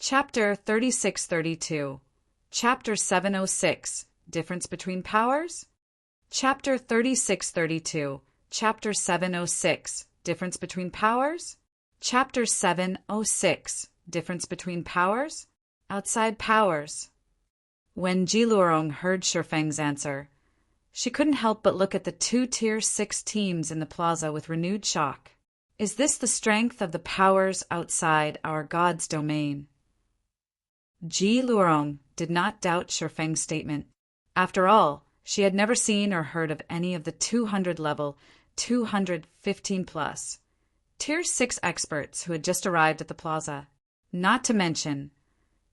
Chapter 3632. Chapter 706. Difference between powers? Chapter 3632. Chapter 706. Difference between powers? Chapter 706. Difference between powers? Outside powers. When Jilurong heard Shifeng's answer, she couldn't help but look at the two Tier 6 teams in the plaza with renewed shock. Is this the strength of the powers outside our god's domain? Jilurong did not doubt Shifeng's statement. After all, she had never seen or heard of any of the 200-level, 215-plus, Tier 6 experts who had just arrived at the plaza. Not to mention,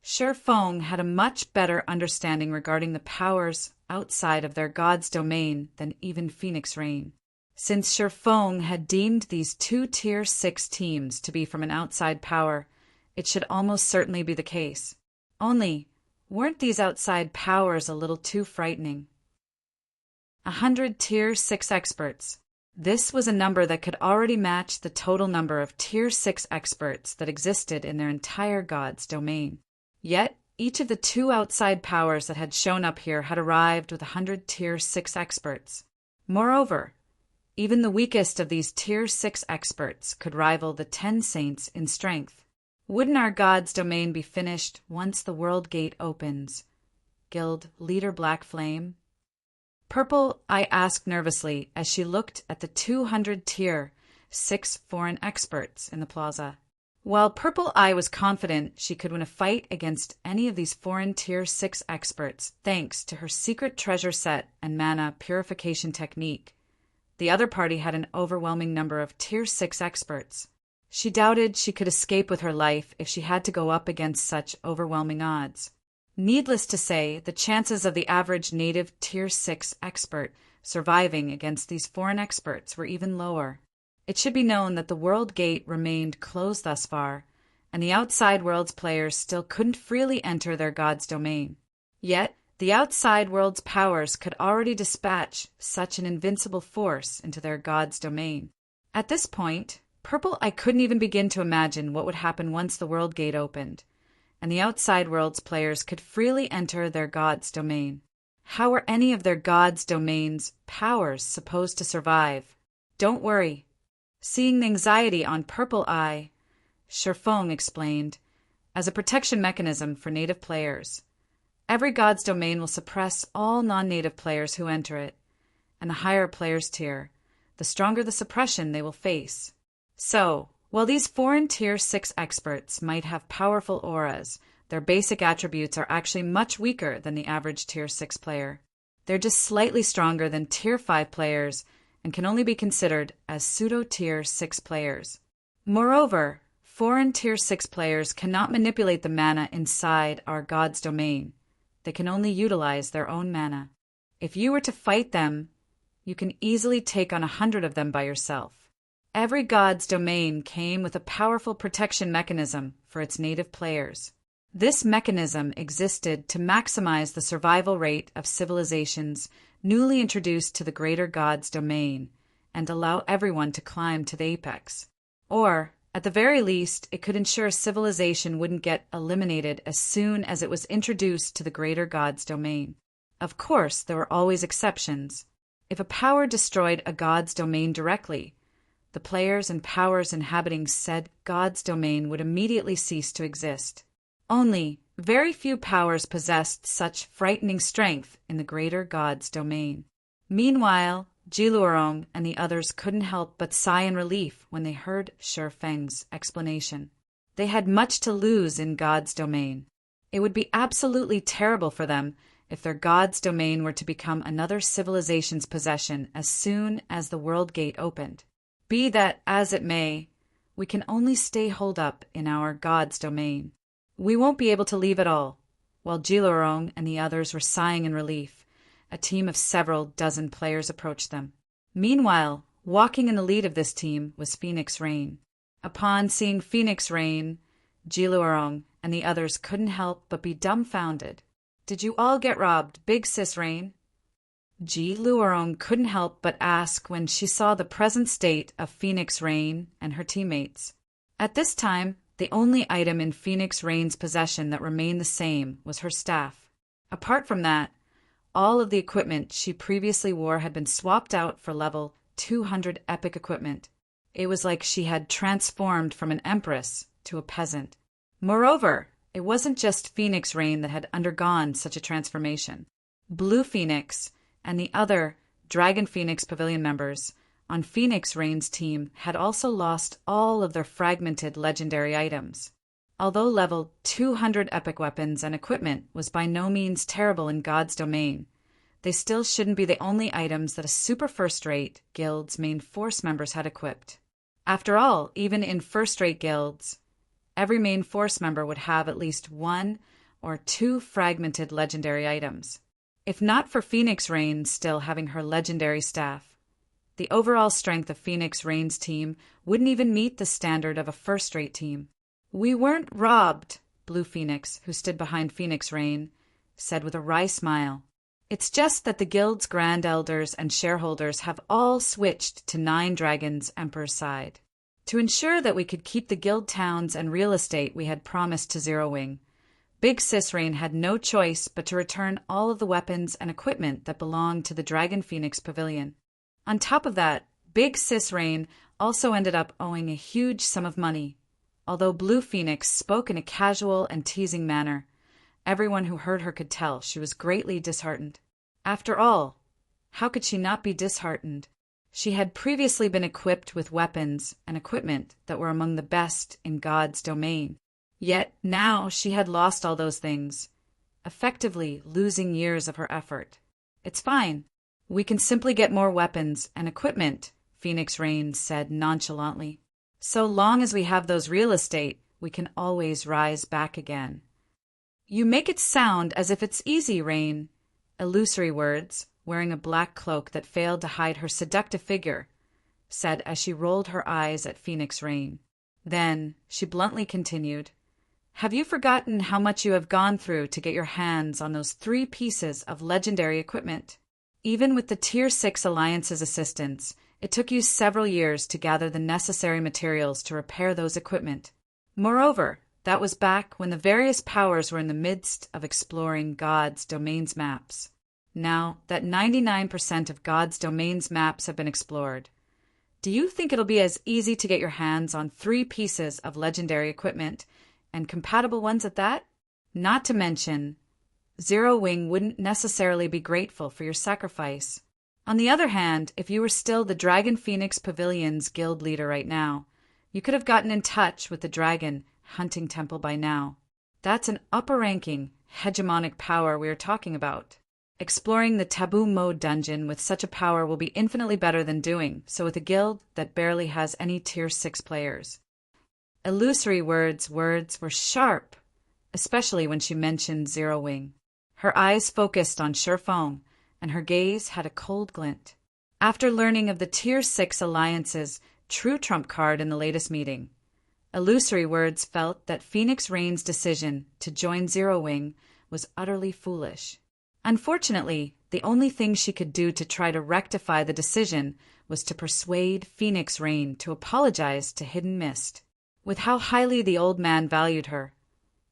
Shifeng had a much better understanding regarding the powers outside of their god's domain than even Phoenix Rain. Since Shifeng had deemed these two Tier 6 teams to be from an outside power, it should almost certainly be the case. Only, weren't these outside powers a little too frightening? 100 Tier 6 experts. This was a number that could already match the total number of Tier 6 experts that existed in their entire god's domain. Yet, each of the two outside powers that had shown up here had arrived with 100 Tier 6 experts. Moreover, even the weakest of these Tier 6 experts could rival the 10 saints in strength. Wouldn't our god's domain be finished once the world gate opens? Guild Leader Black Flame. Purple Eye asked nervously as she looked at the 200 Tier 6 foreign experts in the plaza. While Purple Eye was confident she could win a fight against any of these foreign Tier 6 experts thanks to her secret treasure set and mana purification technique, the other party had an overwhelming number of Tier 6 experts. She doubted she could escape with her life if she had to go up against such overwhelming odds. Needless to say, the chances of the average native Tier 6 expert surviving against these foreign experts were even lower. It should be known that the World Gate remained closed thus far, and the outside world's players still couldn't freely enter their god's domain. Yet, the outside world's powers could already dispatch such an invincible force into their god's domain. At this point, Purple I couldn't even begin to imagine what would happen once the World Gate opened, and the outside world's players could freely enter their god's domain. How were any of their god's domain's powers supposed to survive? Don't worry. Seeing the anxiety on Purple Eye, Shifeng explained, as a protection mechanism for native players. Every god's domain will suppress all non-native players who enter it, and the higher players' tier, the stronger the suppression they will face. So, while these foreign Tier 6 experts might have powerful auras, their basic attributes are actually much weaker than the average Tier 6 player. They're just slightly stronger than Tier 5 players and can only be considered as pseudo-Tier 6 players. Moreover, foreign Tier 6 players cannot manipulate the mana inside our god's domain. They can only utilize their own mana. If you were to fight them, you can easily take on 100 of them by yourself. Every god's domain came with a powerful protection mechanism for its native players. This mechanism existed to maximize the survival rate of civilizations newly introduced to the greater god's domain and allow everyone to climb to the apex. Or, at the very least, it could ensure civilization wouldn't get eliminated as soon as it was introduced to the greater god's domain. Of course, there were always exceptions. If a power destroyed a god's domain directly, the players and powers inhabiting said god's domain would immediately cease to exist. Only very few powers possessed such frightening strength in the greater god's domain. Meanwhile, Jilurong and the others couldn't help but sigh in relief when they heard Shifeng's explanation. They had much to lose in god's domain. It would be absolutely terrible for them if their god's domain were to become another civilization's possession as soon as the World Gate opened. Be that as it may, we can only stay holed up in our god's domain. We won't be able to leave at all. While Jilurong and the others were sighing in relief, a team of several dozen players approached them. Meanwhile, walking in the lead of this team was Phoenix Rain. Upon seeing Phoenix Rain, Jilurong and the others couldn't help but be dumbfounded. Did you all get robbed, Big Sis Rain? Jilurong couldn't help but ask when she saw the present state of Phoenix Rain and her teammates. At this time, The only item in Phoenix Rain's possession that remained the same was her staff. Apart from that, all of the equipment she previously wore had been swapped out for level 200 epic equipment. It was like she had transformed from an empress to a peasant. Moreover, it wasn't just Phoenix Rain that had undergone such a transformation. Blue Phoenix and the other Dragon Phoenix Pavilion members on Phoenix Rain's team had also lost all of their fragmented legendary items. Although level 200 epic weapons and equipment was by no means terrible in God's domain, they still shouldn't be the only items that a super first-rate guild's main force members had equipped. After all, even in first-rate guilds, every main force member would have at least 1 or 2 fragmented legendary items. If not for Phoenix Rain still having her legendary staff, the overall strength of Phoenix Rain's team wouldn't even meet the standard of a first-rate team. "We weren't robbed," Blue Phoenix, who stood behind Phoenix Rain, said with a wry smile. "It's just that the guild's grand elders and shareholders have all switched to Nine Dragons Emperor's side. To ensure that we could keep the guild towns and real estate we had promised to Zero Wing, Big Sis Rain had no choice but to return all of the weapons and equipment that belonged to the Dragon Phoenix Pavilion. On top of that, Big Sis Rain also ended up owing a huge sum of money. Although Blue Phoenix spoke in a casual and teasing manner, everyone who heard her could tell she was greatly disheartened. After all, how could she not be disheartened? She had previously been equipped with weapons and equipment that were among the best in God's domain. Yet now she had lost all those things, effectively losing years of her effort. "It's fine. We can simply get more weapons and equipment," Phoenix Rain said nonchalantly. "So long as we have those real estate, we can always rise back again." "You make it sound as if it's easy, Rain." Illusory Words, wearing a black cloak that failed to hide her seductive figure, said as she rolled her eyes at Phoenix Rain. Then she bluntly continued, "Have you forgotten how much you have gone through to get your hands on those 3 pieces of legendary equipment? Even with the Tier 6 Alliance's assistance, it took you several years to gather the necessary materials to repair those equipment. Moreover, that was back when the various powers were in the midst of exploring God's domain's maps. Now that 99% of God's domain's maps have been explored, do you think it'll be as easy to get your hands on 3 pieces of legendary equipment, and compatible ones at that? Not to mention, Zero Wing wouldn't necessarily be grateful for your sacrifice. On the other hand, if you were still the Dragon Phoenix Pavilion's guild leader right now, you could have gotten in touch with the Dragon Hunting Temple by now. That's an upper-ranking, hegemonic power we are talking about. Exploring the Taboo Mode dungeon with such a power will be infinitely better than doing so with a guild that barely has any Tier 6 players." Illusory Words' words were sharp, especially when she mentioned Zero Wing. Her eyes focused on Shifeng, and her gaze had a cold glint. After learning of the Tier 6 Alliance's true trump card in the latest meeting, Illusory Words felt that Phoenix Rain's decision to join Zero Wing was utterly foolish. Unfortunately, the only thing she could do to try to rectify the decision was to persuade Phoenix Rain to apologize to Hidden Mist. With how highly the old man valued her,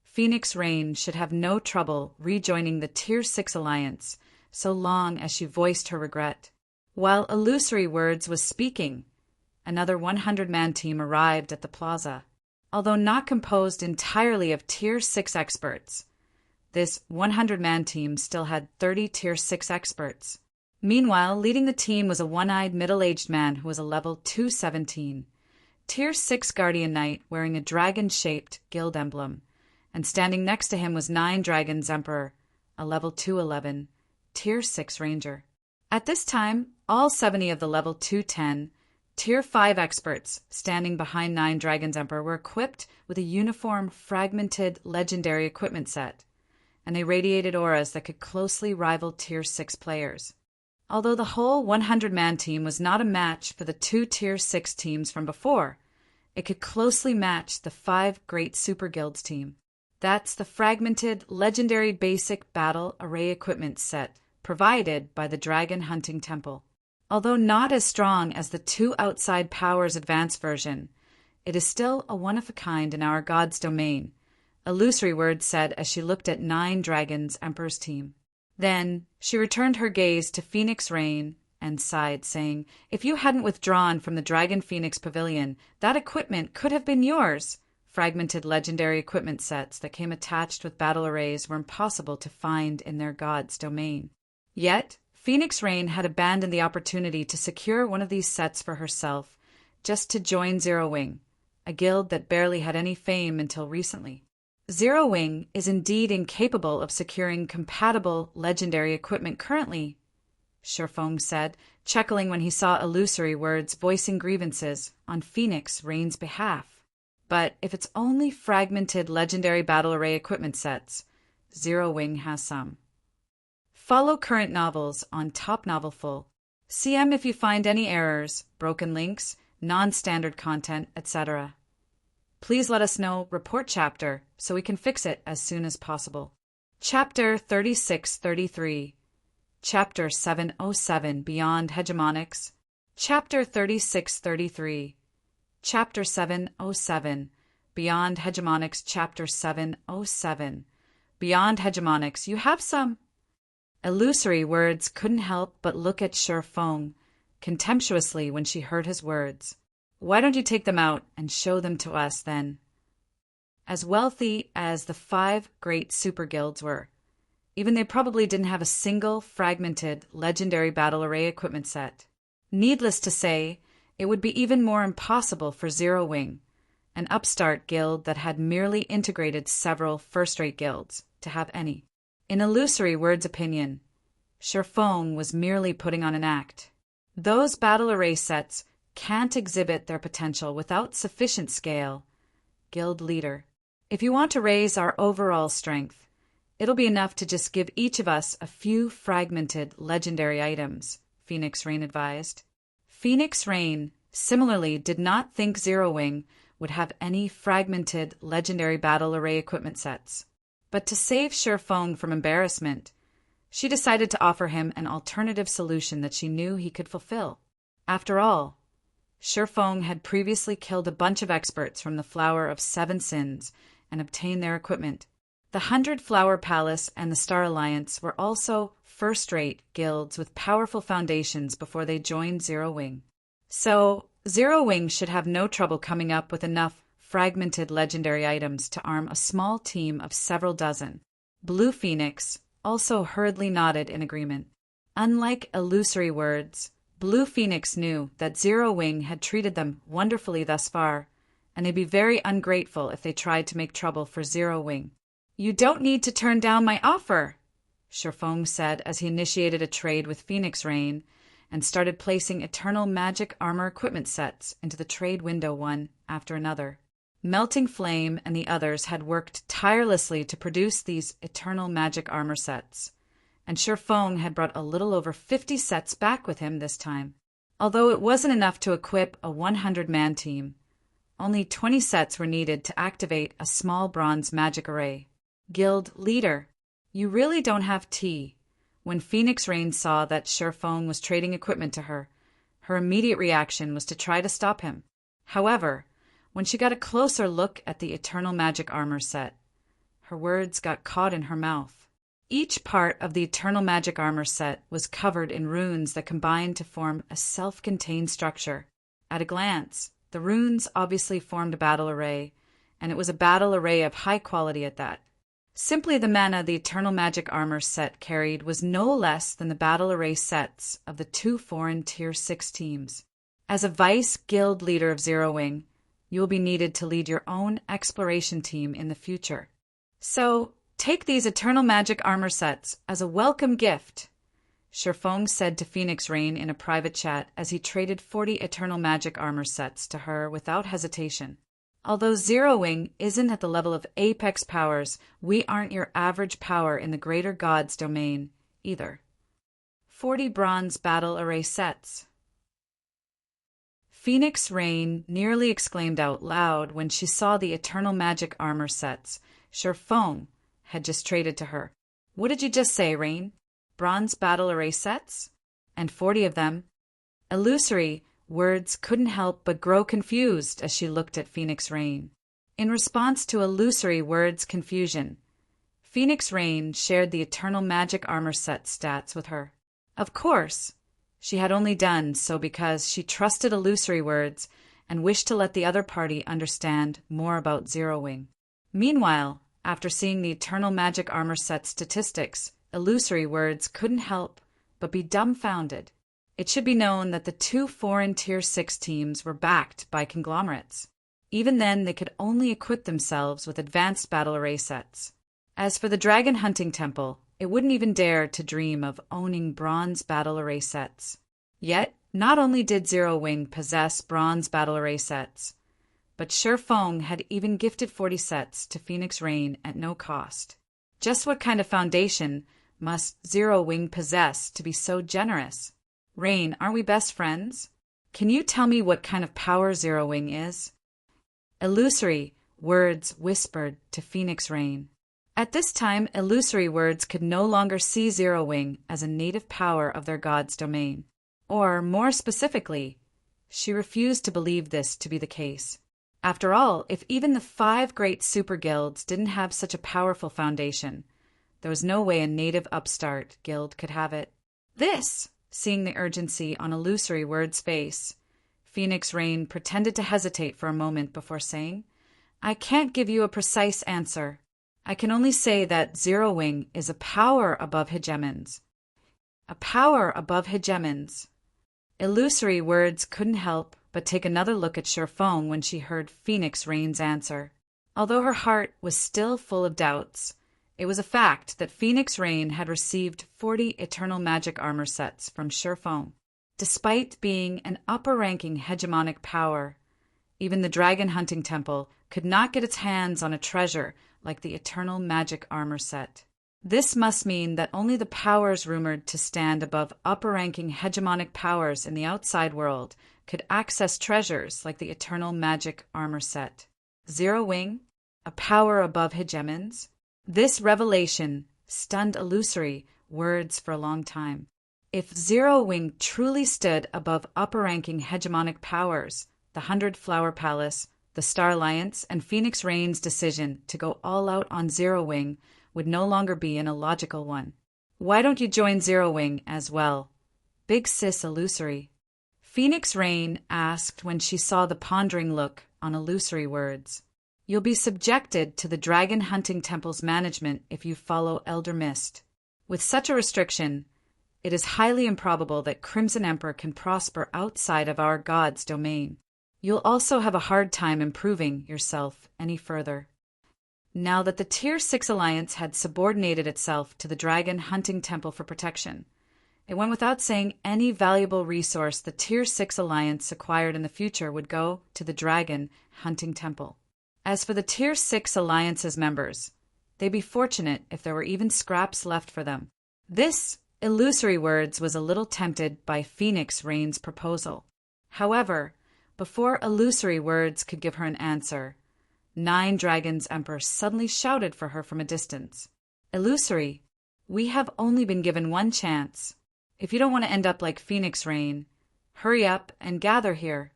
Phoenix Rain should have no trouble rejoining the Tier 6 Alliance so long as she voiced her regret. While Illusory Words was speaking, another 100-man team arrived at the plaza. Although not composed entirely of Tier 6 experts, this 100-man team still had 30 Tier 6 experts. Meanwhile, leading the team was a one-eyed middle-aged man who was a level 217, Tier 6 Guardian Knight wearing a dragon-shaped guild emblem, and standing next to him was 9 Dragons Emperor, a level 211, Tier 6 Ranger. At this time, all 70 of the level 210, Tier 5 experts standing behind 9 Dragons Emperor were equipped with a uniform, fragmented, legendary equipment set, and they radiated auras that could closely rival Tier 6 players. Although the whole 100-man team was not a match for the 2 Tier 6 teams from before, it could closely match the 5 Great Super Guilds team. That's the fragmented, legendary basic battle array equipment set provided by the Dragon Hunting Temple. Although not as strong as the 2 Outside Powers Advanced version, It is still a one-of-a-kind in our God's domain, Illusory Word said as she looked at 9 dragons Emperor's team. Then she returned her gaze to Phoenix Rain and sighed, saying, "If you hadn't withdrawn from the Dragon Phoenix Pavilion, that equipment could have been yours." Fragmented legendary equipment sets that came attached with battle arrays were impossible to find in their God's domain. Yet, Phoenix Rain had abandoned the opportunity to secure one of these sets for herself, just to join Zero Wing, a guild that barely had any fame until recently. Zero Wing is indeed incapable of securing compatible legendary equipment currently, Sherfong said, chuckling when he saw Illusory Words voicing grievances on Phoenix Rain's behalf. But if it's only fragmented legendary battle array equipment sets, Zero Wing has some. Follow current novels on Top Novelful. CM if you find any errors, broken links, non-standard content, etc. Please let us know, report chapter, so we can fix it as soon as possible. Chapter 3633. Chapter 707, Beyond Hegemonics. Chapter 3633. Chapter 707, Beyond Hegemonics. Chapter 707. Beyond Hegemonics. You have some. Illusory Words couldn't help but look at Sherfong contemptuously when she heard his words. Why don't you take them out and show them to us, then? As wealthy as the 5 great super guilds were, even they probably didn't have a single fragmented legendary battle array equipment set. Needless to say, it would be even more impossible for Zero Wing, an upstart guild that had merely integrated several first-rate guilds, to have any. In Illusory Word's opinion, Sherfong was merely putting on an act. Those battle array sets can't exhibit their potential without sufficient scale. Guild leader, if you want to raise our overall strength, it'll be enough to just give each of us a few fragmented legendary items, Phoenix Rain advised. Phoenix Rain similarly did not think Zero Wing would have any fragmented legendary battle array equipment sets. But to save Sherfong from embarrassment, she decided to offer him an alternative solution that she knew he could fulfill. After all, Sherfong had previously killed a bunch of experts from the Flower of 7 Sins and obtained their equipment. The 100 Flower Palace and the Star Alliance were also first-rate guilds with powerful foundations before they joined Zero Wing. So, Zero Wing should have no trouble coming up with enough fragmented legendary items to arm a small team of several dozen. Blue Phoenix also hurriedly nodded in agreement. Unlike Illusory Words, Blue Phoenix knew that Zero Wing had treated them wonderfully thus far, and they'd be very ungrateful if they tried to make trouble for Zero Wing. "You don't need to turn down my offer," Sherfong said as he initiated a trade with Phoenix Rain and started placing Eternal Magic Armor equipment sets into the trade window one after another. Melting Flame and the others had worked tirelessly to produce these Eternal Magic Armor sets, and Sherfong had brought a little over 50 sets back with him this time. Although it wasn't enough to equip a 100-man team, only 20 sets were needed to activate a small bronze magic array. Guild leader, you really don't have tea. When Phoenix Rain saw that Sherfong was trading equipment to her, her immediate reaction was to try to stop him. However, when she got a closer look at the Eternal Magic Armor set, her words got caught in her mouth. Each part of the Eternal Magic Armor set was covered in runes that combined to form a self-contained structure. At a glance, the runes obviously formed a battle array, and it was a battle array of high quality at that. Simply the mana the Eternal Magic Armor set carried was no less than the battle array sets of the 2 foreign Tier 6 teams. As a Vice Guild leader of Zero Wing, you will be needed to lead your own exploration team in the future. So, take these Eternal Magic Armor sets as a welcome gift, Sherfong said to Phoenix Rain in a private chat as he traded 40 Eternal Magic Armor sets to her without hesitation. Although Zero Wing isn't at the level of apex powers, we aren't your average power in the greater God's domain, either. 40 bronze battle array sets. Phoenix Rain nearly exclaimed out loud when she saw the Eternal Magic Armor sets Sherfong had just traded to her. What did you just say, Rain? Bronze battle array sets? And 40 of them? Illusory words couldn't help but grow confused as she looked at Phoenix Rain. In response to Illusory Word's confusion, Phoenix Rain shared the Eternal Magic Armor Set stats with her. Of course, she had only done so because she trusted Illusory Words and wished to let the other party understand more about Zero Wing. Meanwhile, after seeing the Eternal Magic Armor Set statistics, Illusory Words couldn't help but be dumbfounded. It should be known that the two foreign Tier 6 teams were backed by conglomerates. Even then, they could only equip themselves with advanced battle array sets. As for the Dragon Hunting Temple, it wouldn't even dare to dream of owning bronze battle array sets. Yet, not only did Zero Wing possess bronze battle array sets, but Shi Feng had even gifted 40 sets to Phoenix Rain at no cost. Just what kind of foundation must Zero Wing possess to be so generous? Rain, aren't we best friends? Can you tell me what kind of power Zero Wing is? Illusory Words whispered to Phoenix Rain. At this time, Illusory Words could no longer see Zero Wing as a native power of their god's domain. Or, more specifically, she refused to believe this to be the case. After all, if even the 5 great super guilds didn't have such a powerful foundation, there was no way a native upstart guild could have it. Seeing the urgency on Illusory Word's face, Phoenix Rain pretended to hesitate for a moment before saying, "I can't give you a precise answer. I can only say that Zero Wing is a power above hegemons." A power above hegemons. Illusory Words couldn't help but take another look at Shi Feng when she heard Phoenix Rain's answer. Although her heart was still full of doubts, it was a fact that Phoenix Rain had received 40 Eternal Magic Armor sets from Shi Feng. Despite being an upper-ranking hegemonic power, even the Dragon Hunting Temple could not get its hands on a treasure like the Eternal Magic Armor set. This must mean that only the powers rumored to stand above upper-ranking hegemonic powers in the outside world could access treasures like the Eternal Magic Armor set. Zero Wing, a power above hegemons? This revelation stunned Illusory Words for a long time. If Zero Wing truly stood above upper-ranking hegemonic powers, the 100 Flower Palace, the Star Alliance, and Phoenix Rain's decision to go all out on Zero Wing would no longer be an illogical one. "Why don't you join Zero Wing as well, Big Sis Illusory?" Phoenix Rain asked when she saw the pondering look on Illusory Words. "You'll be subjected to the Dragon Hunting Temple's management if you follow Elder Mist. With such a restriction, it is highly improbable that Crimson Emperor can prosper outside of our god's domain. You'll also have a hard time improving yourself any further." Now that the Tier 6 Alliance had subordinated itself to the Dragon Hunting Temple for protection, it went without saying any valuable resource the Tier 6 Alliance acquired in the future would go to the Dragon Hunting Temple. As for the Tier 6 Alliance's members, they'd be fortunate if there were even scraps left for them. This Illusory Words was a little tempted by Phoenix Rain's proposal. However, before Illusory Words could give her an answer, 9 Dragons Emperor suddenly shouted for her from a distance. "Illusory, we have only been given one chance. If you don't want to end up like Phoenix Rain, hurry up and gather here."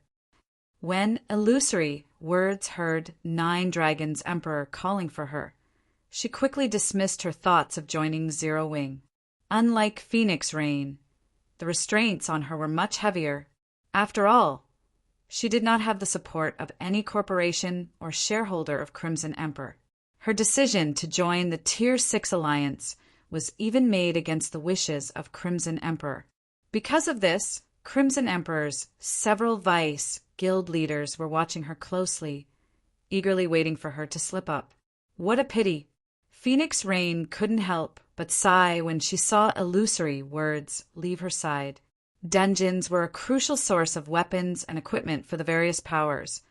When Illusory Words heard 9 Dragons Emperor calling for her, she quickly dismissed her thoughts of joining Zero Wing. Unlike Phoenix Rain, the restraints on her were much heavier. After all, she did not have the support of any corporation or shareholder of Crimson Emperor. Her decision to join the Tier 6 Alliance was even made against the wishes of Crimson Emperor. Because of this, Crimson Emperor's several vice guild leaders were watching her closely, eagerly waiting for her to slip up. What a pity! Phoenix Rain couldn't help but sigh when she saw Illusory Words leave her side. Dungeons were a crucial source of weapons and equipment for the various powers,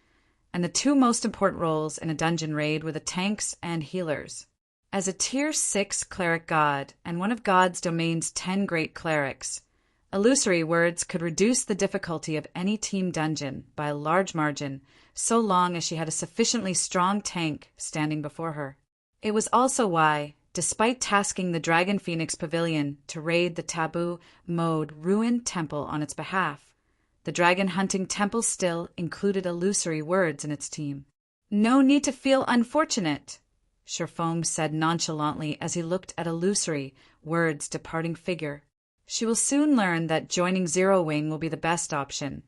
and the 2 most important roles in a dungeon raid were the tanks and healers. As a Tier 6 cleric god and one of God's domain's 10 great clerics, Illusory Words could reduce the difficulty of any team dungeon by a large margin, so long as she had a sufficiently strong tank standing before her. It was also why, despite tasking the Dragon Phoenix Pavilion to raid the taboo mode ruined temple on its behalf, The dragon hunting temple still included illusory words in its team. "No need to feel unfortunate," Sherfong said nonchalantly as he looked at illusory words' departing figure. "She will soon learn that joining Zero Wing will be the best option,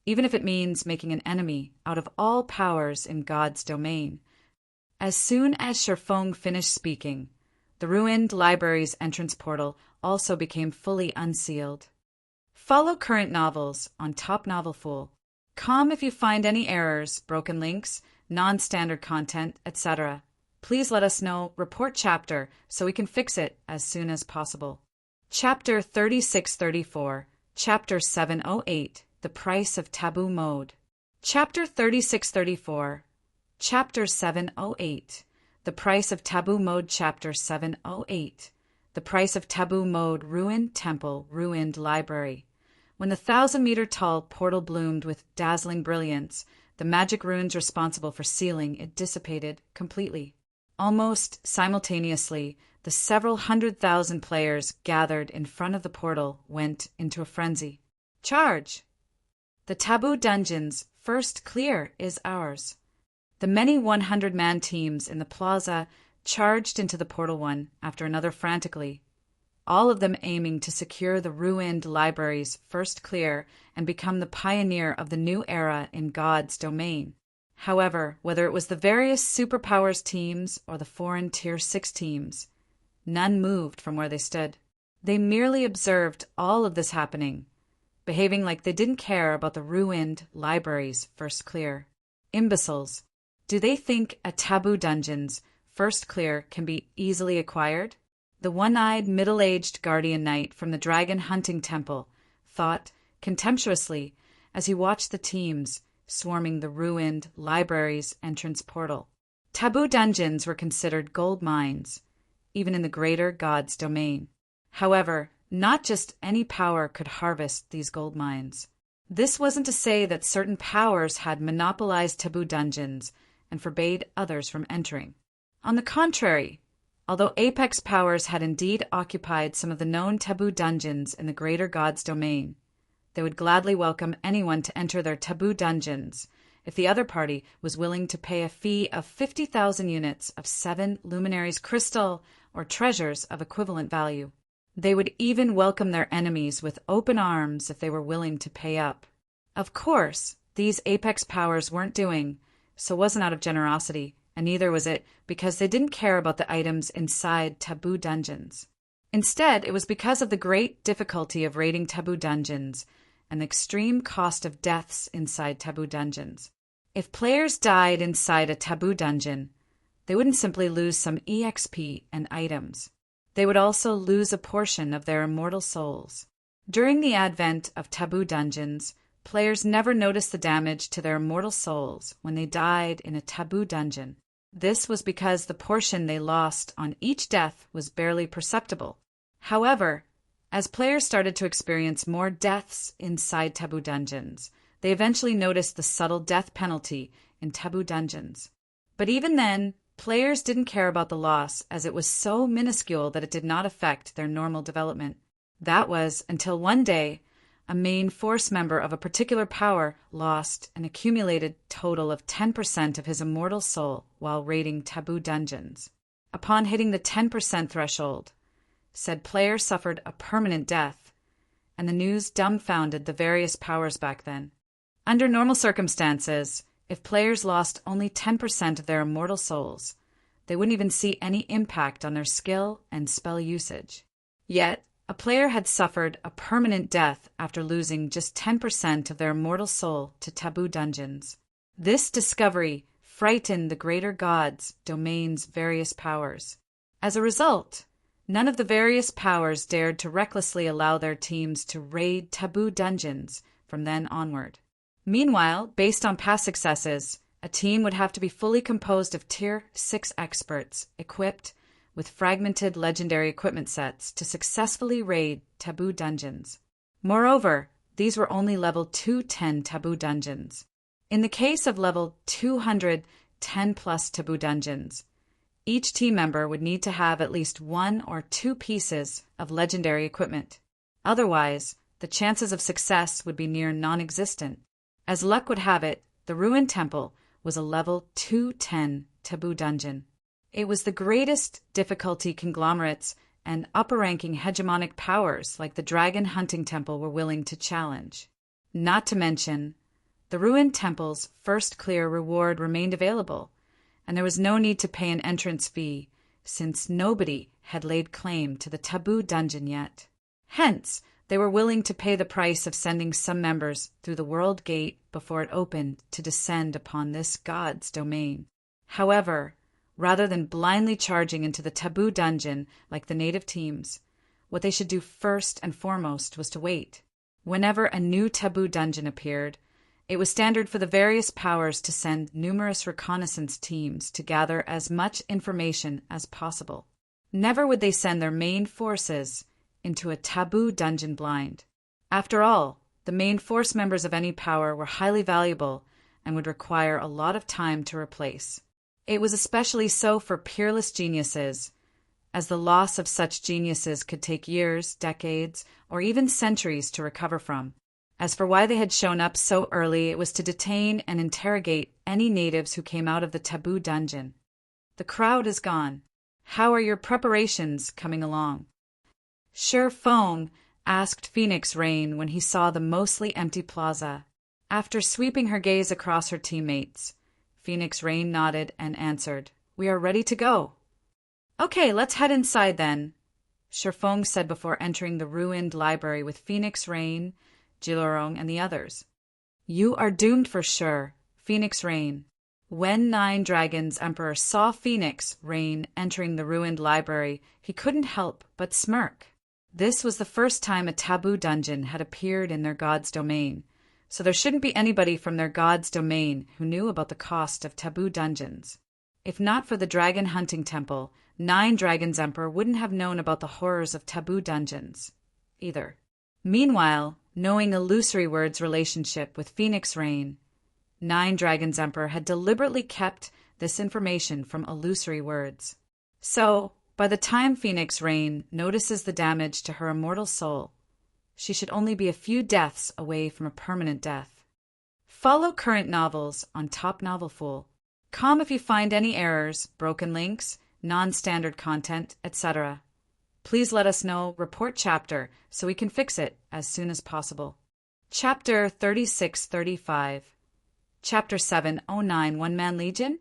even if it means making an enemy out of all powers in God's domain." As soon as Sherfong finished speaking, the ruined library's entrance portal also became fully unsealed. Follow current novels on Top Novel Fool.com if you find any errors, broken links, non-standard content, etc. Please let us know, report chapter, so we can fix it as soon as possible. Chapter 3634, Chapter 708, The Price of Taboo Mode. Chapter 3634, Chapter 708, The Price of Taboo Mode. Chapter 708, The Price of Taboo Mode. Ruined Temple, Ruined Library. When the 1,000-meter-tall portal bloomed with dazzling brilliance, the magic runes responsible for sealing it dissipated completely. Almost simultaneously, the several 100,000 players gathered in front of the portal went into a frenzy. Charge! The taboo dungeon's first clear is ours. The many 100-man teams in the plaza charged into the portal one after another frantically, all of them aiming to secure the ruined library's first clear and become the pioneer of the new era in God's domain. However, whether it was the various superpowers teams or the foreign Tier 6 teams, none moved from where they stood. They merely observed all of this happening, behaving like they didn't care about the ruined library's first clear. Imbeciles. Do they think a taboo dungeon's first clear can be easily acquired? The one-eyed, middle-aged guardian knight from the dragon hunting temple thought contemptuously as he watched the teams swarming the ruined library's entrance portal. Taboo dungeons were considered gold mines, even in the greater God's domain. However, not just any power could harvest these gold mines. This wasn't to say that certain powers had monopolized taboo dungeons and forbade others from entering. On the contrary, although apex powers had indeed occupied some of the known taboo dungeons in the greater God's domain, they would gladly welcome anyone to enter their taboo dungeons if the other party was willing to pay a fee of 50,000 units of 7 luminaries crystal or treasures of equivalent value. They would even welcome their enemies with open arms if they were willing to pay up. Of course, these apex powers weren't doing so wasn't out of generosity, and neither was it because they didn't care about the items inside taboo dungeons. Instead, it was because of the great difficulty of raiding taboo dungeons and the extreme cost of deaths inside taboo dungeons. If players died inside a taboo dungeon, they wouldn't simply lose some EXP and items. They would also lose a portion of their immortal souls. During the advent of taboo dungeons, players never noticed the damage to their immortal souls when they died in a taboo dungeon. This was because the portion they lost on each death was barely perceptible. However, as players started to experience more deaths inside taboo dungeons, they eventually noticed the subtle death penalty in taboo dungeons. But even then, players didn't care about the loss as it was so minuscule that it did not affect their normal development. That was until one day, a main force member of a particular power lost an accumulated total of 10% of his immortal soul while raiding taboo dungeons. Upon hitting the 10% threshold, said player suffered a permanent death, and the news dumbfounded the various powers back then. Under normal circumstances, if players lost only 10% of their immortal souls, they wouldn't even see any impact on their skill and spell usage. Yet, a player had suffered a permanent death after losing just 10% of their immortal soul to taboo dungeons. This discovery frightened the greater God's domain's various powers. As a result, none of the various powers dared to recklessly allow their teams to raid taboo dungeons from then onward. Meanwhile, based on past successes, a team would have to be fully composed of Tier 6 experts equipped with fragmented legendary equipment sets to successfully raid taboo dungeons. Moreover, these were only level 210 taboo dungeons. In the case of level 210+ taboo dungeons, each team member would need to have at least 1 or 2 pieces of legendary equipment. Otherwise, the chances of success would be near non-existent. As luck would have it, the ruined temple was a level 210 taboo dungeon. It was the greatest difficulty conglomerates and upper-ranking hegemonic powers like the Dragon Hunting Temple were willing to challenge. Not to mention, the ruined temple's first clear reward remained available, and there was no need to pay an entrance fee, since nobody had laid claim to the taboo dungeon yet. Hence, they were willing to pay the price of sending some members through the World Gate before it opened to descend upon this god's domain. However, rather than blindly charging into the taboo dungeon like the native teams, what they should do first and foremost was to wait. Whenever a new taboo dungeon appeared, it was standard for the various powers to send numerous reconnaissance teams to gather as much information as possible. Never would they send their main forces into a taboo dungeon blind. After all, the main force members of any power were highly valuable and would require a lot of time to replace. It was especially so for peerless geniuses, as the loss of such geniuses could take years, decades, or even centuries to recover from. As for why they had shown up so early, it was to detain and interrogate any natives who came out of the taboo dungeon. The crowd is gone. How are your preparations coming along? Sure Fong asked Phoenix Rain when he saw the mostly empty plaza. After sweeping her gaze across her teammates, Phoenix Rain nodded and answered, "We are ready to go." "Okay, let's head inside then," Sherfong said before entering the ruined library with Phoenix Rain, Jilorong, and the others. "You are doomed for sure, Phoenix Rain." When Nine Dragons Emperor saw Phoenix Rain entering the ruined library, he couldn't help but smirk. This was the first time a taboo dungeon had appeared in their god's domain, so there shouldn't be anybody from their god's domain who knew about the cost of taboo dungeons. If not for the Dragon Hunting Temple, Nine Dragons Emperor wouldn't have known about the horrors of taboo dungeons either. Meanwhile, knowing Illusory Word's relationship with Phoenix Rain, Nine Dragons Emperor had deliberately kept this information from Illusory Words. So, by the time Phoenix Rain notices the damage to her immortal soul, she should only be a few deaths away from a permanent death. Follow current novels on Top Novel Fool. Com if you find any errors, broken links, non-standard content, etc. Please let us know, report chapter, so we can fix it as soon as possible. Chapter 3635. Chapter 709 One-Man Legion?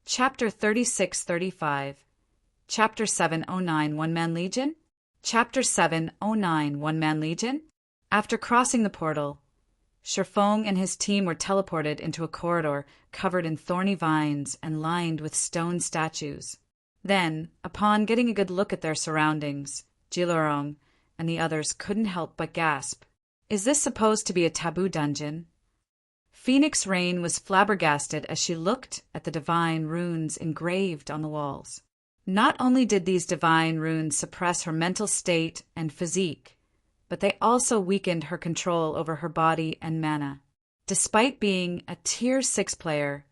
Chapter 3635. Chapter 709 One-Man Legion? Chapter 709 One-Man Legion? After crossing the portal, Sherfong and his team were teleported into a corridor covered in thorny vines and lined with stone statues. Then, upon getting a good look at their surroundings, Jilorong and the others couldn't help but gasp. Is this supposed to be a taboo dungeon? Phoenix Rain was flabbergasted as she looked at the divine runes engraved on the walls. Not only did these divine runes suppress her mental state and physique, but they also weakened her control over her body and mana. Despite being a Tier 6 player,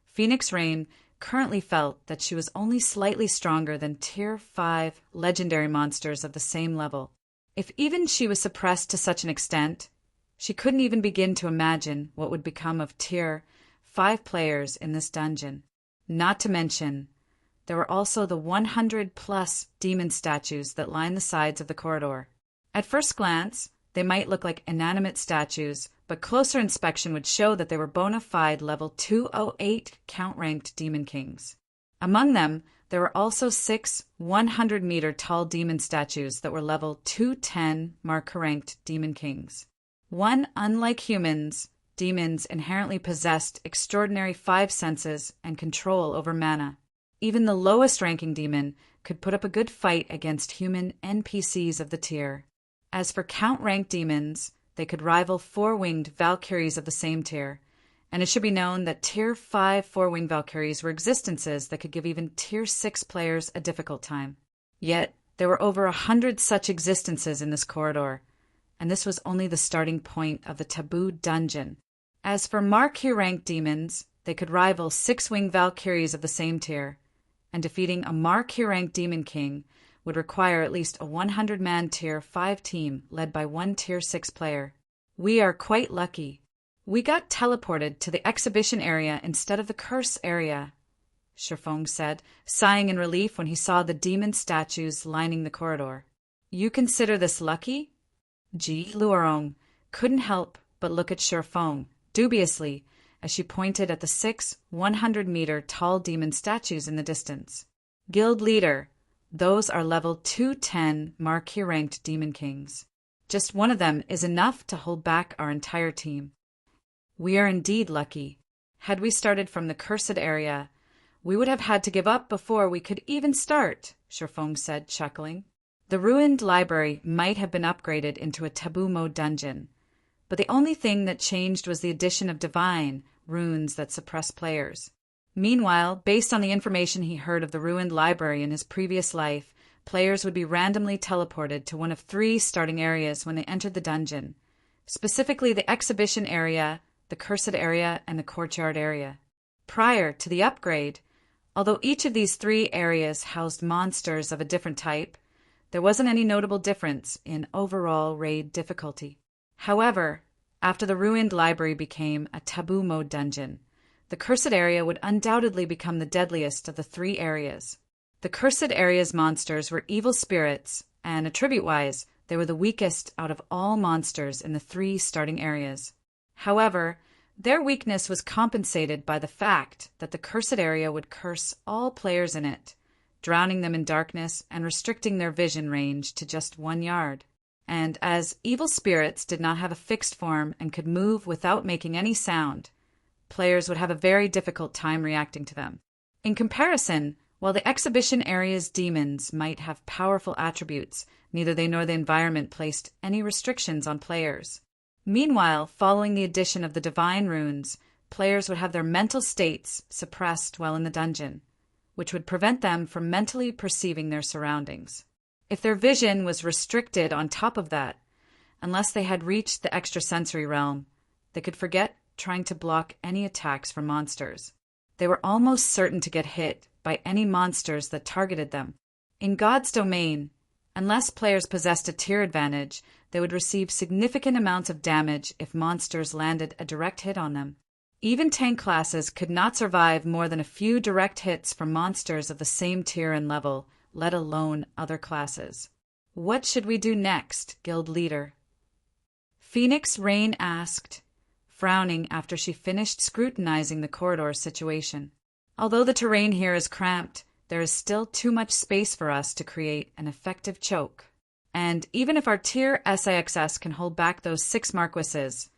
Phoenix Rain currently felt that she was only slightly stronger than Tier 5 legendary monsters of the same level. If even she was suppressed to such an extent, she couldn't even begin to imagine what would become of Tier 5 players in this dungeon. Not to mention, there were also the 100-plus demon statues that lined the sides of the corridor. At first glance, they might look like inanimate statues, but closer inspection would show that they were bona fide level 208 count-ranked demon kings. Among them, there were also 6 100-meter-tall demon statues that were level 210 marker-ranked demon kings. One, unlike humans, demons inherently possessed extraordinary 5 senses and control over mana. Even the lowest-ranking demon could put up a good fight against human NPCs of the tier. As for count-ranked demons, they could rival 4-winged Valkyries of the same tier, and it should be known that Tier 5 4-winged Valkyries were existences that could give even Tier 6 players a difficult time. Yet, there were over 100 such existences in this corridor, and this was only the starting point of the taboo dungeon. As for Mark-ranked demons, they could rival 6-winged Valkyries of the same tier, and defeating a Mark-ranked demon king would require at least a 100-man Tier 5 team led by one Tier 6 player. We are quite lucky. We got teleported to the exhibition area instead of the curse area, Shifeng said, sighing in relief when he saw the demon statues lining the corridor. You consider this lucky? Ji Luorong couldn't help but look at Shifeng dubiously as she pointed at the 6 100-meter tall demon statues in the distance. Guild leader, those are level 210 marquee-ranked demon kings. Just one of them is enough to hold back our entire team. We are indeed lucky. Had we started from the cursed area, we would have had to give up before we could even start, Shifeng said, chuckling. The ruined library might have been upgraded into a taboo mode dungeon, but the only thing that changed was the addition of divine runes that suppress players. Meanwhile, based on the information he heard of the ruined library in his previous life, players would be randomly teleported to one of 3 starting areas when they entered the dungeon, specifically the exhibition area, the cursed area, and the courtyard area. Prior to the upgrade, although each of these 3 areas housed monsters of a different type, there wasn't any notable difference in overall raid difficulty. However, after the ruined library became a taboo mode dungeon, the cursed area would undoubtedly become the deadliest of the 3 areas. The cursed area's monsters were evil spirits, and attribute-wise, they were the weakest out of all monsters in the 3 starting areas. However, their weakness was compensated by the fact that the cursed area would curse all players in it, drowning them in darkness and restricting their vision range to just 1 yard. And as evil spirits did not have a fixed form and could move without making any sound, players would have a very difficult time reacting to them. In comparison, while the exhibition area's demons might have powerful attributes, neither they nor the environment placed any restrictions on players. Meanwhile, following the addition of the divine runes, players would have their mental states suppressed while in the dungeon, which would prevent them from mentally perceiving their surroundings. If their vision was restricted on top of that, unless they had reached the extrasensory realm, they could forget trying to block any attacks from monsters. They were almost certain to get hit by any monsters that targeted them. In God's domain, unless players possessed a tier advantage, they would receive significant amounts of damage if monsters landed a direct hit on them. Even tank classes could not survive more than a few direct hits from monsters of the same tier and level, let alone other classes. What should we do next, guild leader? Phoenix Rain asked, frowning after she finished scrutinizing the corridor situation. Although the terrain here is cramped, there is still too much space for us to create an effective choke. And even if our tier SIXS can hold back those 6 Marquises,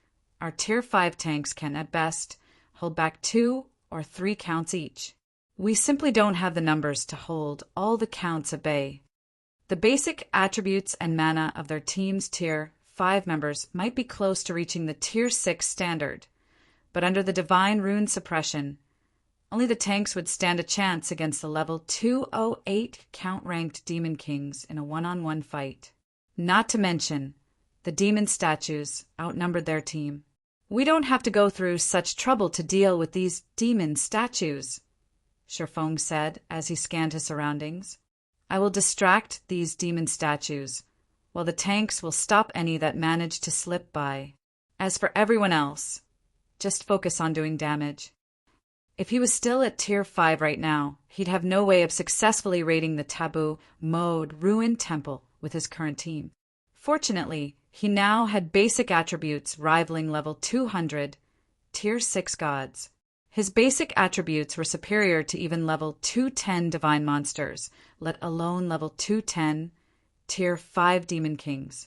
our tier 5 tanks can, at best, hold back 2 or 3 counts each. We simply don't have the numbers to hold all the counts at bay. The basic attributes and mana of their team's tier 5 members might be close to reaching the tier 6 standard, but under the divine rune suppression, only the tanks would stand a chance against the level 208 count-ranked demon kings in a one-on-one fight. Not to mention, the demon statues outnumbered their team. We don't have to go through such trouble to deal with these demon statues, Shifeng said as he scanned his surroundings. I will distract these demon statues, while the tanks will stop any that manage to slip by. As for everyone else, just focus on doing damage. If he was still at tier 5 right now, he'd have no way of successfully raiding the taboo mode ruined temple with his current team. Fortunately, he now had basic attributes rivaling level 200 tier 6 gods. His basic attributes were superior to even level 210 divine monsters, let alone level 210 tier 5 demon kings.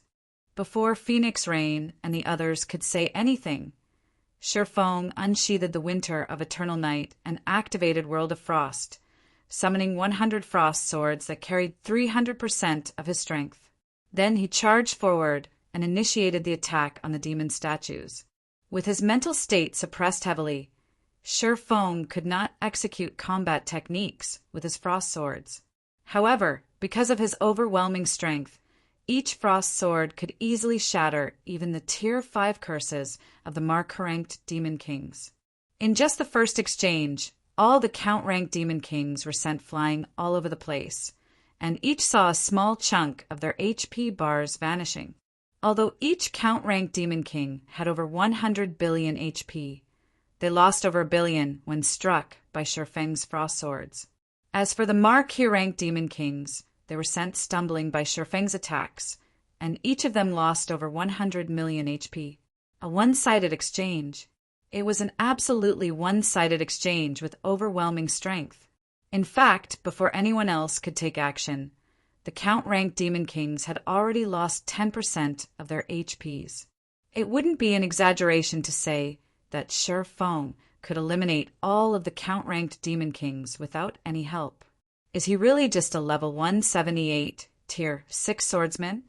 Before Phoenix Rain and the others could say anything, Shifeng unsheathed the Winter of Eternal Night and activated World of Frost, summoning 100 frost swords that carried 300% of his strength. Then he charged forward and initiated the attack on the demon statues. With his mental state suppressed heavily, Shifeng could not execute combat techniques with his frost swords. However, because of his overwhelming strength, each frost sword could easily shatter even the tier 5 curses of the mark-ranked demon kings. In just the first exchange, all the count-ranked demon kings were sent flying all over the place, and each saw a small chunk of their HP bars vanishing. Although each count-ranked Demon King had over 100 billion HP, they lost over a billion when struck by Shifeng's frost swords. As for the Marquis-ranked Demon Kings, they were sent stumbling by Shifeng's attacks, and each of them lost over 100 million HP. A one-sided exchange. It was an absolutely one-sided exchange with overwhelming strength. In fact, before anyone else could take action, the count-ranked Demon Kings had already lost 10% of their HPs. It wouldn't be an exaggeration to say that Shifeng could eliminate all of the count-ranked Demon Kings without any help. Is he really just a level 178, tier 6 swordsman?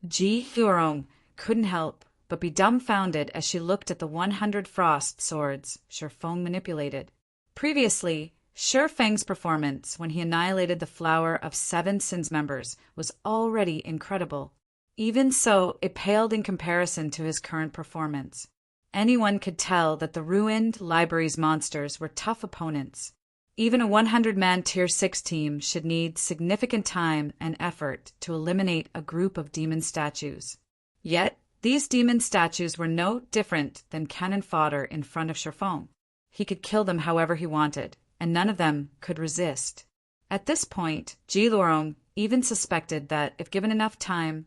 Ji Huarong couldn't help but be dumbfounded as she looked at the 100 frost swords Shifeng manipulated. Previously, Shifeng's performance when he annihilated the Flower of Seven Sins members was already incredible. Even so, it paled in comparison to his current performance. Anyone could tell that the ruined library's monsters were tough opponents. Even a 100-man Tier 6 team should need significant time and effort to eliminate a group of demon statues. Yet, these demon statues were no different than cannon fodder in front of Shifeng. He could kill them however he wanted, and none of them could resist. At this point, Ji Huarong even suspected that, if given enough time,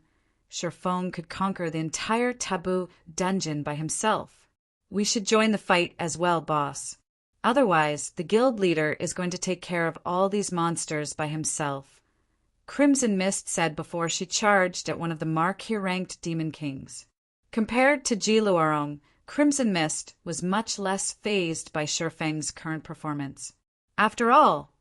Shifeng could conquer the entire taboo dungeon by himself. We should join the fight as well, boss. Otherwise, the guild leader is going to take care of all these monsters by himself, Crimson Mist said before she charged at one of the Marquis-ranked Demon Kings. Compared to Ji Huarong, Crimson Mist was much less fazed by Shifeng's current performance. After all,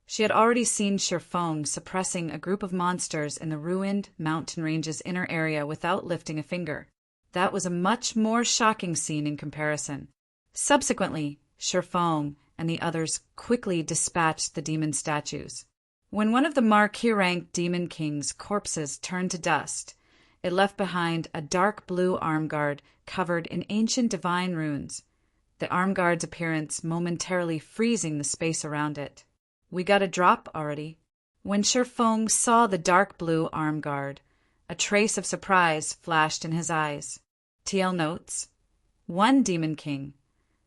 she had already seen Shifeng suppressing a group of monsters in the ruined mountain range's inner area without lifting a finger. That was a much more shocking scene in comparison. Subsequently, Shifeng and the others quickly dispatched the demon statues. When one of the Marquis-ranked Demon King's corpses turned to dust, it left behind a dark blue arm guard covered in ancient divine runes, the arm guard's appearance momentarily freezing the space around it. We got a drop already. When Shifeng saw the dark blue arm guard, a trace of surprise flashed in his eyes. TL notes: 1 Demon King.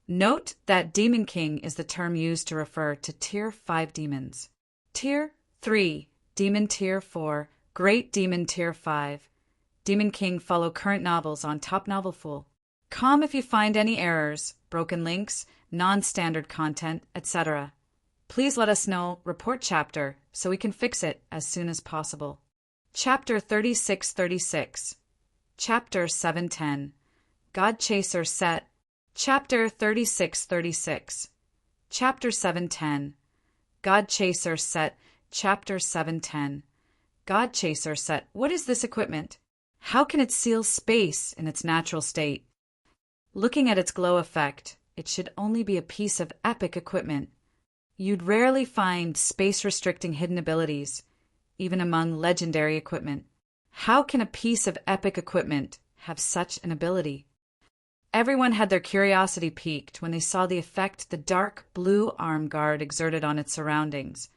Note that Demon King is the term used to refer to Tier 5 demons. Tier 3, Demon Tier 4, Great Demon Tier 5. Demon King follow current novels on Top Novel Fool. Com if you find any errors, broken links, non-standard content, etc. Please let us know, report chapter, so we can fix it as soon as possible. Chapter 3636. Chapter 710. God Chaser Set. Chapter 3636. Chapter 710. God Chaser Set. Chapter 710. God Chaser Set. What is this equipment? How can it seal space in its natural state? Looking at its glow effect, it should only be a piece of epic equipment. You'd rarely find space-restricting hidden abilities, even among legendary equipment. How can a piece of epic equipment have such an ability? Everyone had their curiosity piqued when they saw the effect the dark blue arm guard exerted on its surroundings,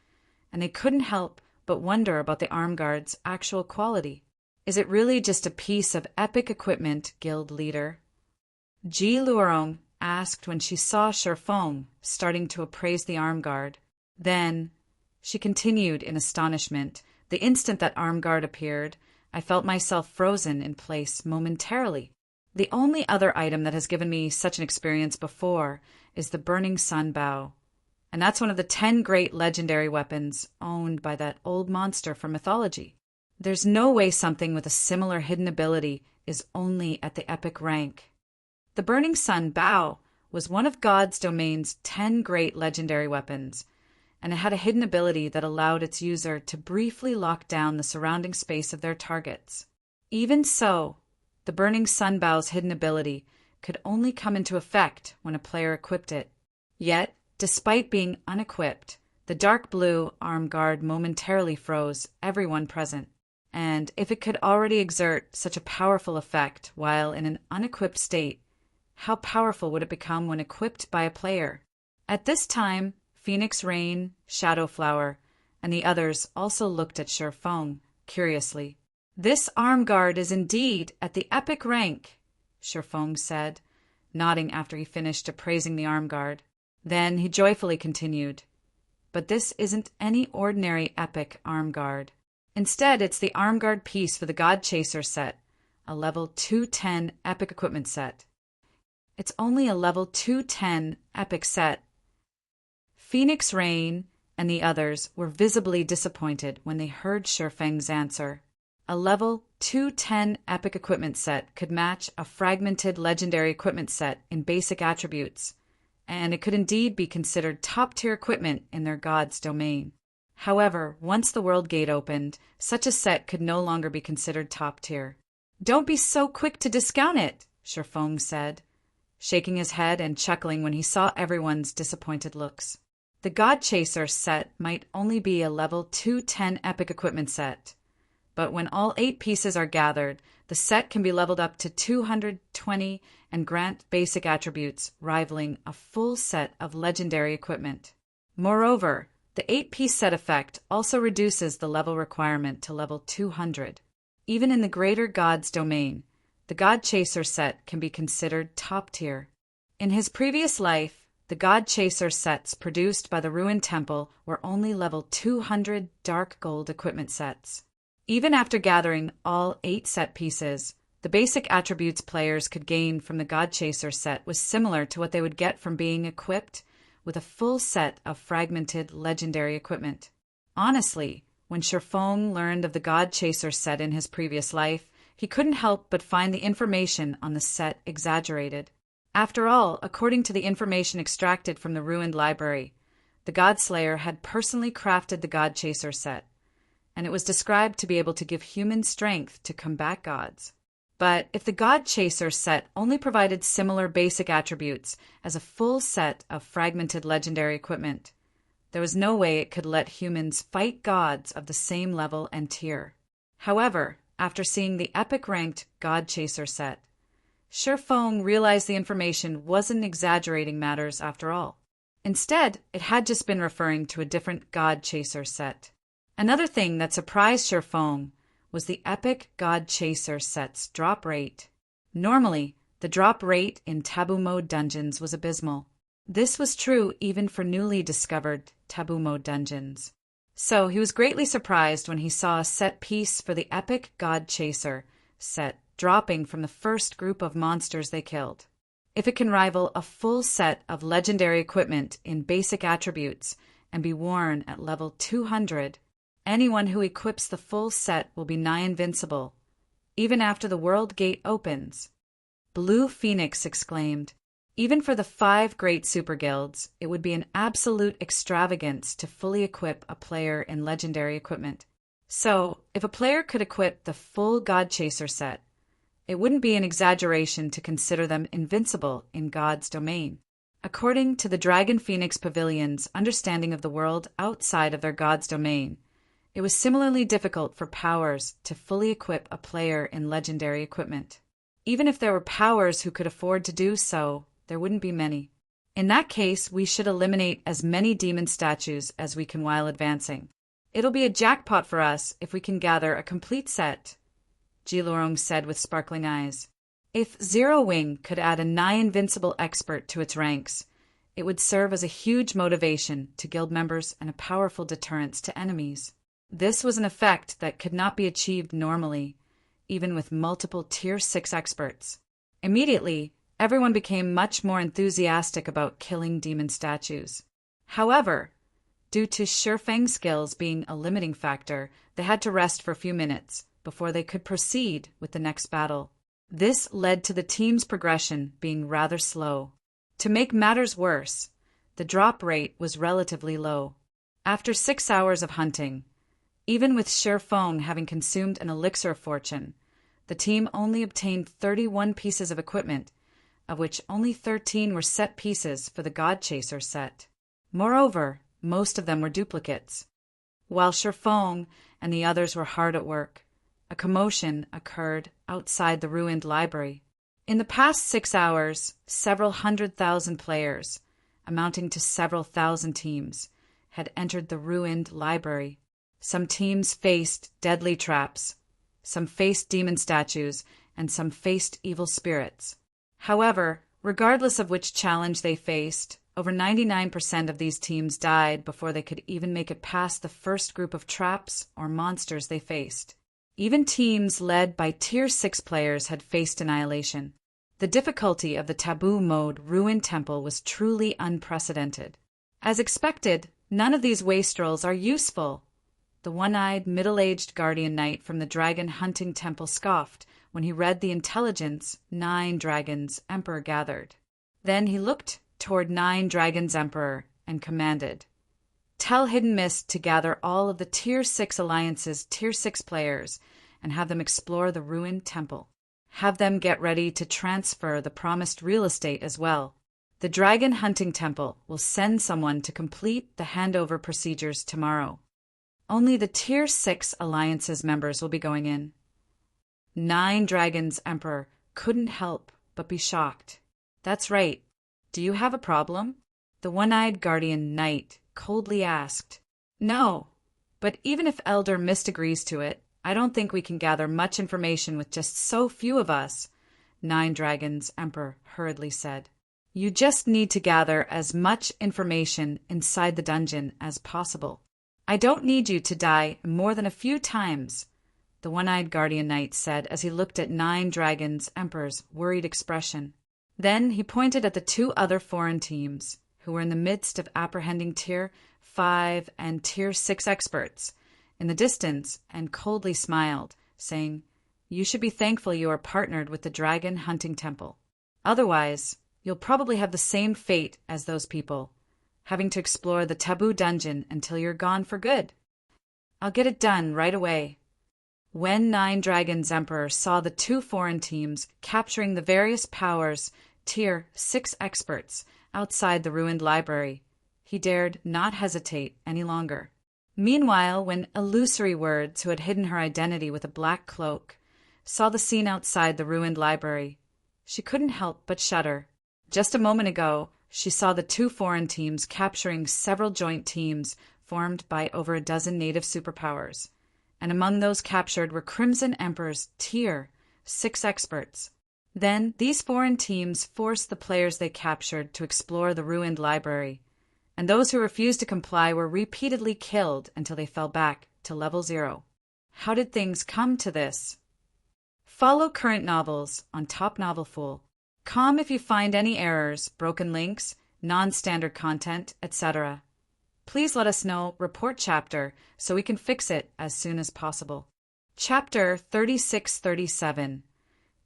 and they couldn't help but wonder about the arm guard's actual quality. Is it really just a piece of epic equipment, guild leader? Ji Huarong asked when she saw Shifeng starting to appraise the arm guard. Then, she continued in astonishment. The instant that arm guard appeared, I felt myself frozen in place momentarily. The only other item that has given me such an experience before is the Burning Sun Bow, and that's one of the 10 great legendary weapons owned by that old monster from mythology. There's no way something with a similar hidden ability is only at the epic rank. The Burning Sun Bow was one of God's domain's 10 great legendary weapons, and it had a hidden ability that allowed its user to briefly lock down the surrounding space of their targets. Even so, the Burning Sun Bow's hidden ability could only come into effect when a player equipped it. Yet, despite being unequipped, the dark blue arm guard momentarily froze everyone present. And if it could already exert such a powerful effect while in an unequipped state, how powerful would it become when equipped by a player? At this time, Phoenix Rain, Shadow Flower, and the others also looked at Shi Feng curiously. "This arm guard is indeed at the epic rank," Shi Feng said, nodding after he finished appraising the arm guard. Then he joyfully continued, "But this isn't any ordinary epic arm guard. Instead, it's the arm guard piece for the God Chaser set, a level 210 epic equipment set." "It's only a level 210 epic set." Phoenix Rain and the others were visibly disappointed when they heard Shi Feng's answer. A level 210 epic equipment set could match a fragmented legendary equipment set in basic attributes, and it could indeed be considered top-tier equipment in their god's domain. However, once the World Gate opened, such a set could no longer be considered top-tier. "Don't be so quick to discount it," Shi Feng said, shaking his head and chuckling when he saw everyone's disappointed looks. The God Chaser set might only be a level 210 epic equipment set, but when all 8 pieces are gathered, the set can be leveled up to 220 and grant basic attributes rivaling a full set of legendary equipment. Moreover, the 8-piece set effect also reduces the level requirement to level 200. Even in the greater God's domain, the God Chaser set can be considered top tier. In his previous life, the God Chaser sets produced by the Ruined Temple were only level 200 dark gold equipment sets. Even after gathering all 8 set pieces, the basic attributes players could gain from the God Chaser set was similar to what they would get from being equipped with a full set of fragmented legendary equipment. Honestly, when Shi Feng learned of the God Chaser set in his previous life, he couldn't help but find the information on the set exaggerated. After all, according to the information extracted from the ruined library, the God Slayer had personally crafted the God Chaser set, and it was described to be able to give human strength to combat gods. But if the God Chaser set only provided similar basic attributes as a full set of fragmented legendary equipment, there was no way it could let humans fight gods of the same level and tier. However, after seeing the epic-ranked God Chaser set, Shi Feng realized the information wasn't exaggerating matters after all. Instead, it had just been referring to a different God Chaser set. Another thing that surprised Shi Feng was the epic God Chaser set's drop rate. Normally, the drop rate in Taboo Mode dungeons was abysmal. This was true even for newly discovered Taboo Mode dungeons. So he was greatly surprised when he saw a set piece for the epic God Chaser set dropping from the first group of monsters they killed. If it can rival a full set of legendary equipment in basic attributes and be worn at level 200, anyone who equips the full set will be nigh invincible, even after the World Gate opens. Blue Phoenix exclaimed, "Even for the 5 great super guilds, it would be an absolute extravagance to fully equip a player in legendary equipment. So, if a player could equip the full God Chaser set, it wouldn't be an exaggeration to consider them invincible in God's domain." According to the Dragon Phoenix Pavilion's understanding of the world outside of their God's domain, it was similarly difficult for powers to fully equip a player in legendary equipment. Even if there were powers who could afford to do so, there wouldn't be many. In that case, we should eliminate as many demon statues as we can while advancing. It'll be a jackpot for us if we can gather a complete set, Jilorong said with sparkling eyes. If Zero Wing could add a nigh-invincible expert to its ranks, it would serve as a huge motivation to guild members and a powerful deterrence to enemies. This was an effect that could not be achieved normally, even with multiple Tier 6 experts. Immediately, everyone became much more enthusiastic about killing demon statues. However, due to Shi Feng's skills being a limiting factor, they had to rest for a few minutes before they could proceed with the next battle. This led to the team's progression being rather slow. To make matters worse, the drop rate was relatively low. After 6 hours of hunting, even with Shi Feng having consumed an elixir of fortune, the team only obtained 31 pieces of equipment, of which only 13 were set pieces for the God Chaser set. Moreover, most of them were duplicates. While Shi Feng and the others were hard at work, a commotion occurred outside the ruined library. In the past 6 hours, several 100,000 players, amounting to several thousand teams, had entered the ruined library. Some teams faced deadly traps, some faced demon statues, and some faced evil spirits. However, regardless of which challenge they faced, over 99% of these teams died before they could even make it past the first group of traps or monsters they faced. Even teams led by Tier 6 players had faced annihilation. The difficulty of the taboo mode Ruined Temple was truly unprecedented. As expected, none of these wastrels are useful. The one-eyed, middle-aged guardian knight from the Dragon Hunting Temple scoffed when he read the intelligence 9 dragons Emperor gathered. Then he looked toward 9 dragons Emperor and commanded, "Tell Hidden Mist to gather all of the Tier 6 Alliance's Tier 6 players and have them explore the ruined temple. Have them get ready to transfer the promised real estate as well. The Dragon Hunting Temple will send someone to complete the handover procedures tomorrow. Only the Tier 6 Alliance's members will be going in." 9 dragons Emperor couldn't help but be shocked. "That's right. Do you have a problem?" the one-eyed guardian knight coldly asked. "No, but even if Elder Mist agrees to it, I don't think we can gather much information with just so few of us," 9 dragons Emperor hurriedly said. "You just need to gather as much information inside the dungeon as possible. I don't need you to die more than a few times," the one-eyed guardian knight said as he looked at 9 dragons Emperor's worried expression. Then he pointed at the 2 other foreign teams, who were in the midst of apprehending Tier 5 and Tier 6 experts in the distance, and coldly smiled, saying, "You should be thankful you are partnered with the Dragon Hunting Temple. Otherwise, you'll probably have the same fate as those people, having to explore the taboo dungeon until you're gone for good." "I'll get it done right away." When 9 Dragons Emperor saw the 2 foreign teams capturing the various powers Tier 6 experts outside the ruined library, he dared not hesitate any longer. Meanwhile, when Illusory Words, who had hidden her identity with a black cloak, saw the scene outside the ruined library, she couldn't help but shudder. Just a moment ago, she saw the 2 foreign teams capturing several joint teams formed by over a dozen native superpowers, and among those captured were Crimson Emperor's Tier 6 experts. Then these foreign teams forced the players they captured to explore the ruined library, and those who refused to comply were repeatedly killed until they fell back to level 0. How did things come to this? Follow current novels on Top Novel Fool. Com if you find any errors, broken links, non-standard content, etc. Please let us know, report chapter, so we can fix it as soon as possible. Chapter 3637.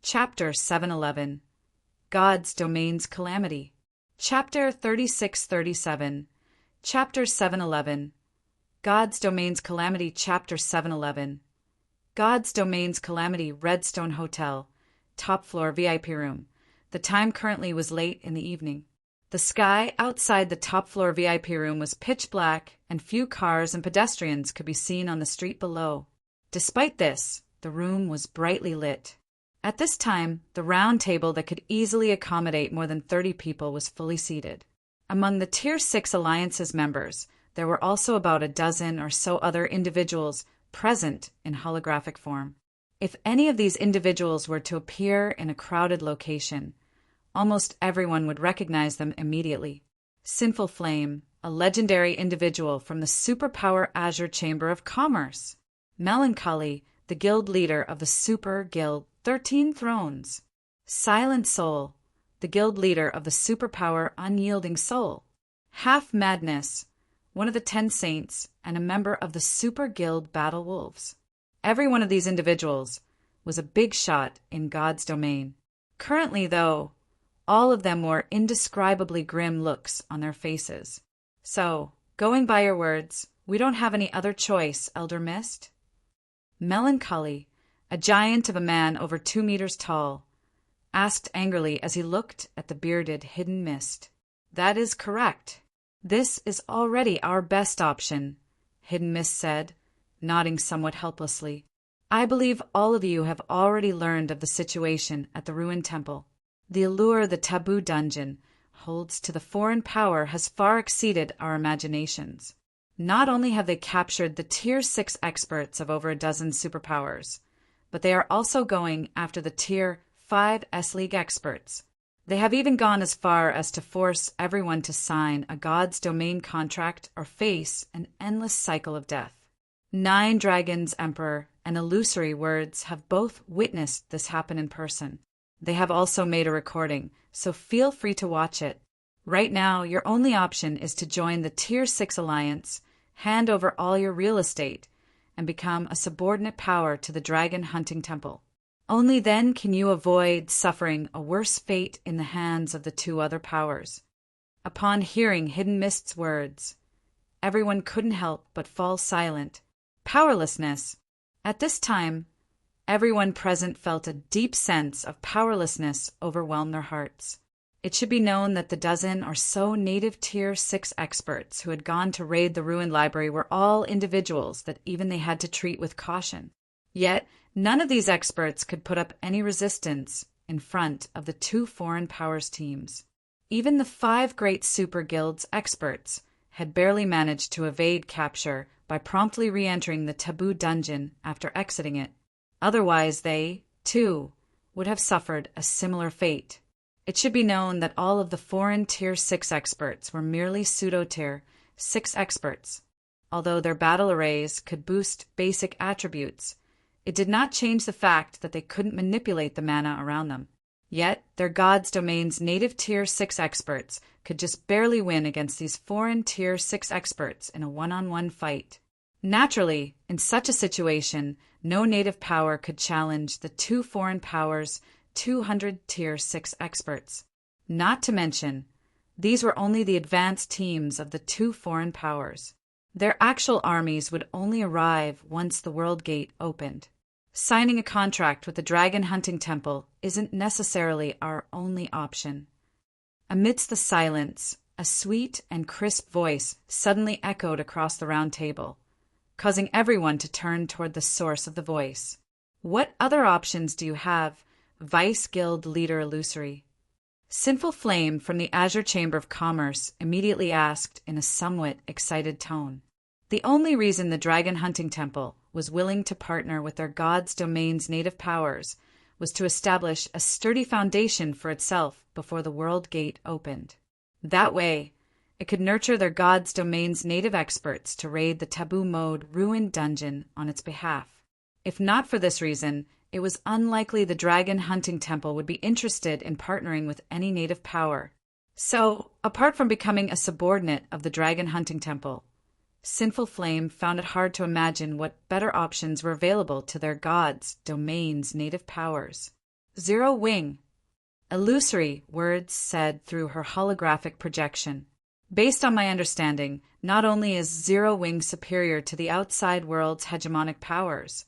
Chapter 711. God's Domain's Calamity. Chapter 3637. Chapter 711. God's Domain's Calamity. Chapter 711. God's Domain's Calamity. Redstone Hotel. Top floor VIP room. The time currently was late in the evening. The sky outside the top floor VIP room was pitch black, and few cars and pedestrians could be seen on the street below. Despite this, the room was brightly lit. At this time, the round table that could easily accommodate more than 30 people was fully seated. Among the Tier 6 Alliance's members, there were also about a dozen or so other individuals present in holographic form. If any of these individuals were to appear in a crowded location, almost everyone would recognize them immediately. Sinful Flame, a legendary individual from the Superpower Azure Chamber of Commerce. Melancholy, the guild leader of the Super Guild 13 Thrones. Silent Soul, the guild leader of the Superpower Unyielding Soul. Half Madness, one of the 10 Saints and a member of the Super Guild Battle Wolves. Every one of these individuals was a big shot in God's domain. Currently, though, all of them wore indescribably grim looks on their faces. So, going by your words, we don't have any other choice, Elder Mist? Melancholy, a giant of a man over 2 meters tall, asked angrily as he looked at the bearded Hidden Mist. That is correct. This is already our best option, Hidden Mist said, nodding somewhat helplessly. I believe all of you have already learned of the situation at the ruined temple. The allure the taboo dungeon holds to the foreign power has far exceeded our imaginations. Not only have they captured the Tier 6 experts of over a dozen superpowers, but they are also going after the Tier 5 S-League experts. They have even gone as far as to force everyone to sign a God's domain contract or face an endless cycle of death. 9 Dragons Emperor and Illusory Words have both witnessed this happen in person. They have also made a recording, so feel free to watch it. Right now, your only option is to join the Tier 6 Alliance, hand over all your real estate, and become a subordinate power to the Dragon Hunting Temple. Only then can you avoid suffering a worse fate in the hands of the 2 other powers. Upon hearing Hidden Mist's words, everyone couldn't help but fall silent. Powerlessness. At this time, everyone present felt a deep sense of powerlessness overwhelm their hearts. It should be known that the dozen or so native Tier 6 experts who had gone to raid the ruined library were all individuals that even they had to treat with caution. Yet, none of these experts could put up any resistance in front of the 2 foreign powers teams. Even the 5 great super guilds experts had barely managed to evade capture by promptly re-entering the taboo dungeon after exiting it. Otherwise they, too, would have suffered a similar fate. It should be known that all of the foreign Tier 6 experts were merely pseudo-Tier 6 experts. Although their battle arrays could boost basic attributes, it did not change the fact that they couldn't manipulate the mana around them. Yet, their God's Domain's native Tier 6 experts could just barely win against these foreign Tier 6 experts in a one-on-one fight. Naturally, in such a situation, no native power could challenge the 2 foreign powers' 200 Tier 6 experts. Not to mention, these were only the advanced teams of the 2 foreign powers. Their actual armies would only arrive once the World Gate opened. Signing a contract with the Dragon Hunting Temple isn't necessarily our only option. Amidst the silence, a sweet and crisp voice suddenly echoed across the round table, causing everyone to turn toward the source of the voice. What other options do you have, Vice Guild Leader Illusory? Sinful Flame from the Azure Chamber of Commerce immediately asked in a somewhat excited tone. The only reason the Dragon Hunting Temple was willing to partner with their God's Domain's native powers was to establish a sturdy foundation for itself before the World Gate opened. That way, it could nurture their God's Domain's native experts to raid the taboo mode ruined dungeon on its behalf. If not for this reason, it was unlikely the Dragon Hunting Temple would be interested in partnering with any native power. So, apart from becoming a subordinate of the Dragon Hunting Temple, Sinful Flame found it hard to imagine what better options were available to their God's Domain's native powers. Zero Wing. Illusory Words said through her holographic projection. Based on my understanding, not only is Zero Wing superior to the outside world's hegemonic powers,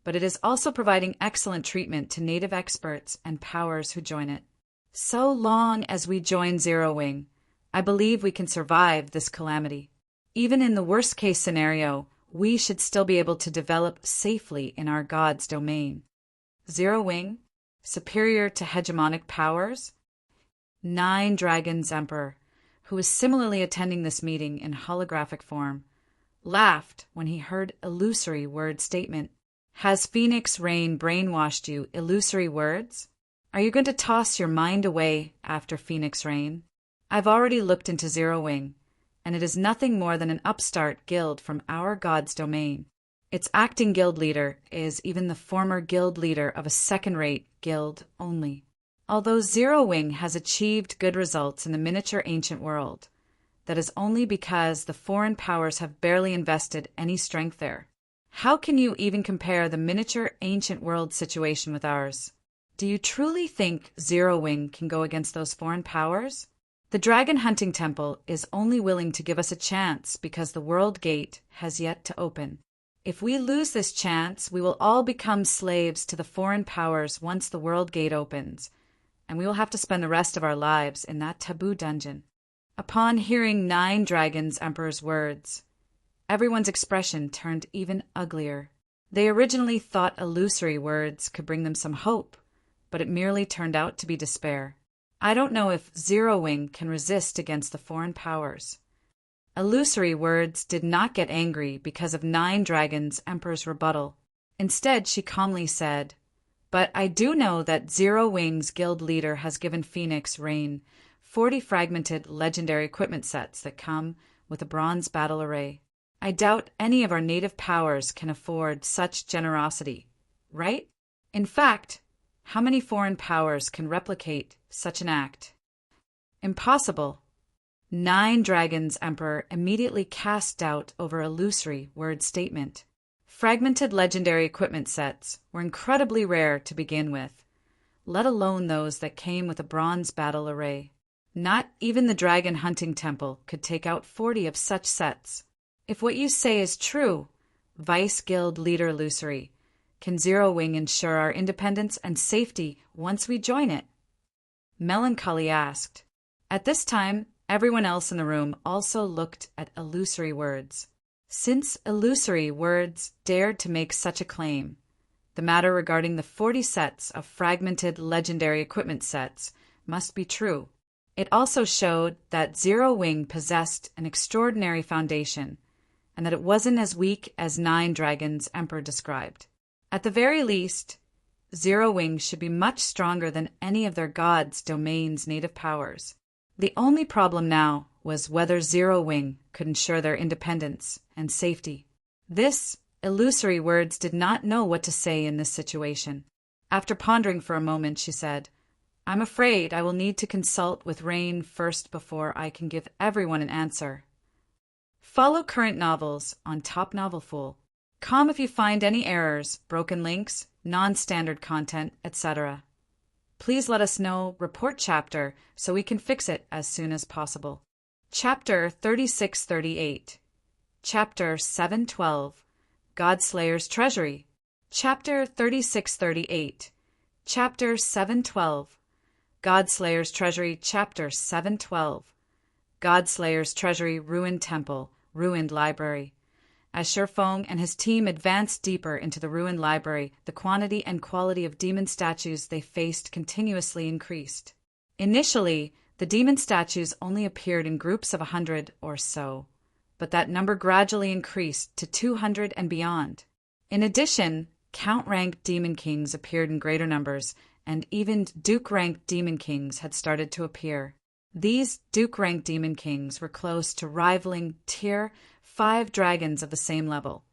but it is also providing excellent treatment to native experts and powers who join it. So long as we join Zero Wing, I believe we can survive this calamity. Even in the worst-case scenario, we should still be able to develop safely in our God's domain. Zero Wing, superior to hegemonic powers? 9 Dragons Emperor, who was similarly attending this meeting in holographic form, laughed when he heard Illusory Word's statement. Has Phoenix Rain brainwashed you, Illusory Words? Are you going to toss your mind away after Phoenix Rain? I've already looked into Zero Wing, and it is nothing more than an upstart guild from our God's domain. Its acting guild leader is even the former guild leader of a second-rate guild only. Although Zero Wing has achieved good results in the miniature ancient world, that is only because the foreign powers have barely invested any strength there. How can you even compare the miniature ancient world situation with ours? Do you truly think Zero Wing can go against those foreign powers? The Dragon Hunting Temple is only willing to give us a chance because the World Gate has yet to open. If we lose this chance, we will all become slaves to the foreign powers once the World Gate opens, and we will have to spend the rest of our lives in that taboo dungeon. Upon hearing 9 Dragons Emperor's words, everyone's expression turned even uglier. They originally thought Illusory Words could bring them some hope, but it merely turned out to be despair. I don't know if Zero Wing can resist against the foreign powers. Illusory Words did not get angry because of 9 Dragons' Emperor's rebuttal. Instead, she calmly said, "But I do know that Zero Wings Guild leader has given Phoenix Rain 40 fragmented legendary equipment sets that come with a bronze battle array. I doubt any of our native powers can afford such generosity, right? In fact, how many foreign powers can replicate such an act? Impossible." 9 Dragons' Emperor immediately cast doubt over Illusory Word's statement. Fragmented legendary equipment sets were incredibly rare to begin with, let alone those that came with a bronze battle array. Not even the Dragon Hunting Temple could take out 40 of such sets. If what you say is true, Vice Guild Leader Illusory, can Zero Wing ensure our independence and safety once we join it? Melancholy asked. At this time, everyone else in the room also looked at Illusory Words. Since Illusory Words dared to make such a claim, the matter regarding the 40 sets of fragmented legendary equipment sets must be true. It also showed that Zero Wing possessed an extraordinary foundation, and that it wasn't as weak as 9 Dragons' Emperor described. At the very least, Zero Wing should be much stronger than any of their gods' domain's native powers. The only problem now was whether Zero Wing could ensure their independence and safety. This Illusory Words did not know what to say in this situation. After pondering for a moment, she said, "I'm afraid I will need to consult with Rain first before I can give everyone an answer. Follow current novels on Top Novel Fool. Com if you find any errors, broken links, non-standard content, etc. Please let us know, report chapter, so we can fix it as soon as possible." Chapter 3638. Chapter 712. Godslayer's Treasury. Chapter 3638. Chapter 712. Godslayer's Treasury. Chapter 712. Godslayer's Treasury, Ruined Temple, Ruined Library. As Shifeng and his team advanced deeper into the ruined library, the quantity and quality of demon statues they faced continuously increased. Initially, the demon statues only appeared in groups of 100 or so, but that number gradually increased to 200 and beyond. In addition, Count-ranked demon kings appeared in greater numbers, and even Duke-ranked demon kings had started to appear. These Duke-ranked demon kings were close to rivaling Tier 5 dragons of the same level,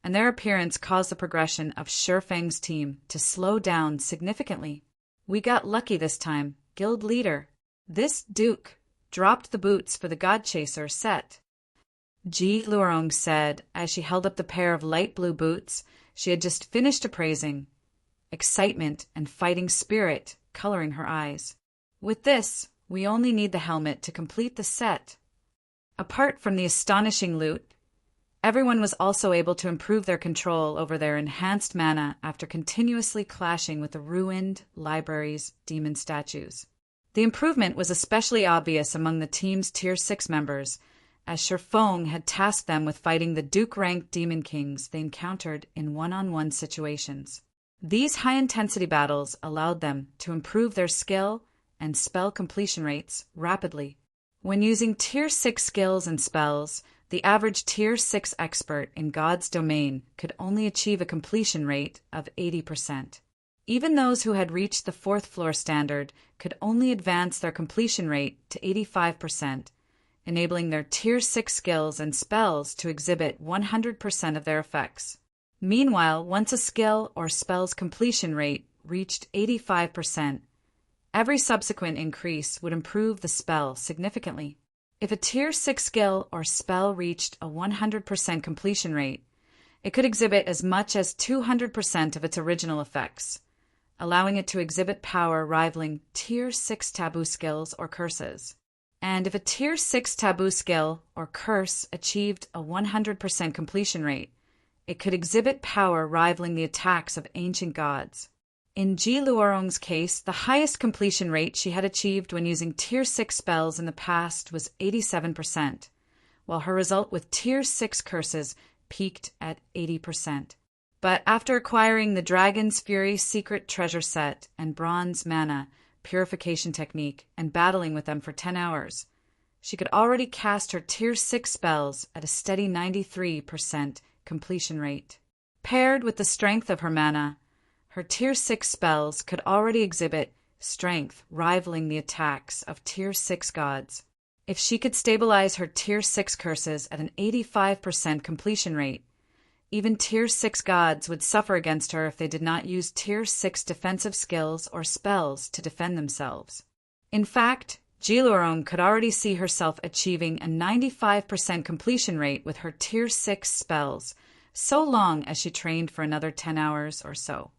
and their appearance caused the progression of Shifeng's team to slow down significantly. "We got lucky this time, Guild Leader. This Duke dropped the boots for the Godchaser set," Ji Luorong said as she held up the pair of light blue boots she had just finished appraising, excitement and fighting spirit coloring her eyes. "With this, we only need the helmet to complete the set." Apart from the astonishing loot, everyone was also able to improve their control over their enhanced mana after continuously clashing with the ruined library's demon statues. The improvement was especially obvious among the team's Tier 6 members, as Shifeng had tasked them with fighting the Duke-ranked demon kings they encountered in one-on-one situations. These high-intensity battles allowed them to improve their skill and spell completion rates rapidly. When using Tier 6 skills and spells, the average Tier 6 expert in God's domain could only achieve a completion rate of 80%. Even those who had reached the 4th floor standard could only advance their completion rate to 85%, enabling their Tier 6 skills and spells to exhibit 100% of their effects. Meanwhile, once a skill or spell's completion rate reached 85%, every subsequent increase would improve the spell significantly. If a Tier 6 skill or spell reached a 100% completion rate, it could exhibit as much as 200% of its original effects, allowing it to exhibit power rivaling Tier 6 taboo skills or curses. And if a Tier 6 taboo skill or curse achieved a 100% completion rate, it could exhibit power rivaling the attacks of ancient gods. In Ji Luorong's case, the highest completion rate she had achieved when using Tier 6 spells in the past was 87%, while her result with Tier 6 curses peaked at 80%. But after acquiring the Dragon's Fury Secret Treasure Set and Bronze Mana Purification Technique and battling with them for 10 hours, She could already cast her Tier 6 spells at a steady 93% completion rate. Paired with the strength of her mana, her Tier 6 spells could already exhibit strength rivaling the attacks of Tier 6 gods. If she could stabilize her Tier 6 curses at an 85% completion rate, even Tier 6 gods would suffer against her if they did not use Tier 6 defensive skills or spells to defend themselves. In fact, Jilorong could already see herself achieving a 95% completion rate with her Tier 6 spells, so long as she trained for another 10 hours or so.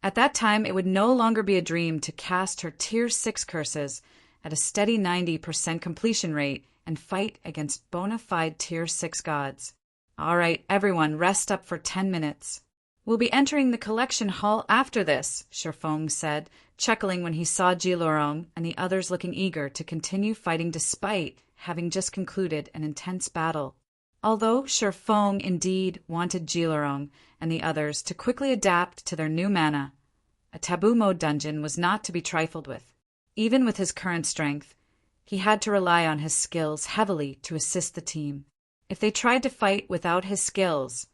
At that time, it would no longer be a dream to cast her Tier 6 curses at a steady 90% completion rate and fight against bona fide Tier 6 gods. All right, everyone, rest up for 10 minutes. We'll be entering the collection hall after this, Shifeng said, chuckling when he saw Jilorong and the others looking eager to continue fighting despite having just concluded an intense battle. Although Shifeng indeed wanted Jilorong and the others to quickly adapt to their new mana, a taboo mode dungeon was not to be trifled with. Even with his current strength, he had to rely on his skills heavily to assist the team. If they tried to fight without his skills,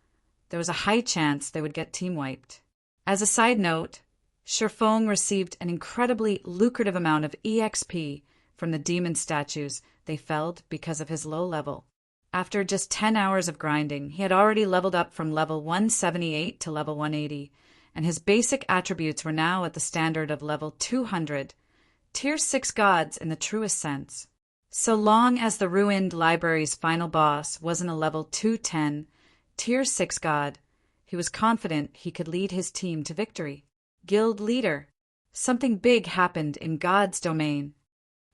there was a high chance they would get team-wiped. As a side note, Shifeng received an incredibly lucrative amount of EXP from the demon statues they felled because of his low level. After just 10 hours of grinding, he had already leveled up from level 178 to level 180, and his basic attributes were now at the standard of level 200, Tier 6 gods in the truest sense. So long as the Ruined Library's final boss wasn't a level 210, Tier 6 god, he was confident he could lead his team to victory. Guild leader. Something big happened in God's domain.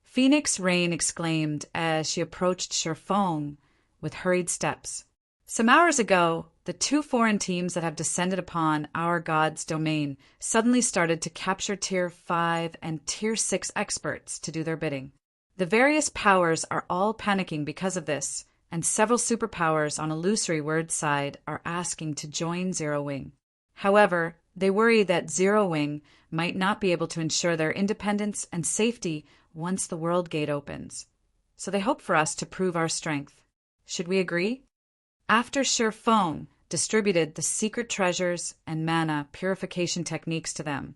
Phoenix Rain exclaimed as she approached Shifeng with hurried steps. Some hours ago, the 2 foreign teams that have descended upon our God's domain suddenly started to capture Tier 5 and Tier 6 experts to do their bidding. The various powers are all panicking because of this, and several superpowers on Illusory Word's side are asking to join Zero Wing. However, they worry that Zero Wing might not be able to ensure their independence and safety once the World Gate opens. So they hope for us to prove our strength. Should we agree? After Shifeng distributed the secret treasures and mana purification techniques to them,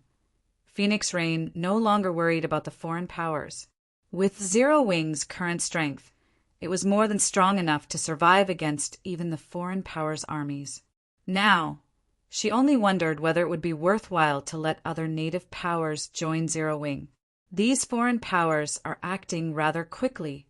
Phoenix Rain no longer worried about the foreign powers. With Zero Wing's current strength, it was more than strong enough to survive against even the foreign powers' armies. Now, she only wondered whether it would be worthwhile to let other native powers join Zero Wing. These foreign powers are acting rather quickly.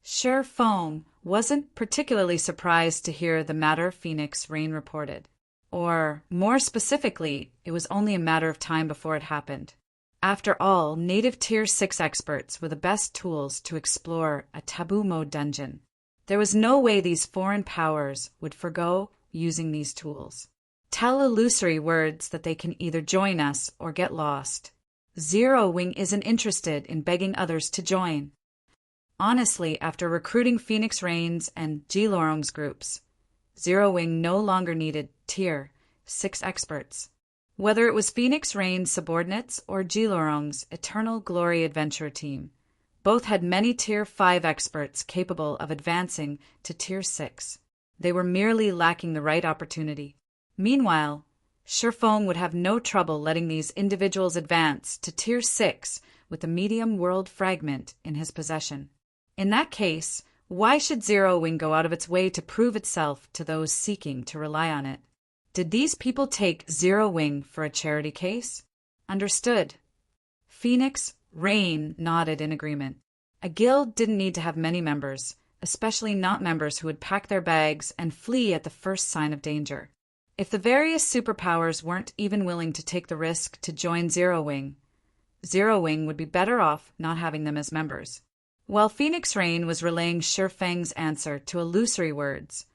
Shifeng wasn't particularly surprised to hear the matter Phoenix Rain reported. Or, more specifically, it was only a matter of time before it happened. After all, native Tier 6 experts were the best tools to explore a taboo mode dungeon. There was no way these foreign powers would forgo using these tools. Tell Illusory Words that they can either join us or get lost. Zero Wing isn't interested in begging others to join. Honestly, after recruiting Phoenix Rain's and Jilorong's groups, Zero Wing no longer needed Tier 6 experts. Whether it was Phoenix Rain's subordinates or Jilorong's Eternal Glory Adventure team, both had many Tier 5 experts capable of advancing to Tier 6. They were merely lacking the right opportunity. Meanwhile, Shifeng would have no trouble letting these individuals advance to Tier 6 with the medium world fragment in his possession. In that case, why should Zero Wing go out of its way to prove itself to those seeking to rely on it? Did these people take Zero Wing for a charity case? Understood. Phoenix Rain nodded in agreement. A guild didn't need to have many members, especially not members who would pack their bags and flee at the first sign of danger. If the various superpowers weren't even willing to take the risk to join Zero Wing would be better off not having them as members. While Phoenix Rain was relaying Shifeng's answer to Illusory Words,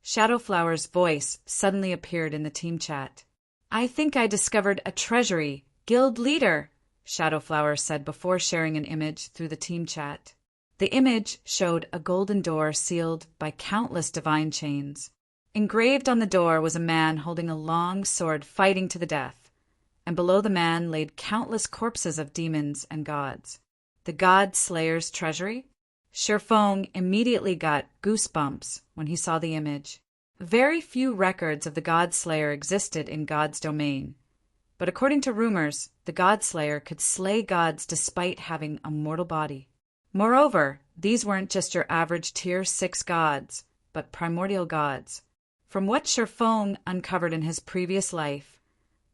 Shadowflower's voice suddenly appeared in the team chat. I think I discovered a treasury, guild leader, Shadowflower said before sharing an image through the team chat. The image showed a golden door sealed by countless divine chains. Engraved on the door was a man holding a long sword fighting to the death, and below the man laid countless corpses of demons and gods. The God Slayer's treasury? Feng immediately got goosebumps when he saw the image. Very few records of the God Slayer existed in God's domain, but according to rumors, the God Slayer could slay gods despite having a mortal body. Moreover, these weren't just your average Tier 6 gods, but primordial gods. From what Feng uncovered in his previous life,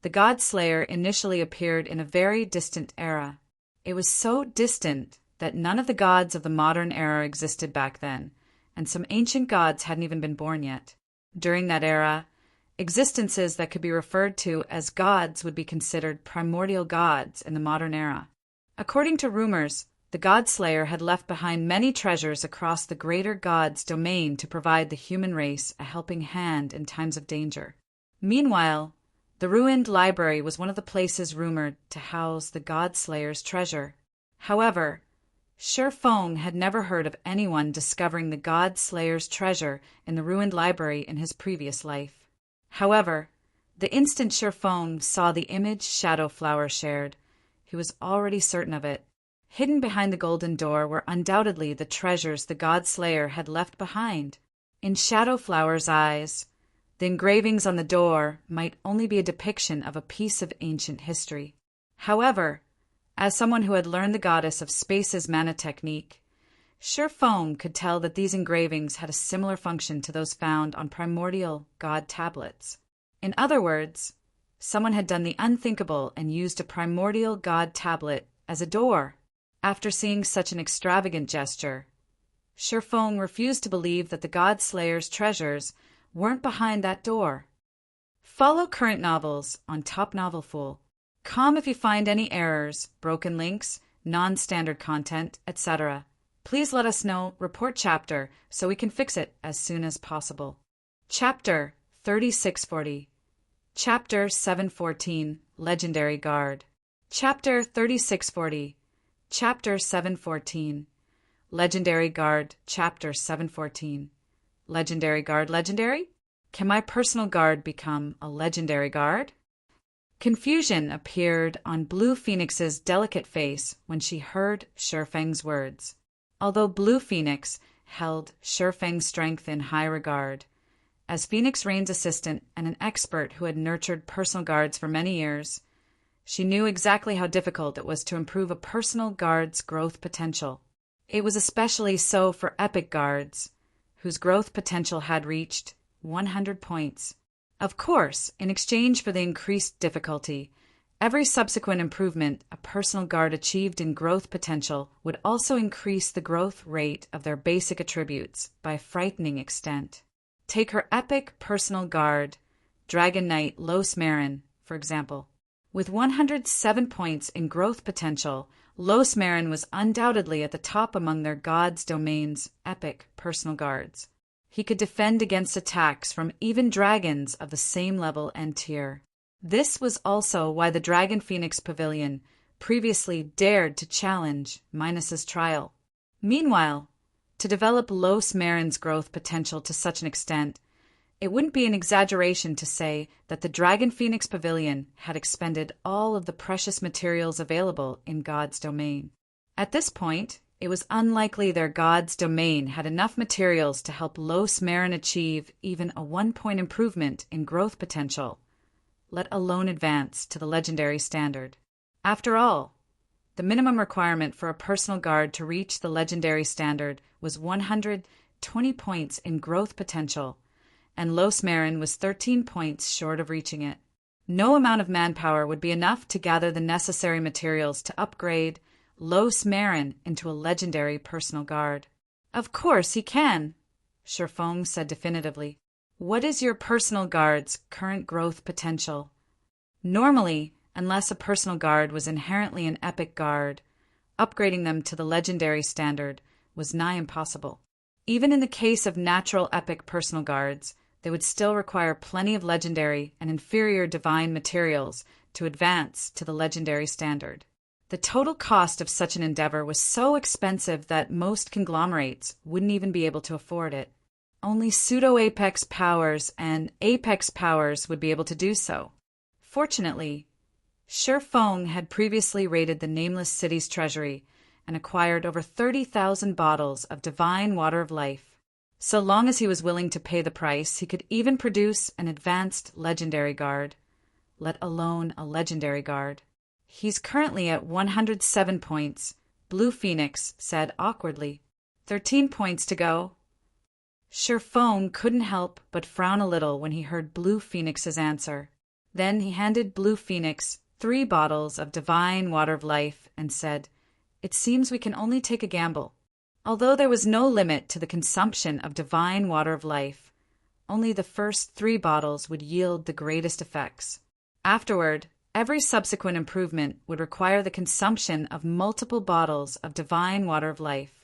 the God Slayer initially appeared in a very distant era. It was so distant that none of the gods of the modern era existed back then, and some ancient gods hadn't even been born yet. During that era, existences that could be referred to as gods would be considered primordial gods in the modern era. According to rumors, the God Slayer had left behind many treasures across the greater God's domain to provide the human race a helping hand in times of danger. Meanwhile, the ruined library was one of the places rumored to house the God Slayer's treasure. However, Feng had never heard of anyone discovering the God Slayer's treasure in the ruined library in his previous life. However, the instant Feng saw the image Shadowflower shared, he was already certain of it. Hidden behind the golden door were undoubtedly the treasures the God Slayer had left behind. In Shadowflower's eyes, the engravings on the door might only be a depiction of a piece of ancient history. However, as someone who had learned the goddess of space's mana technique, Feng could tell that these engravings had a similar function to those found on primordial god tablets. In other words, someone had done the unthinkable and used a primordial god tablet as a door. After seeing such an extravagant gesture, Feng refused to believe that the God Slayer's treasures weren't behind that door. Follow current novels on Top Novel Fool. Com if you find any errors, broken links, non-standard content, etc. Please let us know, report chapter, so we can fix it as soon as possible. Chapter 3640. Chapter 714, Legendary Guard. Chapter 3640. Chapter 714. Legendary Guard, Chapter 714. Legendary Guard legendary? Can my personal guard become a legendary guard? Confusion appeared on Blue Phoenix's delicate face when she heard Feng's words. Although Blue Phoenix held Feng's strength in high regard, as Phoenix Rain's assistant and an expert who had nurtured personal guards for many years, she knew exactly how difficult it was to improve a personal guard's growth potential. It was especially so for epic guards, whose growth potential had reached 100 points. Of course, in exchange for the increased difficulty, every subsequent improvement a personal guard achieved in growth potential would also increase the growth rate of their basic attributes by a frightening extent. Take her epic personal guard, Dragon Knight Los Marin, for example. With 107 points in growth potential, Los Marin was undoubtedly at the top among their God's Domain's epic personal guards. He could defend against attacks from even dragons of the same level and tier. This was also why the Dragon Phoenix Pavilion previously dared to challenge Minus's trial. Meanwhile, to develop Los Marin's growth potential to such an extent, it wouldn't be an exaggeration to say that the Dragon Phoenix Pavilion had expended all of the precious materials available in God's domain. At this point, it was unlikely their God's domain had enough materials to help Los Marin achieve even a 1-point improvement in growth potential, let alone advance to the legendary standard. After all, the minimum requirement for a personal guard to reach the legendary standard was 120 points in growth potential, and Los Marin was 13 points short of reaching it. No amount of manpower would be enough to gather the necessary materials to upgrade Los Marin into a legendary personal guard. Of course he can, Feng said definitively. What is your personal guard's current growth potential? Normally, unless a personal guard was inherently an epic guard, upgrading them to the legendary standard was nigh impossible. Even in the case of natural epic personal guards, they would still require plenty of legendary and inferior divine materials to advance to the legendary standard. The total cost of such an endeavor was so expensive that most conglomerates wouldn't even be able to afford it. Only pseudo-apex powers and apex powers would be able to do so. Fortunately, Feng had previously raided the Nameless City's treasury and acquired over 30,000 bottles of divine water of life. So long as he was willing to pay the price, he could even produce an advanced legendary guard, let alone a legendary guard. He's currently at 107 points, Blue Phoenix said awkwardly. 13 points to go. Sure Phone couldn't help but frown a little when he heard Blue Phoenix's answer. Then he handed Blue Phoenix 3 bottles of divine water of life and said, "It seems we can only take a gamble." Although there was no limit to the consumption of divine water of life, only the first 3 bottles would yield the greatest effects. Afterward, every subsequent improvement would require the consumption of multiple bottles of divine water of life.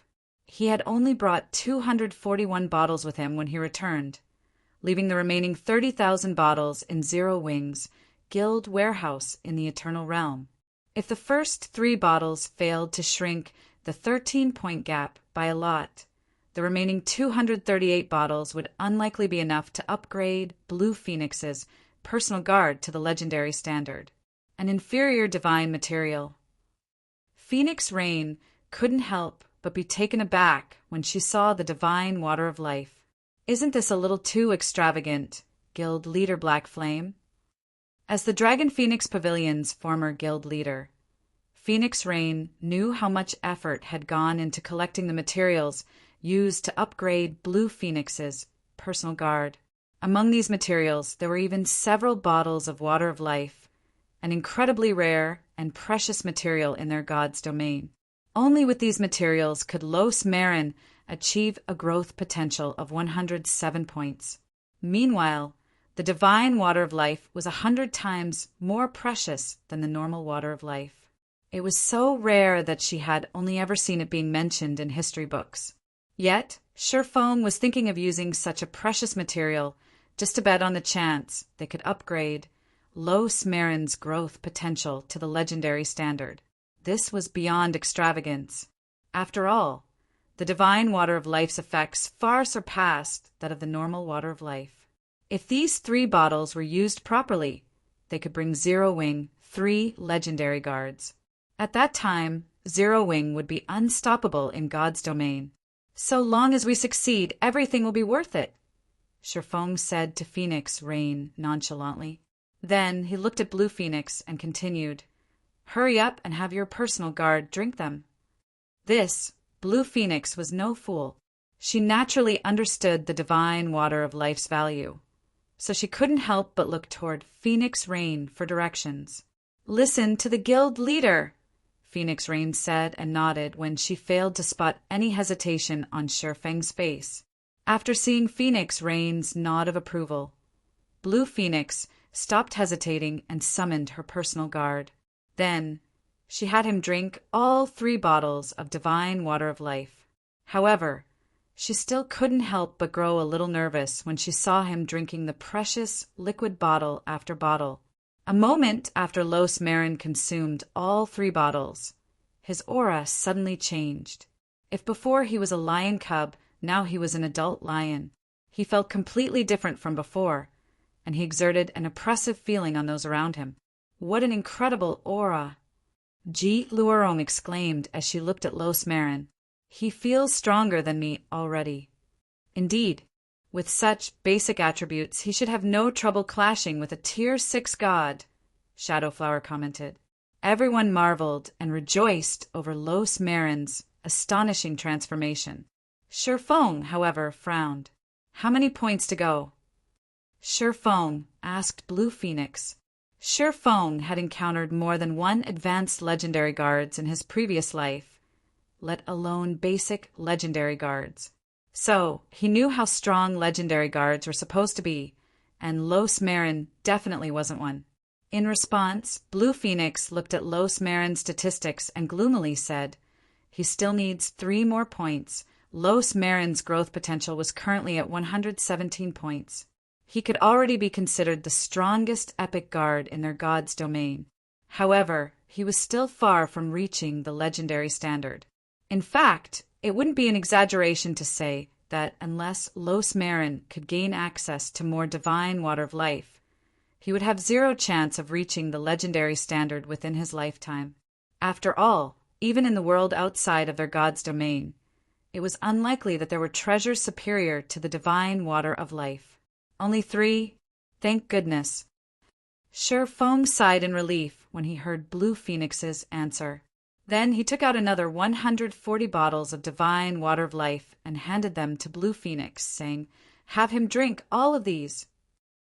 He had only brought 241 bottles with him when he returned, leaving the remaining 30,000 bottles in Zero Wing's guild warehouse in the Eternal Realm. If the first 3 bottles failed to shrink the 13-point gap by a lot, the remaining 238 bottles would unlikely be enough to upgrade Blue Phoenix's personal guard to the legendary standard, an inferior divine material. Phoenix Rain couldn't help but be taken aback when she saw the divine water of life. "Isn't this a little too extravagant, Guild Leader Black Flame?" As the Dragon Phoenix Pavilion's former guild leader, Phoenix Rain knew how much effort had gone into collecting the materials used to upgrade Blue Phoenix's personal guard. Among these materials, there were even several bottles of water of life, an incredibly rare and precious material in their god's domain. Only with these materials could Los Marin achieve a growth potential of 107 points. Meanwhile, the divine water of life was 100 times more precious than the normal water of life. It was so rare that she had only ever seen it being mentioned in history books. Yet, Surephone was thinking of using such a precious material just to bet on the chance they could upgrade Los Marin's growth potential to the legendary standard. This was beyond extravagance. After all, the divine water of life's effects far surpassed that of the normal water of life. If these 3 bottles were used properly, they could bring Zero Wing 3 legendary guards. At that time, Zero Wing would be unstoppable in God's domain. "So long as we succeed, everything will be worth it," Surephone said to Phoenix Rain nonchalantly. Then he looked at Blue Phoenix and continued, "Hurry up and have your personal guard drink them." This, Blue Phoenix was no fool. She naturally understood the divine water of life's value, so she couldn't help but look toward Phoenix Rain for directions. "Listen to the guild leader," Phoenix Rain said and nodded when she failed to spot any hesitation on Shurfeng's face. After seeing Phoenix Rain's nod of approval, Blue Phoenix stopped hesitating and summoned her personal guard. Then, she had him drink all 3 bottles of divine water of life. However, she still couldn't help but grow a little nervous when she saw him drinking the precious liquid bottle after bottle. A moment after Los Marin consumed all 3 bottles, his aura suddenly changed. If before he was a lion cub, now he was an adult lion. He felt completely different from before, and he exerted an oppressive feeling on those around him. What an incredible aura! Ji Luorong exclaimed as she looked at Los Marin. "He feels stronger than me already." Indeed, with such basic attributes, he should have no trouble clashing with a Tier 6 god, Shadowflower commented. Everyone marveled and rejoiced over Los Marin's astonishing transformation. Surephone, however, frowned. "How many points to go?" Surephone asked Blue Phoenix. Surephone had encountered more than 1 advanced legendary guards in his previous life, let alone basic legendary guards. So, he knew how strong legendary guards were supposed to be, and Los Marin definitely wasn't one. In response, Blue Phoenix looked at Los Marin's statistics and gloomily said, "He still needs 3 more points. Los Marin's growth potential was currently at 117 points. He could already be considered the strongest epic guard in their god's domain. However, he was still far from reaching the legendary standard. In fact, it wouldn't be an exaggeration to say that unless Los Marin could gain access to more divine water of life, he would have 0 chance of reaching the legendary standard within his lifetime. After all, even in the world outside of their god's domain. It was unlikely that there were treasures superior to the divine water of life. Only 3? Thank goodness. Sure Feng sighed in relief when he heard Blue Phoenix's answer. Then he took out another 140 bottles of divine water of life and handed them to Blue Phoenix, saying, "Have him drink all of these."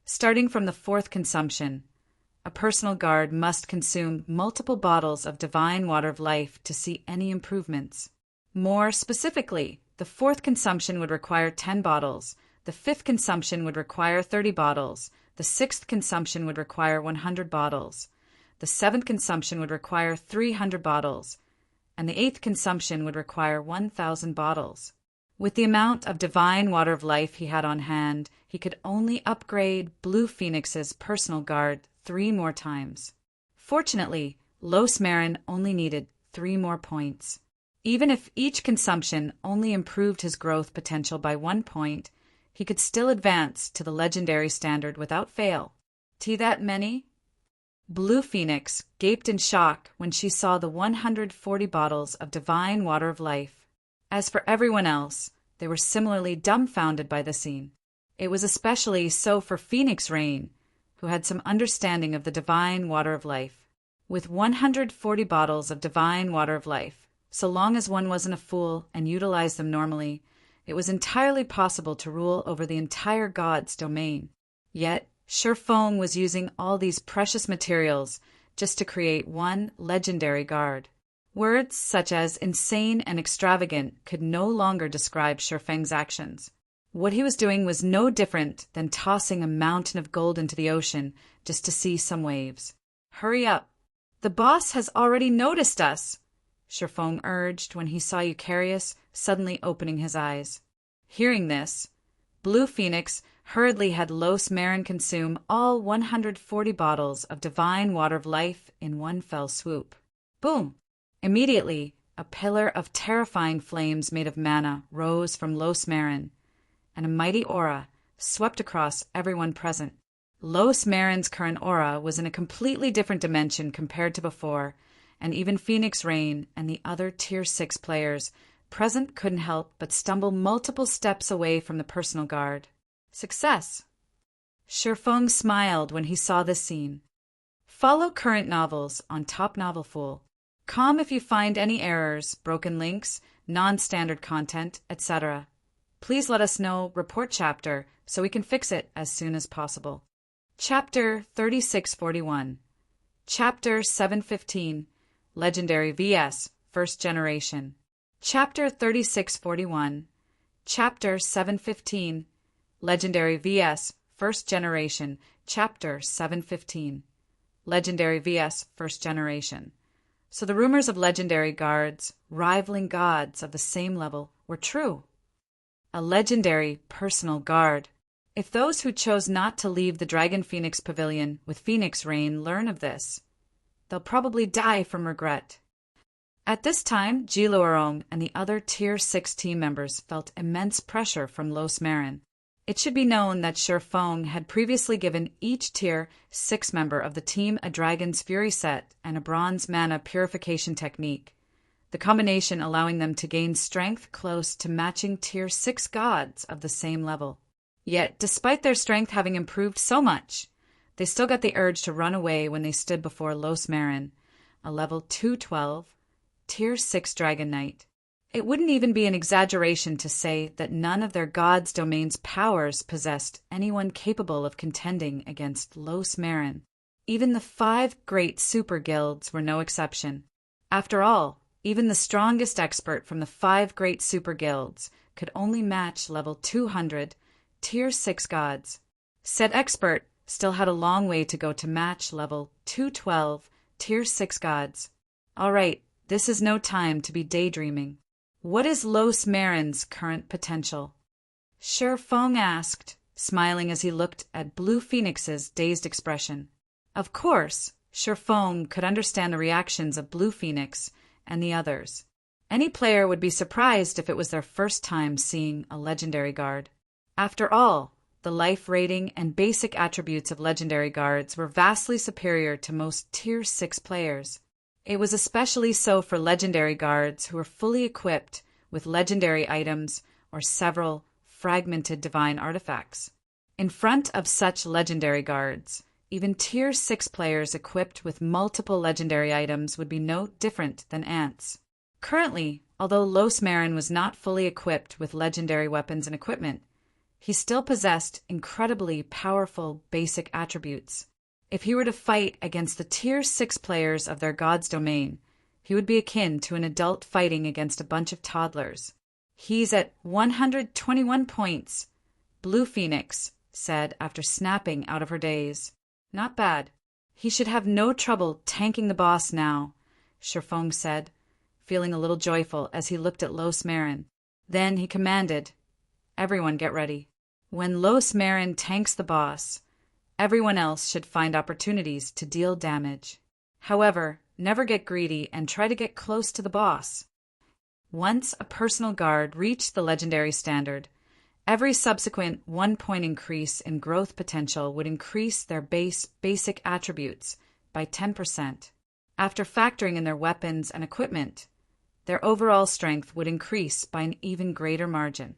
Starting from the 4th consumption, a personal guard must consume multiple bottles of divine water of life to see any improvements. More specifically, the 4th consumption would require 10 bottles, the 5th consumption would require 30 bottles, the 6th consumption would require 100 bottles, the 7th consumption would require 300 bottles, and the 8th consumption would require 1,000 bottles. With the amount of divine water of life he had on hand, he could only upgrade Blue Phoenix's personal guard 3 more times. Fortunately, Los Marin only needed 3 more points. Even if each consumption only improved his growth potential by 1 point, he could still advance to the legendary standard without fail. That many? Blue Phoenix gaped in shock when she saw the 140 bottles of divine water of life. As for everyone else, they were similarly dumbfounded by the scene. It was especially so for Phoenix Rain, who had some understanding of the divine water of life. With 140 bottles of divine water of life, so long as one wasn't a fool and utilized them normally, it was entirely possible to rule over the entire god's domain. Yet, Sure Feng was using all these precious materials just to create one legendary guard. Words such as insane and extravagant could no longer describe Sure Feng's actions. What he was doing was no different than tossing a mountain of gold into the ocean just to see some waves. "Hurry up! The boss has already noticed us," Sure Feng urged when he saw Eucharius suddenly opening his eyes. Hearing this, Blue Phoenix hurriedly had Los Marin consume all 140 bottles of divine water of life in one fell swoop. Boom! Immediately, a pillar of terrifying flames made of mana rose from Los Marin, and a mighty aura swept across everyone present. Los Marin's current aura was in a completely different dimension compared to before, and even Phoenix Rain and the other Tier 6 players present couldn't help but stumble multiple steps away from the personal guard. Success! Sure Feng smiled when he saw this scene. Follow current novels on Top Novel Fool. Com if you find any errors, broken links, non-standard content, etc. Please let us know, report chapter, so we can fix it as soon as possible. Chapter 3641. Chapter 715. Legendary VS, First Generation. Chapter 3641. Chapter 715. Legendary VS, First Generation. Chapter 715. Legendary VS, First Generation. So the rumors of legendary guards, rivaling gods of the same level, were true. A legendary personal guard. If those who chose not to leave the Dragon Phoenix Pavilion with Phoenix Rain learn of this, they'll probably die from regret. At this time, Jiluorong and the other Tier 6 team members felt immense pressure from Los Marin. It should be known that Sure Feng had previously given each Tier 6 member of the team a Dragon's Fury set and a Bronze Mana Purification technique, the combination allowing them to gain strength close to matching Tier 6 gods of the same level. Yet, despite their strength having improved so much, they still got the urge to run away when they stood before Los Marin, a level 212, Tier 6 Dragon Knight. It wouldn't even be an exaggeration to say that none of their god's domain's powers possessed anyone capable of contending against Los Marin. Even the 5 great super guilds were no exception. After all, even the strongest expert from the 5 great super guilds could only match level 200 Tier 6 gods. Said expert still had a long way to go to match level 212 Tier 6 gods. All right, this is no time to be daydreaming. What is Los Marin's current potential? Sure Feng asked, smiling as he looked at Blue Phoenix's dazed expression. Of course, Sure Feng could understand the reactions of Blue Phoenix and the others. Any player would be surprised if it was their first time seeing a legendary guard. After all, the life rating and basic attributes of legendary guards were vastly superior to most Tier 6 players. It was especially so for legendary guards who were fully equipped with legendary items or several fragmented divine artifacts. In front of such legendary guards, even Tier 6 players equipped with multiple legendary items would be no different than ants. Currently, although Los Marin was not fully equipped with legendary weapons and equipment, he still possessed incredibly powerful basic attributes. If he were to fight against the Tier 6 players of their god's domain, he would be akin to an adult fighting against a bunch of toddlers. "He's at 121 points," Blue Phoenix said after snapping out of her daze. "Not bad. He should have no trouble tanking the boss now," Sherfong said, feeling a little joyful as he looked at Los Marin. Then he commanded, "Everyone get ready. When Los Marin tanks the boss, everyone else should find opportunities to deal damage. However, never get greedy and try to get close to the boss." Once a personal guard reached the legendary standard, every subsequent 1-point increase in growth potential would increase their basic attributes by 10%. After factoring in their weapons and equipment, their overall strength would increase by an even greater margin.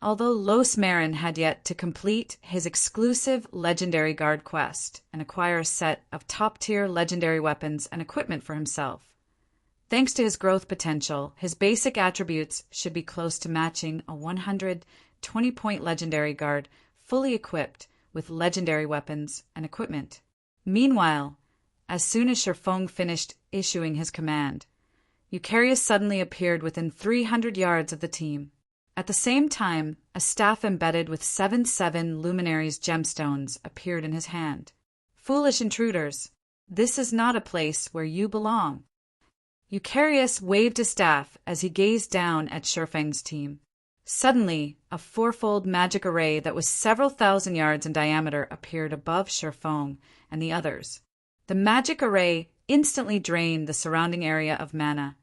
Although Los Marin had yet to complete his exclusive legendary guard quest and acquire a set of top-tier legendary weapons and equipment for himself, thanks to his growth potential, his basic attributes should be close to matching a 120-point legendary guard fully equipped with legendary weapons and equipment. Meanwhile, as soon as Sherfong finished issuing his command, Eucharius suddenly appeared within 300 yards of the team. At the same time, a staff embedded with 7 luminaries gemstones appeared in his hand. "Foolish intruders, this is not a place where you belong." Eucharius waved his staff as he gazed down at Sherfang's team. Suddenly, a fourfold magic array that was several thousand yards in diameter appeared above Sherfong and the others. The magic array instantly drained the surrounding area of mana,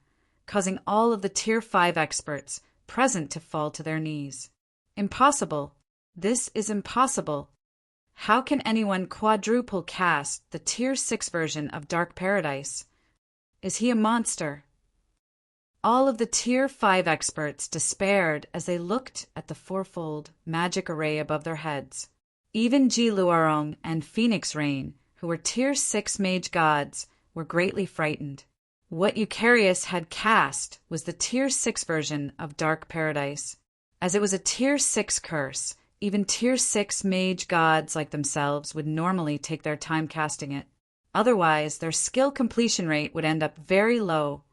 causing all of the Tier 5 experts present to fall to their knees. "Impossible. This is impossible. How can anyone quadruple cast the Tier 6 version of Dark Paradise? Is he a monster?" All of the Tier 5 experts despaired as they looked at the fourfold magic array above their heads. Even Ji Luarong and Phoenix Rain, who were Tier 6 mage gods, were greatly frightened. What Eucharius had cast was the Tier 6 version of Dark Paradise. As it was a Tier 6 curse, even Tier 6 mage gods like themselves would normally take their time casting it. Otherwise, their skill completion rate would end up very low,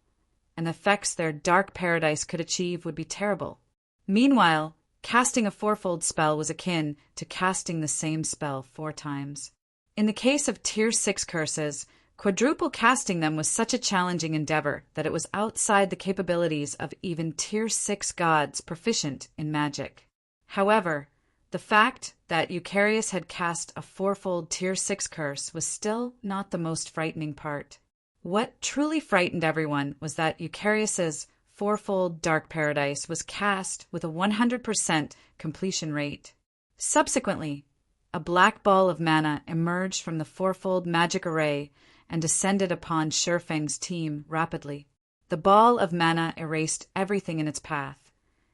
and the effects their Dark Paradise could achieve would be terrible. Meanwhile, casting a fourfold spell was akin to casting the same spell 4 times. In the case of Tier 6 curses, quadruple casting them was such a challenging endeavor that it was outside the capabilities of even Tier 6 gods proficient in magic. However, the fact that Eucharius had cast a fourfold Tier 6 curse was still not the most frightening part. What truly frightened everyone was that Eucharius's fourfold Dark Paradise was cast with a 100% completion rate. Subsequently, a black ball of mana emerged from the fourfold magic array and descended upon Sherfang's team rapidly. The ball of mana erased everything in its path,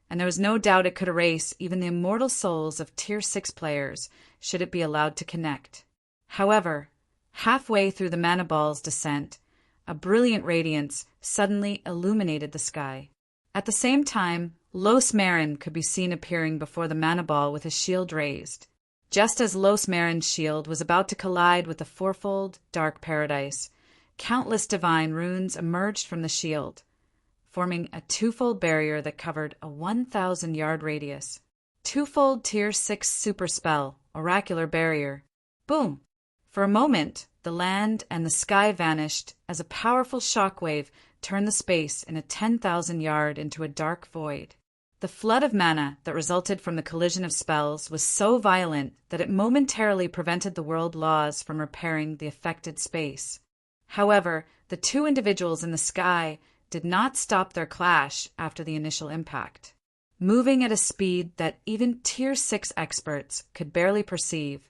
and there was no doubt it could erase even the immortal souls of Tier 6 players should it be allowed to connect. However, halfway through the mana ball's descent, a brilliant radiance suddenly illuminated the sky. At the same time, Los Marin could be seen appearing before the mana ball with his shield raised. Just as Los Marin's shield was about to collide with the fourfold Dark Paradise, countless divine runes emerged from the shield, forming a twofold barrier that covered a 1,000-yard radius. Twofold Tier 6 super spell, Oracular Barrier. Boom! For a moment, the land and the sky vanished as a powerful shockwave turned the space in a 10,000-yard into a dark void. The flood of mana that resulted from the collision of spells was so violent that it momentarily prevented the world laws from repairing the affected space. However, the two individuals in the sky did not stop their clash after the initial impact. Moving at a speed that even Tier 6 experts could barely perceive,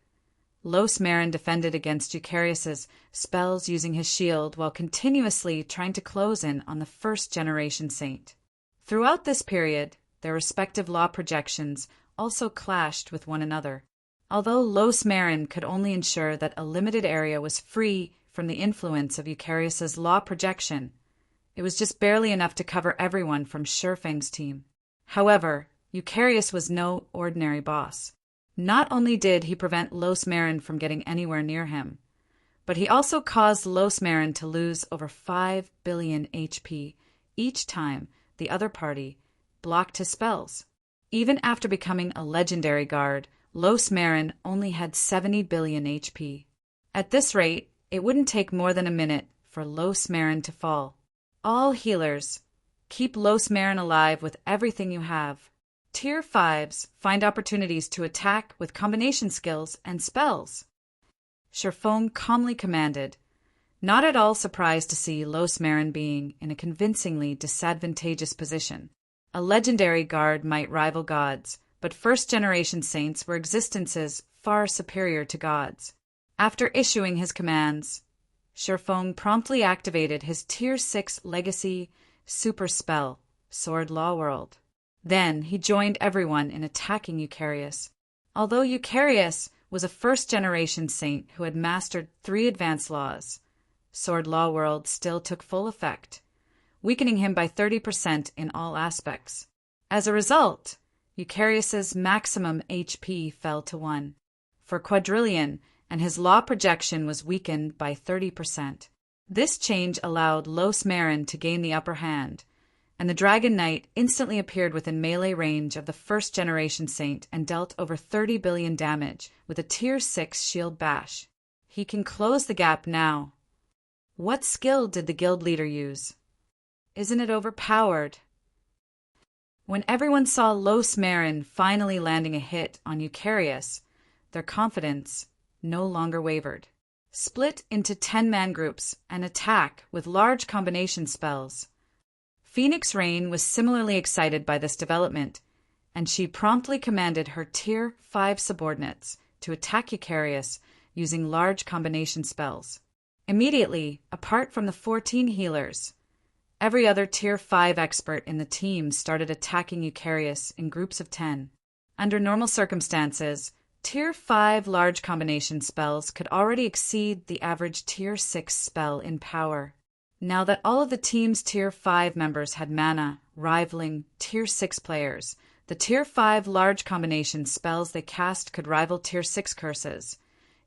Los Marin defended against Eucharius's spells using his shield while continuously trying to close in on the first-generation saint. Throughout this period, their respective law projections also clashed with one another. Although Los Marin could only ensure that a limited area was free from the influence of Eucharius's law projection, it was just barely enough to cover everyone from Shurfeng's team. However, Eucharius was no ordinary boss. Not only did he prevent Los Marin from getting anywhere near him, but he also caused Los Marin to lose over 5 billion HP each time the other party blocked his spells. Even after becoming a legendary guard, Los Marin only had 70 billion HP. At this rate, it wouldn't take more than a minute for Los Marin to fall. All healers, keep Los Marin alive with everything you have. Tier 5s find opportunities to attack with combination skills and spells. Shurfeng calmly commanded, not at all surprised to see Los Marin being in a convincingly disadvantageous position. A legendary guard might rival gods, but first-generation saints were existences far superior to gods. After issuing his commands, Shurfeng promptly activated his Tier 6 legacy super spell, Sword Law World. Then he joined everyone in attacking Eucharius. Although Eucharius was a first-generation saint who had mastered 3 advanced laws, Sword Law World still took full effect, weakening him by 30% in all aspects. As a result, Eucharius's maximum HP fell to 1 for quadrillion, and his law projection was weakened by 30%. This change allowed Los Marin to gain the upper hand, and the Dragon Knight instantly appeared within melee range of the first-generation saint and dealt over 30 billion damage with a Tier 6 shield bash. He can close the gap now. What skill did the guild leader use? Isn't it overpowered? When everyone saw Los Marin finally landing a hit on Eucharius, their confidence no longer wavered. Split into 10-man groups and attack with large combination spells. Phoenix Rain was similarly excited by this development, and she promptly commanded her Tier 5 subordinates to attack Eucharius using large combination spells. Immediately, apart from the 14 healers, every other Tier 5 expert in the team started attacking Eucharius in groups of 10. Under normal circumstances, Tier 5 large combination spells could already exceed the average Tier 6 spell in power. Now that all of the team's Tier 5 members had mana rivaling Tier 6 players, the Tier 5 large combination spells they cast could rival Tier 6 curses,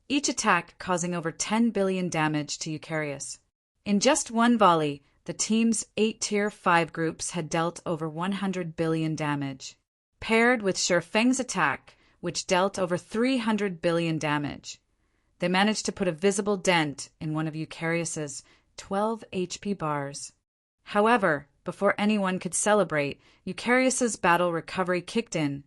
each attack causing over 10 billion damage to Eucharius. In just one volley, the team's 8 Tier 5 groups had dealt over 100 billion damage. Paired with Shurfeng's attack, which dealt over 300 billion damage, they managed to put a visible dent in one of Eucharius's 12 HP bars. However, before anyone could celebrate, Eucharius's battle recovery kicked in,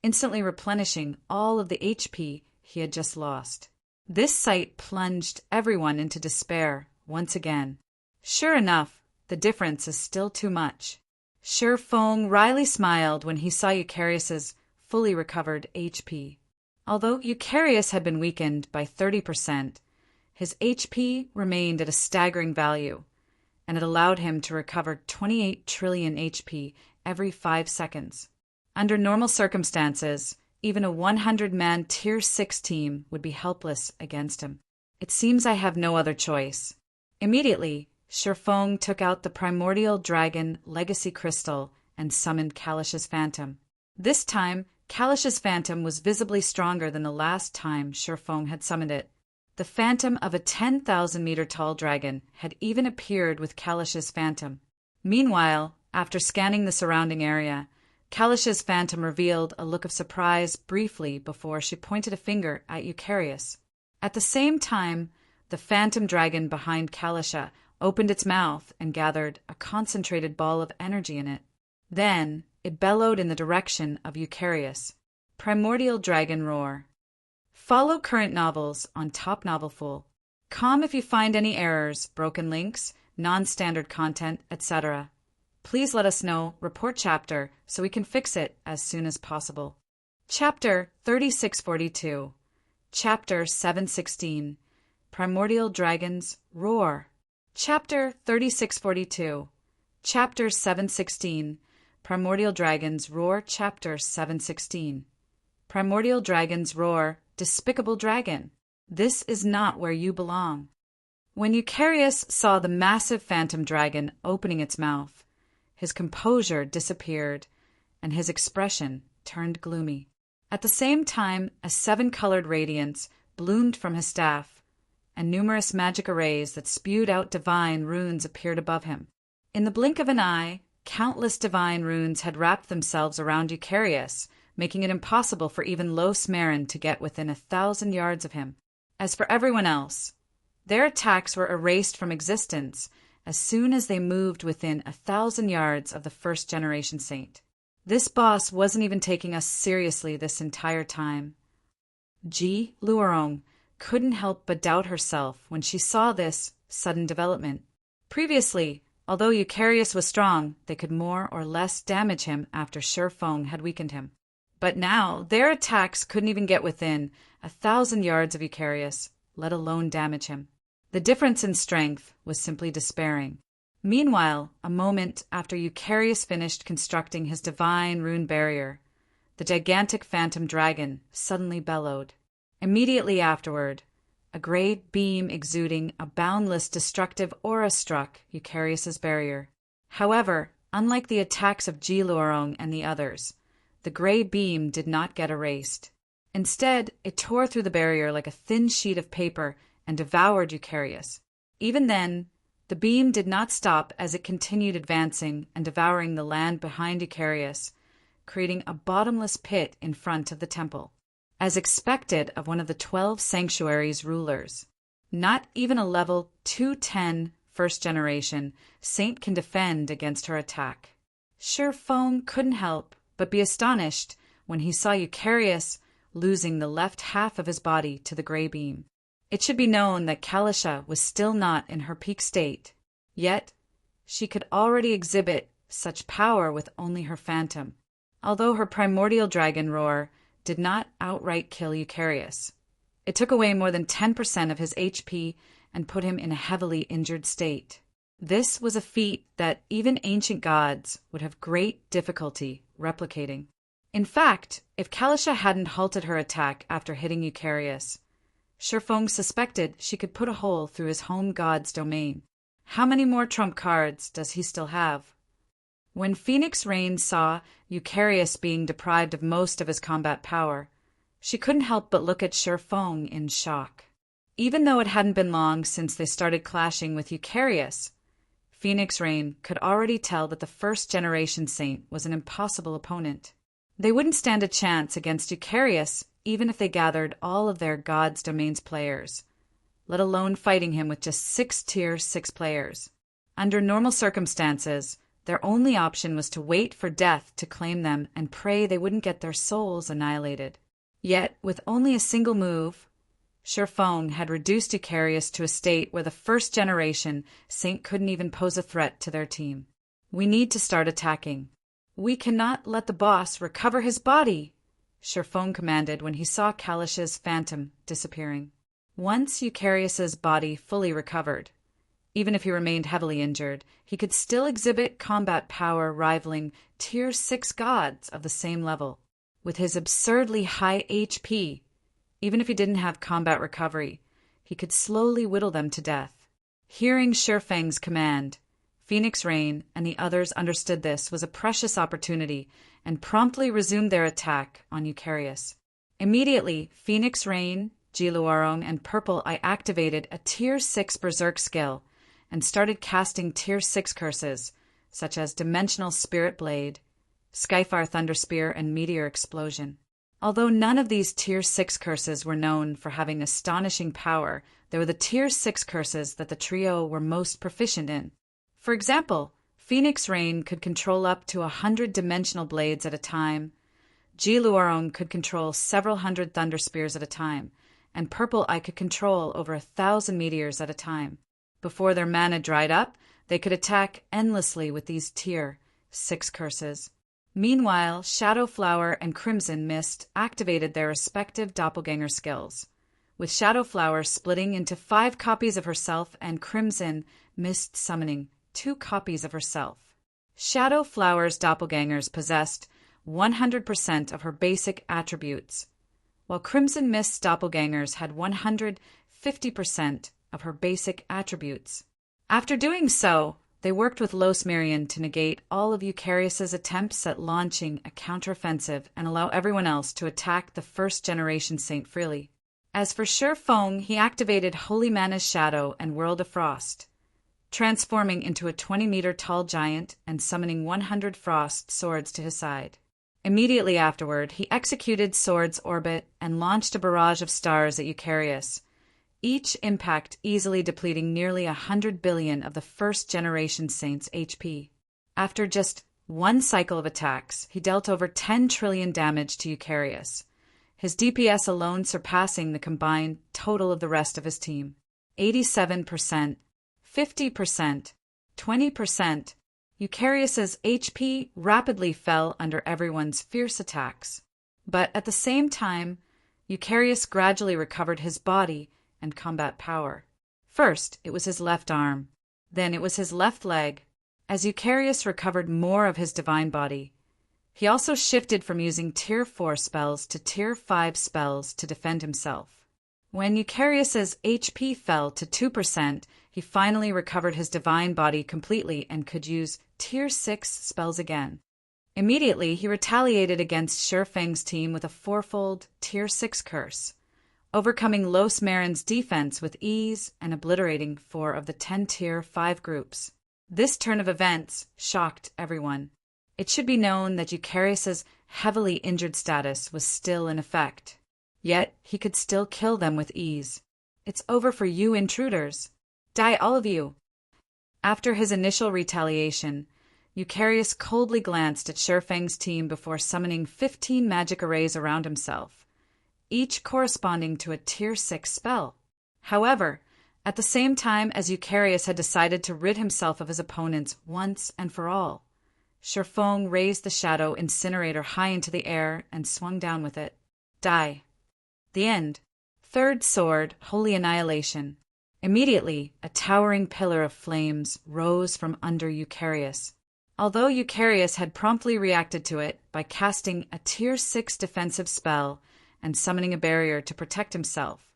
instantly replenishing all of the HP he had just lost. This sight plunged everyone into despair once again. Sure enough, the difference is still too much. Shurfeng wryly smiled when he saw Eucharius's fully recovered HP. Although Eucharius had been weakened by 30%, his HP remained at a staggering value, and it allowed him to recover 28 trillion HP every 5 seconds. Under normal circumstances, even a 100-man Tier 6 team would be helpless against him. It seems I have no other choice. Immediately, Shurfeng took out the Primordial Dragon Legacy Crystal and summoned Kalish's Phantom. This time, Kalish's Phantom was visibly stronger than the last time Shurfeng had summoned it. The phantom of a 10,000-meter-tall dragon had even appeared with Kalish's Phantom. Meanwhile, after scanning the surrounding area, Kalish's Phantom revealed a look of surprise briefly before she pointed a finger at Eucharius. At the same time, the phantom dragon behind Kalisha opened its mouth and gathered a concentrated ball of energy in it. Then, it bellowed in the direction of Eucharius. Primordial Dragon Roar. Follow current novels on Top Novelful. Com if you find any errors, broken links, non-standard content, etc. Please let us know, report chapter, so we can fix it as soon as possible. Chapter 3642. Chapter 716, Primordial Dragons Roar. Chapter 3642, Chapter 716, Primordial Dragons Roar. Chapter 716, Primordial Dragons Roar. Despicable dragon, this is not where you belong. When Eucharius saw the massive phantom dragon opening its mouth, his composure disappeared, and his expression turned gloomy. At the same time, a 7-colored radiance bloomed from his staff, and numerous magic arrays that spewed out divine runes appeared above him. In the blink of an eye, countless divine runes had wrapped themselves around Eucharius, making it impossible for even Los Marin to get within 1,000 yards of him. As for everyone else, their attacks were erased from existence as soon as they moved within 1,000 yards of the first-generation saint. This boss wasn't even taking us seriously this entire time. Ji Luorong couldn't help but doubt herself when she saw this sudden development. Previously, although Eucharius was strong, they could more or less damage him after Shifeng had weakened him. But now their attacks couldn't even get within 1,000 yards of Eucharius, let alone damage him. The difference in strength was simply despairing. Meanwhile, a moment after Eucharius finished constructing his divine rune barrier, the gigantic phantom dragon suddenly bellowed. Immediately afterward, a great beam exuding a boundless destructive aura struck Eucharius's barrier. However, unlike the attacks of Ji Luorong and the others, the gray beam did not get erased. Instead, it tore through the barrier like a thin sheet of paper and devoured Eucharius. Even then, the beam did not stop as it continued advancing and devouring the land behind Eucharius, creating a bottomless pit in front of the temple. As expected of one of the 12 sanctuary's rulers, not even a level 210 first generation saint can defend against her attack. Shifeng couldn't help but be astonished when he saw Eucharius losing the left half of his body to the gray beam. It should be known that Kalisha was still not in her peak state, yet she could already exhibit such power with only her phantom, although her primordial dragon roar did not outright kill Eucharius. It took away more than 10% of his HP and put him in a heavily injured state. This was a feat that even ancient gods would have great difficulty replicating. In fact, if Kalisha hadn't halted her attack after hitting Eucharius, Shifeng suspected she could put a hole through his home god's domain. How many more trump cards does he still have? When Phoenix Rain saw Eucharius being deprived of most of his combat power, she couldn't help but look at Shifeng in shock. Even though it hadn't been long since they started clashing with Eucharius, Phoenix Rain could already tell that the first-generation saint was an impossible opponent. They wouldn't stand a chance against Eucharius even if they gathered all of their God's Domain's players, let alone fighting him with just 6 Tier 6 players. Under normal circumstances, their only option was to wait for death to claim them and pray they wouldn't get their souls annihilated. Yet, with only a single move, Shifeng had reduced Eucharius to a state where the first-generation saint couldn't even pose a threat to their team. We need to start attacking. We cannot let the boss recover his body, Shifeng commanded when he saw Kalisha's phantom disappearing. Once Eucharius's body fully recovered, even if he remained heavily injured, he could still exhibit combat power rivaling Tier 6 gods of the same level. With his absurdly high HP, even if he didn't have combat recovery, he could slowly whittle them to death. Hearing Shifeng's command, Phoenix Rain and the others understood this was a precious opportunity and promptly resumed their attack on Eucharius. Immediately, Phoenix Rain, Ji Luorong, and Purple Eye activated a Tier 6 Berserk skill and started casting Tier 6 curses, such as Dimensional Spirit Blade, Skyfire Thunder Spear, and Meteor Explosion. Although none of these Tier 6 curses were known for having astonishing power, they were the Tier 6 curses that the trio were most proficient in. For example, Phoenix Rain could control up to 100 dimensional blades at a time, Ji Luorong could control several hundred thunder spears at a time, and Purple Eye could control over 1,000 meteors at a time. Before their mana dried up, they could attack endlessly with these Tier 6 curses. Meanwhile, Shadow Flower and Crimson Mist activated their respective doppelganger skills. with Shadow Flower splitting into 5 copies of herself and Crimson Mist summoning 2 copies of herself. Shadow Flower's doppelgangers possessed 100% of her basic attributes, while Crimson Mist's doppelgangers had 150% of her basic attributes. After doing so, they worked with Losmerian to negate all of Eucharius's attempts at launching a counteroffensive and allow everyone else to attack the first-generation Saint freely. As for Sher Fong, he activated Holy Mana's Shadow and World of Frost, transforming into a 20-meter-tall giant and summoning 100 frost swords to his side. Immediately afterward, he executed Sword's Orbit and launched a barrage of stars at Eucharius, each impact easily depleting nearly 100 billion of the first-generation Saint's HP. After just one cycle of attacks, he dealt over 10 trillion damage to Eucharius, his DPS alone surpassing the combined total of the rest of his team. 87%, 50%, 20%. Eucharius's HP rapidly fell under everyone's fierce attacks. But at the same time, Eucharius gradually recovered his body and combat power. First, it was his left arm. Then it was his left leg. As Eucharius recovered more of his divine body, he also shifted from using Tier 4 spells to Tier 5 spells to defend himself. When Eucharius's HP fell to 2%, he finally recovered his divine body completely and could use Tier 6 spells again. Immediately, he retaliated against Sher Feng's team with a 4-fold Tier 6 curse, overcoming Losmerian's defense with ease and obliterating 4 of the 10 Tier 5 groups. This turn of events shocked everyone. It should be known that Eucharius's heavily injured status was still in effect. Yet he could still kill them with ease. It's over for you intruders. Die all of you. After his initial retaliation, Eucharius coldly glanced at Sher Feng's team before summoning 15 magic arrays around himself, each corresponding to a Tier 6 spell. However, at the same time as Eucharius had decided to rid himself of his opponents once and for all, Sher Feng raised the Shadow Incinerator high into the air and swung down with it. Die. The end. Third sword, Holy Annihilation. Immediately, a towering pillar of flames rose from under Eucharius. Although Eucharius had promptly reacted to it by casting a Tier 6 defensive spell and summoning a barrier to protect himself,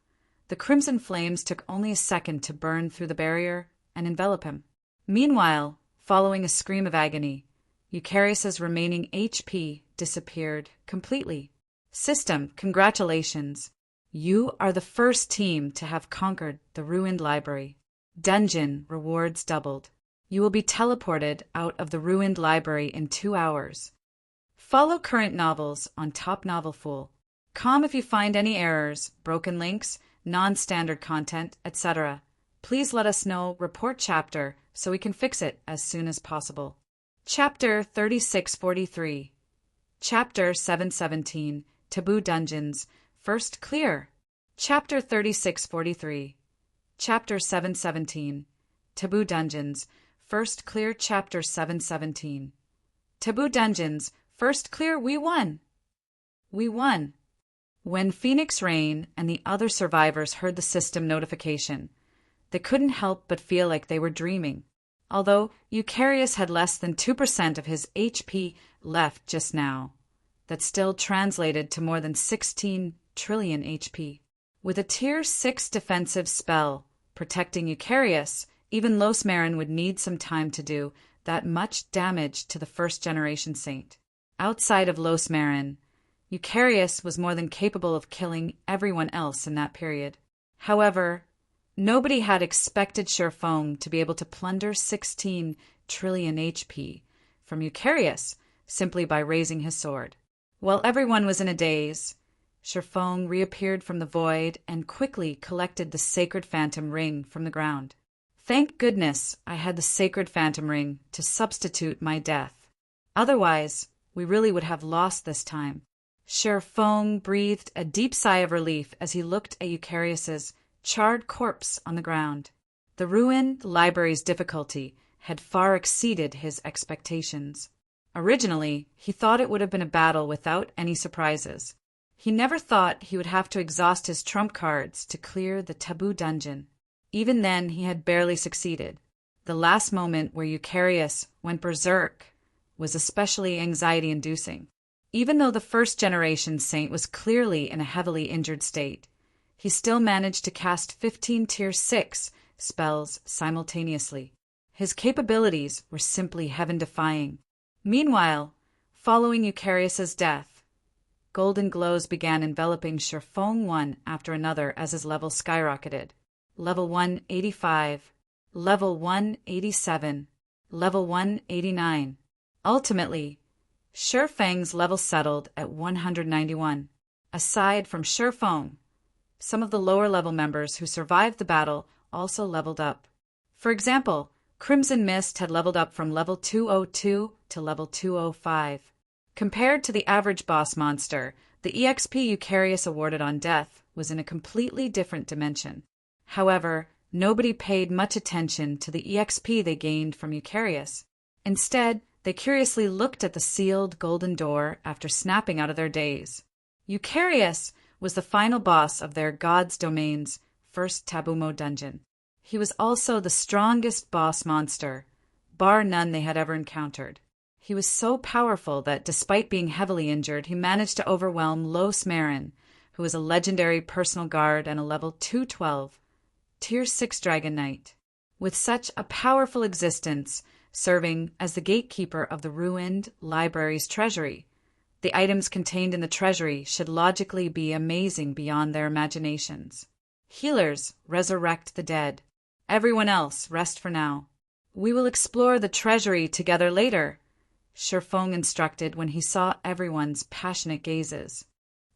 the crimson flames took only a second to burn through the barrier and envelop him. Meanwhile, following a scream of agony, Eucharius's remaining HP disappeared completely. System, congratulations. You are the first team to have conquered the ruined library. Dungeon, rewards doubled. You will be teleported out of the ruined library in 2 hours. Follow current novels on Top Novel Fool. Com if you find any errors, broken links, non-standard content, etc. Please let us know, report chapter, so we can fix it as soon as possible. Chapter 3643. Chapter 717. Taboo Dungeons. First Clear. Chapter 3643. Chapter 717. Taboo Dungeons. First Clear. Chapter 717. Taboo Dungeons. First Clear. We won. We won. When Phoenix Rain and the other survivors heard the system notification, they couldn't help but feel like they were dreaming. Although Eucharius had less than 2% of his HP left just now, that still translated to more than 16 trillion HP. With a Tier 6 defensive spell protecting Eucharius, even Losmerian would need some time to do that much damage to the first-generation Saint. Outside of Losmerian, Eucharius was more than capable of killing everyone else in that period. However, nobody had expected Sher Feng to be able to plunder 16 trillion HP from Eucharius simply by raising his sword. While everyone was in a daze, Sher Feng reappeared from the void and quickly collected the sacred phantom ring from the ground. Thank goodness I had the sacred phantom ring to substitute my death. Otherwise, we really would have lost this time. Sher Feng breathed a deep sigh of relief as he looked at Eucharius's charred corpse on the ground. The ruined library's difficulty had far exceeded his expectations. Originally, he thought it would have been a battle without any surprises. He never thought he would have to exhaust his trump cards to clear the taboo dungeon. Even then, he had barely succeeded. The last moment where Eucharius went berserk was especially anxiety-inducing. Even though the first-generation saint was clearly in a heavily injured state, he still managed to cast 15 Tier 6 spells simultaneously. His capabilities were simply heaven-defying. Meanwhile, following Eucharius's death, golden glows began enveloping Shifeng one after another as his level skyrocketed. Level 185, Level 187, Level 189. Ultimately, Shifeng's level settled at 191. Aside from Shifeng, some of the lower-level members who survived the battle also leveled up. For example, Crimson Mist had leveled up from level 202 to level 205. Compared to the average boss monster, the EXP Eucharius awarded on death was in a completely different dimension. However, nobody paid much attention to the EXP they gained from Eucharius. Instead, they curiously looked at the sealed golden door after snapping out of their daze. Eucharius was the final boss of their God's Domain's first taboo mode dungeon. He was also the strongest boss monster, bar none they had ever encountered. He was so powerful that despite being heavily injured, he managed to overwhelm Los Marin, who was a legendary personal guard and a level 212, Tier 6 Dragon Knight. With such a powerful existence, serving as the gatekeeper of the ruined library's treasury, the items contained in the treasury should logically be amazing beyond their imaginations. Healers resurrect the dead. Everyone else, rest for now. We will explore the treasury together later, Shifeng instructed when he saw everyone's passionate gazes.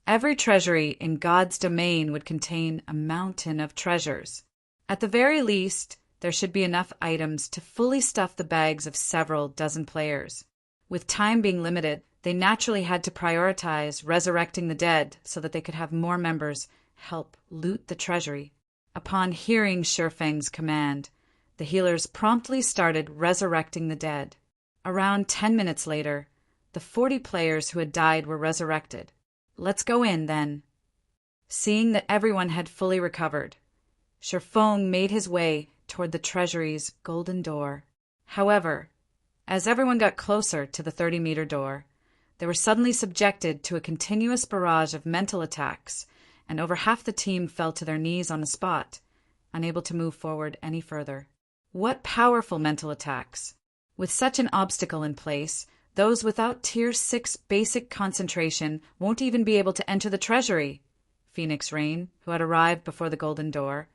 Every treasury in God's domain would contain a mountain of treasures. At the very least, there should be enough items to fully stuff the bags of several dozen players. With time being limited, they naturally had to prioritize resurrecting the dead so that they could have more members help loot the treasury. Upon hearing Shifeng's command, the healers promptly started resurrecting the dead. Around 10 minutes later, the 40 players who had died were resurrected. Let's go in, then. Seeing that everyone had fully recovered, Shifeng made his way toward the treasury's golden door. However, as everyone got closer to the 30-meter door, they were suddenly subjected to a continuous barrage of mental attacks, and over half the team fell to their knees on the spot, unable to move forward any further. What powerful mental attacks! With such an obstacle in place, those without Tier 6 basic concentration won't even be able to enter the treasury, Phoenix Rain, who had arrived before the golden door,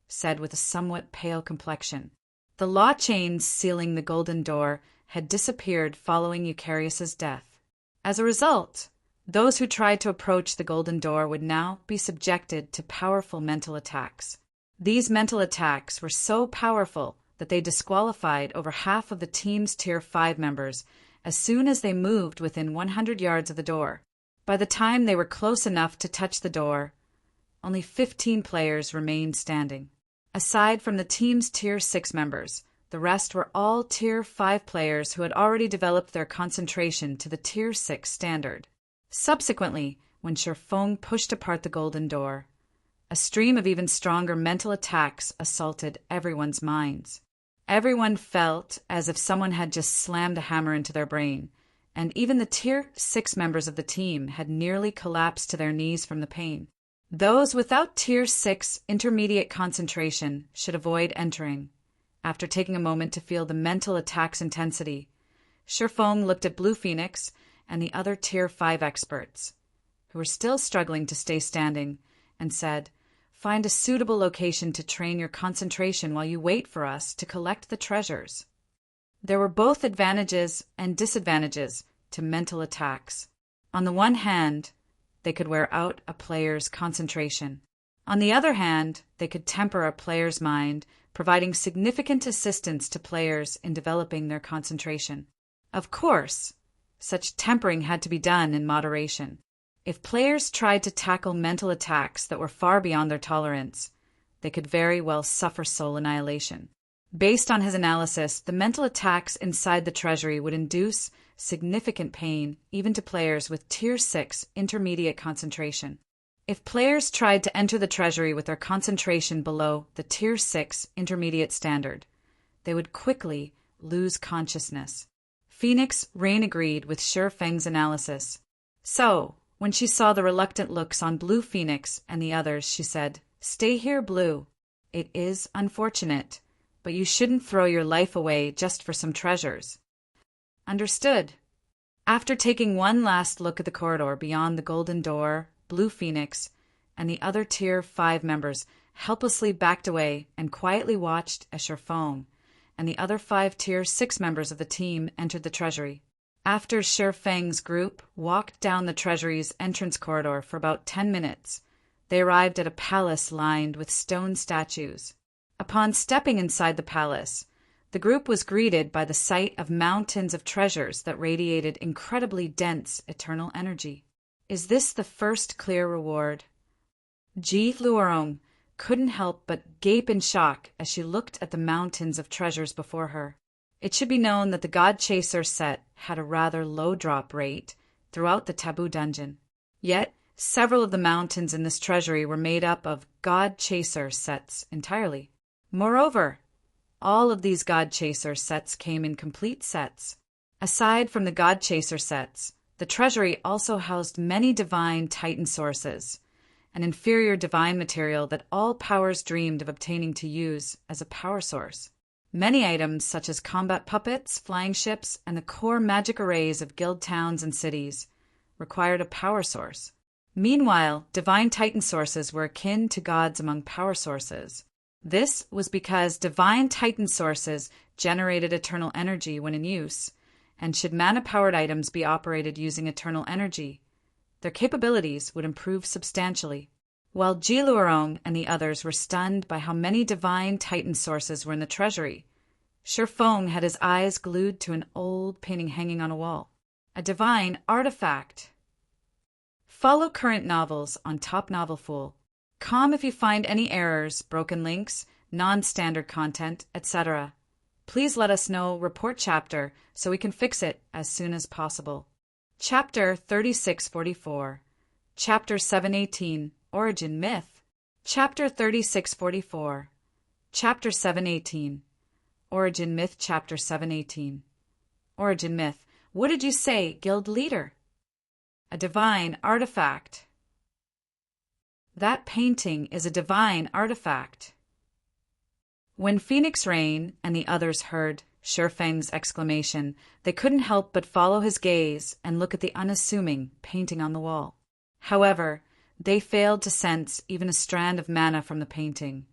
said with a somewhat pale complexion. The law chains sealing the golden door had disappeared following Eucharius's death. As a result, those who tried to approach the golden door would now be subjected to powerful mental attacks. These mental attacks were so powerful that they disqualified over half of the team's Tier 5 members as soon as they moved within 100 yards of the door. By the time they were close enough to touch the door, only 15 players remained standing. Aside from the team's Tier 6 members, the rest were all Tier 5 players who had already developed their concentration to the Tier 6 standard. Subsequently, when Shifeng pushed apart the golden door, a stream of even stronger mental attacks assaulted everyone's minds. Everyone felt as if someone had just slammed a hammer into their brain, and even the Tier 6 members of the team had nearly collapsed to their knees from the pain. Those without Tier 6 intermediate concentration should avoid entering. After taking a moment to feel the mental attack's intensity, Shifeng looked at Blue Phoenix and the other Tier 5 experts, who were still struggling to stay standing, and said, "Find a suitable location to train your concentration while you wait for us to collect the treasures." There were both advantages and disadvantages to mental attacks. On the one hand, they could wear out a player's concentration. On the other hand, they could temper a player's mind, providing significant assistance to players in developing their concentration. Of course, such tempering had to be done in moderation. If players tried to tackle mental attacks that were far beyond their tolerance, they could very well suffer soul annihilation. Based on his analysis, the mental attacks inside the treasury would induce significant pain even to players with Tier 6 intermediate concentration. If players tried to enter the treasury with their concentration below the Tier 6 intermediate standard, they would quickly lose consciousness. Phoenix Rain agreed with Sure Feng's analysis. So, when she saw the reluctant looks on Blue Phoenix and the others, she said, "Stay here, Blue. It is unfortunate, but you shouldn't throw your life away just for some treasures." Understood. After taking one last look at the corridor beyond the golden door, Blue Phoenix and the other Tier 5 members helplessly backed away and quietly watched as Sherfong and the other 5 Tier 6 members of the team entered the treasury. After Sherfeng's group walked down the treasury's entrance corridor for about 10 minutes, they arrived at a palace lined with stone statues. Upon stepping inside the palace, the group was greeted by the sight of mountains of treasures that radiated incredibly dense eternal energy. Is this the first clear reward? Ji Luorong couldn't help but gape in shock as she looked at the mountains of treasures before her. It should be known that the God Chaser set had a rather low drop rate throughout the taboo dungeon. Yet, several of the mountains in this treasury were made up of God Chaser sets entirely. Moreover, all of these God Chaser sets came in complete sets. Aside from the God Chaser sets, the treasury also housed many divine Titan sources, an inferior divine material that all powers dreamed of obtaining to use as a power source. Many items such as combat puppets, flying ships, and the core magic arrays of guild towns and cities required a power source. Meanwhile, divine Titan sources were akin to gods among power sources. This was because divine Titan sources generated eternal energy when in use, and should mana-powered items be operated using eternal energy, their capabilities would improve substantially. While Jiluorong and the others were stunned by how many divine Titan sources were in the treasury, Sherfong had his eyes glued to an old painting hanging on a wall. A divine artifact. Follow current novels on Top Novel Fool. Com if you find any errors, broken links, non-standard content, etc. Please let us know, report chapter, so we can fix it as soon as possible. Chapter 3644. Chapter 718. Origin Myth. Chapter 3644. Chapter 718. Origin Myth. Chapter 718. Origin Myth. What did you say, guild leader? A divine artifact. That painting is a divine artifact. When Phoenix Rain and the others heard Sherfeng's exclamation, they couldn't help but follow his gaze and look at the unassuming painting on the wall. However, they failed to sense even a strand of mana from the painting,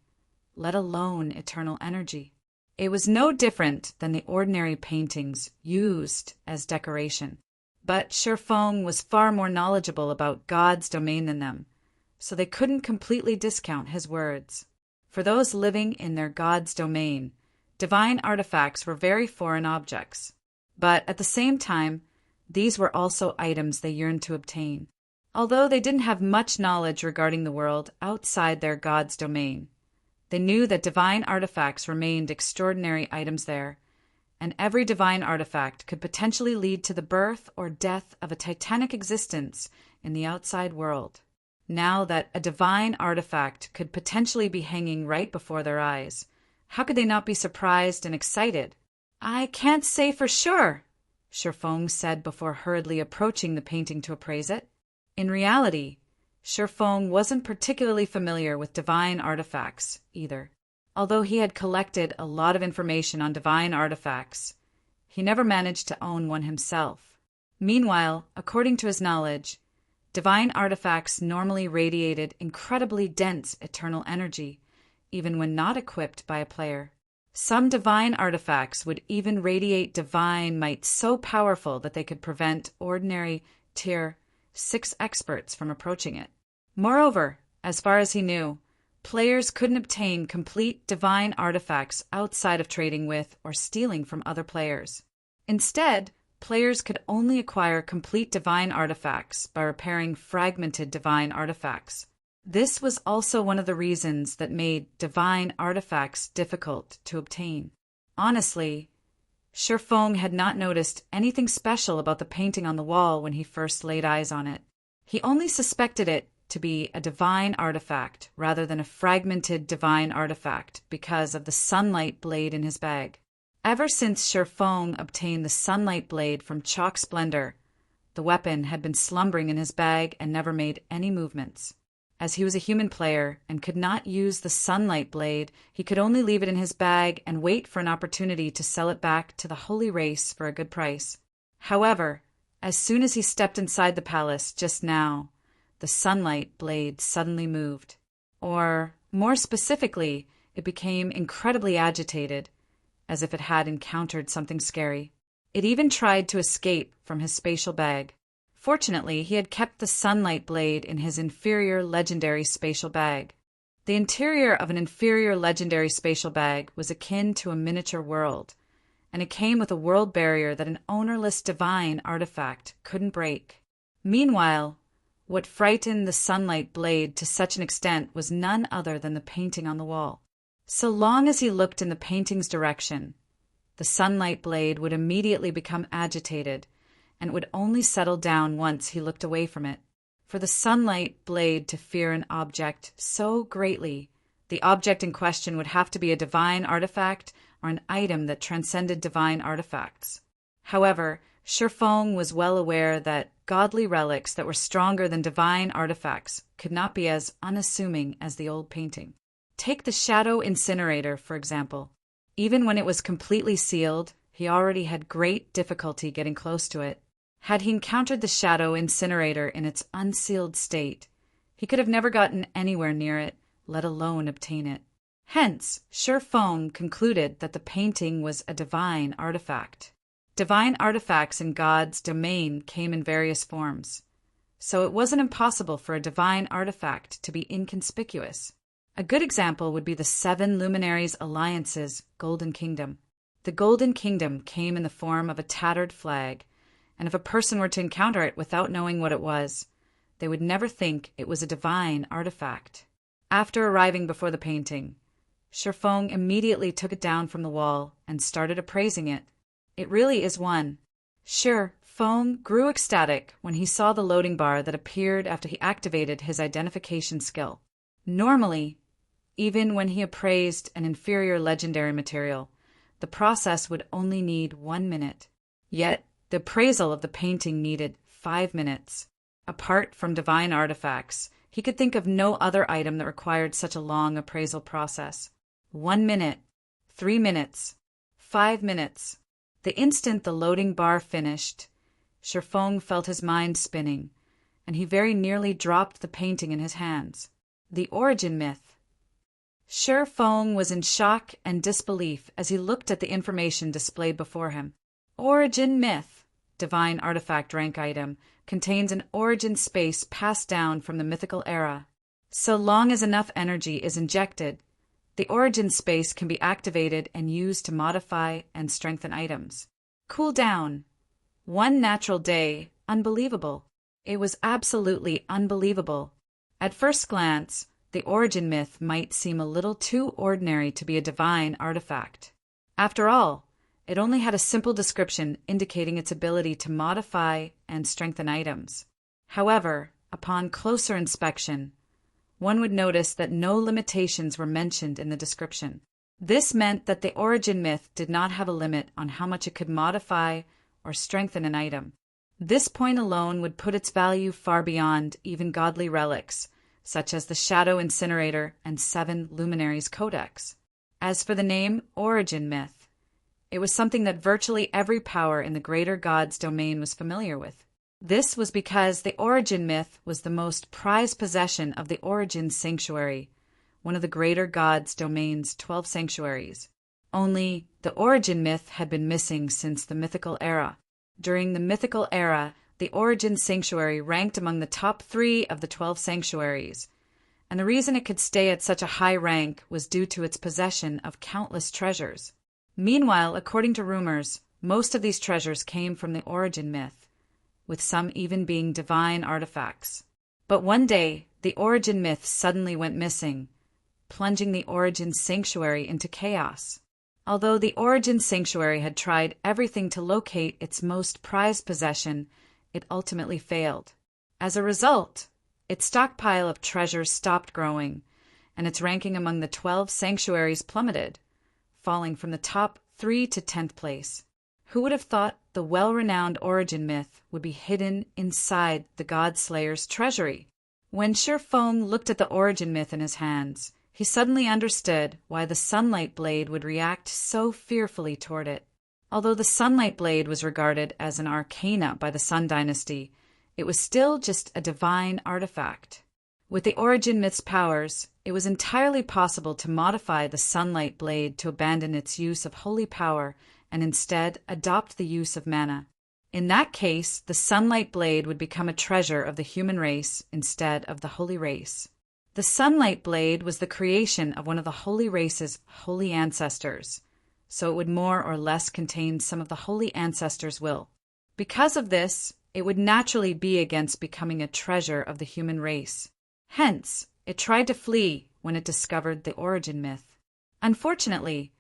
let alone eternal energy. It was no different than the ordinary paintings used as decoration. But Sherfong was far more knowledgeable about God's domain than them, so they couldn't completely discount his words. For those living in their God's domain, divine artifacts were very foreign objects. But at the same time, these were also items they yearned to obtain. Although they didn't have much knowledge regarding the world outside their God's domain, they knew that divine artifacts remained extraordinary items there, and every divine artifact could potentially lead to the birth or death of a titanic existence in the outside world. Now that a divine artifact could potentially be hanging right before their eyes, how could they not be surprised and excited? "I can't say for sure," Sherfong said before hurriedly approaching the painting to appraise it. In reality, Sherfong wasn't particularly familiar with divine artifacts either. Although he had collected a lot of information on divine artifacts, he never managed to own one himself. Meanwhile, according to his knowledge, divine artifacts normally radiated incredibly dense eternal energy, even when not equipped by a player. Some divine artifacts would even radiate divine might so powerful that they could prevent ordinary Tier 6 experts from approaching it. Moreover, as far as he knew, players couldn't obtain complete divine artifacts outside of trading with or stealing from other players. Instead, players could only acquire complete divine artifacts by repairing fragmented divine artifacts. This was also one of the reasons that made divine artifacts difficult to obtain. Honestly, Shifeng had not noticed anything special about the painting on the wall when he first laid eyes on it. He only suspected it to be a divine artifact rather than a fragmented divine artifact because of the sunlight blade in his bag. Ever since Shifeng obtained the sunlight blade from Chalk Splendor, the weapon had been slumbering in his bag and never made any movements. As he was a human player and could not use the sunlight blade, he could only leave it in his bag and wait for an opportunity to sell it back to the holy race for a good price. However, as soon as he stepped inside the palace just now, the sunlight blade suddenly moved. Or, more specifically, it became incredibly agitated, as if it had encountered something scary. It even tried to escape from his spatial bag. Fortunately, he had kept the sunlight blade in his inferior legendary spatial bag. The interior of an inferior legendary spatial bag was akin to a miniature world, and it came with a world barrier that an ownerless divine artifact couldn't break. Meanwhile, what frightened the sunlight blade to such an extent was none other than the painting on the wall. So long as he looked in the painting's direction, the sunlight blade would immediately become agitated, and would only settle down once he looked away from it. For the sunlight blade to fear an object so greatly, the object in question would have to be a divine artifact or an item that transcended divine artifacts. However, Shifeng was well aware that godly relics that were stronger than divine artifacts could not be as unassuming as the old painting. Take the Shadow Incinerator, for example. Even when it was completely sealed, he already had great difficulty getting close to it. Had he encountered the Shadow Incinerator in its unsealed state, he could have never gotten anywhere near it, let alone obtain it. Hence, Shifeng concluded that the painting was a divine artifact. Divine artifacts in God's domain came in various forms, so it wasn't impossible for a divine artifact to be inconspicuous. A good example would be the Seven Luminaries Alliance's Golden Kingdom. The Golden Kingdom came in the form of a tattered flag, and if a person were to encounter it without knowing what it was, they would never think it was a divine artifact. After arriving before the painting, Shifeng immediately took it down from the wall and started appraising it. It really is one. Shifeng grew ecstatic when he saw the loading bar that appeared after he activated his identification skill. Normally, even when he appraised an inferior legendary material, the process would only need 1 minute. Yet, the appraisal of the painting needed 5 minutes. Apart from divine artifacts, he could think of no other item that required such a long appraisal process. 1 minute, 3 minutes, 5 minutes. The instant the loading bar finished, Shifeng felt his mind spinning, and he very nearly dropped the painting in his hands. The Origin Myth. Shifeng was in shock and disbelief as he looked at the information displayed before him. Origin Myth, divine artifact rank item, contains an origin space passed down from the mythical era. So long as enough energy is injected, the origin space can be activated and used to modify and strengthen items. Cool down. 1 natural day. Unbelievable. It was absolutely unbelievable. At first glance, the Origin Myth might seem a little too ordinary to be a divine artifact. After all, it only had a simple description indicating its ability to modify and strengthen items. However, upon closer inspection, one would notice that no limitations were mentioned in the description. This meant that the Origin Myth did not have a limit on how much it could modify or strengthen an item. This point alone would put its value far beyond even godly relics, such as the Shadow Incinerator and Seven Luminaries Codex. As for the name Origin Myth, it was something that virtually every power in the greater God's domain was familiar with. This was because the Origin Myth was the most prized possession of the Origin Sanctuary, one of the greater God's domain's 12 sanctuaries. Only, the Origin Myth had been missing since the mythical era. During the mythical era, the Origin Sanctuary ranked among the top 3 of the 12 sanctuaries, and the reason it could stay at such a high rank was due to its possession of countless treasures. Meanwhile, according to rumors, most of these treasures came from the Origin Myth, with some even being divine artifacts. But one day, the origin myth suddenly went missing, plunging the origin sanctuary into chaos. Although the origin sanctuary had tried everything to locate its most prized possession, it ultimately failed. As a result, its stockpile of treasures stopped growing, and its ranking among the 12 sanctuaries plummeted, falling from the top 3 to 10th place. Who would have thought the well-renowned origin myth would be hidden inside the God-Slayer's treasury? When Shifeng looked at the origin myth in his hands, he suddenly understood why the sunlight blade would react so fearfully toward it. Although the sunlight blade was regarded as an arcana by the Sun Dynasty, it was still just a divine artifact. With the origin myth's powers, it was entirely possible to modify the sunlight blade to abandon its use of holy power and instead adopt the use of mana. In that case, the sunlight blade would become a treasure of the human race instead of the holy race. The sunlight blade was the creation of one of the holy race's holy ancestors, so it would more or less contain some of the holy ancestors' will. Because of this, it would naturally be against becoming a treasure of the human race. Hence, it tried to flee when it discovered the origin myth. Unfortunately,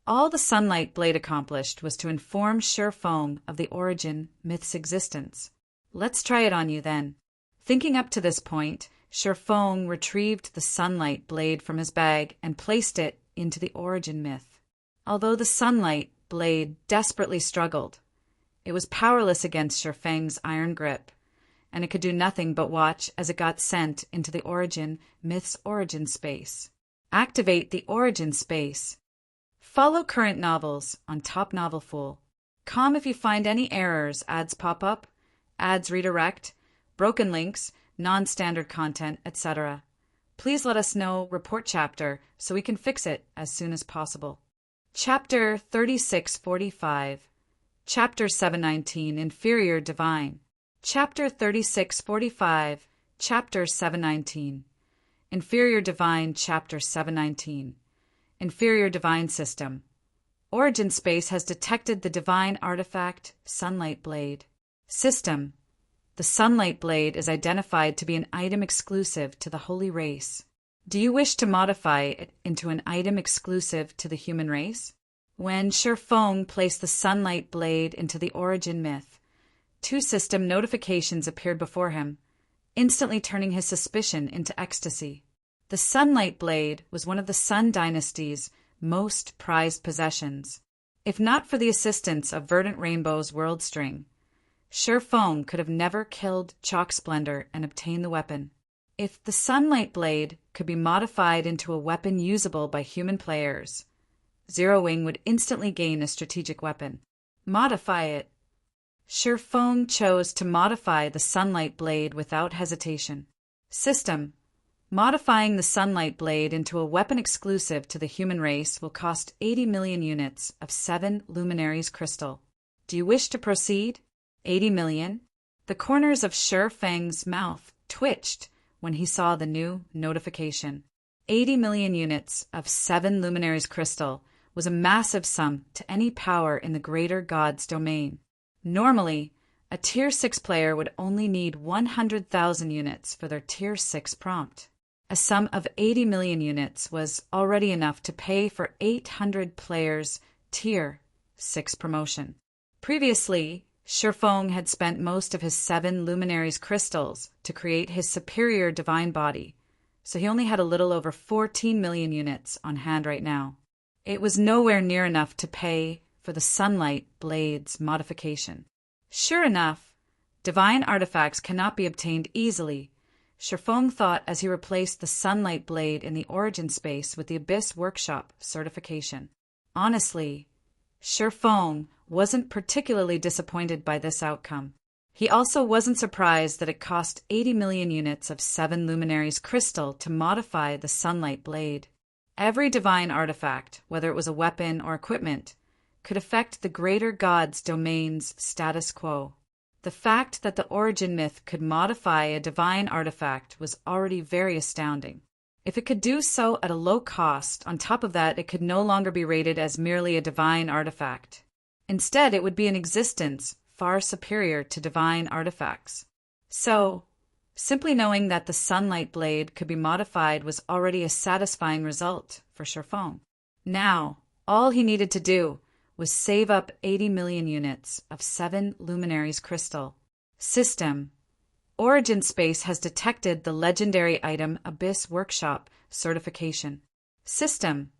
all the sunlight blade accomplished was to inform Shifeng of the origin myth's existence. Let's try it on you then. Thinking up to this point, Shifeng retrieved the sunlight blade from his bag and placed it into the origin myth. Although the sunlight blade desperately struggled, it was powerless against Shifeng's iron grip, and it could do nothing but watch as it got sent into the origin myth's origin space. Activate the origin space. Follow current novels on Top Novel Fool. Com if you find any errors, ads pop up, ads redirect, broken links, non-standard content, etc. Please let us know, report chapter, so we can fix it as soon as possible. Chapter 3645. Chapter 719, Inferior Divine. Chapter 3645, Chapter 719. Inferior Divine, Chapter 719. Inferior Divine System. Origin Space has detected the divine artifact, Sunlight Blade. System. The Sunlight Blade is identified to be an item exclusive to the Holy Race. Do you wish to modify it into an item exclusive to the human race? When Shifeng placed the Sunlight Blade into the origin myth, 2 system notifications appeared before him, instantly turning his suspicion into ecstasy. The Sunlight Blade was one of the Sun Dynasty's most prized possessions. If not for the assistance of Verdant Rainbow's World String, Shifeng could have never killed Chalk Splendor and obtained the weapon. If the Sunlight Blade could be modified into a weapon usable by human players, Zero Wing would instantly gain a strategic weapon. Modify it. Shifeng chose to modify the Sunlight Blade without hesitation. System. Modifying the Sunlight Blade into a weapon exclusive to the human race will cost 80 million units of 7 Luminaries crystal. Do you wish to proceed? 80 million? The corners of Shifeng's mouth twitched when he saw the new notification. 80 million units of 7 Luminaries crystal was a massive sum to any power in the greater God's domain. Normally, a Tier 6 player would only need 100,000 units for their Tier 6 prompt. A sum of 80 million units was already enough to pay for 800 players' Tier 6 promotion. Previously, Shifeng had spent most of his 7 Luminaries crystals to create his superior divine body, so he only had a little over 14 million units on hand right now. It was nowhere near enough to pay for the Sunlight Blade's modification. Sure enough, divine artifacts cannot be obtained easily, Shifeng thought as he replaced the Sunlight Blade in the origin space with the Abyss Workshop certification. Honestly, Shifeng wasn't particularly disappointed by this outcome. He also wasn't surprised that it cost 80 million units of 7 Luminaries crystal to modify the Sunlight Blade. Every divine artifact, whether it was a weapon or equipment, could affect the greater God's domain's status quo. The fact that the origin myth could modify a divine artifact was already very astounding. If it could do so at a low cost, on top of that it could no longer be rated as merely a divine artifact. Instead, it would be an existence far superior to divine artifacts. So, Simply knowing that the sunlight blade could be modified was already a satisfying result for Sherfong. Now, all he needed to do was save up 80 million units of 7 luminaries crystal. System. Origin Space has detected the legendary item Abyss Workshop certification. System.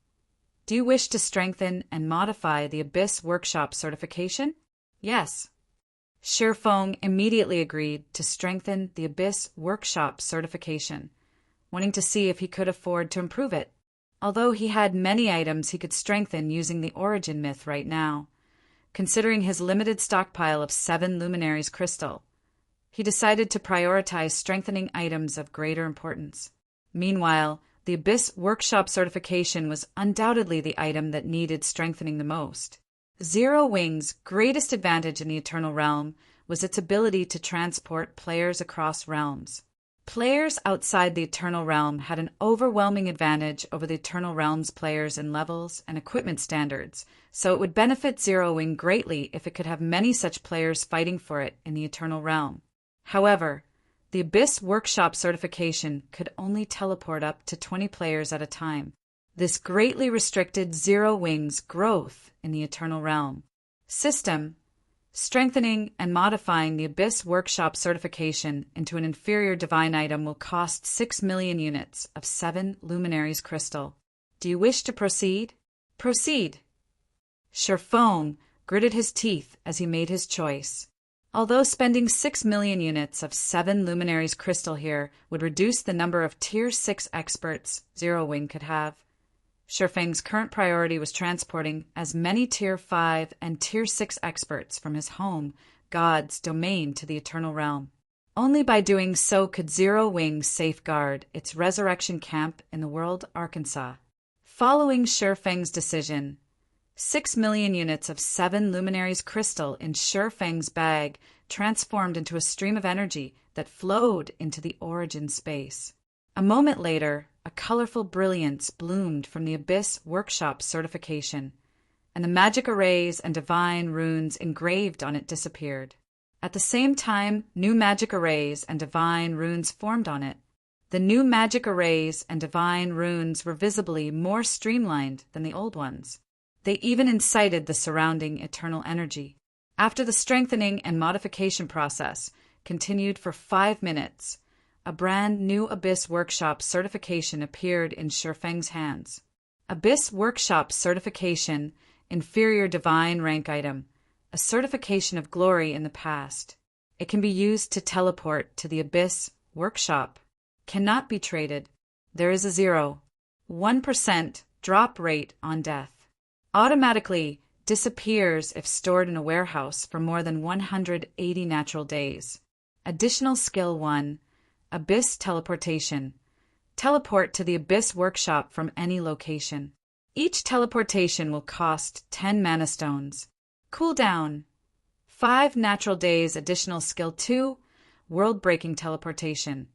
Do you wish to strengthen and modify the Abyss Workshop certification? Yes. Sherfong immediately agreed to strengthen the Abyss Workshop certification, wanting to see if he could afford to improve it. Although he had many items he could strengthen using the Origin Myth right now, considering his limited stockpile of 7 luminaries crystal, he decided to prioritize strengthening items of greater importance. Meanwhile, the Abyss Workshop certification was undoubtedly the item that needed strengthening the most. Zero Wing's greatest advantage in the Eternal Realm was its ability to transport players across realms. Players outside the Eternal Realm had an overwhelming advantage over the Eternal Realm's players in levels and equipment standards, so it would benefit Zero Wing greatly if it could have many such players fighting for it in the Eternal Realm. However, the Abyss Workshop certification could only teleport up to 20 players at a time. This greatly restricted Zero Wing's growth in the Eternal Realm. System. Strengthening and modifying the Abyss Workshop certification into an inferior divine item will cost 6 million units of 7 luminaries crystal. Do you wish to proceed? Proceed. Sherfong gritted his teeth as he made his choice. Although spending 6 million units of 7 luminaries crystal here would reduce the number of Tier 6 experts Zero Wing could have, Sherfeng's current priority was transporting as many Tier 5 and Tier 6 experts from his home, God's domain, to the Eternal Realm. Only by doing so could Zero Wing safeguard its resurrection camp in the world Arkansas. Following Sherfeng's decision, 6 million units of 7 luminaries crystal in Sherfeng's bag transformed into a stream of energy that flowed into the Origin Space. A moment later, a colorful brilliance bloomed from the Abyss Workshop certification, and the magic arrays and divine runes engraved on it disappeared. At the same time, new magic arrays and divine runes formed on it. The new magic arrays and divine runes were visibly more streamlined than the old ones. They even incited the surrounding eternal energy. After the strengthening and modification process continued for 5 minutes, a brand new Abyss Workshop certification appeared in Sherfeng's hands. Abyss Workshop certification, inferior divine rank item, a certification of glory in the past. It can be used to teleport to the Abyss Workshop. Cannot be traded. There is a 0.1% drop rate on death. Automatically disappears if stored in a warehouse for more than 180 natural days. Additional skill 1, Abyss Teleportation. Teleport to the Abyss Workshop from any location. Each teleportation will cost 10 mana stones. Cooldown 5 natural days. Additional skill 2, World-Breaking Teleportation.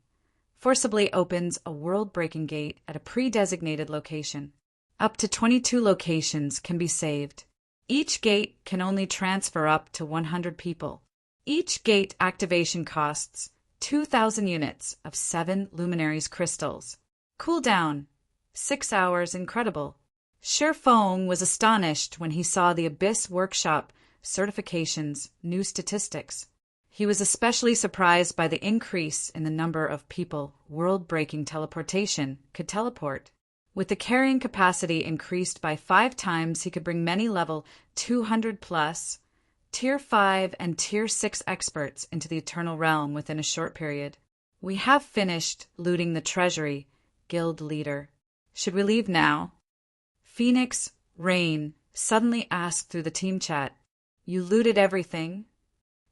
Forcibly opens a world-breaking gate at a pre-designated location. Up to 22 locations can be saved. Each gate can only transfer up to 100 people. Each gate activation costs 2,000 units of 7 luminaries crystals. Cooldown 6 hours. Incredible. Sherfong was astonished when he saw the Abyss Workshop certification's new statistics. He was especially surprised by the increase in the number of people world-breaking teleportation could teleport. With the carrying capacity increased by 5 times, he could bring many level 200 plus Tier 5 and Tier 6 experts into the Eternal Realm within a short period. We have finished looting the treasury, guild leader. Should we leave now? Phoenix Rain suddenly asked through the team chat. You looted everything?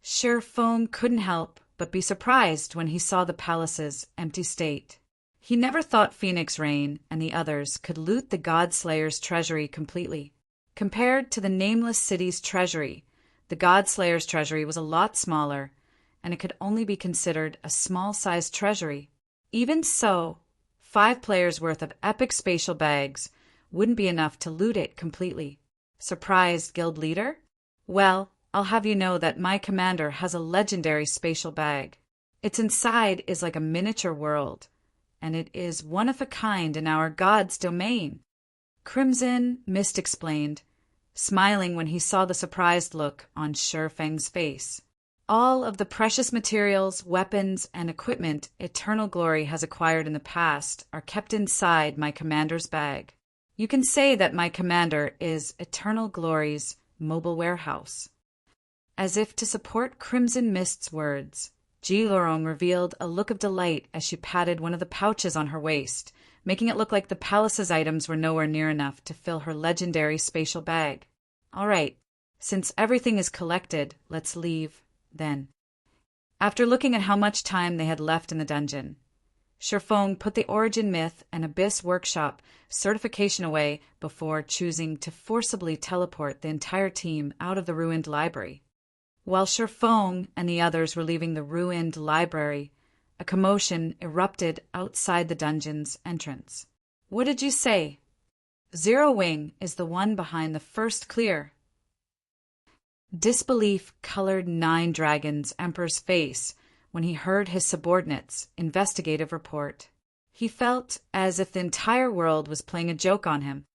Sherfong couldn't help but be surprised when he saw the palace's empty state. He never thought Phoenix Rain and the others could loot the Godslayer's treasury completely. Compared to the Nameless City's treasury, the Godslayer's treasury was a lot smaller, and it could only be considered a small-sized treasury. Even so, 5 players' worth of epic spatial bags wouldn't be enough to loot it completely. Surprised guild leader? Well, I'll have you know that my commander has a legendary spatial bag. Its inside is like a miniature world, and it is one of a kind in our God's domain. Crimson Mist explained, smiling when he saw the surprised look on Shifeng's face. All of the precious materials, weapons, and equipment Eternal Glory has acquired in the past are kept inside my commander's bag. You can say that my commander is Eternal Glory's mobile warehouse. As if to support Crimson Mist's words, Ji Lorong revealed a look of delight as she patted one of the pouches on her waist, making it look like the palace's items were nowhere near enough to fill her legendary spatial bag. All right, since everything is collected, let's leave, then. After looking at how much time they had left in the dungeon, Shifeng put the Origin Myth and Abyss Workshop certification away before choosing to forcibly teleport the entire team out of the ruined library. While Shifeng and the others were leaving the ruined library, a commotion erupted outside the dungeon's entrance. What did you say? Zero Wing is the one behind the first clear. Disbelief colored Nine Dragons' Emperor's face when he heard his subordinate's investigative report. He felt as if the entire world was playing a joke on him.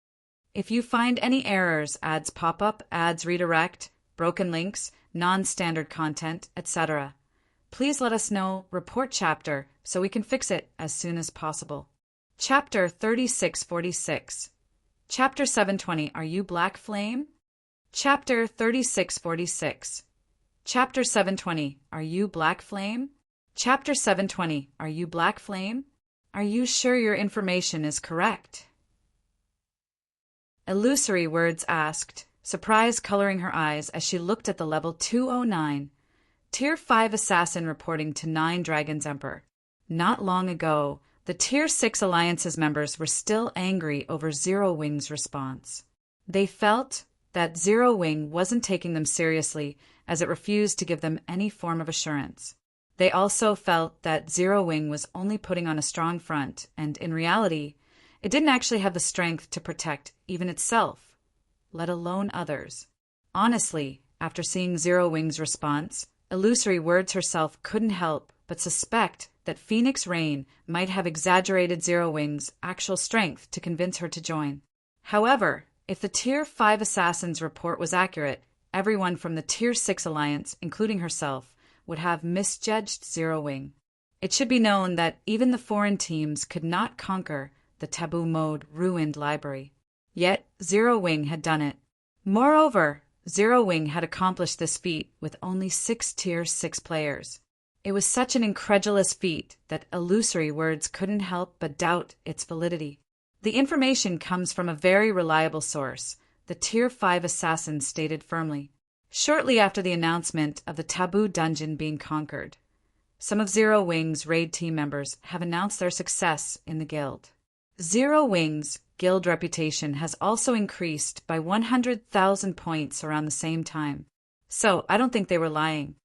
If you find any errors, ads pop up, ads redirect, broken links, non-standard content, etc., please let us know, report chapter, so we can fix it as soon as possible. Chapter 3646. Chapter 720, Are You Black Flame? Chapter 3646. Chapter 720, Are You Black Flame? Chapter 720, Are You Black Flame? Are you sure your information is correct? Illusory Words asked, surprise coloring her eyes as she looked at the level 209. Tier 5 assassin reporting to Nine Dragons Emperor. Not long ago, the Tier 6 Alliance's members were still angry over Zero Wing's response. They felt that Zero Wing wasn't taking them seriously as it refused to give them any form of assurance. They also felt that Zero Wing was only putting on a strong front, and in reality, it didn't actually have the strength to protect even itself, let alone others. Honestly, after seeing Zero Wing's response, Illusory Words herself couldn't help but suspect that Phoenix Rain might have exaggerated Zero Wing's actual strength to convince her to join. However, if the Tier 5 Assassin's report was accurate, everyone from the Tier 6 Alliance, including herself, would have misjudged Zero Wing. It should be known that even the foreign teams could not conquer the taboo mode ruined library. Yet Zero Wing had done it. Moreover, Zero Wing had accomplished this feat with only 6 Tier 6 players. It was such an incredulous feat that Illusory Words couldn't help but doubt its validity. The information comes from a very reliable source, the Tier 5 Assassin stated firmly. Shortly after the announcement of the taboo dungeon being conquered, some of Zero Wing's raid team members have announced their success in the guild. Zero Wing's guild reputation has also increased by 100,000 points around the same time. So I don't think they were lying.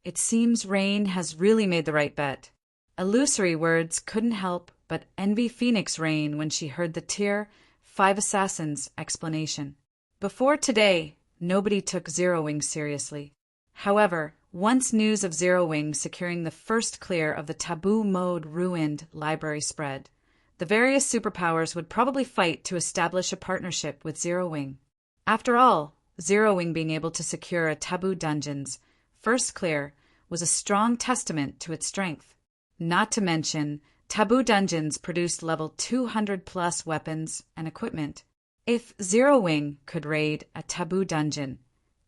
It seems Rain has really made the right bet. Illusory Words couldn't help but envy Phoenix Rain when she heard the Tier 5 Assassin's explanation. Before today, nobody took Zero Wing seriously. However, once news of Zero Wing securing the first clear of the taboo mode ruined library spread, the various superpowers would probably fight to establish a partnership with Zero Wing. After all, Zero Wing being able to secure a taboo dungeon's first clear was a strong testament to its strength. Not to mention, taboo dungeons produced level 200 plus weapons and equipment. If Zero Wing could raid a taboo dungeon,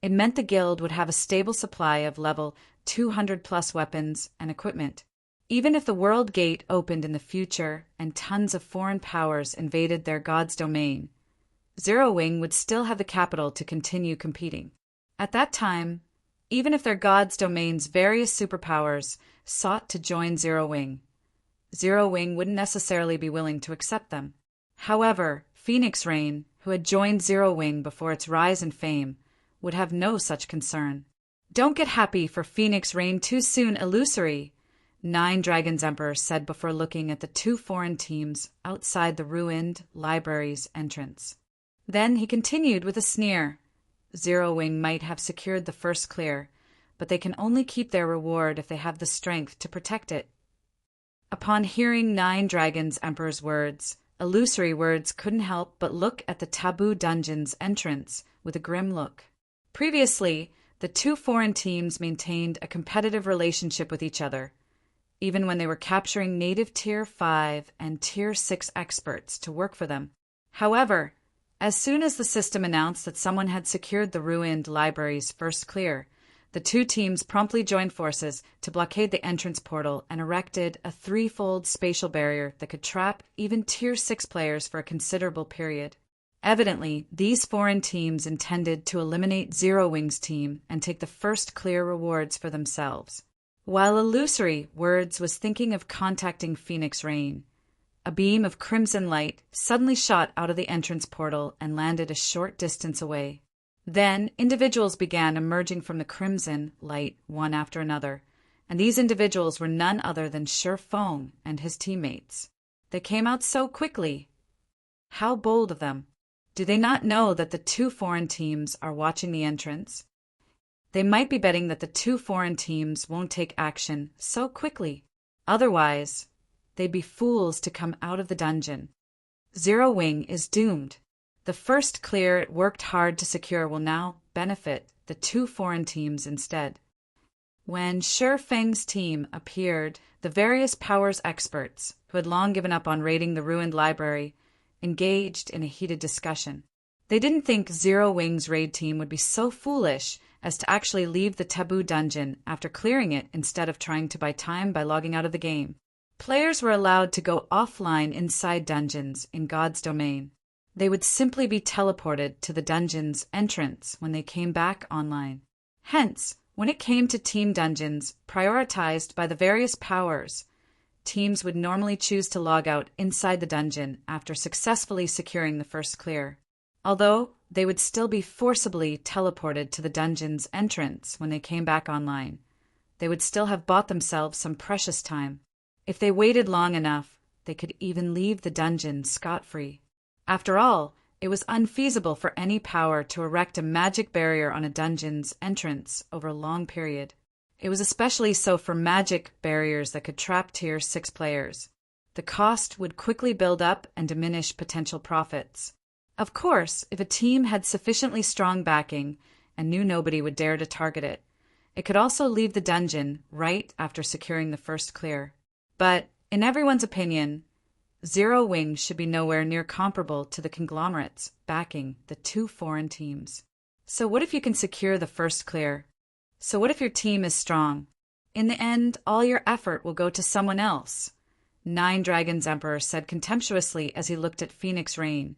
it meant the guild would have a stable supply of level 200 plus weapons and equipment. Even if the World Gate opened in the future and tons of foreign powers invaded their god's domain, Zero Wing would still have the capital to continue competing. At that time, even if their god's domain's various superpowers sought to join Zero Wing, Zero Wing wouldn't necessarily be willing to accept them. However, Phoenix Rain, who had joined Zero Wing before its rise in fame, would have no such concern. Don't get happy for Phoenix Rain too soon, Illusory, Nine Dragons Emperor said before looking at the 2 foreign teams outside the ruined library's entrance. Then he continued with a sneer. Zero Wing might have secured the first clear, but they can only keep their reward if they have the strength to protect it. Upon hearing Nine Dragons Emperor's words, Illusory Words couldn't help but look at the taboo dungeon's entrance with a grim look. Previously, the two foreign teams maintained a competitive relationship with each other, even when they were capturing native Tier 5 and Tier 6 experts to work for them. However, as soon as the system announced that someone had secured the ruined library's first clear, the two teams promptly joined forces to blockade the entrance portal and erected a threefold spatial barrier that could trap even Tier 6 players for a considerable period. Evidently, these foreign teams intended to eliminate Zero Wing's team and take the first clear rewards for themselves. While Illusory Words was thinking of contacting Phoenix Rain, a beam of crimson light suddenly shot out of the entrance portal and landed a short distance away. Then, individuals began emerging from the crimson light one after another, and these individuals were none other than Sher Fong and his teammates. They came out so quickly. How bold of them! Do they not know that the two foreign teams are watching the entrance? They might be betting that the two foreign teams won't take action so quickly. Otherwise, they'd be fools to come out of the dungeon. Zero Wing is doomed. The first clear it worked hard to secure will now benefit the two foreign teams instead. When Sher Feng's team appeared, the various powers experts, who had long given up on raiding the ruined library, engaged in a heated discussion. They didn't think Zero Wing's raid team would be so foolish as to actually leave the taboo dungeon after clearing it instead of trying to buy time by logging out of the game. Players were allowed to go offline inside dungeons in God's domain. They would simply be teleported to the dungeon's entrance when they came back online. Hence, when it came to team dungeons prioritized by the various powers, teams would normally choose to log out inside the dungeon after successfully securing the first clear. Although they would still be forcibly teleported to the dungeon's entrance when they came back online, they would still have bought themselves some precious time. If they waited long enough, they could even leave the dungeon scot-free. After all, it was unfeasible for any power to erect a magic barrier on a dungeon's entrance over a long period. It was especially so for magic barriers that could trap Tier 6 players. The cost would quickly build up and diminish potential profits. Of course, if a team had sufficiently strong backing and knew nobody would dare to target it, it could also leave the dungeon right after securing the first clear. But, in everyone's opinion, Zero Wing should be nowhere near comparable to the conglomerates backing the two foreign teams. So what if you can secure the first clear? So what if your team is strong? In the end, all your effort will go to someone else, Nine Dragons Emperor said contemptuously as he looked at Phoenix Rain,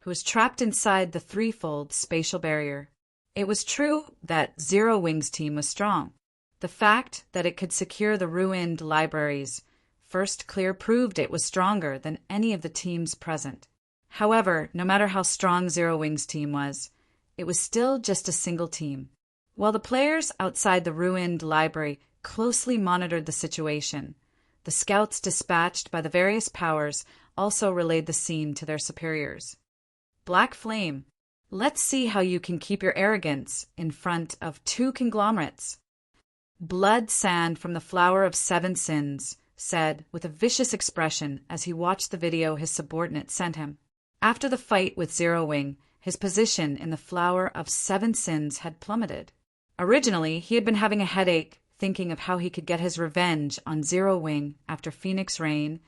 who was trapped inside the threefold spatial barrier. It was true that Zero Wing's team was strong. The fact that it could secure the ruined library's first clear proved it was stronger than any of the teams present. However, no matter how strong Zero Wing's team was, it was still just a single team. While the players outside the ruined library closely monitored the situation, the scouts dispatched by the various powers also relayed the scene to their superiors. Black Flame, let's see how you can keep your arrogance in front of two conglomerates. Blood Sand from the Flower of Seven Sins said with a vicious expression as he watched the video his subordinate sent him. After the fight with Zero Wing, his position in the Flower of Seven Sins had plummeted. Originally, he had been having a headache thinking of how he could get his revenge on Zero Wing after Phoenix Rain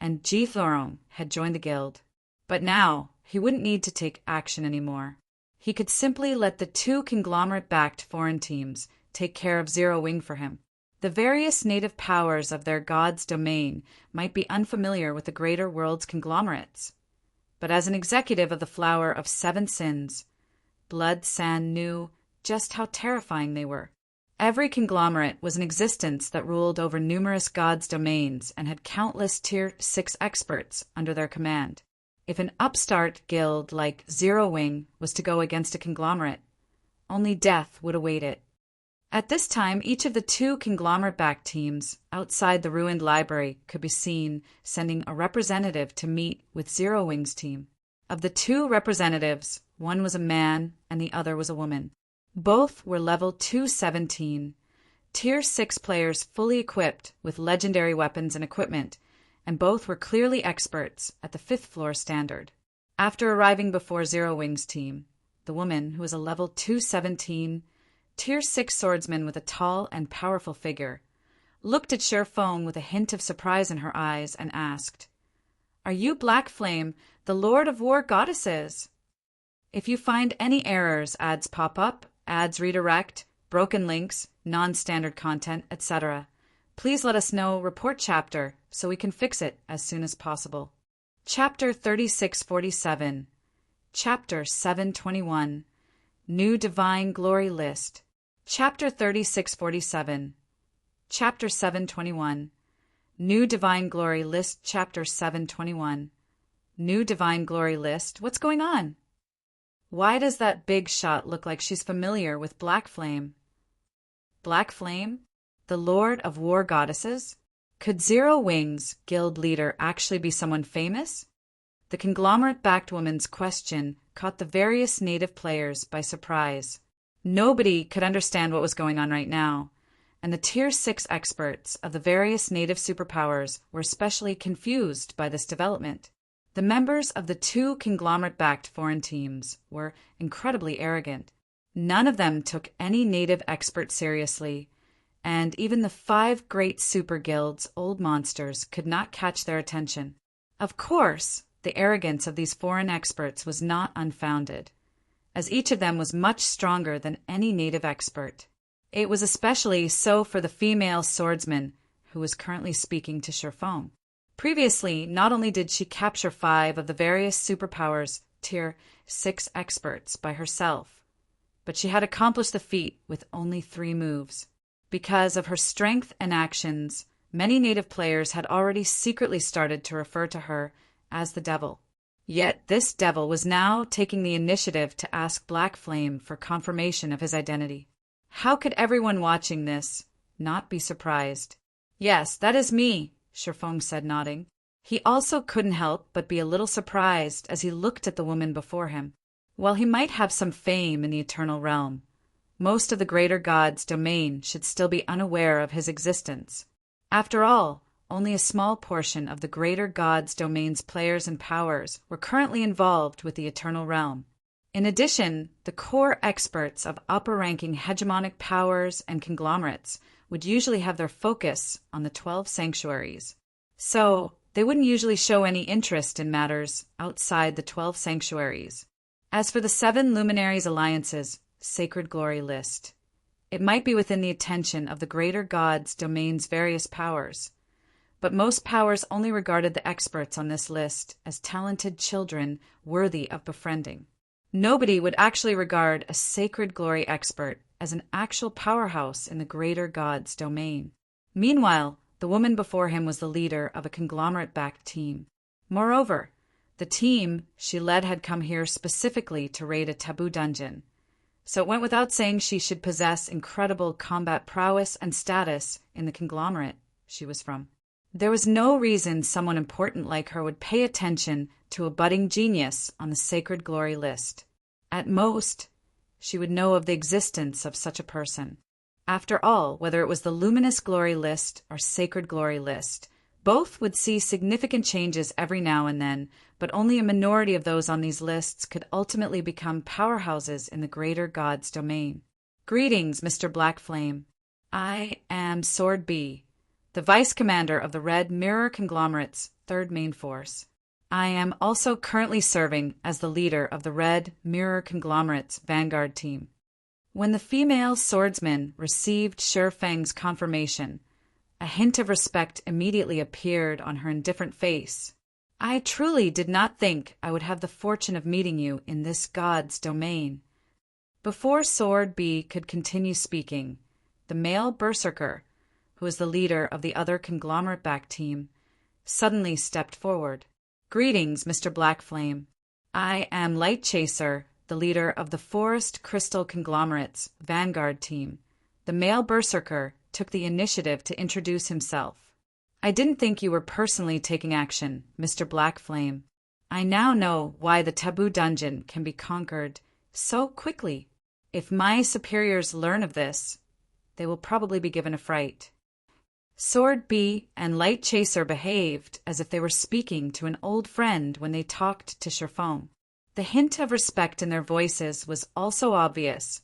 and Ji Thorong had joined the guild. But now, he wouldn't need to take action anymore. He could simply let the two conglomerate-backed foreign teams take care of Zero Wing for him. The various native powers of their god's domain might be unfamiliar with the greater world's conglomerates. But as an executive of the Flower of Seven Sins, Blood Sand knew just how terrifying they were. Every conglomerate was an existence that ruled over numerous gods' domains and had countless Tier 6 experts under their command. If an upstart guild like Zero Wing was to go against a conglomerate, only death would await it. At this time, each of the two conglomerate-backed teams outside the ruined library could be seen sending a representative to meet with Zero Wing's team. Of the two representatives, one was a man and the other was a woman. Both were level 217 Tier 6 players fully equipped with legendary weapons and equipment, and both were clearly experts at the 5th floor standard. After arriving before Zero Wing's team, the woman, who was a level 217, Tier 6 swordsman with a tall and powerful figure, looked at Sher Feng with a hint of surprise in her eyes and asked, "Are you Black Flame, the Lord of War Goddesses? If you find any errors, ads pop up, ads redirect, broken links, non-standard content, etc., please let us know, report chapter, so we can fix it as soon as possible." Chapter 3647, Chapter 721, New Divine Glory List. Chapter 3647, Chapter 721, New Divine Glory List. Chapter 721, New Divine Glory List. What's going on? Why does that big shot look like she's familiar with Black Flame? Black Flame? The Lord of War Goddesses? Could Zero Wing's guild leader actually be someone famous? The conglomerate-backed woman's question caught the various native players by surprise. Nobody could understand what was going on right now, and the Tier 6 experts of the various native superpowers were especially confused by this development. The members of the 2 conglomerate-backed foreign teams were incredibly arrogant. None of them took any native expert seriously, and even the 5 great super guilds' old monsters could not catch their attention. Of course, the arrogance of these foreign experts was not unfounded, as each of them was much stronger than any native expert. It was especially so for the female swordsman who was currently speaking to Sher Feng. Previously, not only did she capture 5 of the various superpowers Tier 6 experts by herself, but she had accomplished the feat with only 3 moves. Because of her strength and actions, many native players had already secretly started to refer to her as the Devil. Yet this devil was now taking the initiative to ask Black Flame for confirmation of his identity. How could everyone watching this not be surprised? "Yes, that is me," Sher Feng said, nodding. He also couldn't help but be a little surprised as he looked at the woman before him. While he might have some fame in the Eternal Realm, most of the greater god's domain should still be unaware of his existence. After all, only a small portion of the greater god's domain's players and powers were currently involved with the Eternal Realm. In addition, the core experts of upper-ranking hegemonic powers and conglomerates would usually have their focus on the 12 sanctuaries. So, they wouldn't usually show any interest in matters outside the 12 sanctuaries. As for the 7 Luminaries Alliance's Sacred Glory list, it might be within the attention of the greater god's domain's various powers, but most powers only regarded the experts on this list as talented children worthy of befriending. Nobody would actually regard a Sacred Glory expert as an actual powerhouse in the greater god's domain. Meanwhile, the woman before him was the leader of a conglomerate-backed team. Moreover, the team she led had come here specifically to raid a taboo dungeon, so it went without saying she should possess incredible combat prowess and status in the conglomerate she was from. There was no reason someone important like her would pay attention to a budding genius on the Sacred Glory list. At most, she would know of the existence of such a person. After all, whether it was the Luminous Glory list or Sacred Glory list, both would see significant changes every now and then, but only a minority of those on these lists could ultimately become powerhouses in the greater god's domain. "Greetings, Mr. Black Flame. I am Sword B, the Vice Commander of the Red Mirror Conglomerate's 3rd Main Force. I am also currently serving as the leader of the Red Mirror Conglomerate's Vanguard team." When the female swordsman received Sher Feng's confirmation, a hint of respect immediately appeared on her indifferent face. "I truly did not think I would have the fortune of meeting you in this god's domain." Before Sword B could continue speaking, the male berserker, who was the leader of the other conglomerate-backed team, suddenly stepped forward. "Greetings, Mr. Black Flame. I am Light Chaser, the leader of the Forest Crystal Conglomerate's Vanguard team." The male berserker took the initiative to introduce himself. "I didn't think you were personally taking action, Mr. Black Flame. I now know why the taboo dungeon can be conquered so quickly. If my superiors learn of this, they will probably be given a fright. Sword Bee and Light Chaser behaved as if they were speaking to an old friend when they talked to Sherfong. The hint of respect in their voices was also obvious,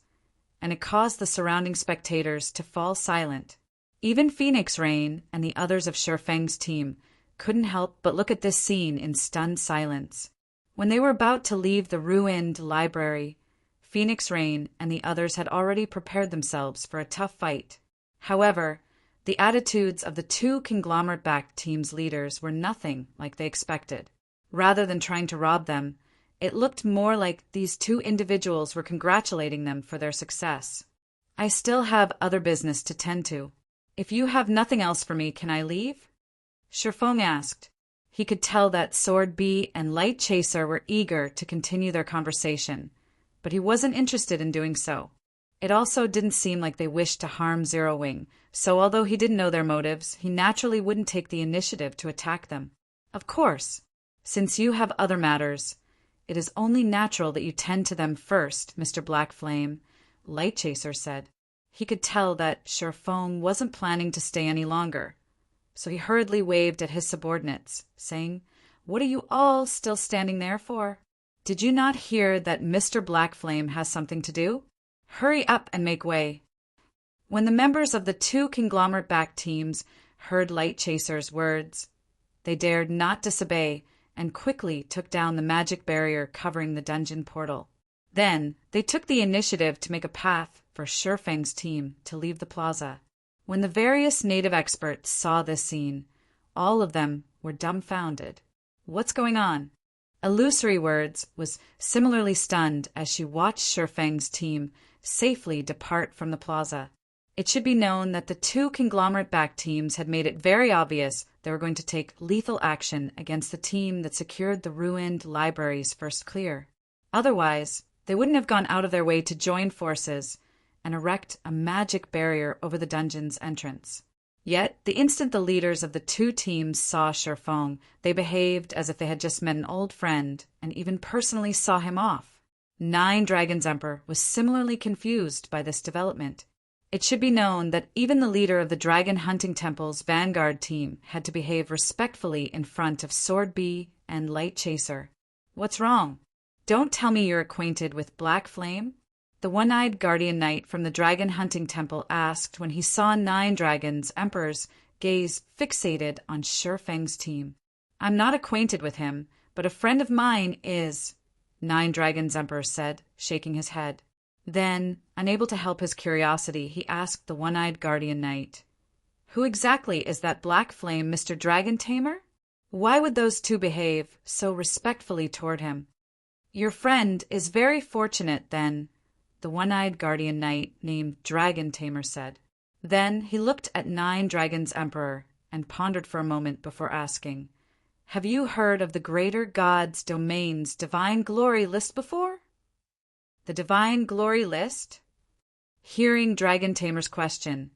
and it caused the surrounding spectators to fall silent. Even Phoenix Rain and the others of Sherfang's team couldn't help but look at this scene in stunned silence. When they were about to leave the ruined library, Phoenix Rain and the others had already prepared themselves for a tough fight. However, the attitudes of the two conglomerate-backed teams' leaders were nothing like they expected. Rather than trying to rob them, it looked more like these two individuals were congratulating them for their success. "I still have other business to tend to. If you have nothing else for me, can I leave?" Sherfong asked. He could tell that Sword Bee and Light Chaser were eager to continue their conversation, but he wasn't interested in doing so. It also didn't seem like they wished to harm Zero Wing, so although he didn't know their motives, he naturally wouldn't take the initiative to attack them. "Of course, since you have other matters, it is only natural that you tend to them first, Mr. Black Flame," Light Chaser said. He could tell that Sherfong wasn't planning to stay any longer, so he hurriedly waved at his subordinates, saying, "What are you all still standing there for? Did you not hear that Mr. Black Flame has something to do? Hurry up and make way." When the members of the two conglomerate-backed teams heard Light Chaser's words, they dared not disobey and quickly took down the magic barrier covering the dungeon portal. Then they took the initiative to make a path for Sherfang's team to leave the plaza. When the various native experts saw this scene, all of them were dumbfounded. "What's going on?" Illusory Words was similarly stunned as she watched Sherfang's team safely depart from the plaza. It should be known that the two conglomerate-backed teams had made it very obvious they were going to take lethal action against the team that secured the ruined library's first clear. Otherwise, they wouldn't have gone out of their way to join forces and erect a magic barrier over the dungeon's entrance. Yet, the instant the leaders of the two teams saw Sherfong, they behaved as if they had just met an old friend and even personally saw him off. Nine Dragons Emperor was similarly confused by this development. It should be known that even the leader of the Dragon Hunting Temple's vanguard team had to behave respectfully in front of Sword Bee and Light Chaser. "What's wrong? Don't tell me you're acquainted with Black Flame?" The one-eyed guardian knight from the Dragon Hunting Temple asked when he saw nine Dragons Emperor's gaze fixated on Sherfang's team. "I'm not acquainted with him, but a friend of mine is," Nine Dragons Emperor said, shaking his head. Then, unable to help his curiosity, he asked the one-eyed guardian knight, "Who exactly is that Black Flame Mr. Dragon Tamer? Why would those two behave so respectfully toward him?" "Your friend is very fortunate, then," the one-eyed guardian knight named Dragon Tamer said. Then he looked at Nine Dragons Emperor and pondered for a moment before asking, "Have you heard of the Greater God's Domain's Divine Glory list before?" "The Divine Glory list?" Hearing Dragon Tamer's question,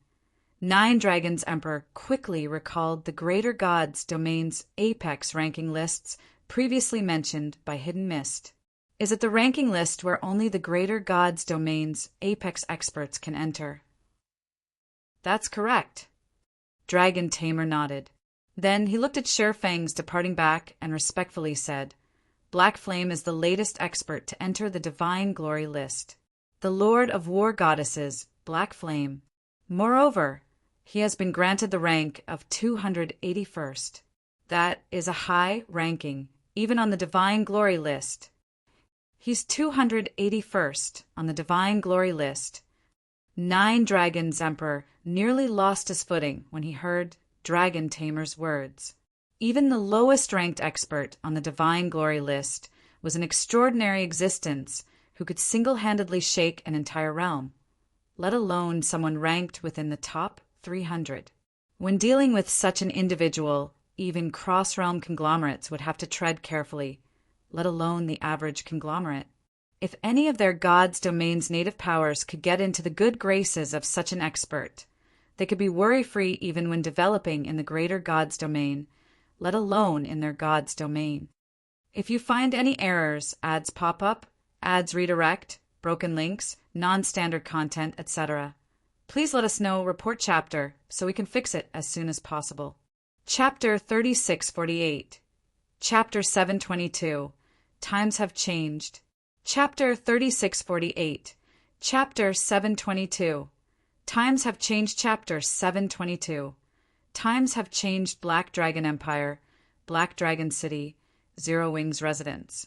Nine Dragons Emperor quickly recalled the Greater God's Domain's apex ranking lists previously mentioned by Hidden Mist. "Is it the ranking list where only the Greater God's Domain's apex experts can enter?" "That's correct." Dragon Tamer nodded. Then he looked at Sherfang's departing back and respectfully said, "Black Flame is the latest expert to enter the Divine Glory list. The Lord of War Goddesses, Black Flame. Moreover, he has been granted the rank of 281st. That is a high ranking, even on the Divine Glory list. He's 281st on the Divine Glory list." Nine Dragons Emperor nearly lost his footing when he heard Dragon Tamer's words. Even the lowest-ranked expert on the Divine Glory list was an extraordinary existence who could single-handedly shake an entire realm, let alone someone ranked within the top 300. When dealing with such an individual, even cross-realm conglomerates would have to tread carefully, let alone the average conglomerate. If any of their God's Domain's native powers could get into the good graces of such an expert, they could be worry-free even when developing in the Greater God's Domain, let alone in their God's Domain. If you find any errors, ads pop up, ads redirect, broken links, non-standard content, etc., Please let us know report chapter so we can fix it as soon as possible. Chapter 3648. Chapter 722. Times have changed. Chapter 3648. Chapter 722. Times have changed. Chapter 722. Times have changed. Black Dragon Empire, Black Dragon City, Zero Wing's residence.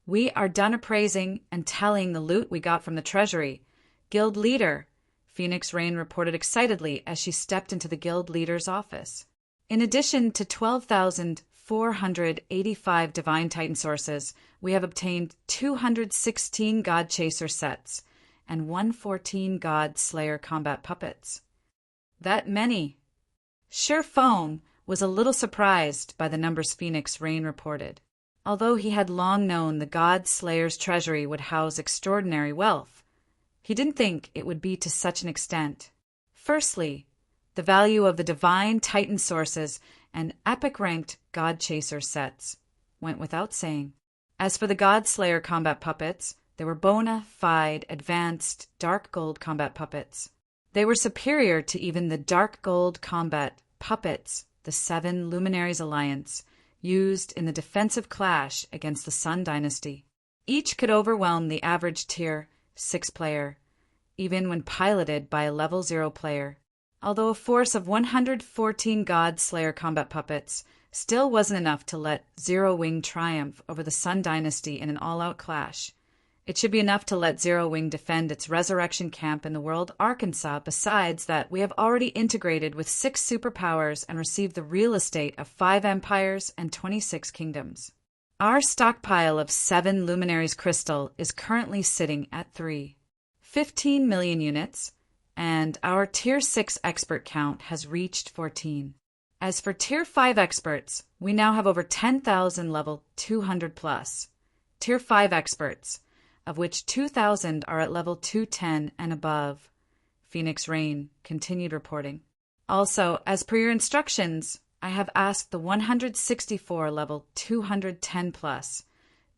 We are done appraising and tallying the loot we got from the treasury. Guild leader, Phoenix Rain reported excitedly as she stepped into the guild leader's office. In addition to 12,485 Divine Titan sources, we have obtained 216 God Chaser sets and 114 God Slayer combat puppets. That many. Sure Fong was a little surprised by the numbers Phoenix Rain reported. Although he had long known the God Slayer's treasury would house extraordinary wealth, he didn't think it would be to such an extent. Firstly, the value of the Divine Titan sources and epic-ranked God Chaser sets went without saying. As for the God Slayer combat puppets, they were bona fide, advanced, dark gold combat puppets. They were superior to even the dark gold combat puppets the Seven Luminaries Alliance used in the defensive clash against the Sun Dynasty. Each could overwhelm the average Tier 6 player, even when piloted by a Level 0 player. Although a force of 114 God Slayer combat puppets still wasn't enough to let Zero Wing triumph over the Sun Dynasty in an all-out clash, it should be enough to let Zero Wing defend its resurrection camp in the world Arkansas. Besides that, we have already integrated with 6 superpowers and received the real estate of 5 empires and 26 kingdoms. Our stockpile of 7 Luminaries crystal is currently sitting at 15 million units, and our Tier 6 expert count has reached 14. As for Tier 5 experts, we now have over 10,000 level 200 plus Tier 5 experts, of which 2,000 are at level 210 and above. Phoenix Rain continued reporting. Also, as per your instructions, I have asked the 164 level 210 plus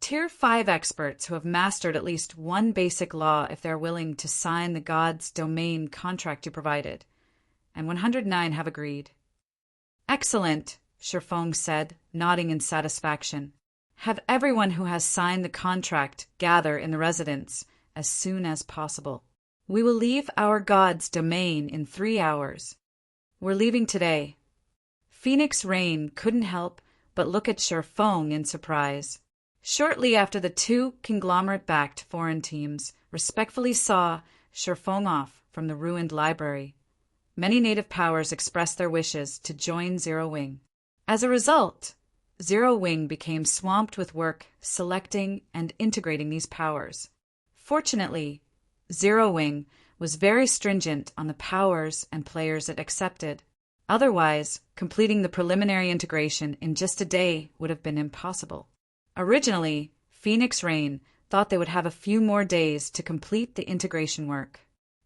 Tier 5 experts who have mastered at least one basic law if they're willing to sign the God's Domain contract you provided, and 109 have agreed. Excellent, Shifeng said, nodding in satisfaction. Have everyone who has signed the contract gather in the residence as soon as possible. We will leave our God's Domain in 3 hours. We're leaving today. Phoenix Rain couldn't help but look at Shifeng in surprise. Shortly after the 2 conglomerate-backed foreign teams respectfully saw Shifeng off from the ruined library, many native powers expressed their wishes to join Zero Wing. As a result, Zero Wing became swamped with work selecting and integrating these powers. Fortunately, Zero Wing was very stringent on the powers and players it accepted. Otherwise, completing the preliminary integration in just a day would have been impossible. Originally, Phoenix Rain thought they would have a few more days to complete the integration work.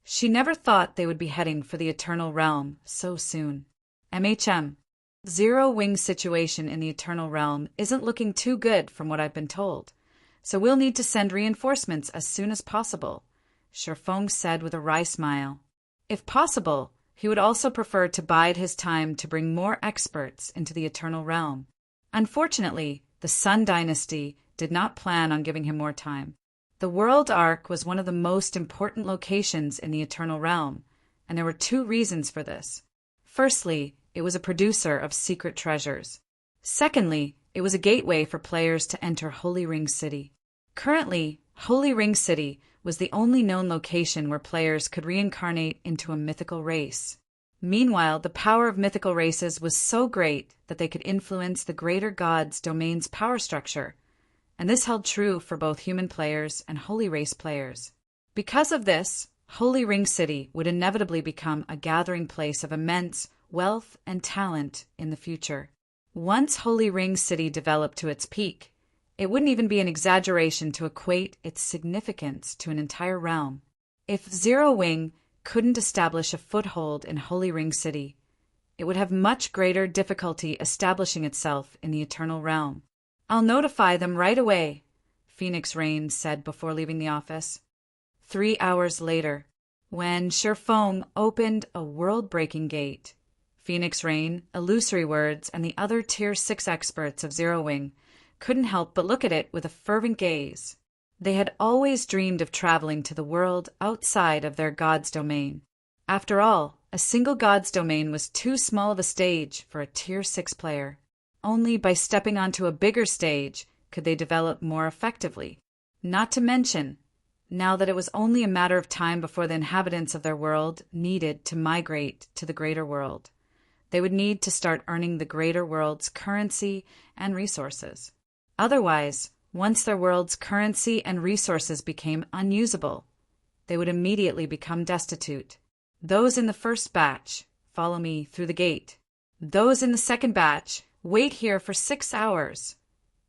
She never thought they would be heading for the Eternal Realm so soon. MHM. Zero Wing's situation in the Eternal Realm isn't looking too good from what I've been told, so we'll need to send reinforcements as soon as possible, Shifeng said with a wry smile. If possible, he would also prefer to bide his time to bring more experts into the Eternal Realm. Unfortunately, the Sun Dynasty did not plan on giving him more time. The World Ark was one of the most important locations in the Eternal Realm, and there were 2 reasons for this. Firstly, it was a producer of secret treasures. Secondly, it was a gateway for players to enter Holy Ring City. Currently, Holy Ring City was the only known location where players could reincarnate into a mythical race. Meanwhile, the power of mythical races was so great that they could influence the greater God's Domain's power structure, and this held true for both human players and Holy Race players. Because of this, Holy Ring City would inevitably become a gathering place of immense wealth and talent in the future. Once Holy Ring City developed to its peak, it wouldn't even be an exaggeration to equate its significance to an entire realm. If Zero Wing couldn't establish a foothold in Holy Ring City, it would have much greater difficulty establishing itself in the Eternal Realm. I'll notify them right away, Phoenix Rain said before leaving the office. 3 hours later, when Sherfong opened a world-breaking gate. Phoenix Rain, Illusory Words, and the other Tier 6 experts of Zero Wing couldn't help but look at it with a fervent gaze. They had always dreamed of traveling to the world outside of their god's domain. After all, a single god's domain was too small of a stage for a Tier 6 player. Only by stepping onto a bigger stage could they develop more effectively. Not to mention, now that it was only a matter of time before the inhabitants of their world needed to migrate to the greater world, they would need to start earning the greater world's currency and resources. Otherwise, once their world's currency and resources became unusable, they would immediately become destitute. Those in the first batch, follow me through the gate. Those in the second batch, wait here for 6 hours,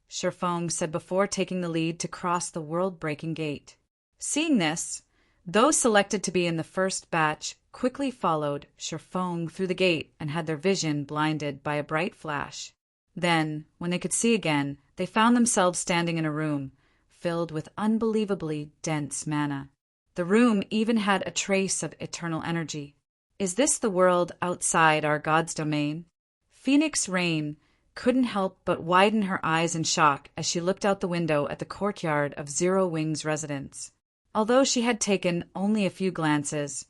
Sherfong said before taking the lead to cross the world-breaking gate. Seeing this, those selected to be in the first batch quickly followed Sherfong through the gate and had their vision blinded by a bright flash. Then, when they could see again, they found themselves standing in a room filled with unbelievably dense mana. The room even had a trace of eternal energy. Is this the world outside our god's domain? Phoenix Rain couldn't help but widen her eyes in shock as she looked out the window at the courtyard of Zero Wing's residence. Although she had taken only a few glances,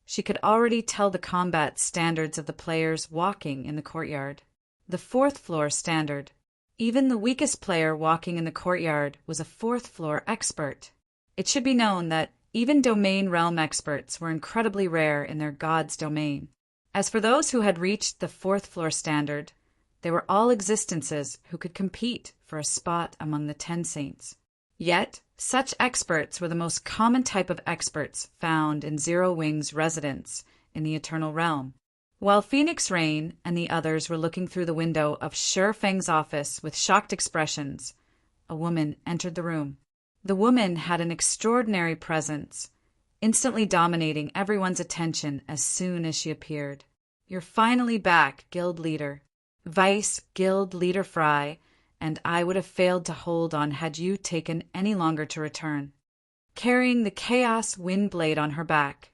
she could already tell the combat standards of the players walking in the courtyard. The 4th floor standard. Even the weakest player walking in the courtyard was a 4th floor expert. It should be known that even domain realm experts were incredibly rare in their god's domain. As for those who had reached the 4th floor standard, they were all existences who could compete for a spot among the 10 saints. Yet, such experts were the most common type of experts found in Zero Wing's residence in the Eternal Realm. While Phoenix Rain and the others were looking through the window of Sherfeng's office with shocked expressions, a woman entered the room. The woman had an extraordinary presence, instantly dominating everyone's attention as soon as she appeared. "You're finally back, Guild Leader. Vice Guild Leader Fry, and I would have failed to hold on had you taken any longer to return." Carrying the Chaos Windblade on her back,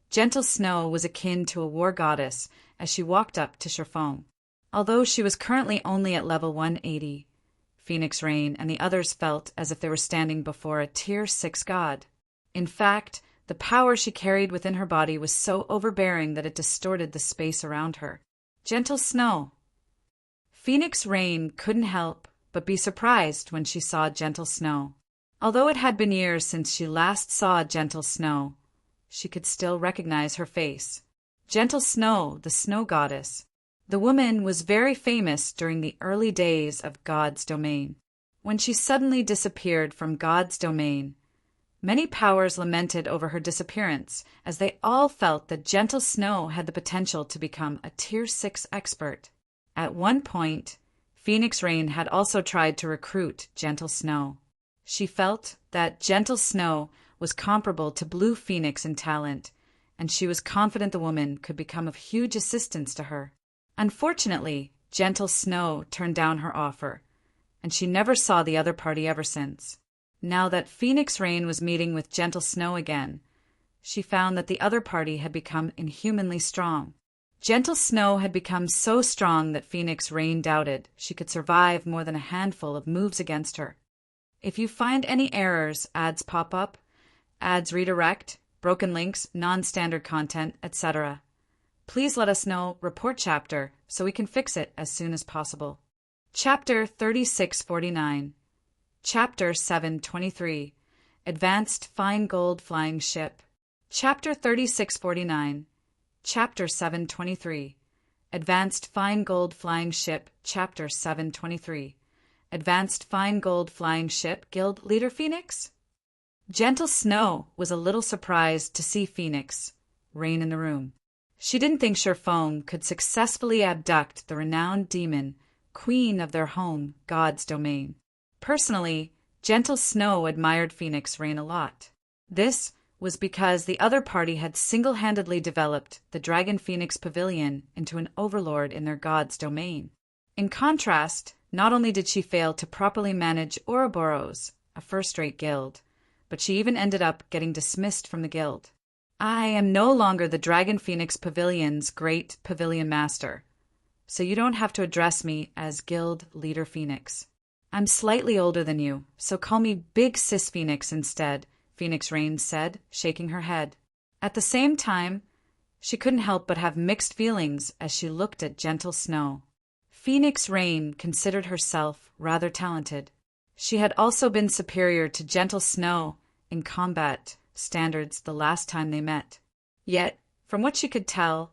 Gentle Snow was akin to a war goddess as she walked up to Sherfong. Although she was currently only at level 180, Phoenix Rain and the others felt as if they were standing before a Tier 6 god. In fact, the power she carried within her body was so overbearing that it distorted the space around her. Gentle Snow. Phoenix Rain couldn't help but be surprised when she saw Gentle Snow. Although it had been years since she last saw Gentle Snow, she could still recognize her face. Gentle Snow, the snow goddess. The woman was very famous during the early days of God's domain. When she suddenly disappeared from God's domain, many powers lamented over her disappearance, as they all felt that Gentle Snow had the potential to become a Tier 6 expert. At one point, Phoenix Rain had also tried to recruit Gentle Snow. She felt that Gentle Snow was comparable to Blue Phoenix in talent, and she was confident the woman could become of huge assistance to her. Unfortunately, Gentle Snow turned down her offer, and she never saw the other party ever since. Now that Phoenix Rain was meeting with Gentle Snow again, she found that the other party had become inhumanly strong. Gentle Snow had become so strong that Phoenix Rain doubted she could survive more than a handful of moves against her. If you find any errors, ads pop up, ads redirect, broken links, non-standard content, etc., please let us know, report chapter, so we can fix it as soon as possible. Chapter 3649. Chapter 723. Advanced Fine Gold Flying Ship. Chapter 3649. Chapter 723. Advanced Fine Gold Flying Ship. Chapter 723. Advanced Fine Gold Flying Ship. Guild Leader Phoenix? Gentle Snow was a little surprised to see Phoenix Rain in the room. She didn't think Sherfong could successfully abduct the renowned demon, queen of their home, God's domain. Personally, Gentle Snow admired Phoenix Rain a lot. This was because the other party had single-handedly developed the Dragon Phoenix Pavilion into an overlord in their god's domain. In contrast, not only did she fail to properly manage Ouroboros, a first-rate guild, but she even ended up getting dismissed from the guild. I am no longer the Dragon Phoenix Pavilion's great pavilion master, so you don't have to address me as Guild Leader Phoenix. I'm slightly older than you, so call me Big Sis Phoenix instead, Phoenix Rain said, shaking her head. At the same time, she couldn't help but have mixed feelings as she looked at Gentle Snow. Phoenix Rain considered herself rather talented. She had also been superior to Gentle Snow in combat standards the last time they met. Yet, from what she could tell,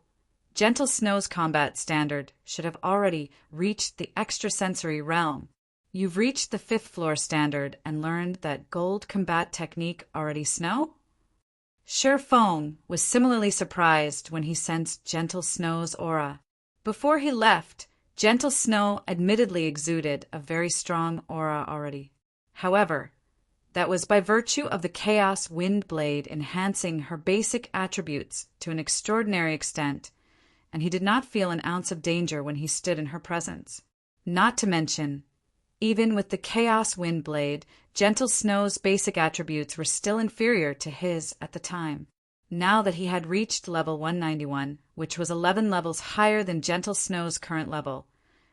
Gentle Snow's combat standard should have already reached the extrasensory realm. You've reached the 5th floor standard and learned that gold combat technique already, Snow? Sure Fong was similarly surprised when he sensed Gentle Snow's aura. Before he left, Gentle Snow admittedly exuded a very strong aura already. However, that was by virtue of the Chaos Wind Blade enhancing her basic attributes to an extraordinary extent, and he did not feel an ounce of danger when he stood in her presence. Not to mention, even with the Chaos Wind Blade, Gentle Snow's basic attributes were still inferior to his at the time. Now that he had reached level 191, which was 11 levels higher than Gentle Snow's current level,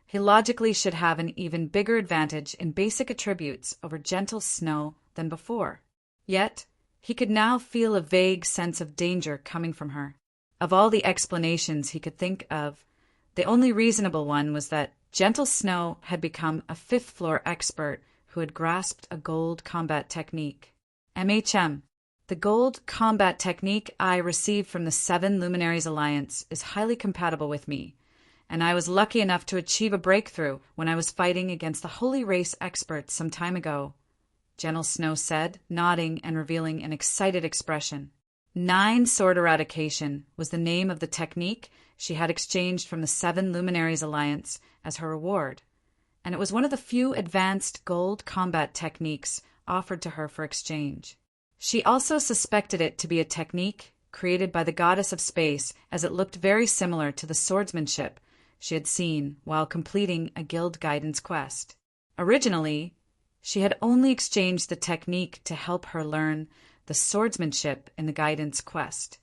he logically should have an even bigger advantage in basic attributes over Gentle Snow than before. Yet, he could now feel a vague sense of danger coming from her. Of all the explanations he could think of, the only reasonable one was that Gentle Snow had become a 5th floor expert who had grasped a gold combat technique. The gold combat technique I received from the 7 Luminaries Alliance is highly compatible with me, and I was lucky enough to achieve a breakthrough when I was fighting against the Holy Race experts some time ago, Gentle Snow said, nodding and revealing an excited expression. 9 Sword Eradication was the name of the technique she had exchanged from the 7 Luminaries Alliance as her reward, and it was one of the few advanced gold combat techniques offered to her for exchange. She also suspected it to be a technique created by the goddess of space, as it looked very similar to the swordsmanship she had seen while completing a guild guidance quest. Originally, she had only exchanged the technique to help her learn the swordsmanship in the guidance quest.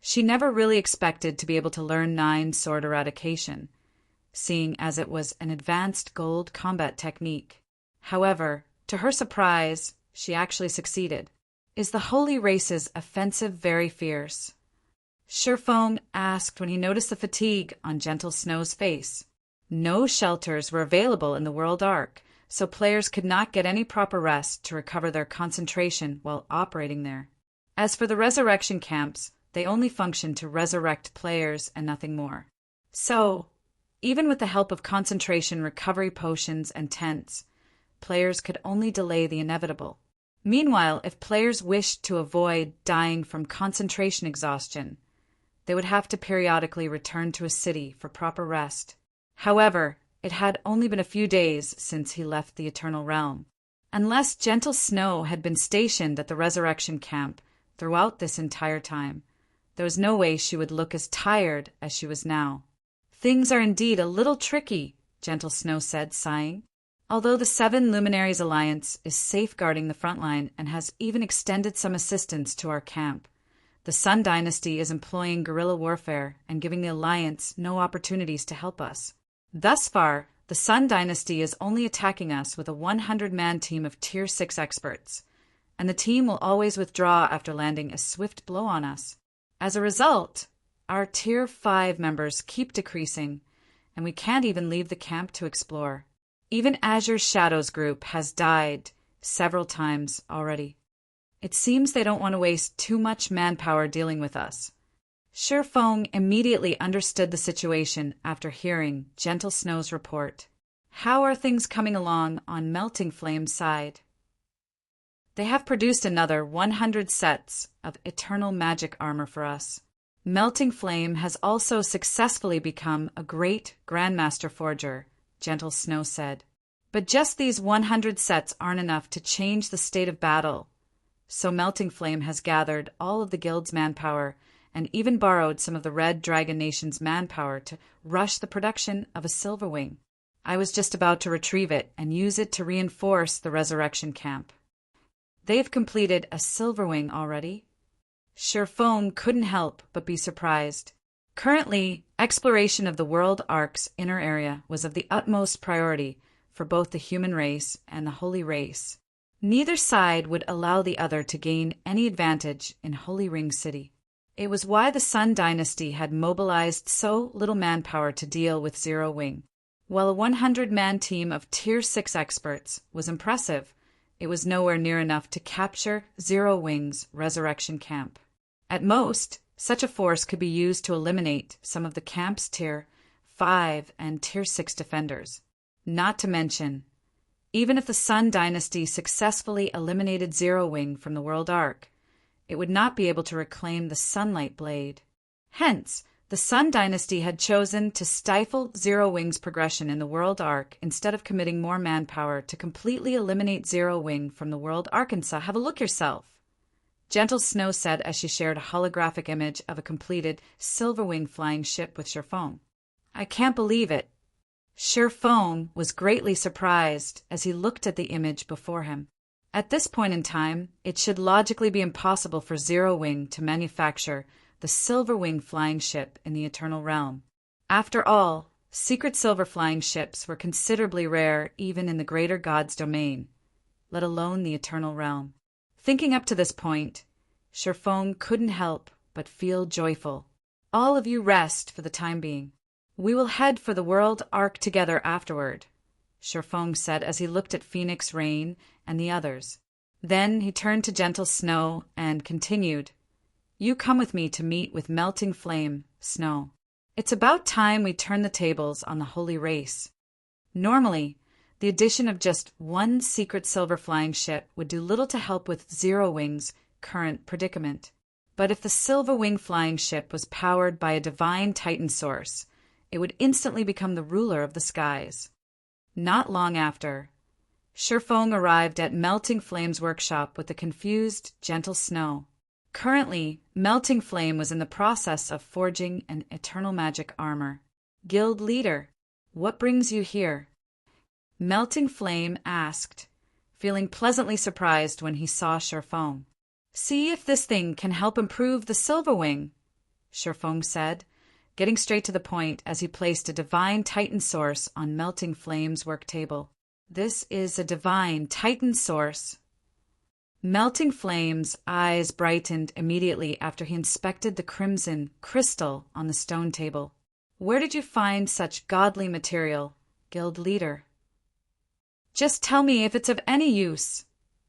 She never really expected to be able to learn 9 Sword Eradication, seeing as it was an advanced gold combat technique. However, to her surprise, she actually succeeded. Is the Holy Race's offensive very fierce? Sherfong asked when he noticed the fatigue on Gentle Snow's face. No shelters were available in the World Arc, so players could not get any proper rest to recover their concentration while operating there. As for the resurrection camps, they only functioned to resurrect players and nothing more. So, even with the help of concentration recovery potions and tents, players could only delay the inevitable. Meanwhile, if players wished to avoid dying from concentration exhaustion, they would have to periodically return to a city for proper rest. However, it had only been a few days since he left the Eternal Realm. Unless Gentle Snow had been stationed at the resurrection camp throughout this entire time, there was no way she would look as tired as she was now. Things are indeed a little tricky, Gentle Snow said, sighing. Although the 7 Luminaries Alliance is safeguarding the front line and has even extended some assistance to our camp, the Sun Dynasty is employing guerrilla warfare and giving the Alliance no opportunities to help us. Thus far, the Sun Dynasty is only attacking us with a 100-man team of Tier 6 experts, and the team will always withdraw after landing a swift blow on us. As a result, our Tier 5 members keep decreasing, and we can't even leave the camp to explore. Even Azure Shadows group has died several times already. It seems they don't want to waste too much manpower dealing with us. Sherfong immediately understood the situation after hearing Gentle Snow's report. How are things coming along on Melting Flame's side? They have produced another 100 sets of eternal magic armor for us. Melting Flame has also successfully become a great Grandmaster Forger, Gentle Snow said. But just these 100 sets aren't enough to change the state of battle, so Melting Flame has gathered all of the guild's manpower and even borrowed some of the Red Dragon Nation's manpower to rush the production of a Silverwing. I was just about to retrieve it and use it to reinforce the resurrection camp. They've completed a Silverwing already? Feng couldn't help but be surprised. Currently, exploration of the world Ark's inner area was of the utmost priority for both the human race and the Holy Race. Neither side would allow the other to gain any advantage in Holy Ring City. It was why the Sun Dynasty had mobilized so little manpower to deal with Zero Wing. While a 100-man team of Tier 6 experts was impressive, it was nowhere near enough to capture Zero Wing's resurrection camp. At most, such a force could be used to eliminate some of the camp's Tier 5 and Tier 6 defenders. Not to mention, even if the Sun Dynasty successfully eliminated Zero Wing from the World Ark, it would not be able to reclaim the Sunlight Blade. Hence, the Sun Dynasty had chosen to stifle Zero Wing's progression in the World Ark instead of committing more manpower to completely eliminate Zero Wing from the World Arkansas. Have a look yourself, Gentle Snow said as she shared a holographic image of a completed Silverwing flying ship with Feng. I can't believe it. Feng was greatly surprised as he looked at the image before him. At this point in time, it should logically be impossible for Zero Wing to manufacture the Silverwing flying ship in the Eternal Realm. After all, secret silver flying ships were considerably rare even in the Greater God's domain, let alone the Eternal Realm. Thinking up to this point, Feng couldn't help but feel joyful. All of you rest for the time being. We will head for the World Ark together afterward, Feng said as he looked at Phoenix Rain and the others. Then he turned to Gentle Snow and continued, You come with me to meet with Melting Flame, Snow. It's about time we turn the tables on the Holy Race. Normally, the addition of just one secret silver flying ship would do little to help with Zero Wing's current predicament. But if the Silver Wing flying ship was powered by a divine Titan source, it would instantly become the ruler of the skies. Not long after, Feng arrived at Melting Flame's workshop with the confused Gentle Snow. Currently, Melting Flame was in the process of forging an eternal magic armor. Guild leader, what brings you here? Melting Flame asked, feeling pleasantly surprised when he saw Feng. See if this thing can help improve the Silver Wing, Feng said, getting straight to the point as he placed a divine Titan source on Melting Flame's work table. This is a divine Titan source. Melting Flame's eyes brightened immediately after he inspected the crimson crystal on the stone table. Where did you find such godly material, guild leader? Just tell me if it's of any use,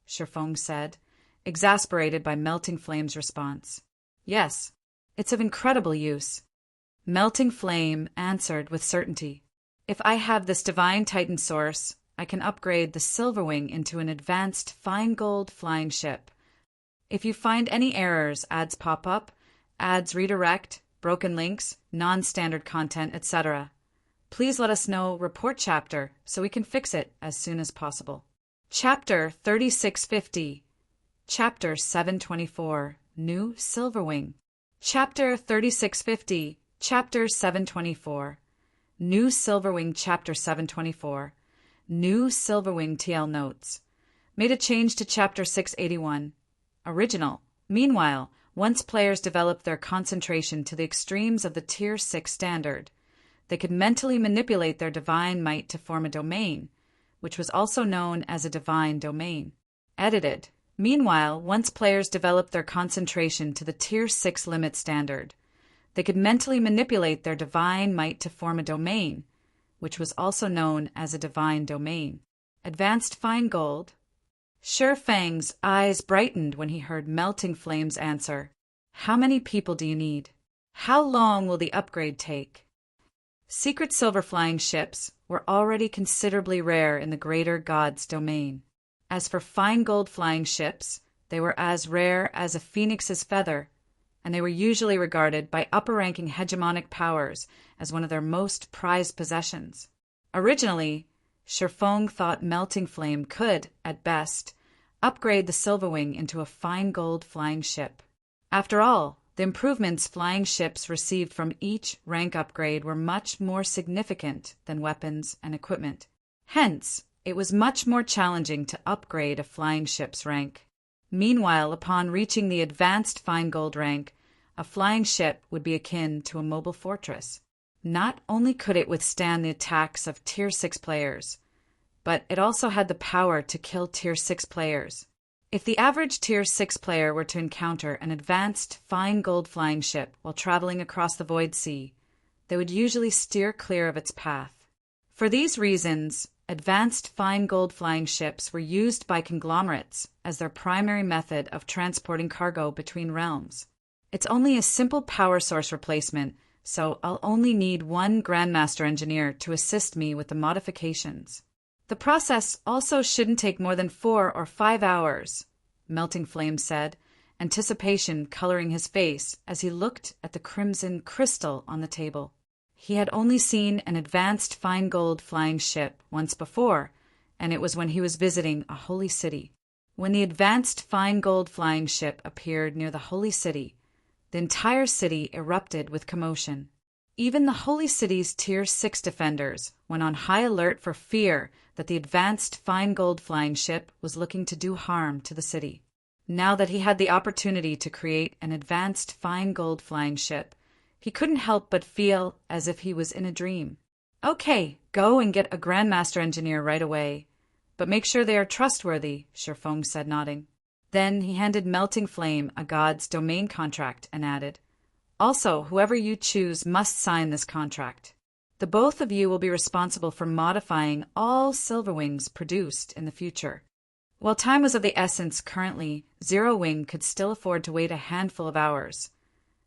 Feng said, exasperated by Melting Flame's response. Yes, it's of incredible use. Melting Flame answered with certainty. If I have this divine Titan source, I can upgrade the Silverwing into an advanced fine gold flying ship. If you find any errors, ads pop up, ads redirect, broken links, non-standard content, etc., please let us know report chapter so we can fix it as soon as possible. Chapter 3650, Chapter 724, New Silverwing. Chapter 3650, Chapter 724, New Silverwing. Chapter 724, New Silverwing TL Notes. Made a change to Chapter 681. Original. Meanwhile, once players developed their concentration to the extremes of the Tier 6 standard, they could mentally manipulate their divine might to form a domain, which was also known as a divine domain. Edited. Meanwhile, once players developed their concentration to the Tier 6 limit standard, they could mentally manipulate their divine might to form a domain, which was also known as a divine domain. Advanced Fine Gold. Feng's eyes brightened when he heard Melting Flame's answer. How many people do you need? How long will the upgrade take? Secret silver flying ships were already considerably rare in the Greater God's domain. As for fine gold flying ships, they were as rare as a phoenix's feather, and they were usually regarded by upper-ranking hegemonic powers as one of their most prized possessions. Originally, Feng thought Melting Flame could, at best, upgrade the Silverwing into a fine gold flying ship. After all, the improvements flying ships received from each rank upgrade were much more significant than weapons and equipment. Hence, it was much more challenging to upgrade a flying ship's rank. Meanwhile, upon reaching the advanced fine gold rank, a flying ship would be akin to a mobile fortress. Not only could it withstand the attacks of Tier 6 players, but it also had the power to kill Tier 6 players. If the average Tier 6 player were to encounter an advanced fine gold flying ship while traveling across the Void Sea, they would usually steer clear of its path. For these reasons, advanced fine gold flying ships were used by conglomerates as their primary method of transporting cargo between realms. It's only a simple power source replacement, so I'll only need one Grandmaster engineer to assist me with the modifications. The process also shouldn't take more than 4 or 5 hours, Melting Flame said, anticipation coloring his face as he looked at the crimson crystal on the table. He had only seen an advanced fine gold flying ship once before, and it was when he was visiting a holy city. When the advanced fine gold flying ship appeared near the holy city, the entire city erupted with commotion. Even the holy city's Tier 6 defenders went on high alert for fear that the advanced fine gold flying ship was looking to do harm to the city. Now that he had the opportunity to create an advanced fine gold flying ship, he couldn't help but feel as if he was in a dream. Okay, go and get a Grandmaster engineer right away. But make sure they are trustworthy, Shifeng said, nodding. Then he handed Melting Flame a god's domain contract and added, also, whoever you choose must sign this contract. The both of you will be responsible for modifying all Silverwings produced in the future. While time was of the essence currently, Zero Wing could still afford to wait a handful of hours,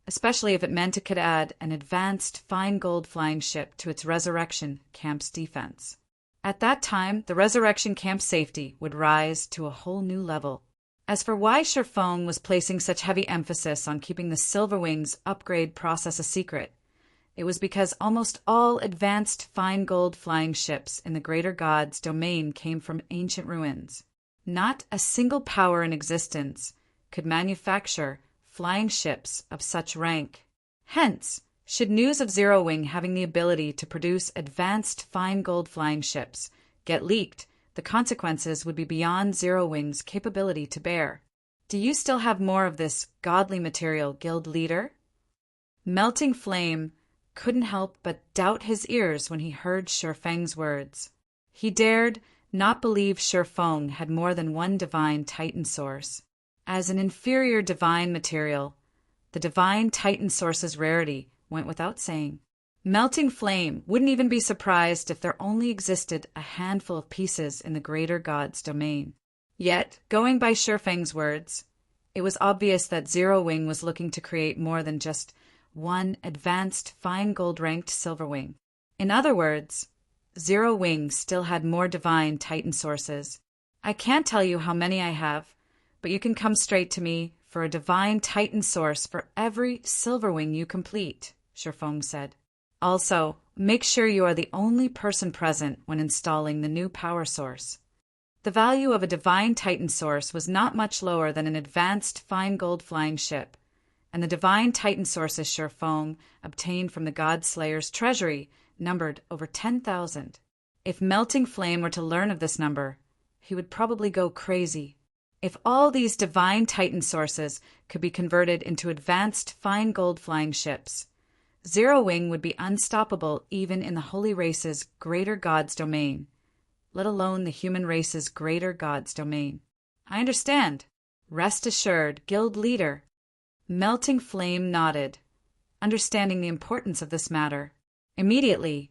especially if it meant it could add an advanced fine gold flying ship to its Resurrection Camp's defense. At that time, the Resurrection Camp's safety would rise to a whole new level. As for why Shifeng was placing such heavy emphasis on keeping the Silverwings upgrade process a secret, it was because almost all advanced fine gold flying ships in the Greater God's domain came from ancient ruins. Not a single power in existence could manufacture flying ships of such rank. Hence, should news of Zero Wing having the ability to produce advanced fine gold flying ships get leaked, the consequences would be beyond Zero Wing's capability to bear. Do you still have more of this godly material, Guild Leader? Melting Flame couldn't help but doubt his ears when he heard Shifeng's words. He dared not believe Shifeng had more than one divine Titan source. As an inferior divine material, the divine Titan source's rarity went without saying. Melting Flame wouldn't even be surprised if there only existed a handful of pieces in the Greater God's domain. Yet, going by Shifeng's words, it was obvious that Zero Wing was looking to create more than just one advanced fine gold-ranked Silverwing. In other words, Zero Wing still had more divine Titan sources. I can't tell you how many I have, but you can come straight to me for a divine Titan source for every Silverwing you complete, Shifeng said. Also, make sure you are the only person present when installing the new power source. The value of a divine Titan source was not much lower than an advanced fine gold flying ship, and the divine Titan sources Shifeng obtained from the God Slayer's treasury numbered over 10,000. If Melting Flame were to learn of this number, he would probably go crazy. If all these divine Titan sources could be converted into advanced fine gold flying ships, Zero Wing would be unstoppable even in the holy race's Greater God's domain, let alone the human race's Greater God's domain. I understand. Rest assured, Guild Leader. Melting Flame nodded, understanding the importance of this matter. Immediately,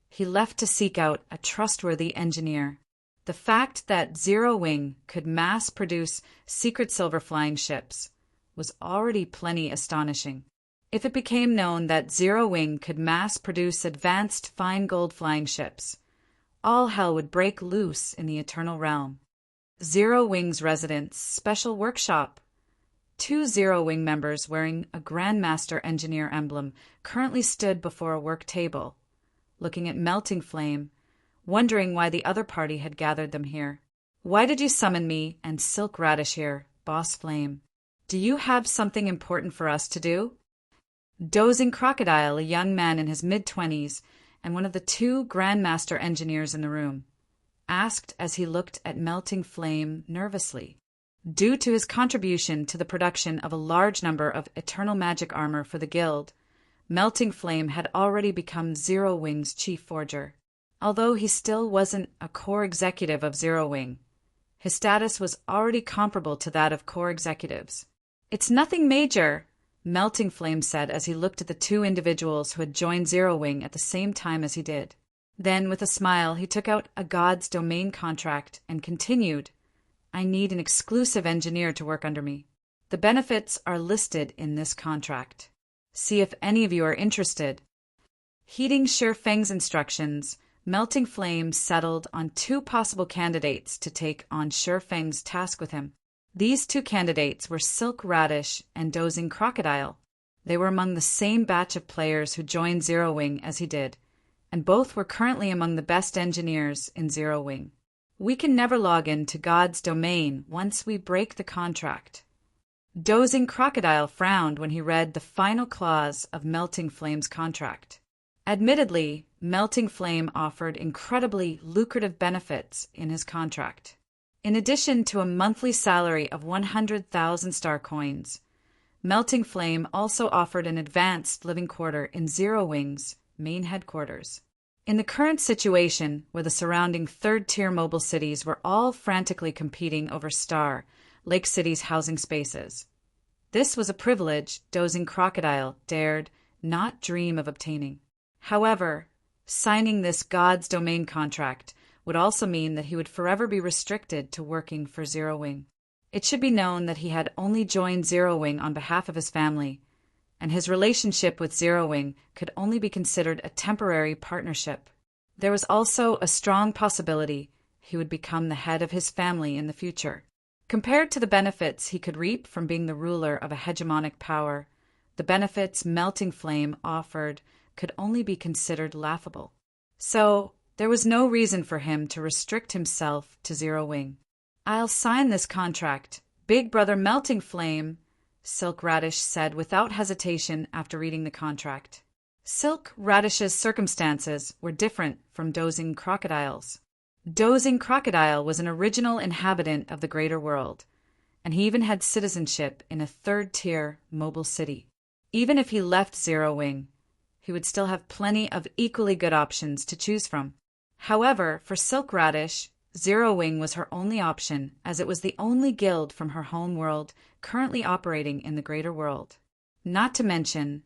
he left to seek out a trustworthy engineer. The fact that Zero Wing could mass-produce secret silver flying ships was already plenty astonishing. If it became known that Zero Wing could mass-produce advanced fine gold flying ships, all hell would break loose in the Eternal Realm. Zero Wing's residence special workshop. 2 Zero Wing members wearing a Grandmaster Engineer emblem currently stood before a work table, looking at Melting Flame, wondering why the other party had gathered them here. Why did you summon me and Silk Radish here, Boss Flame? Do you have something important for us to do? Dozing Crocodile, a young man in his mid-20s and one of the 2 Grandmaster engineers in the room, asked as he looked at Melting Flame nervously. Due to his contribution to the production of a large number of eternal magic armor for the guild, Melting Flame had already become Zero Wing's chief forger. Although he still wasn't a core executive of Zero Wing, his status was already comparable to that of core executives. "It's nothing major," Melting Flame said as he looked at the two individuals who had joined Zero Wing at the same time as he did. Then, with a smile, he took out a God's domain contract and continued, "I need an exclusive engineer to work under me. The benefits are listed in this contract. See if any of you are interested." Heeding Shi Feng's instructions, Melting Flame settled on two possible candidates to take on Shi Feng's task with him. These two candidates were Silk Radish and Dozing Crocodile. They were among the same batch of players who joined Zero Wing as he did, and both were currently among the best engineers in Zero Wing. "We can never log into God's domain once we break the contract." Dozing Crocodile frowned when he read the final clause of Melting Flame's contract. Admittedly, Melting Flame offered incredibly lucrative benefits in his contract. In addition to a monthly salary of 100,000 star coins, Melting Flame also offered an advanced living quarter in Zero Wing's main headquarters. In the current situation, where the surrounding third-tier mobile cities were all frantically competing over Star, Lake City's housing spaces, this was a privilege Dozing Crocodile dared not dream of obtaining. However, signing this God's domain contract would also mean that he would forever be restricted to working for Zero Wing. It should be known that he had only joined Zero Wing on behalf of his family, and his relationship with Zero Wing could only be considered a temporary partnership. There was also a strong possibility he would become the head of his family in the future. Compared to the benefits he could reap from being the ruler of a hegemonic power, the benefits Melting Flame offered could only be considered laughable. So, there was no reason for him to restrict himself to Zero Wing. "I'll sign this contract, Big Brother Melting Flame," Silk Radish said without hesitation after reading the contract. Silk Radish's circumstances were different from Dozing Crocodile's. Dozing Crocodile was an original inhabitant of the greater world, and he even had citizenship in a third-tier mobile city. Even if he left Zero Wing, he would still have plenty of equally good options to choose from. However, for Silk Radish, Zero Wing was her only option, as it was the only guild from her home world currently operating in the greater world. Not to mention,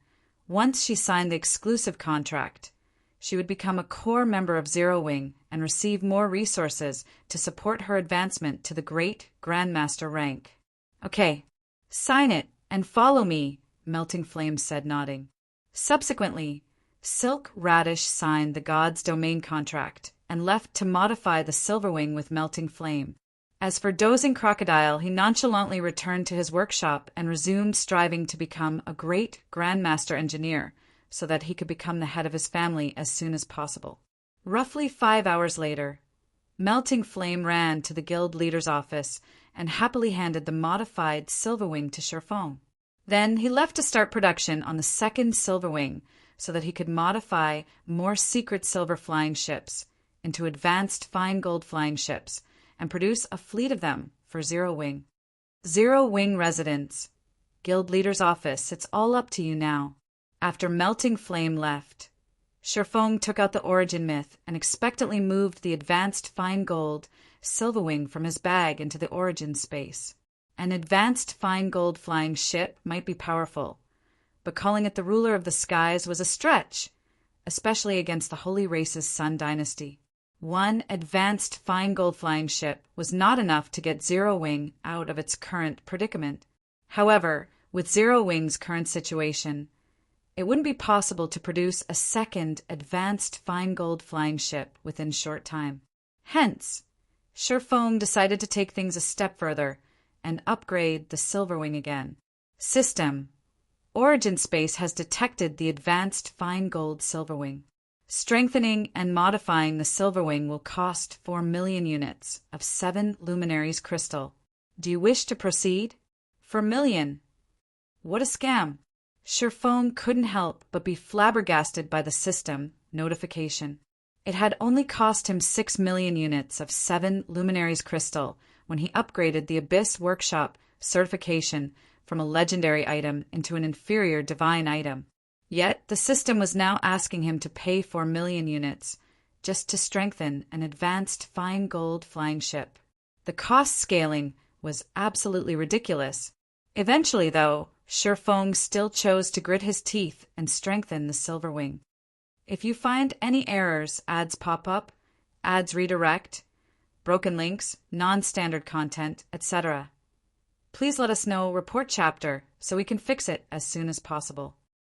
once she signed the exclusive contract, she would become a core member of Zero Wing and receive more resources to support her advancement to the Great Grandmaster rank. "Okay, sign it and follow me," Melting Flame said, nodding. Subsequently, Silk Radish signed the God's domain contract and left to modify the Silverwing with Melting Flame. As for Dozing Crocodile, he nonchalantly returned to his workshop and resumed striving to become a great Grandmaster engineer so that he could become the head of his family as soon as possible. Roughly 5 hours later, Melting Flame ran to the guild leader's office and happily handed the modified Silverwing to Shi Feng. Then he left to start production on the second Silverwing so that he could modify more secret silver flying ships into advanced fine gold flying ships and produce a fleet of them for Zero Wing. Zero Wing residents, guild leader's office, it's all up to you now. After Melting Flame left, Shi Feng took out the origin myth and expectantly moved the advanced fine gold Silverwing from his bag into the origin space. An advanced fine gold flying ship might be powerful, but calling it the ruler of the skies was a stretch, especially against the Holy Race's Sun Dynasty. One advanced fine gold flying ship was not enough to get Zero Wing out of its current predicament. However, with Zero Wing's current situation, it wouldn't be possible to produce a second advanced fine gold flying ship within short time. Hence, Shi Feng decided to take things a step further and upgrade the Silverwing again. System: Origin Space has detected the advanced fine gold Silverwing. Strengthening and modifying the Silverwing will cost 4 million units of 7 luminaries crystal. Do you wish to proceed? For a million. What a scam. Shi Feng couldn't help but be flabbergasted by the system notification. It had only cost him 6 million units of 7 luminaries crystal when he upgraded the Abyss Workshop certification from a legendary item into an inferior divine item. Yet the system was now asking him to pay 4 million units just to strengthen an advanced fine gold flying ship. The cost scaling was absolutely ridiculous. Eventually, though, Shifeng still chose to grit his teeth and strengthen the Silver Wing. If you find any errors, ads pop up, ads redirect, broken links, non-standard content, etc., please let us know report chapter so we can fix it as soon as possible.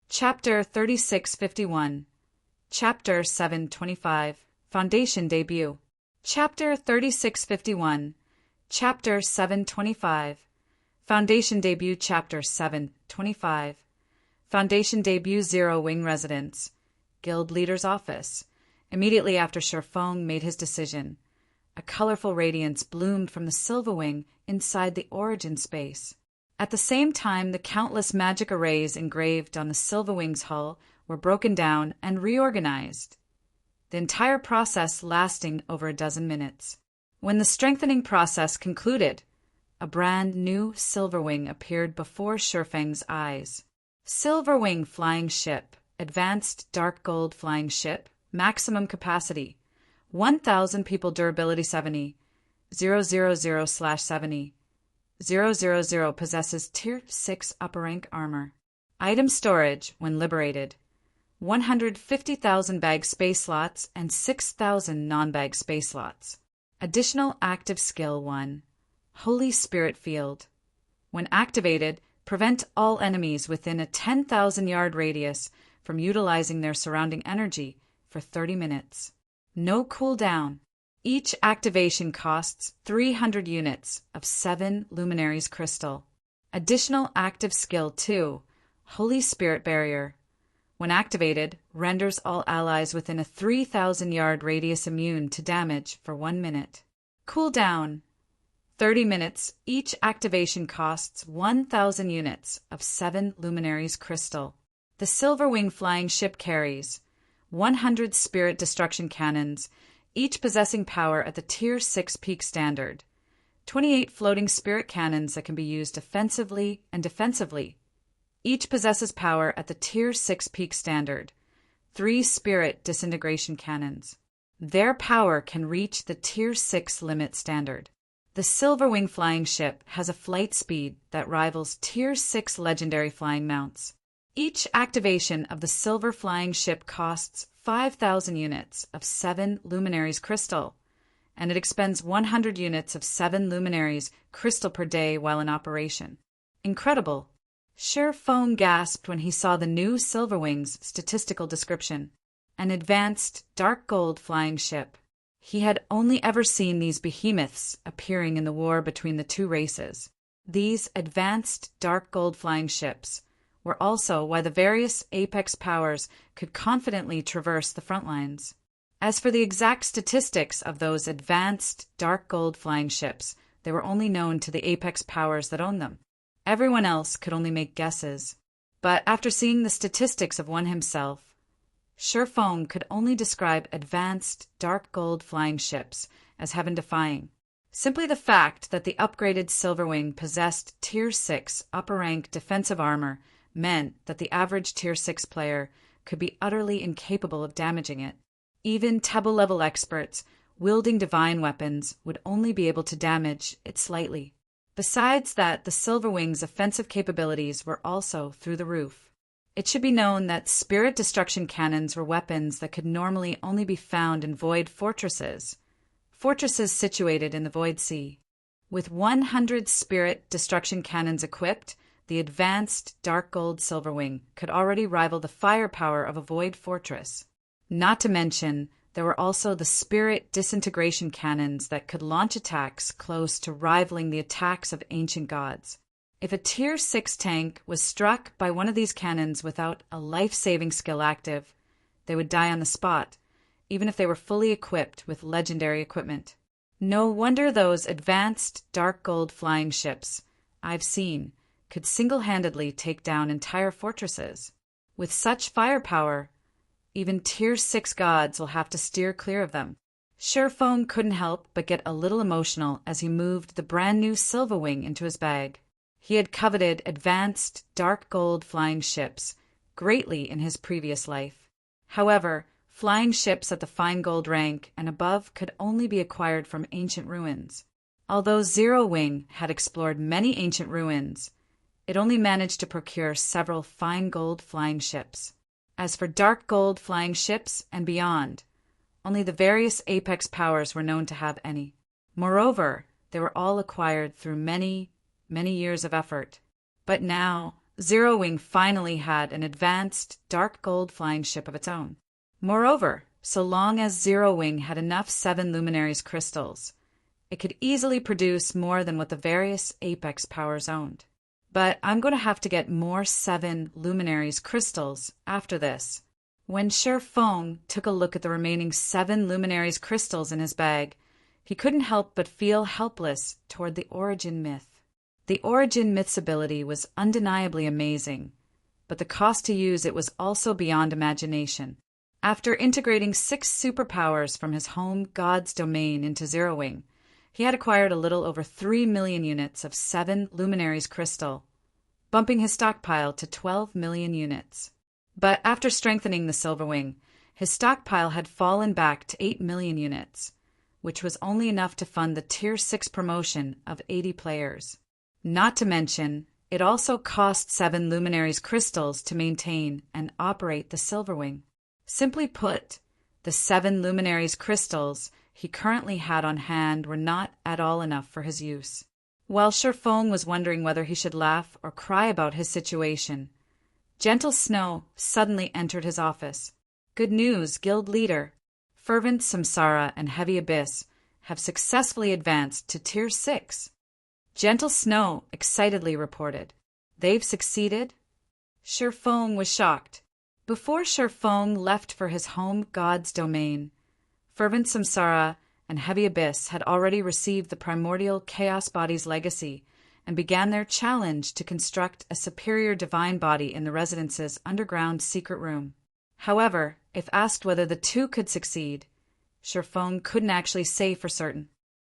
Chapter 3651, Chapter 725, Foundation Debut. Chapter 3651, Chapter 725, Foundation Debut. Chapter 725, Foundation Debut. Zero Wing Residence, Guild Leader's Office. Immediately after Shifeng made his decision, a colorful radiance bloomed from the Silver Wing inside the origin space. At the same time, the countless magic arrays engraved on the Silver Wing's hull were broken down and reorganized, the entire process lasting over a dozen minutes. When the strengthening process concluded, a brand new Silver Wing appeared before Shifeng's eyes. Silver Wing Flying Ship, Advanced Dark Gold Flying Ship, Maximum Capacity, 1,000 People Durability 70, 000/70, 000 possesses Tier 6 Upper Rank Armor. Item Storage, when liberated, 150,000 bag space slots and 6,000 non-bag space slots. Additional Active Skill 1, Holy Spirit Field. When activated, prevent all enemies within a 10,000-yard radius from utilizing their surrounding energy for 30 minutes. No cooldown. Each activation costs 300 units of 7 Luminaries Crystal. Additional Active Skill 2, Holy Spirit Barrier. When activated, renders all allies within a 3,000-yard radius immune to damage for 1 minute. Cooldown. 30 minutes. Each activation costs 1,000 units of 7 Luminaries Crystal. The Silver Wing Flying Ship carries 100 Spirit Destruction Cannons, each possessing power at the Tier 6 peak standard. 28 floating spirit cannons that can be used offensively and defensively. Each possesses power at the Tier 6 peak standard. 3 spirit disintegration cannons. Their power can reach the Tier 6 limit standard. The Silver Wing Flying Ship has a flight speed that rivals Tier 6 legendary flying mounts. Each activation of the Silver Flying Ship costs 5,000 units of 7 Luminaries Crystal, and it expends 100 units of 7 Luminaries Crystal per day while in operation. Incredible! Shifeng gasped when he saw the new Silver Wing's statistical description. An advanced dark gold flying ship. He had only ever seen these behemoths appearing in the war between the two races. These advanced dark gold flying ships were also why the various Apex powers could confidently traverse the front lines. As for the exact statistics of those advanced dark gold flying ships, they were only known to the Apex powers that owned them. Everyone else could only make guesses. But after seeing the statistics of one himself, Shifeng could only describe advanced dark gold flying ships as heaven-defying. Simply the fact that the upgraded Silver Wing possessed Tier 6 upper-rank defensive armor meant that the average Tier 6 player could be utterly incapable of damaging it. Even Taboo-level experts wielding divine weapons would only be able to damage it slightly. Besides that, the Silver Wing's offensive capabilities were also through the roof. It should be known that spirit destruction cannons were weapons that could normally only be found in void fortresses situated in the Void Sea. With 100 spirit destruction cannons equipped, the advanced dark gold Silver Wing could already rival the firepower of a void fortress. Not to mention, there were also the spirit disintegration cannons that could launch attacks close to rivaling the attacks of ancient gods. If a Tier 6 tank was struck by one of these cannons without a life-saving skill active, they would die on the spot, even if they were fully equipped with legendary equipment. No wonder those advanced dark gold flying ships I've seen could single-handedly take down entire fortresses. With such firepower, even Tier 6 gods will have to steer clear of them. Feng couldn't help but get a little emotional as he moved the brand new Silverwing into his bag. He had coveted advanced dark gold flying ships greatly in his previous life. However, flying ships at the fine gold rank and above could only be acquired from ancient ruins. Although Zero Wing had explored many ancient ruins, it only managed to procure several fine gold flying ships. As for dark gold flying ships and beyond, only the various apex powers were known to have any. Moreover, they were all acquired through many years of effort. But now, Zero Wing finally had an advanced dark gold flying ship of its own. Moreover, so long as Zero Wing had enough 7 Luminaries crystals, it could easily produce more than what the various apex powers owned. But I'm going to have to get more 7 Luminaries crystals after this. When Feng took a look at the remaining 7 Luminaries crystals in his bag, he couldn't help but feel helpless toward the Origin Myth. The Origin Myth's ability was undeniably amazing, but the cost to use it was also beyond imagination. After integrating 6 superpowers from his home god's domain into Zero Wing, he had acquired a little over 3 million units of 7 Luminaries crystal, bumping his stockpile to 12 million units. But after strengthening the Silverwing, his stockpile had fallen back to 8 million units, which was only enough to fund the Tier 6 promotion of 80 players. Not to mention, it also cost 7 Luminaries crystals to maintain and operate the Silverwing. Simply put, the 7 Luminaries crystals he currently had on hand were not at all enough for his use. While Feng was wondering whether he should laugh or cry about his situation, Gentle Snow suddenly entered his office. Good news, Guild Leader. Fervent Samsara and Heavy Abyss have successfully advanced to Tier 6. Gentle Snow excitedly reported. They've succeeded? Feng was shocked. Before Feng left for his home god's domain, Fervent Samsara and Heavy Abyss had already received the primordial Chaos Body's legacy and began their challenge to construct a superior divine body in the residence's underground secret room. However, if asked whether the two could succeed, Feng couldn't actually say for certain.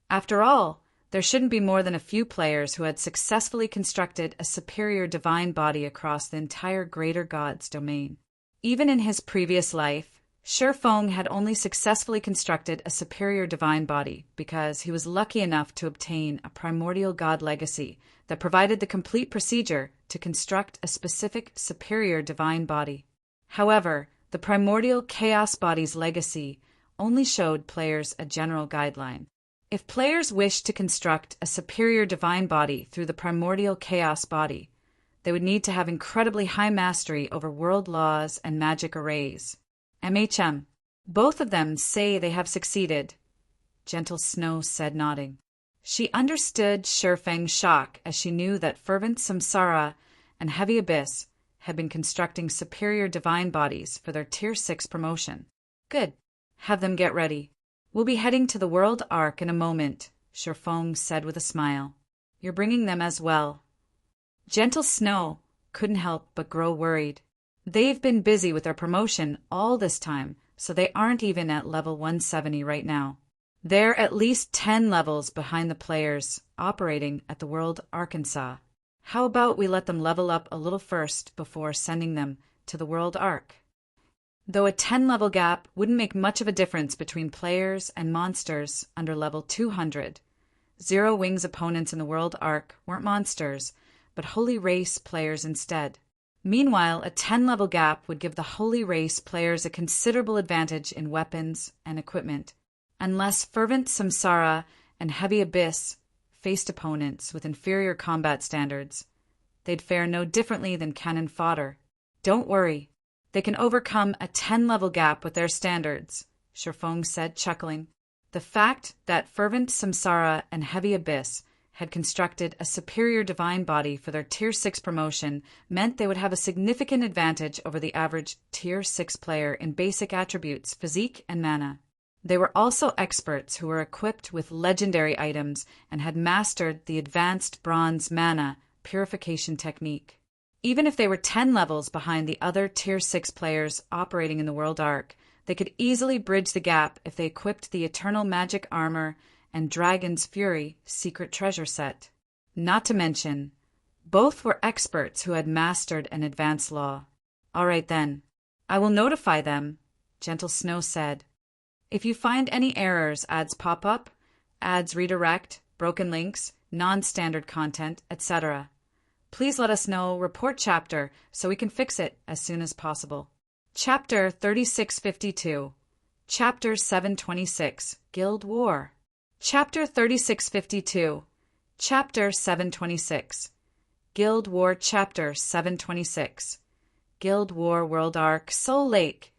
After all, there shouldn't be more than a few players who had successfully constructed a superior divine body across the entire Greater God's domain. Even in his previous life, Feng had only successfully constructed a superior divine body because he was lucky enough to obtain a primordial god legacy that provided the complete procedure to construct a specific superior divine body. However, the primordial chaos body's legacy only showed players a general guideline. If players wished to construct a superior divine body through the primordial chaos body, they would need to have incredibly high mastery over world laws and magic arrays. MHM. Both of them say they have succeeded, Gentle Snow said, nodding. She understood Feng's shock as she knew that Fervent Samsara and Heavy Abyss had been constructing superior divine bodies for their Tier 6 promotion. Good. Have them get ready. We'll be heading to the World Ark in a moment, Feng said with a smile. You're bringing them as well. Gentle Snow couldn't help but grow worried. They've been busy with their promotion all this time, so they aren't even at level 170 right now. They're at least 10 levels behind the players operating at the World Arkansas. How about we let them level up a little first before sending them to the World Ark? Though a 10-level gap wouldn't make much of a difference between players and monsters under level 200, Zero Wing's opponents in the World Ark weren't monsters, but Holy Race players instead. Meanwhile, a 10-level gap would give the Holy Race players a considerable advantage in weapons and equipment. Unless Fervent Samsara and Heavy Abyss faced opponents with inferior combat standards, they'd fare no differently than cannon fodder. Don't worry. They can overcome a 10-level gap with their standards, Feng said, chuckling. The fact that Fervent Samsara and Heavy Abyss had constructed a superior divine body for their Tier 6 promotion meant they would have a significant advantage over the average Tier 6 player in basic attributes, physique, and mana. They were also experts who were equipped with legendary items and had mastered the advanced bronze mana purification technique. Even if they were 10 levels behind the other Tier 6 players operating in the World Ark, They could easily bridge the gap if they equipped the Eternal Magic Armor and Dragon's Fury secret treasure set. Not to mention, both were experts who had mastered an advanced law. All right then, I will notify them, Gentle Snow said. If you find any errors, ads pop up, ads redirect, broken links, non-standard content, etc., please let us know, report chapter, so we can fix it as soon as possible. Chapter 3652, Chapter 726, Guild War. Chapter 3652, Chapter 726, Guild War. Chapter 726, Guild War World Arc Soul Lake.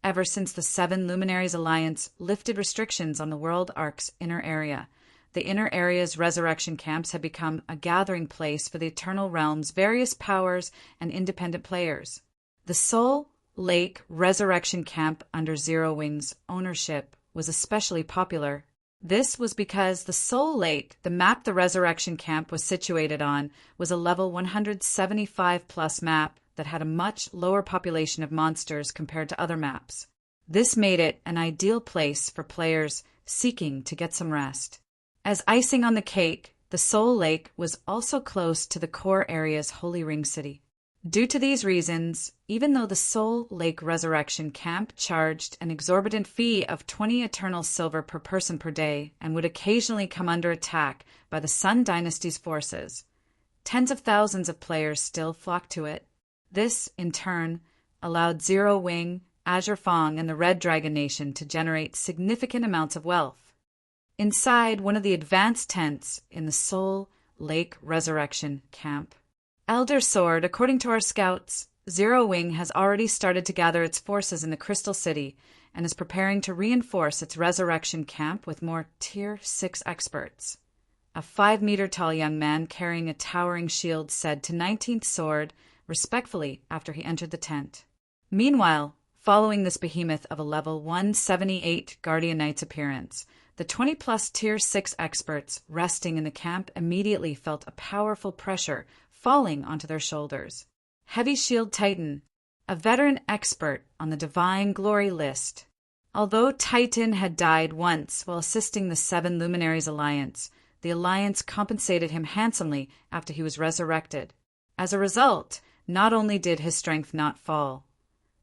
Ever since the Seven Luminaries Alliance lifted restrictions on the World Arc's inner area, the inner area's resurrection camps had become a gathering place for the Eternal Realm's various powers and independent players. The Soul Lake Resurrection Camp under Zero Wing's ownership was especially popular. This was because the Soul Lake, the map the Resurrection Camp was situated on, was a level 175+ map that had a much lower population of monsters compared to other maps. This made it an ideal place for players seeking to get some rest. As icing on the cake, the Soul Lake was also close to the core area's Holy Ring City. Due to these reasons, even though the Soul Lake Resurrection Camp charged an exorbitant fee of 20 eternal silver per person per day and would occasionally come under attack by the Sun Dynasty's forces, tens of thousands of players still flocked to it. This, in turn, allowed Zero Wing, Azure Fang, and the Red Dragon Nation to generate significant amounts of wealth. Inside one of the advanced tents in the Soul Lake Resurrection Camp, Elder Sword, according to our scouts, Zero Wing has already started to gather its forces in the Crystal City and is preparing to reinforce its resurrection camp with more Tier 6 experts. A 5-meter-tall young man carrying a towering shield said to 19th Sword respectfully after he entered the tent. Meanwhile, following this behemoth of a level 178 Guardian Knight's appearance, the 20+ Tier 6 experts resting in the camp immediately felt a powerful pressure falling onto their shoulders. Heavy Shield Titan, a veteran expert on the Divine Glory list. Although Titan had died once while assisting the Seven Luminaries Alliance, the Alliance compensated him handsomely after he was resurrected. As a result, not only did his strength not fall,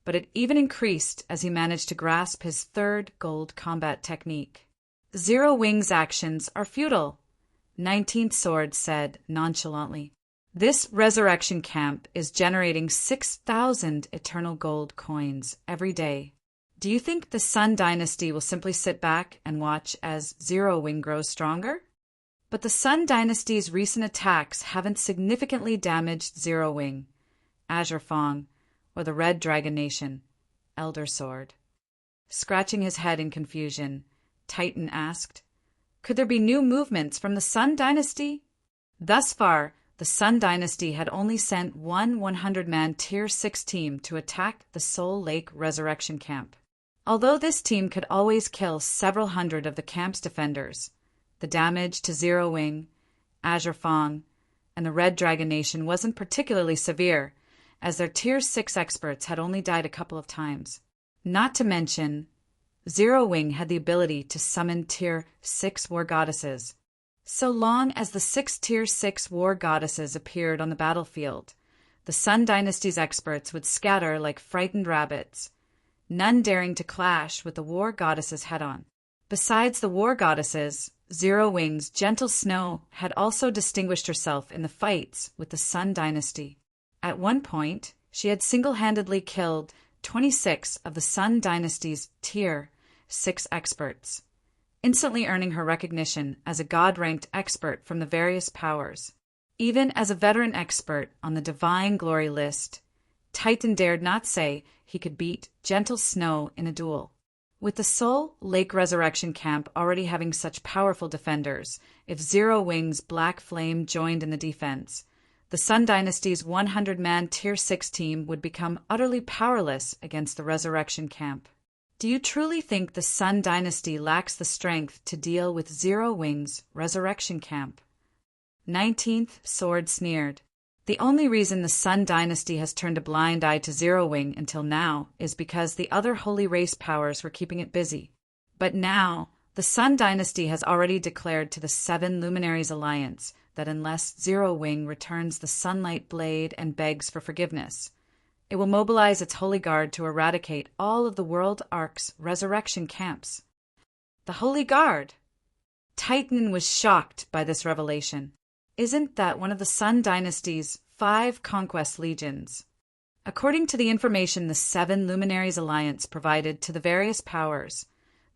but it even increased as he managed to grasp his third gold combat technique. Zero Wing's actions are futile, 19th Sword said nonchalantly. This resurrection camp is generating 6,000 eternal gold coins every day. Do you think the Sun Dynasty will simply sit back and watch as Zero Wing grows stronger? But the Sun Dynasty's recent attacks haven't significantly damaged Zero Wing, Azure Fang, or the Red Dragon Nation, Elder Sword. Scratching his head in confusion, Titan asked, could there be new movements from the Sun Dynasty? Thus far, the Sun Dynasty had only sent one 100-man Tier 6 team to attack the Soul Lake Resurrection Camp. Although this team could always kill several hundred of the camp's defenders, the damage to Zero Wing, Azure Fang, and the Red Dragon Nation wasn't particularly severe, as their Tier 6 experts had only died a couple of times. Not to mention, Zero Wing had the ability to summon Tier 6 war goddesses. So long as the 6 Tier 6 war goddesses appeared on the battlefield, the Sun Dynasty's experts would scatter like frightened rabbits, none daring to clash with the war goddesses head-on. Besides the war goddesses, Zero Wing's Gentle Snow had also distinguished herself in the fights with the Sun Dynasty. At one point, she had single-handedly killed 26 of the Sun Dynasty's Tier 6 experts, instantly earning her recognition as a god-ranked expert from the various powers. Even as a veteran expert on the Divine Glory list, Titan dared not say he could beat Gentle Snow in a duel. With the Soul Lake Resurrection Camp already having such powerful defenders, if Zero Wing's Black Flame joined in the defense, the Sun Dynasty's 100-man Tier 6 team would become utterly powerless against the Resurrection Camp. Do you truly think the Sun Dynasty lacks the strength to deal with Zero Wing's Resurrection Camp? 19th Sword sneered. The only reason the Sun Dynasty has turned a blind eye to Zero Wing until now is because the other holy race powers were keeping it busy. But now, the Sun Dynasty has already declared to the Seven Luminaries Alliance that unless Zero Wing returns the Sunlight Blade and begs for forgiveness, it will mobilize its Holy Guard to eradicate all of the World Ark's resurrection camps. The Holy Guard! Titan was shocked by this revelation. Isn't that one of the Sun Dynasty's 5 conquest legions? According to the information the Seven Luminaries Alliance provided to the various powers,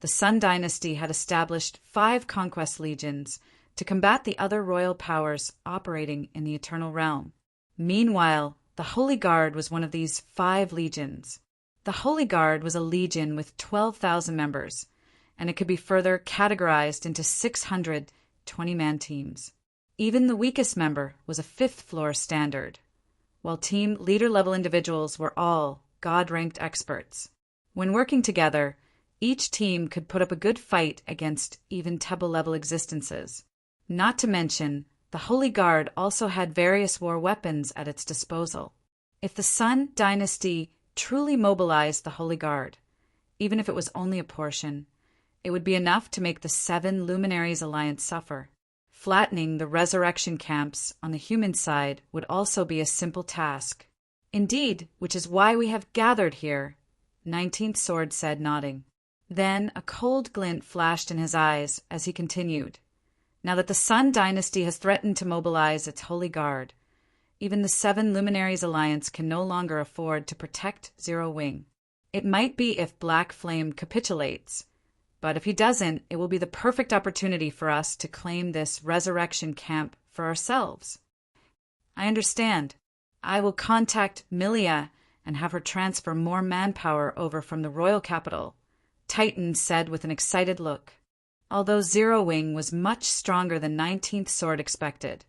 the Sun Dynasty had established 5 conquest legions to combat the other royal powers operating in the Eternal Realm. Meanwhile, the Holy Guard was one of these 5 legions. The Holy Guard was a legion with 12,000 members, and it could be further categorized into 600 20-man teams. Even the weakest member was a 5th floor standard, while team leader-level individuals were all God-ranked experts. When working together, each team could put up a good fight against even Tebel-level existences. Not to mention, the Holy Guard also had various war weapons at its disposal. If the Sun Dynasty truly mobilized the Holy Guard, even if it was only a portion, it would be enough to make the Seven Luminaries Alliance suffer. Flattening the resurrection camps on the human side would also be a simple task. Indeed, which is why we have gathered here, 19th Sword said, nodding. Then a cold glint flashed in his eyes as he continued. Now that the Sun Dynasty has threatened to mobilize its Holy Guard, even the Seven Luminaries Alliance can no longer afford to protect Zero Wing. It might be if Black Flame capitulates, but if he doesn't, it will be the perfect opportunity for us to claim this resurrection camp for ourselves. I understand. I will contact Milia and have her transfer more manpower over from the royal capital, Titan said with an excited look. Although Zero Wing was much stronger than 19th Sword expected,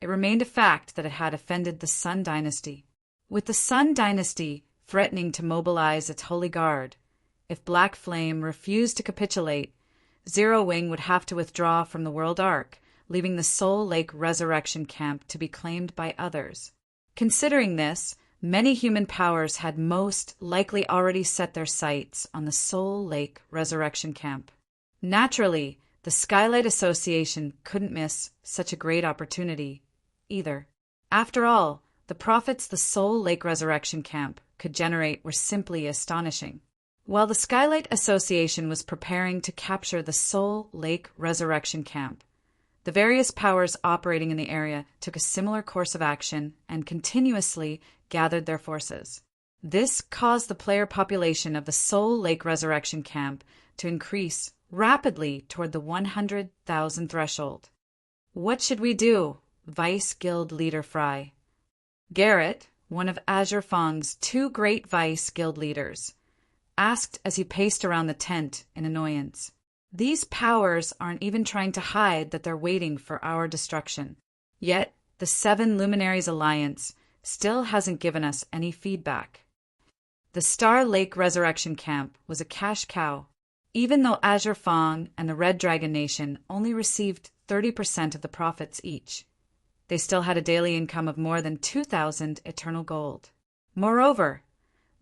it remained a fact that it had offended the Sun Dynasty. With the Sun Dynasty threatening to mobilize its Holy Guard, if Black Flame refused to capitulate, Zero Wing would have to withdraw from the World Ark, leaving the Soul Lake Resurrection Camp to be claimed by others. Considering this, many human powers had most likely already set their sights on the Soul Lake Resurrection Camp. Naturally, the Skylight Association couldn't miss such a great opportunity, either. After all, the profits the Soul Lake Resurrection Camp could generate were simply astonishing. While the Skylight Association was preparing to capture the Soul Lake Resurrection Camp, the various powers operating in the area took a similar course of action and continuously gathered their forces. This caused the player population of the Soul Lake Resurrection Camp to increase rapidly toward the 100,000 threshold. What should we do? Vice Guild Leader Fry. Garrett, one of Azure Fong's 2 great Vice Guild leaders, asked as he paced around the tent in annoyance. These powers aren't even trying to hide that they're waiting for our destruction. Yet, the Seven Luminaries Alliance still hasn't given us any feedback. The Star Lake Resurrection Camp was a cash cow. Even though Azure Fong and the Red Dragon Nation only received 30% of the profits each, they still had a daily income of more than 2,000 eternal gold. Moreover,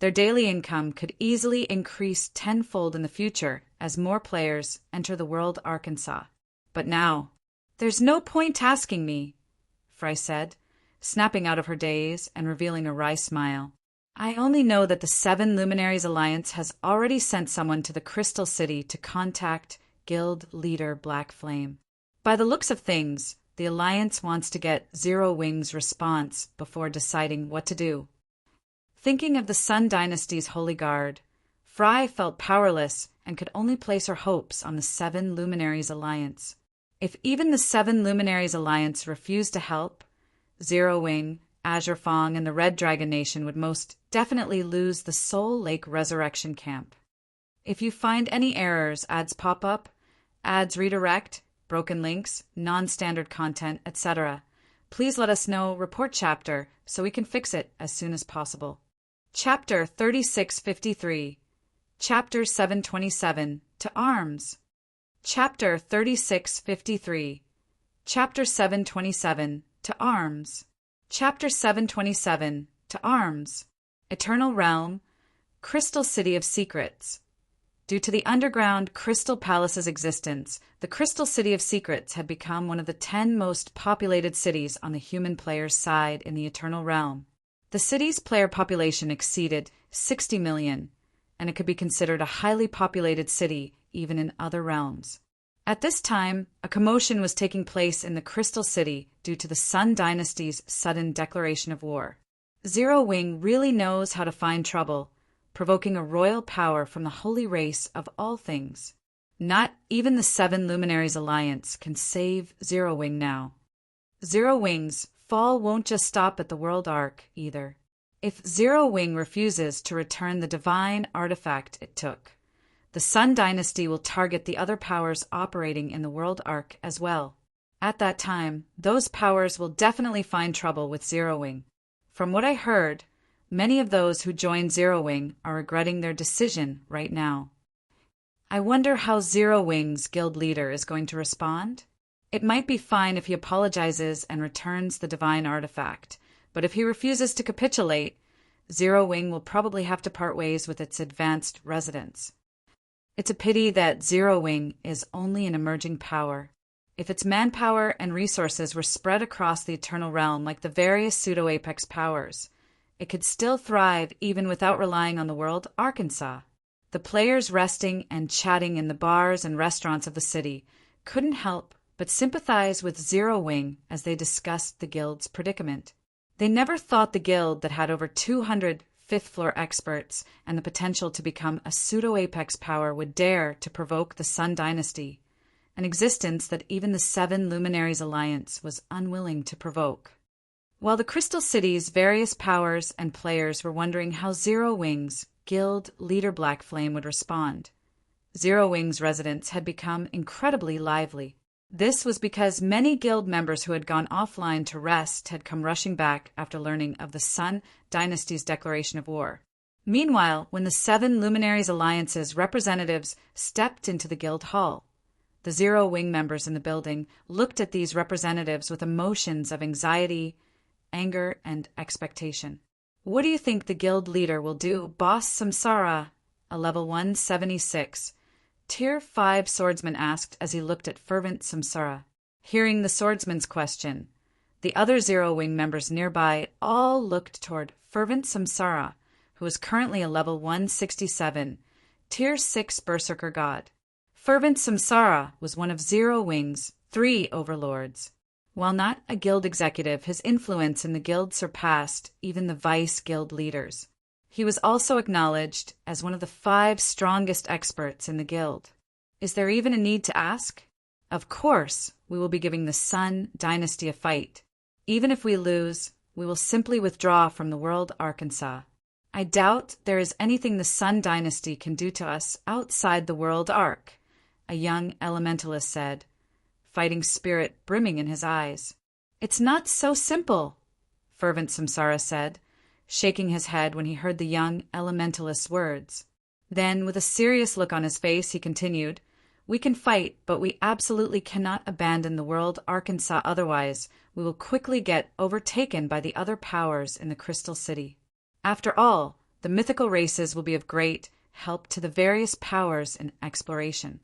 their daily income could easily increase tenfold in the future as more players enter the world Arkansas. But now, there's no point asking me, Fry said, snapping out of her daze and revealing a wry smile. I only know that the Seven Luminaries Alliance has already sent someone to the Crystal City to contact Guild Leader Black Flame. By the looks of things, the Alliance wants to get Zero Wing's response before deciding what to do. Thinking of the Sun Dynasty's Holy Guard, Fry felt powerless and could only place her hopes on the Seven Luminaries Alliance. If even the Seven Luminaries Alliance refused to help, Zero Wing, Azure Fong, and the Red Dragon Nation would most definitely lose the Soul Lake Resurrection Camp. If you find any errors, ads pop up, ads redirect, broken links, non-standard content, etc., please let us know report chapter so we can fix it as soon as possible. Chapter 3653, Chapter 727, To Arms. Chapter 3653, Chapter 727, To Arms. Chapter 727, To Arms, Eternal Realm, Crystal City of Secrets. Due to the underground Crystal Palace's existence, the Crystal City of Secrets had become one of the 10 most populated cities on the human player's side in the Eternal Realm. The city's player population exceeded 60 million, and it could be considered a highly populated city even in other realms. At this time, a commotion was taking place in the Crystal City due to the Sun Dynasty's sudden declaration of war. Zero Wing really knows how to find trouble, provoking a royal power from the holy race of all things. Not even the 7 Luminaries Alliance can save Zero Wing now. Zero Wing's fall won't just stop at the World Ark, either. If Zero Wing refuses to return the divine artifact it took, the Sun Dynasty will target the other powers operating in the World Ark as well. At that time, those powers will definitely find trouble with Zero Wing. From what I heard, many of those who joined Zero Wing are regretting their decision right now. I wonder how Zero Wing's guild leader is going to respond? It might be fine if he apologizes and returns the divine artifact, but if he refuses to capitulate, Zero Wing will probably have to part ways with its advanced residents. It's a pity that Zero Wing is only an emerging power. If its manpower and resources were spread across the Eternal Realm like the various pseudo-apex powers, it could still thrive even without relying on the world Arkansas. The players resting and chatting in the bars and restaurants of the city couldn't help but sympathize with Zero Wing as they discussed the guild's predicament. They never thought the guild that had over 200 fifth-floor experts and the potential to become a pseudo-apex power would dare to provoke the Sun Dynasty, an existence that even the 7 Luminaries Alliance was unwilling to provoke. While the Crystal City's various powers and players were wondering how Zero Wing's guild leader Black Flame would respond, Zero Wing's residents had become incredibly lively. This was because many guild members who had gone offline to rest had come rushing back after learning of the Sun Dynasty's declaration of war. Meanwhile, when the 7 Luminaries Alliance's representatives stepped into the guild hall, the Zero Wing members in the building looked at these representatives with emotions of anxiety, anger, and expectation. What do you think the guild leader will do? Boss Samsara, a level 176, Tier 5 swordsman asked as he looked at Fervent Samsara. Hearing the swordsman's question, the other Zero Wing members nearby all looked toward Fervent Samsara, who was currently a level 167, Tier 6 Berserker God. Fervent Samsara was one of Zero Wing's 3 overlords. While not a guild executive, his influence in the guild surpassed even the vice guild leaders. He was also acknowledged as one of the 5 strongest experts in the guild. Is there even a need to ask? Of course, we will be giving the Sun Dynasty a fight. Even if we lose, we will simply withdraw from the world Arkansas. I doubt there is anything the Sun Dynasty can do to us outside the world Ark, a young elementalist said, fighting spirit brimming in his eyes. It's not so simple, Fervent Samsara said, shaking his head when he heard the young elementalist's words. Then, with a serious look on his face, he continued, "We can fight, but we absolutely cannot abandon the world Arkansas, otherwise we will quickly get overtaken by the other powers in the Crystal City. After all, the mythical races will be of great help to the various powers in exploration."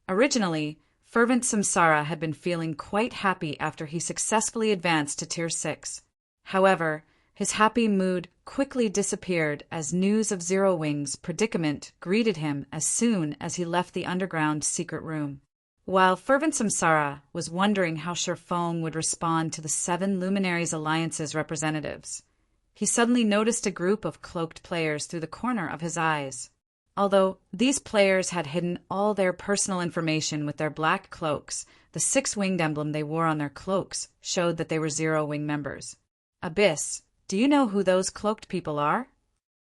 Originally, Fervent Samsara had been feeling quite happy after he successfully advanced to Tier 6. However, his happy mood quickly disappeared as news of Zero Wing's predicament greeted him as soon as he left the underground secret room. While Fervent Samsara was wondering how Sherfong would respond to the 7 Luminaries Alliance's representatives, he suddenly noticed a group of cloaked players through the corner of his eyes. Although these players had hidden all their personal information with their black cloaks, the 6-winged emblem they wore on their cloaks showed that they were Zero Wing members. Abyss, do you know who those cloaked people are?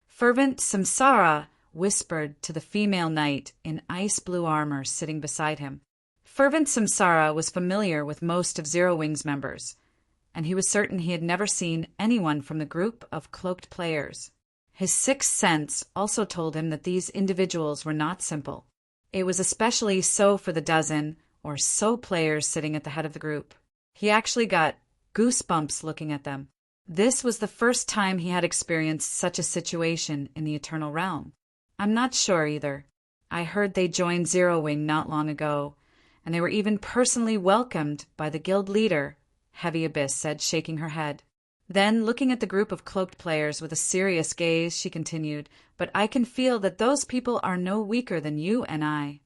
Fervent Samsara whispered to the female knight in ice-blue armor sitting beside him. Fervent Samsara was familiar with most of Zero Wing's members, and he was certain he had never seen anyone from the group of cloaked players. His sixth sense also told him that these individuals were not simple. It was especially so for the dozen or so players sitting at the head of the group. He actually got goosebumps looking at them. This was the first time he had experienced such a situation in the Eternal Realm. I'm not sure either. I heard they joined Zero Wing not long ago, and they were even personally welcomed by the guild leader, Heavy Abyss said, shaking her head. Then, looking at the group of cloaked players with a serious gaze, she continued, "But I can feel that those people are no weaker than you and I.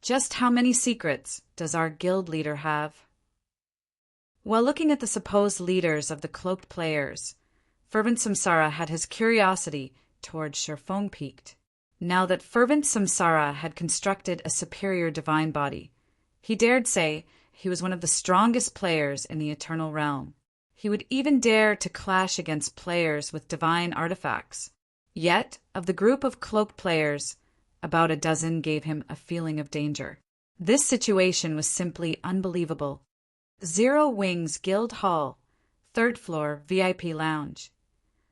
Just how many secrets does our guild leader have?" While looking at the supposed leaders of the cloaked players, Fervent Samsara had his curiosity towards Sherfong piqued. Now that Fervent Samsara had constructed a superior divine body, he dared say he was one of the strongest players in the Eternal Realm. He would even dare to clash against players with divine artifacts. Yet, of the group of cloaked players, about a dozen gave him a feeling of danger. This situation was simply unbelievable. Zero Wing's Guild Hall, 3rd floor, VIP Lounge.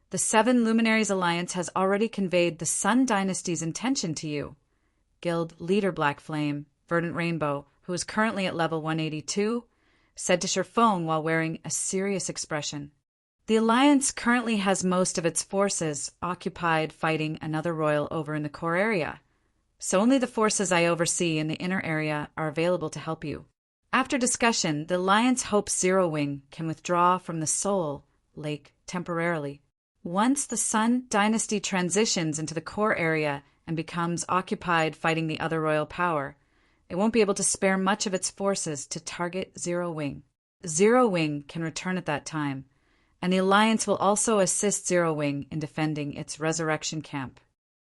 The Seven Luminaries Alliance has already conveyed the Sun Dynasty's intention to you. Guild Leader Black Flame, Verdant Rainbow, who is currently at level 182, said to Sherfong while wearing a serious expression. The Alliance currently has most of its forces occupied fighting another royal over in the core area, so only the forces I oversee in the inner area are available to help you. After discussion, the Alliance hopes Zero Wing can withdraw from the Soul Lake temporarily. Once the Sun Dynasty transitions into the core area and becomes occupied fighting the other royal power, it won't be able to spare much of its forces to target Zero Wing. Zero Wing can return at that time, and the Alliance will also assist Zero Wing in defending its resurrection camp.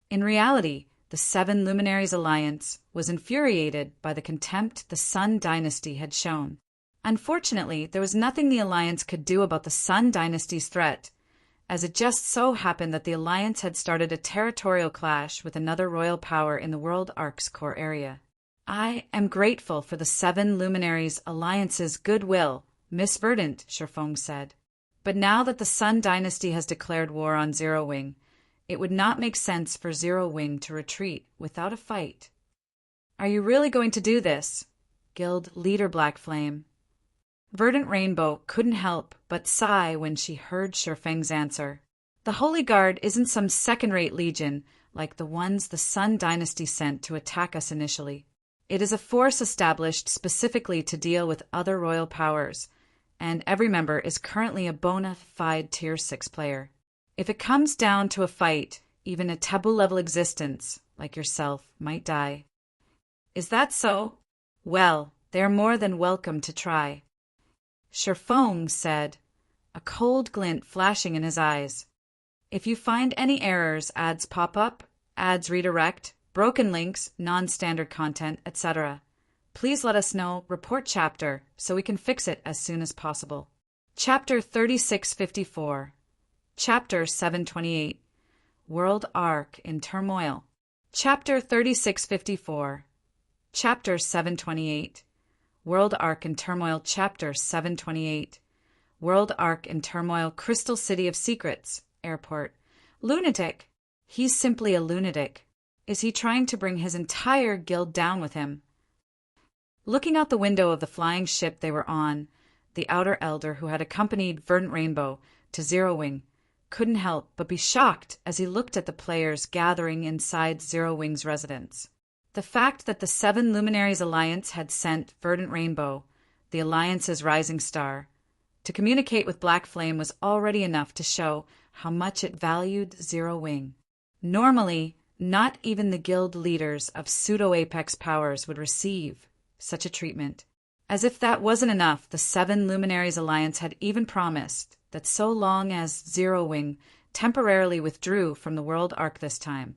In reality, the Seven Luminaries Alliance was infuriated by the contempt the Sun Dynasty had shown. Unfortunately, there was nothing the Alliance could do about the Sun Dynasty's threat, as it just so happened that the Alliance had started a territorial clash with another royal power in the World Ark's core area. "I am grateful for the Seven Luminaries Alliance's goodwill, Miss Verdant," Sherfong said. "But now that the Sun Dynasty has declared war on Zero Wing, it would not make sense for Zero Wing to retreat without a fight." "Are you really going to do this?" Guild Leader Black Flame. Verdant Rainbow couldn't help but sigh when she heard Sherfeng's answer. The Holy Guard isn't some second-rate legion like the ones the Sun Dynasty sent to attack us initially. It is a force established specifically to deal with other royal powers, and every member is currently a bona fide Tier 6 player. If it comes down to a fight, even a taboo-level existence, like yourself, might die. "Is that so? Well, they are more than welcome to try," Sherfong said, a cold glint flashing in his eyes. "If you find any errors, ads pop up, ads redirect, broken links, non-standard content, etc., please let us know, report chapter, so we can fix it as soon as possible." Chapter 3654. Chapter 728. World Arc in Turmoil. Chapter 3654. Chapter 728. World Arc in Turmoil. Chapter 728. World Arc in Turmoil. Crystal City of Secrets. Airport. Lunatic. He's simply a lunatic. Is he trying to bring his entire guild down with him? Looking out the window of the flying ship they were on, the Outer Elder who had accompanied Verdant Rainbow to Zero Wing couldn't help but be shocked as he looked at the players gathering inside Zero Wing's residence. The fact that the Seven Luminaries Alliance had sent Verdant Rainbow, the Alliance's rising star, to communicate with Black Flame was already enough to show how much it valued Zero Wing. Normally, not even the guild leaders of pseudo-apex powers would receive such a treatment. As if that wasn't enough, the Seven Luminaries Alliance had even promised that so long as Zero Wing temporarily withdrew from the World Arc this time,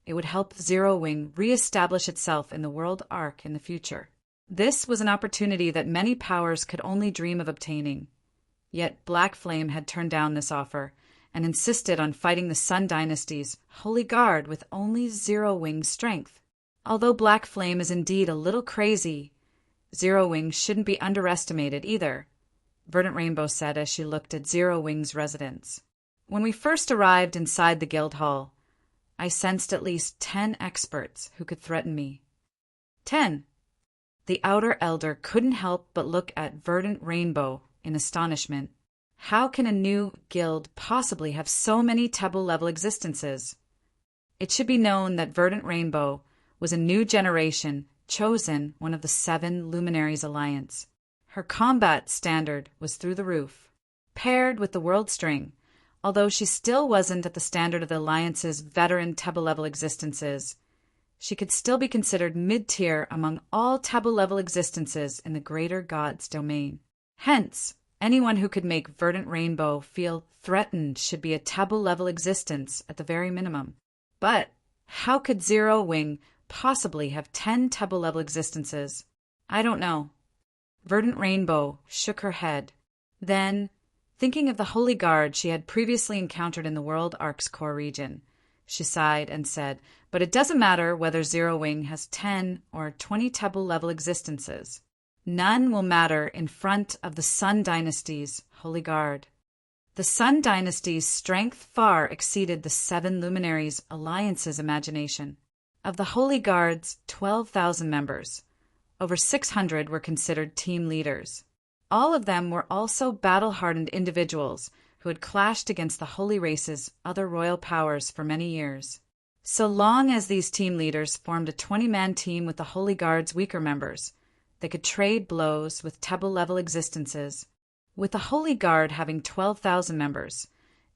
it would help Zero Wing re-establish itself in the World Arc in the future. This was an opportunity that many powers could only dream of obtaining. Yet Black Flame had turned down this offer and insisted on fighting the Sun Dynasty's Holy Guard with only Zero Wing's strength. Although Black Flame is indeed a little crazy, Zero Wing shouldn't be underestimated either, Verdant Rainbow said as she looked at Zero Wing's residence. "When we first arrived inside the guild hall, I sensed at least 10 experts who could threaten me." 10. The Outer Elder couldn't help but look at Verdant Rainbow in astonishment. How can a new guild possibly have so many Taboo-level existences? It should be known that Verdant Rainbow was a new generation chosen, one of the 7 Luminaries Alliance. Her combat standard was through the roof, paired with the World String, although she still wasn't at the standard of the Alliance's veteran Taboo-level existences. She could still be considered mid-tier among all Taboo-level existences in the Greater Gods domain. Hence, anyone who could make Verdant Rainbow feel threatened should be a Taboo-level existence at the very minimum. But how could Zero Wing possibly have 10 Taboo-level existences? I don't know. Verdant Rainbow shook her head. Then, thinking of the Holy Guard she had previously encountered in the World Ark's core region, she sighed and said, but it doesn't matter whether Zero Wing has 10 or 20 Taboo-level existences. None will matter in front of the Sun Dynasty's Holy Guard. The Sun Dynasty's strength far exceeded the 7 Luminaries Alliance's imagination. Of the Holy Guard's 12,000 members, over 600 were considered team leaders. All of them were also battle-hardened individuals who had clashed against the Holy Race's other royal powers for many years. So long as these team leaders formed a 20-man team with the Holy Guard's weaker members, they could trade blows with Taboo-level existences. With the Holy Guard having 12,000 members,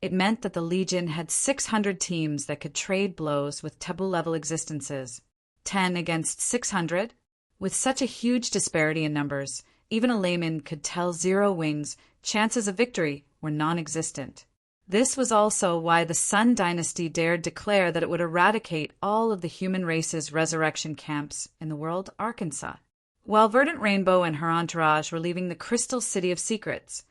it meant that the Legion had 600 teams that could trade blows with Taboo-level existences. 10 against 600? With such a huge disparity in numbers, even a layman could tell Zero Wing's chances of victory were non-existent. This was also why the Sun Dynasty dared declare that it would eradicate all of the human race's resurrection camps in the world Arkansas. While Verdant Rainbow and her entourage were leaving the Crystal City of Secrets,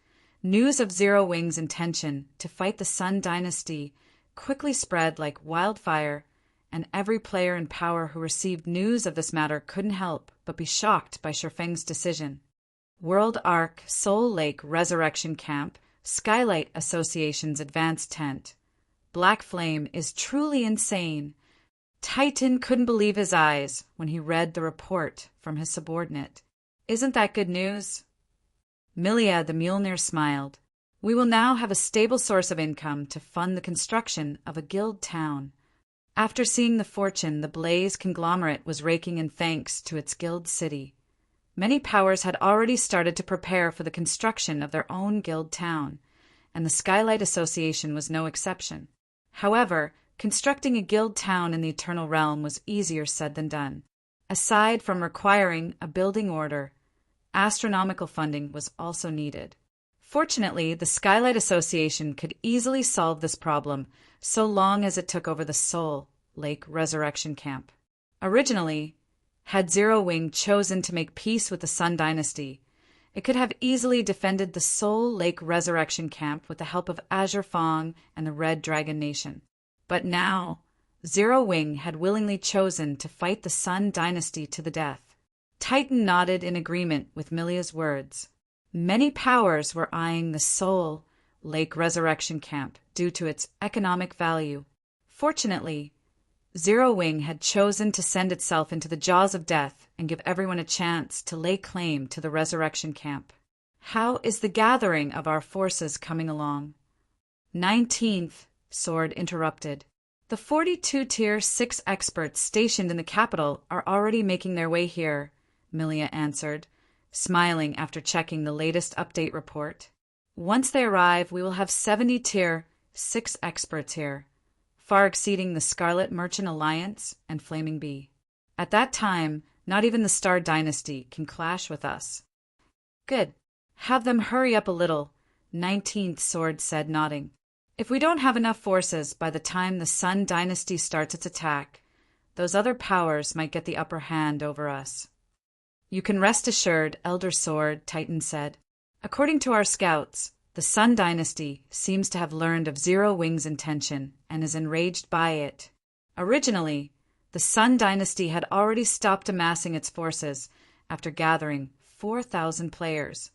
news of Zero Wing's intention to fight the Sun Dynasty quickly spread like wildfire, and every player in power who received news of this matter couldn't help but be shocked by Shifeng's decision. World Ark Soul Lake Resurrection Camp, Skylight Association's advanced tent. Black Flame is truly insane. Titan couldn't believe his eyes when he read the report from his subordinate. Isn't that good news? Milia the Mjolnir smiled. We will now have a stable source of income to fund the construction of a guild town. After seeing the fortune the Blaze conglomerate was raking in thanks to its guild city, many powers had already started to prepare for the construction of their own guild town, and the Skylight Association was no exception. However, constructing a guild town in the Eternal Realm was easier said than done. Aside from requiring a building order, astronomical funding was also needed. Fortunately, the Skylight Association could easily solve this problem so long as it took over the Soul Lake Resurrection Camp. Originally, had Zero Wing chosen to make peace with the Sun Dynasty, it could have easily defended the Soul Lake Resurrection Camp with the help of Azure Fong and the Red Dragon Nation. But now, Zero Wing had willingly chosen to fight the Sun Dynasty to the death. Titan nodded in agreement with Milia's words. Many powers were eyeing the Soul Lake Resurrection Camp due to its economic value. Fortunately, Zero Wing had chosen to send itself into the jaws of death and give everyone a chance to lay claim to the Resurrection Camp. How is the gathering of our forces coming along? 19th, Sword interrupted. The 42 Tier 6 experts stationed in the capital are already making their way here, Milia answered, smiling after checking the latest update report. Once they arrive, we will have 70 Tier 6 experts here, far exceeding the Scarlet Merchant Alliance and Flaming Bee. At that time, not even the Star Dynasty can clash with us. Good. Have them hurry up a little, 19th Sword said, nodding. If we don't have enough forces by the time the Sun Dynasty starts its attack, those other powers might get the upper hand over us. You can rest assured, Elder Sword, Titan said. According to our scouts, the Sun Dynasty seems to have learned of Zero Wing's intention and is enraged by it. Originally, the Sun Dynasty had already stopped amassing its forces after gathering 4,000 players.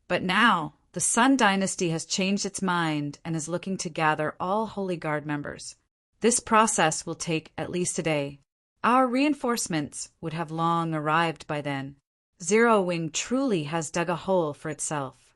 But now, the Sun Dynasty has changed its mind and is looking to gather all Holy Guard members. This process will take at least a day. Our reinforcements would have long arrived by then. Zero Wing truly has dug a hole for itself.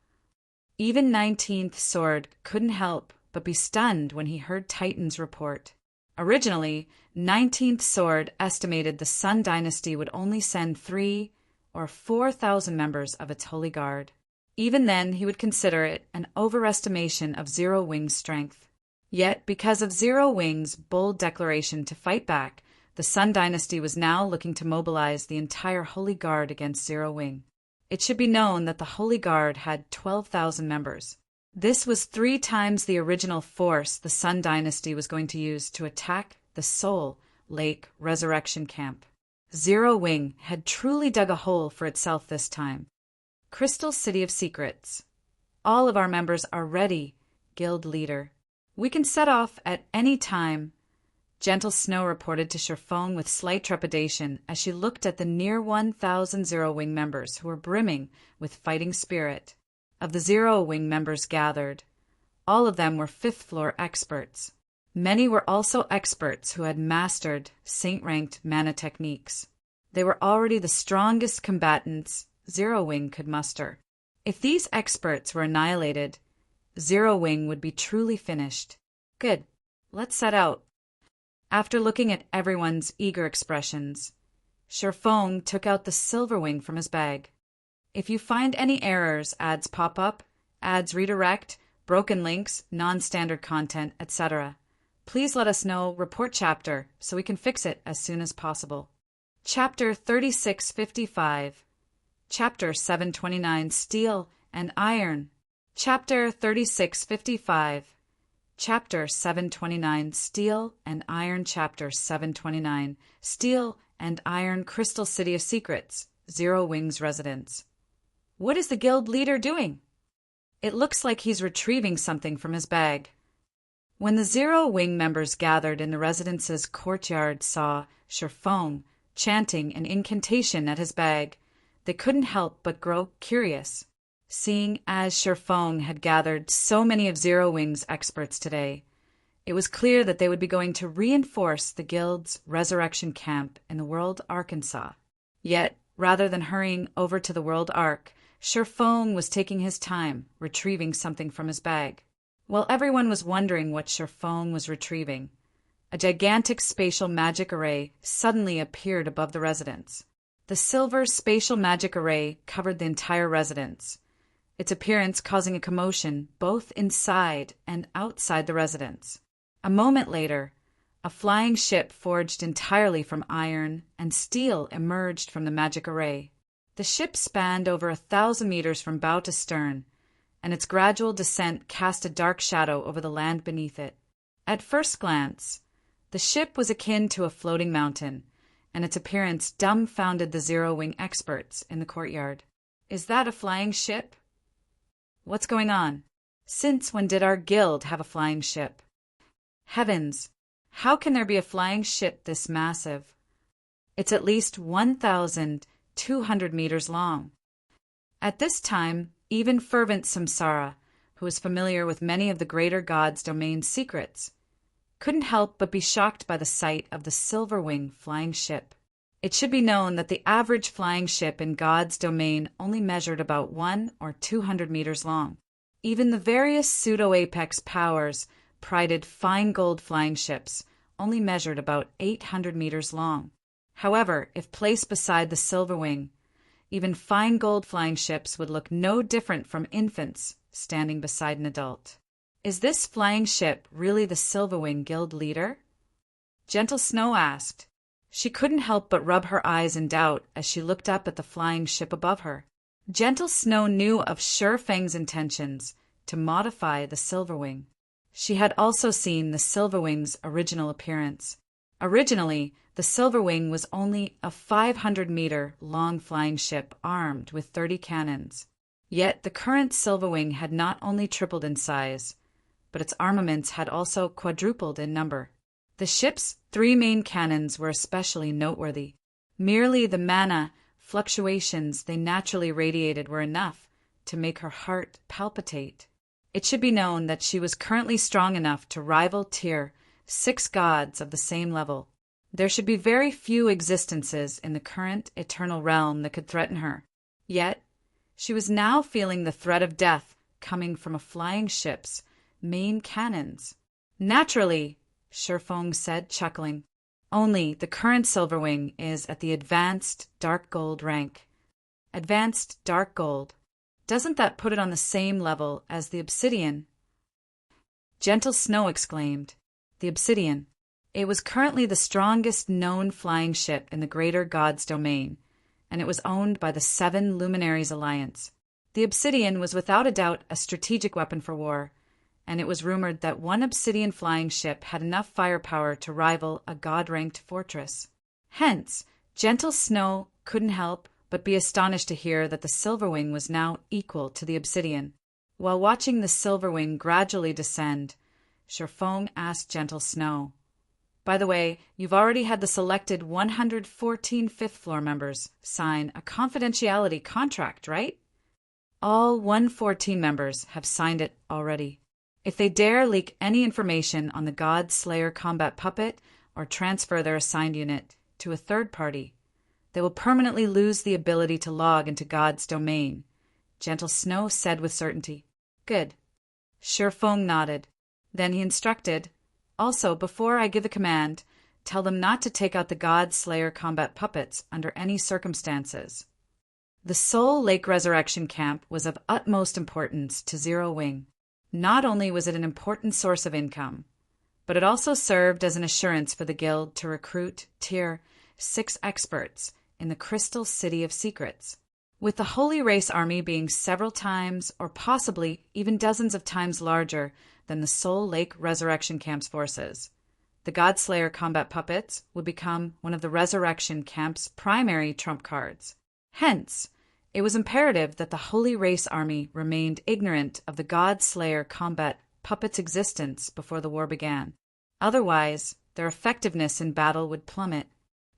Even 19th Sword couldn't help but be stunned when he heard Titan's report. Originally, 19th Sword estimated the Sun Dynasty would only send 3,000 or 4,000 members of its Holy Guard. Even then, he would consider it an overestimation of Zero Wing's strength. Yet, because of Zero Wing's bold declaration to fight back, the Sun Dynasty was now looking to mobilize the entire Holy Guard against Zero Wing. It should be known that the Holy Guard had 12,000 members. This was 3 times the original force the Sun Dynasty was going to use to attack the Soul Lake Resurrection Camp. Zero Wing had truly dug a hole for itself this time. Crystal City of Secrets. All of our members are ready, Guild Leader. We can set off at any time, Gentle Snow reported to Sherfone with slight trepidation as she looked at the near 1,000 Zero Wing members who were brimming with fighting spirit. Of the Zero Wing members gathered, all of them were 5th floor experts. Many were also experts who had mastered Saint-ranked mana techniques. They were already the strongest combatants Zero Wing could muster. If these experts were annihilated, Zero Wing would be truly finished. Good. Let's set out. After looking at everyone's eager expressions, Sherfone took out the Silver Wing from his bag. If you find any errors, ads pop up, ads redirect, broken links, non-standard content, etc., please let us know, report chapter, so we can fix it as soon as possible. Chapter 3655. Chapter 729, Steel and Iron. Chapter 3655. Chapter 729, Steel and Iron. Chapter 729, Steel and Iron. Crystal City of Secrets, Zero Wing's residence. What is the guild leader doing? It looks like he's retrieving something from his bag. When the Zero Wing members gathered in the residence's courtyard saw Sherfone chanting an incantation at his bag, they couldn't help but grow curious. Seeing as Sherfone had gathered so many of Zero Wing's experts today, it was clear that they would be going to reinforce the guild's resurrection camp in the World Arkansas. Yet, rather than hurrying over to the World Ark, Sherfone was taking his time, retrieving something from his bag. While everyone was wondering what Sherfone was retrieving, a gigantic spatial magic array suddenly appeared above the residence. The silver spatial magic array covered the entire residence, its appearance causing a commotion both inside and outside the residence. A moment later, a flying ship forged entirely from iron and steel emerged from the magic array. The ship spanned over 1,000 meters from bow to stern, and its gradual descent cast a dark shadow over the land beneath it. At first glance, the ship was akin to a floating mountain, and its appearance dumbfounded the Zero Wing experts in the courtyard. Is that a flying ship? What's going on? Since when did our guild have a flying ship? Heavens, how can there be a flying ship this massive? It's at least 1,200 meters long. At this time, even fervent Samsara, who was familiar with many of the greater god's domain secrets, couldn't help but be shocked by the sight of the Silver Wing flying ship. It should be known that the average flying ship in God's domain only measured about 100 or 200 meters long. Even the various pseudo-apex powers prided fine gold flying ships only measured about 800 meters long. However, if placed beside the Silver Wing, even fine gold flying ships would look no different from infants standing beside an adult. Is this flying ship really the Silver Wing guild leader? Gentle Snow asked. She couldn't help but rub her eyes in doubt as she looked up at the flying ship above her. Gentle Snow knew of Sure Fang's intentions to modify the Silver Wing. She had also seen the Silver Wing's original appearance. Originally, the Silver Wing was only a 500-meter long flying ship armed with 30 cannons. Yet the current Silver Wing had not only tripled in size, but its armaments had also quadrupled in number. The ship's 3 main cannons were especially noteworthy. Merely the mana fluctuations they naturally radiated were enough to make her heart palpitate. It should be known that she was currently strong enough to rival Tier 6 gods of the same level. There should be very few existences in the current eternal realm that could threaten her. Yet, she was now feeling the threat of death coming from a flying ship's main cannons. Naturally, Shifeng said, chuckling. Only the current Silverwing is at the Advanced Dark Gold rank. Advanced Dark Gold. Doesn't that put it on the same level as the Obsidian? Gentle Snow exclaimed. The Obsidian. It was currently the strongest known flying ship in the Greater God's domain, and it was owned by the Seven Luminaries Alliance. The Obsidian was without a doubt a strategic weapon for war, and it was rumored that one Obsidian flying ship had enough firepower to rival a God-ranked fortress. Hence, Gentle Snow couldn't help but be astonished to hear that the Silverwing was now equal to the Obsidian. While watching the Silverwing gradually descend, Shifeng asked Gentle Snow, "By the way, you've already had the selected 114 fifth-floor members sign a confidentiality contract, right?" "All 114 members have signed it already. If they dare leak any information on the God Slayer combat puppet or transfer their assigned unit to a third party, they will permanently lose the ability to log into God's domain," Gentle Snow said with certainty. "Good." Shifeng nodded. Then he instructed, "Also, before I give the command, tell them not to take out the God Slayer combat puppets under any circumstances." The Soul Lake Resurrection Camp was of utmost importance to Zero Wing. Not only was it an important source of income, but it also served as an assurance for the Guild to recruit Tier 6 experts in the Crystal City of Secrets. With the Holy Race Army being several times, or possibly even dozens of times larger than the Soul Lake Resurrection Camp's forces, the Godslayer combat puppets would become one of the Resurrection Camp's primary trump cards. Hence, it was imperative that the Holy Race Army remained ignorant of the Godslayer combat puppets' existence before the war began. Otherwise, their effectiveness in battle would plummet.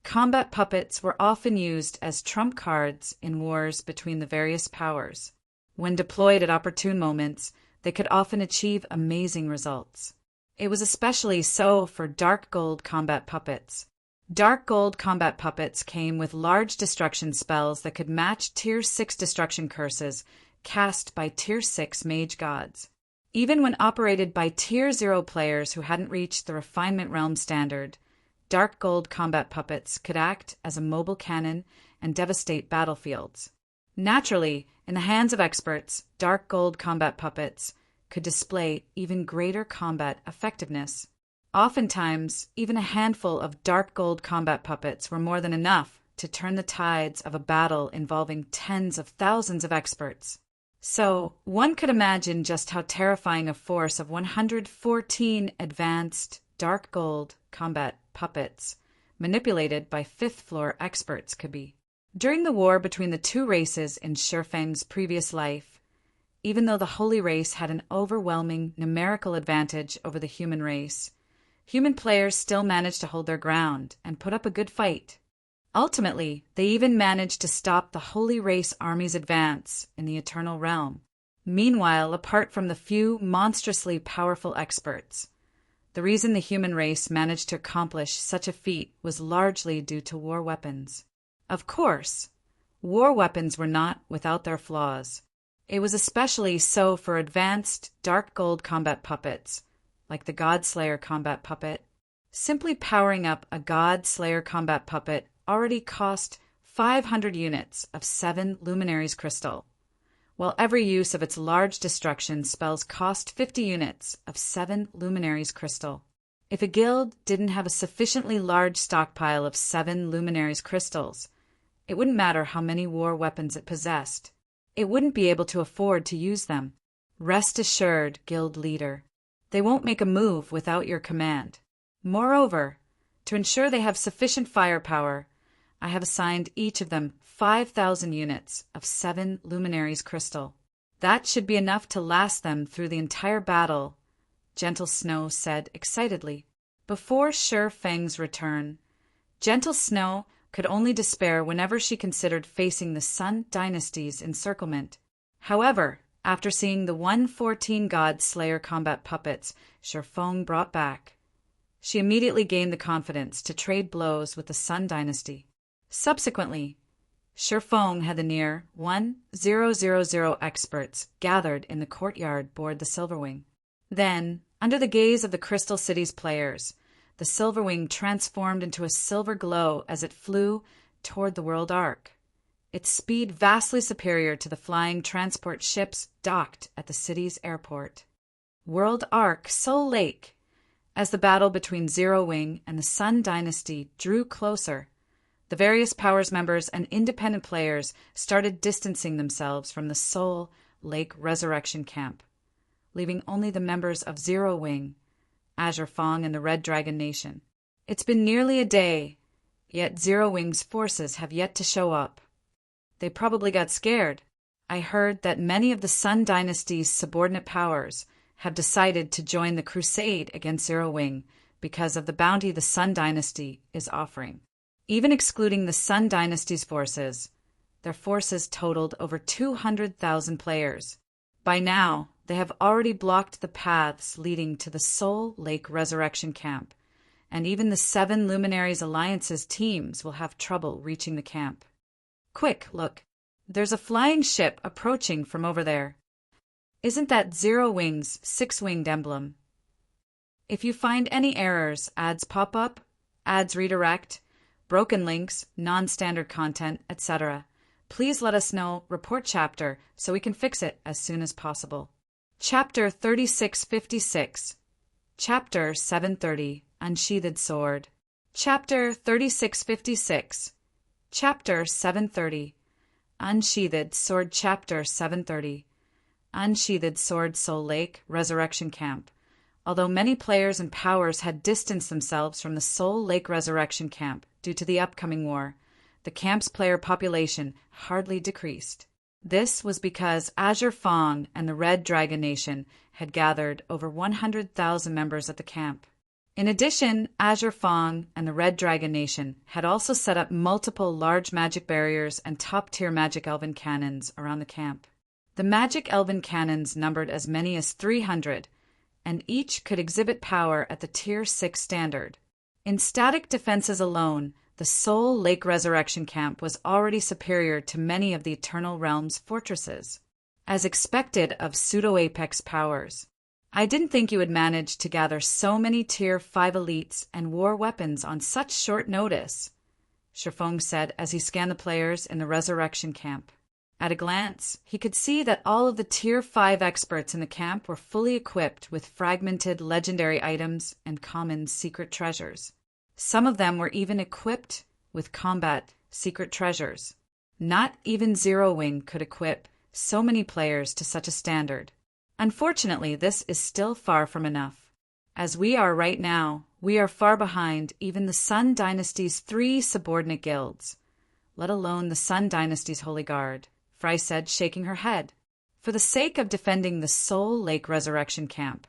Combat puppets were often used as trump cards in wars between the various powers. When deployed at opportune moments, they could often achieve amazing results. It was especially so for Dark Gold combat puppets. Dark Gold combat puppets came with large destruction spells that could match Tier 6 destruction curses cast by Tier 6 mage gods. Even when operated by Tier 0 players who hadn't reached the Refinement Realm standard, Dark Gold combat puppets could act as a mobile cannon and devastate battlefields. Naturally, in the hands of experts, Dark Gold combat puppets could display even greater combat effectiveness. Oftentimes, even a handful of Dark Gold combat puppets were more than enough to turn the tides of a battle involving tens of thousands of experts. So, one could imagine just how terrifying a force of 114 advanced Dark Gold combat puppets, manipulated by fifth-floor experts, could be. During the war between the two races in Shifeng's previous life, even though the Holy Race had an overwhelming numerical advantage over the human race, human players still managed to hold their ground and put up a good fight. Ultimately, they even managed to stop the Holy Race Army's advance in the Eternal Realm. Meanwhile, apart from the few monstrously powerful experts, the reason the human race managed to accomplish such a feat was largely due to war weapons. Of course, war weapons were not without their flaws. It was especially so for advanced Dark Gold combat puppets, like the Godslayer combat puppet. Simply powering up a Godslayer combat puppet already cost 500 units of 7 Luminaries crystal, while every use of its large destruction spells cost 50 units of 7 Luminaries crystal. If a guild didn't have a sufficiently large stockpile of 7 Luminaries crystals, it wouldn't matter how many war weapons it possessed. It wouldn't be able to afford to use them. Rest assured, guild leader, they won't make a move without your command. Moreover, to ensure they have sufficient firepower, I have assigned each of them 5,000 units of 7 Luminaries crystal. That should be enough to last them through the entire battle, Gentle Snow said excitedly. Before Shifeng's return, Gentle Snow could only despair whenever she considered facing the Sun Dynasty's encirclement. However, after seeing the 114 God Slayer combat puppets Shifeng brought back, she immediately gained the confidence to trade blows with the Sun Dynasty. Subsequently, Feng had the near 1,000 experts gathered in the courtyard board the Silverwing. Then, under the gaze of the Crystal City's players, the Silverwing transformed into a silver glow as it flew toward the World Ark, its speed vastly superior to the flying transport ships docked at the city's airport. World Ark Soul Lake. As the battle between Zero Wing and the Sun Dynasty drew closer, the various Powers members and independent players started distancing themselves from the Soul Lake Resurrection Camp, leaving only the members of Zero Wing, Azure Fong, and the Red Dragon Nation. It's been nearly a day, yet Zero Wing's forces have yet to show up. They probably got scared. I heard that many of the Sun Dynasty's subordinate powers have decided to join the crusade against Zero Wing because of the bounty the Sun Dynasty is offering. Even excluding the Sun Dynasty's forces, their forces totaled over 200,000 players. By now, they have already blocked the paths leading to the Soul Lake Resurrection Camp, and even the 7 Luminaries Alliance's teams will have trouble reaching the camp. Quick, look. There's a flying ship approaching from over there. Isn't that Zero Wing's 6-winged emblem? If you find any errors, ads pop up, ads redirect, broken links, non-standard content, etc., please let us know, report chapter, so we can fix it as soon as possible. Chapter 3656. Chapter 730, Unsheathed Sword. Chapter 3656. Chapter 730, Unsheathed Sword. Chapter 730, Unsheathed Sword. Soul Lake Resurrection Camp. Although many players and powers had distanced themselves from the Soul Lake Resurrection Camp due to the upcoming war, the camp's player population hardly decreased. This was because Azure Fong and the Red Dragon Nation had gathered over 100,000 members at the camp. In addition, Azure Fong and the Red Dragon Nation had also set up multiple large magic barriers and top-tier magic elven cannons around the camp. The magic elven cannons numbered as many as 300, and each could exhibit power at the Tier 6 standard. In static defenses alone, the Soul Lake Resurrection Camp was already superior to many of the Eternal Realm's fortresses. As expected of pseudo-apex powers, I didn't think you would manage to gather so many Tier 5 elites and war weapons on such short notice, Feng said as he scanned the players in the Resurrection Camp. At a glance, he could see that all of the Tier 5 experts in the camp were fully equipped with fragmented legendary items and common secret treasures. Some of them were even equipped with combat secret treasures. Not even Zero Wing could equip so many players to such a standard. Unfortunately, this is still far from enough. As we are right now, we are far behind even the Sun Dynasty's 3 subordinate guilds, let alone the Sun Dynasty's Holy Guard, Fry said, shaking her head. For the sake of defending the Soul Lake Resurrection Camp,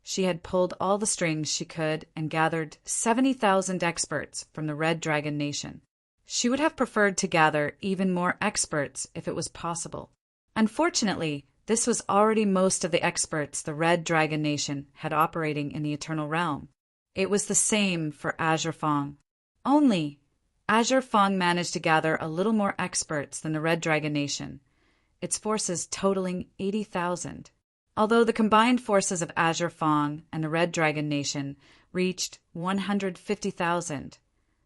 she had pulled all the strings she could and gathered 70,000 experts from the Red Dragon Nation. She would have preferred to gather even more experts if it was possible. Unfortunately, this was already most of the experts the Red Dragon Nation had operating in the Eternal Realm. It was the same for Azure Fong. Only, Azure Fong managed to gather a little more experts than the Red Dragon Nation, its forces totaling 80,000. Although the combined forces of Azure Fong and the Red Dragon Nation reached 150,000,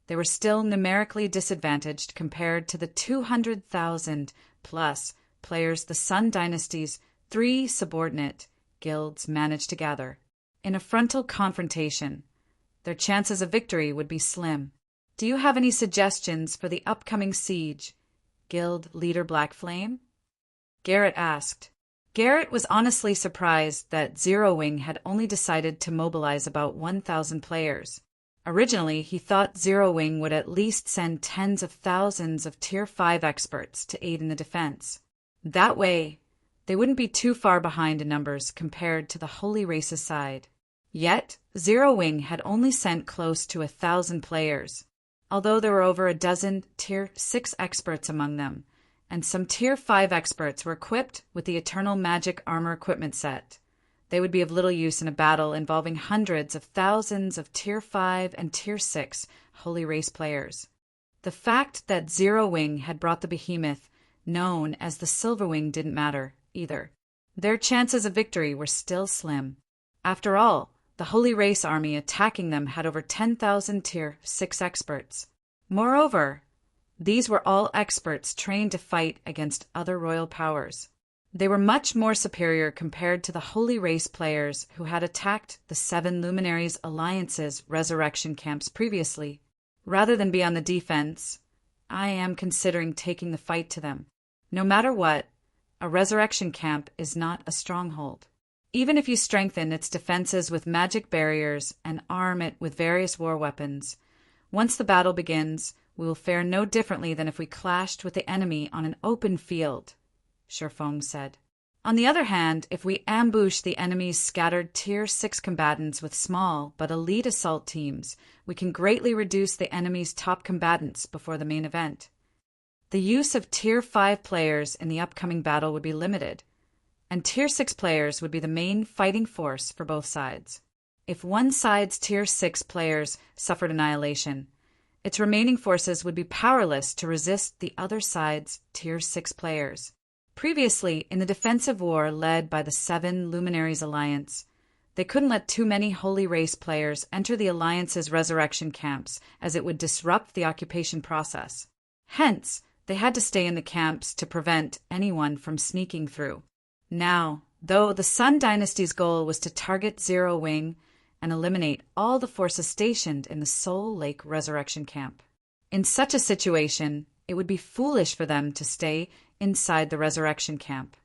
they were still numerically disadvantaged compared to the 200,000 plus players the Sun Dynasty's 3 subordinate guilds managed to gather. In a frontal confrontation, their chances of victory would be slim. Do you have any suggestions for the upcoming siege, Guild Leader Black Flame? Garrett asked. Garrett was honestly surprised that Zero Wing had only decided to mobilize about 1,000 players. Originally, he thought Zero Wing would at least send tens of thousands of Tier 5 experts to aid in the defense. That way, they wouldn't be too far behind in numbers compared to the Holy Race's side. Yet, Zero Wing had only sent close to 1,000 players, although there were over a dozen Tier 6 experts among them, and some Tier 5 experts were equipped with the Eternal Magic Armor equipment set. They would be of little use in a battle involving hundreds of thousands of Tier 5 and Tier 6 Holy Race players. The fact that Zero Wing had brought the behemoth known as the Silver Wing didn't matter, either. Their chances of victory were still slim. After all, the Holy Race army attacking them had over 10,000 Tier 6 experts. Moreover, these were all experts trained to fight against other royal powers. They were much more superior compared to the Holy Race players who had attacked the 7 Luminaries Alliance's resurrection camps previously. Rather than be on the defense, I am considering taking the fight to them. No matter what, a resurrection camp is not a stronghold. Even if you strengthen its defenses with magic barriers and arm it with various war weapons, once the battle begins, we will fare no differently than if we clashed with the enemy on an open field, Shifeng said. On the other hand, if we ambush the enemy's scattered Tier 6 combatants with small but elite assault teams, we can greatly reduce the enemy's top combatants before the main event. The use of Tier 5 players in the upcoming battle would be limited, and Tier 6 players would be the main fighting force for both sides. If one side's Tier 6 players suffered annihilation, its remaining forces would be powerless to resist the other side's Tier 6 players. Previously, in the defensive war led by the 7 Luminaries Alliance, they couldn't let too many Holy Race players enter the Alliance's resurrection camps, as it would disrupt the occupation process. Hence, they had to stay in the camps to prevent anyone from sneaking through. Now, though the Sun Dynasty's goal was to target Zero Wing and eliminate all the forces stationed in the Soul Lake resurrection camp. In such a situation, it would be foolish for them to stay inside the resurrection camp.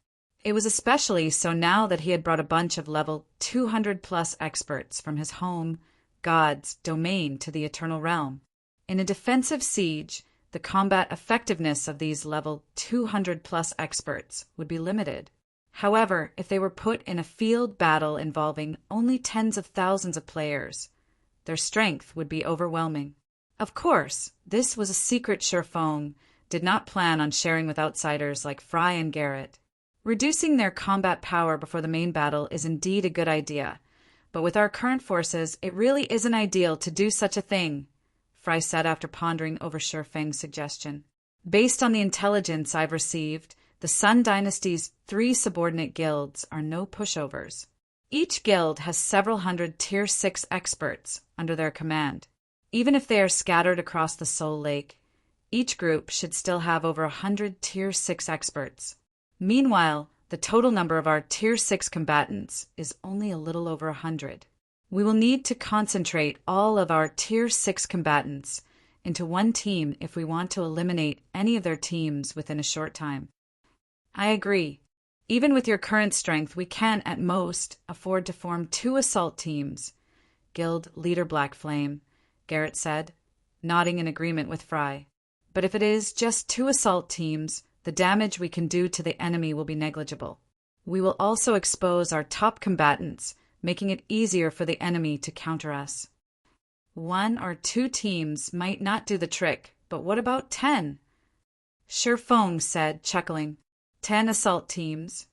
It was especially so now that he had brought a bunch of level 200+ experts from his home, God's domain to the Eternal Realm. In a defensive siege, the combat effectiveness of these level 200+ experts would be limited. However, if they were put in a field battle involving only tens of thousands of players, their strength would be overwhelming. Of course, this was a secret Shifeng did not plan on sharing with outsiders like Fry and Garrett. Reducing their combat power before the main battle is indeed a good idea, but with our current forces, it really isn't ideal to do such a thing, Fry said after pondering over Shifeng's suggestion. Based on the intelligence I've received, the Sun Dynasty's 3 subordinate guilds are no pushovers. Each guild has several hundred Tier 6 experts under their command. Even if they are scattered across the Soul Lake, each group should still have over 100 Tier 6 experts. Meanwhile, the total number of our Tier 6 combatants is only a little over 100. We will need to concentrate all of our Tier 6 combatants into one team if we want to eliminate any of their teams within a short time. I agree. Even with your current strength, we can, at most, afford to form 2 assault teams, Guild Leader Black Flame, Garrett said, nodding in agreement with Fry. But if it is just 2 assault teams, the damage we can do to the enemy will be negligible. We will also expose our top combatants, making it easier for the enemy to counter us. 1 or 2 teams might not do the trick, but what about 10? Shifeng said, chuckling. 10 assault teams.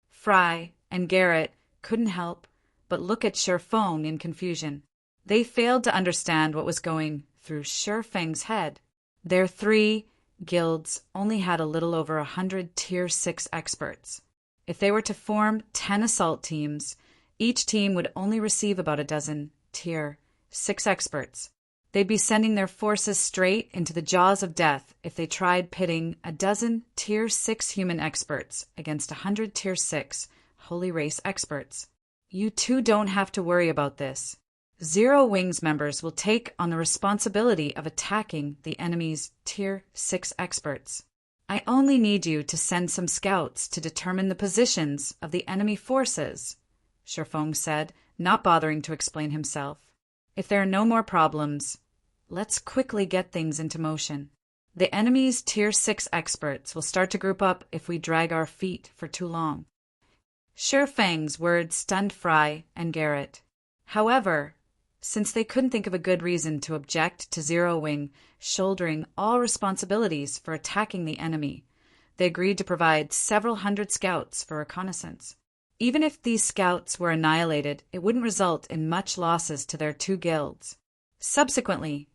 Fry and Garrett couldn't help but look at Shifeng in confusion. They failed to understand what was going through Shifeng's head. Their 3 guilds only had a little over 100 Tier 6 experts. If they were to form 10 assault teams, each team would only receive about a dozen Tier 6 experts. They'd be sending their forces straight into the jaws of death if they tried pitting a dozen Tier 6 human experts against 100 Tier 6 Holy Race experts. You two don't have to worry about this. Zero Wing's members will take on the responsibility of attacking the enemy's Tier 6 experts. I only need you to send some scouts to determine the positions of the enemy forces, Shifeng said, not bothering to explain himself. If there are no more problems, let's quickly get things into motion. The enemy's Tier 6 experts will start to group up if we drag our feet for too long. Shifeng's words stunned Fry and Garrett. However, since they couldn't think of a good reason to object to Zero Wing shouldering all responsibilities for attacking the enemy, they agreed to provide several hundred scouts for reconnaissance. Even if these scouts were annihilated, it wouldn't result in much losses to their 2 guilds. Subsequently,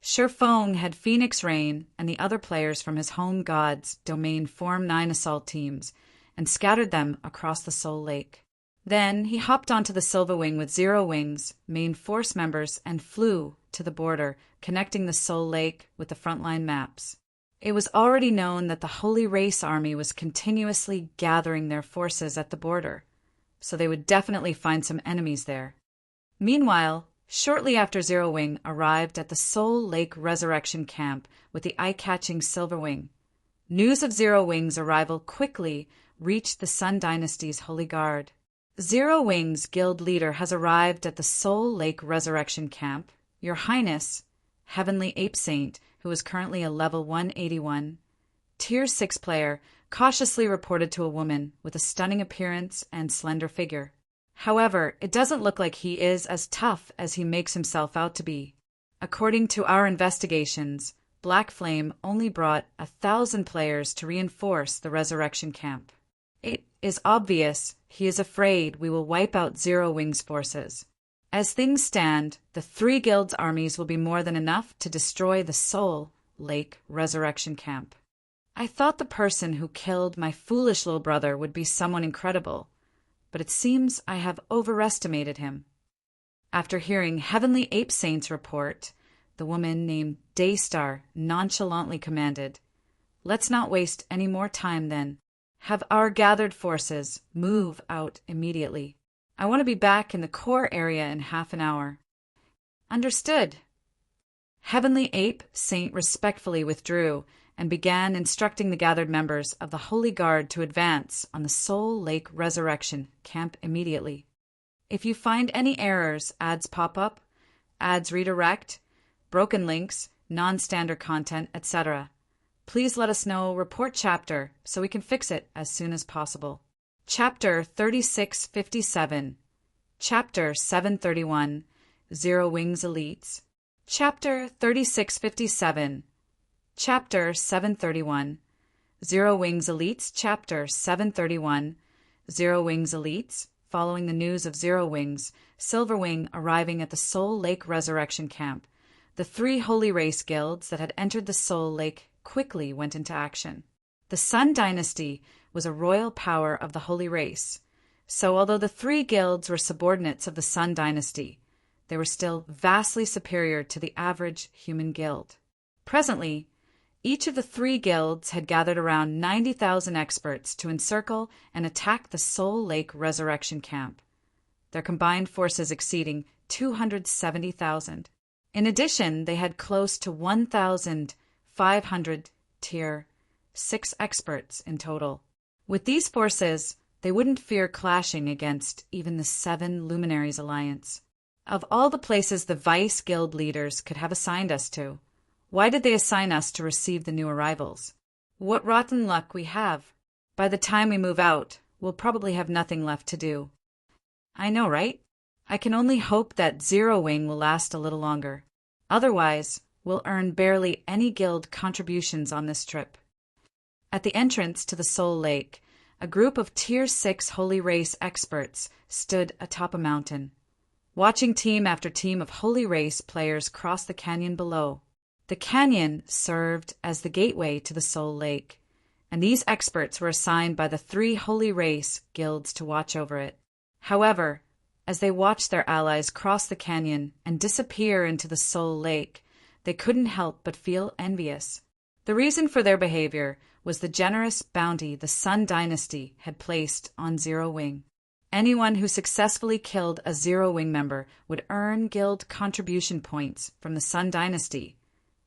Feng had Phoenix Rain and the other players from his home god's domain form 9 assault teams and scattered them across the Soul Lake. Then he hopped onto the Silver Wing with Zero Wing's main force members and flew to the border, connecting the Soul Lake with the frontline maps. It was already known that the Holy Race Army was continuously gathering their forces at the border, so they would definitely find some enemies there. Meanwhile, shortly after Zero Wing arrived at the Soul Lake Resurrection Camp with the eye-catching Silver Wing, news of Zero Wing's arrival quickly reached the Sun Dynasty's Holy Guard. Zero Wing's guild leader has arrived at the Soul Lake Resurrection Camp. Your Highness, Heavenly Ape Saint, who is currently a level 181, Tier 6 player, cautiously reported to a woman with a stunning appearance and slender figure. However, it doesn't look like he is as tough as he makes himself out to be. According to our investigations, Black Flame only brought 1,000 players to reinforce the Resurrection Camp. It is obvious he is afraid we will wipe out Zero Wing's forces. As things stand, the 3 guilds' armies will be more than enough to destroy the Soul Lake Resurrection Camp. I thought the person who killed my foolish little brother would be someone incredible, but it seems I have overestimated him. After hearing Heavenly Ape Saint's report, the woman named Daystar nonchalantly commanded, "Let's not waste any more time then. Have our gathered forces move out immediately. I want to be back in the core area in half an hour." Understood. Heavenly Ape Saint respectfully withdrew and began instructing the gathered members of the Holy Guard to advance on the Soul Lake Resurrection Camp immediately. If you find any errors, ads pop up, ads redirect, broken links, non-standard content, etc., please let us know, report chapter, so we can fix it as soon as possible. Chapter 3657, Chapter 731, Zero Wings Elites, Chapter 3657, Chapter 731, Zero Wings Elites, Chapter 731, Zero Wings Elites. Following the news of Zero Wings, Silver Wing arriving at the Soul Lake Resurrection Camp, the 3 Holy Race guilds that had entered the Soul Lake quickly went into action. The Sun Dynasty was a royal power of the Holy Race, so although the 3 guilds were subordinates of the Sun Dynasty, they were still vastly superior to the average human guild. Presently, each of the 3 guilds had gathered around 90,000 experts to encircle and attack the Soul Lake Resurrection Camp, their combined forces exceeding 270,000. In addition, they had close to 1,500 Tier 6 experts in total. With these forces, they wouldn't fear clashing against even the 7 Luminaries Alliance. Of all the places the Vice Guild leaders could have assigned us to, why did they assign us to receive the new arrivals? What rotten luck we have. By the time we move out, we'll probably have nothing left to do. I know, right? I can only hope that Zero Wing will last a little longer. Otherwise, we'll earn barely any guild contributions on this trip. At the entrance to the Soul Lake, a group of Tier 6 Holy Race experts stood atop a mountain, watching team after team of Holy Race players cross the canyon below. The canyon served as the gateway to the Soul Lake, and these experts were assigned by the 3 Holy Race guilds to watch over it. However, as they watched their allies cross the canyon and disappear into the Soul Lake, they couldn't help but feel envious. The reason for their behavior was the generous bounty the Sun Dynasty had placed on Zero Wing. Anyone who successfully killed a Zero Wing member would earn guild contribution points from the Sun Dynasty,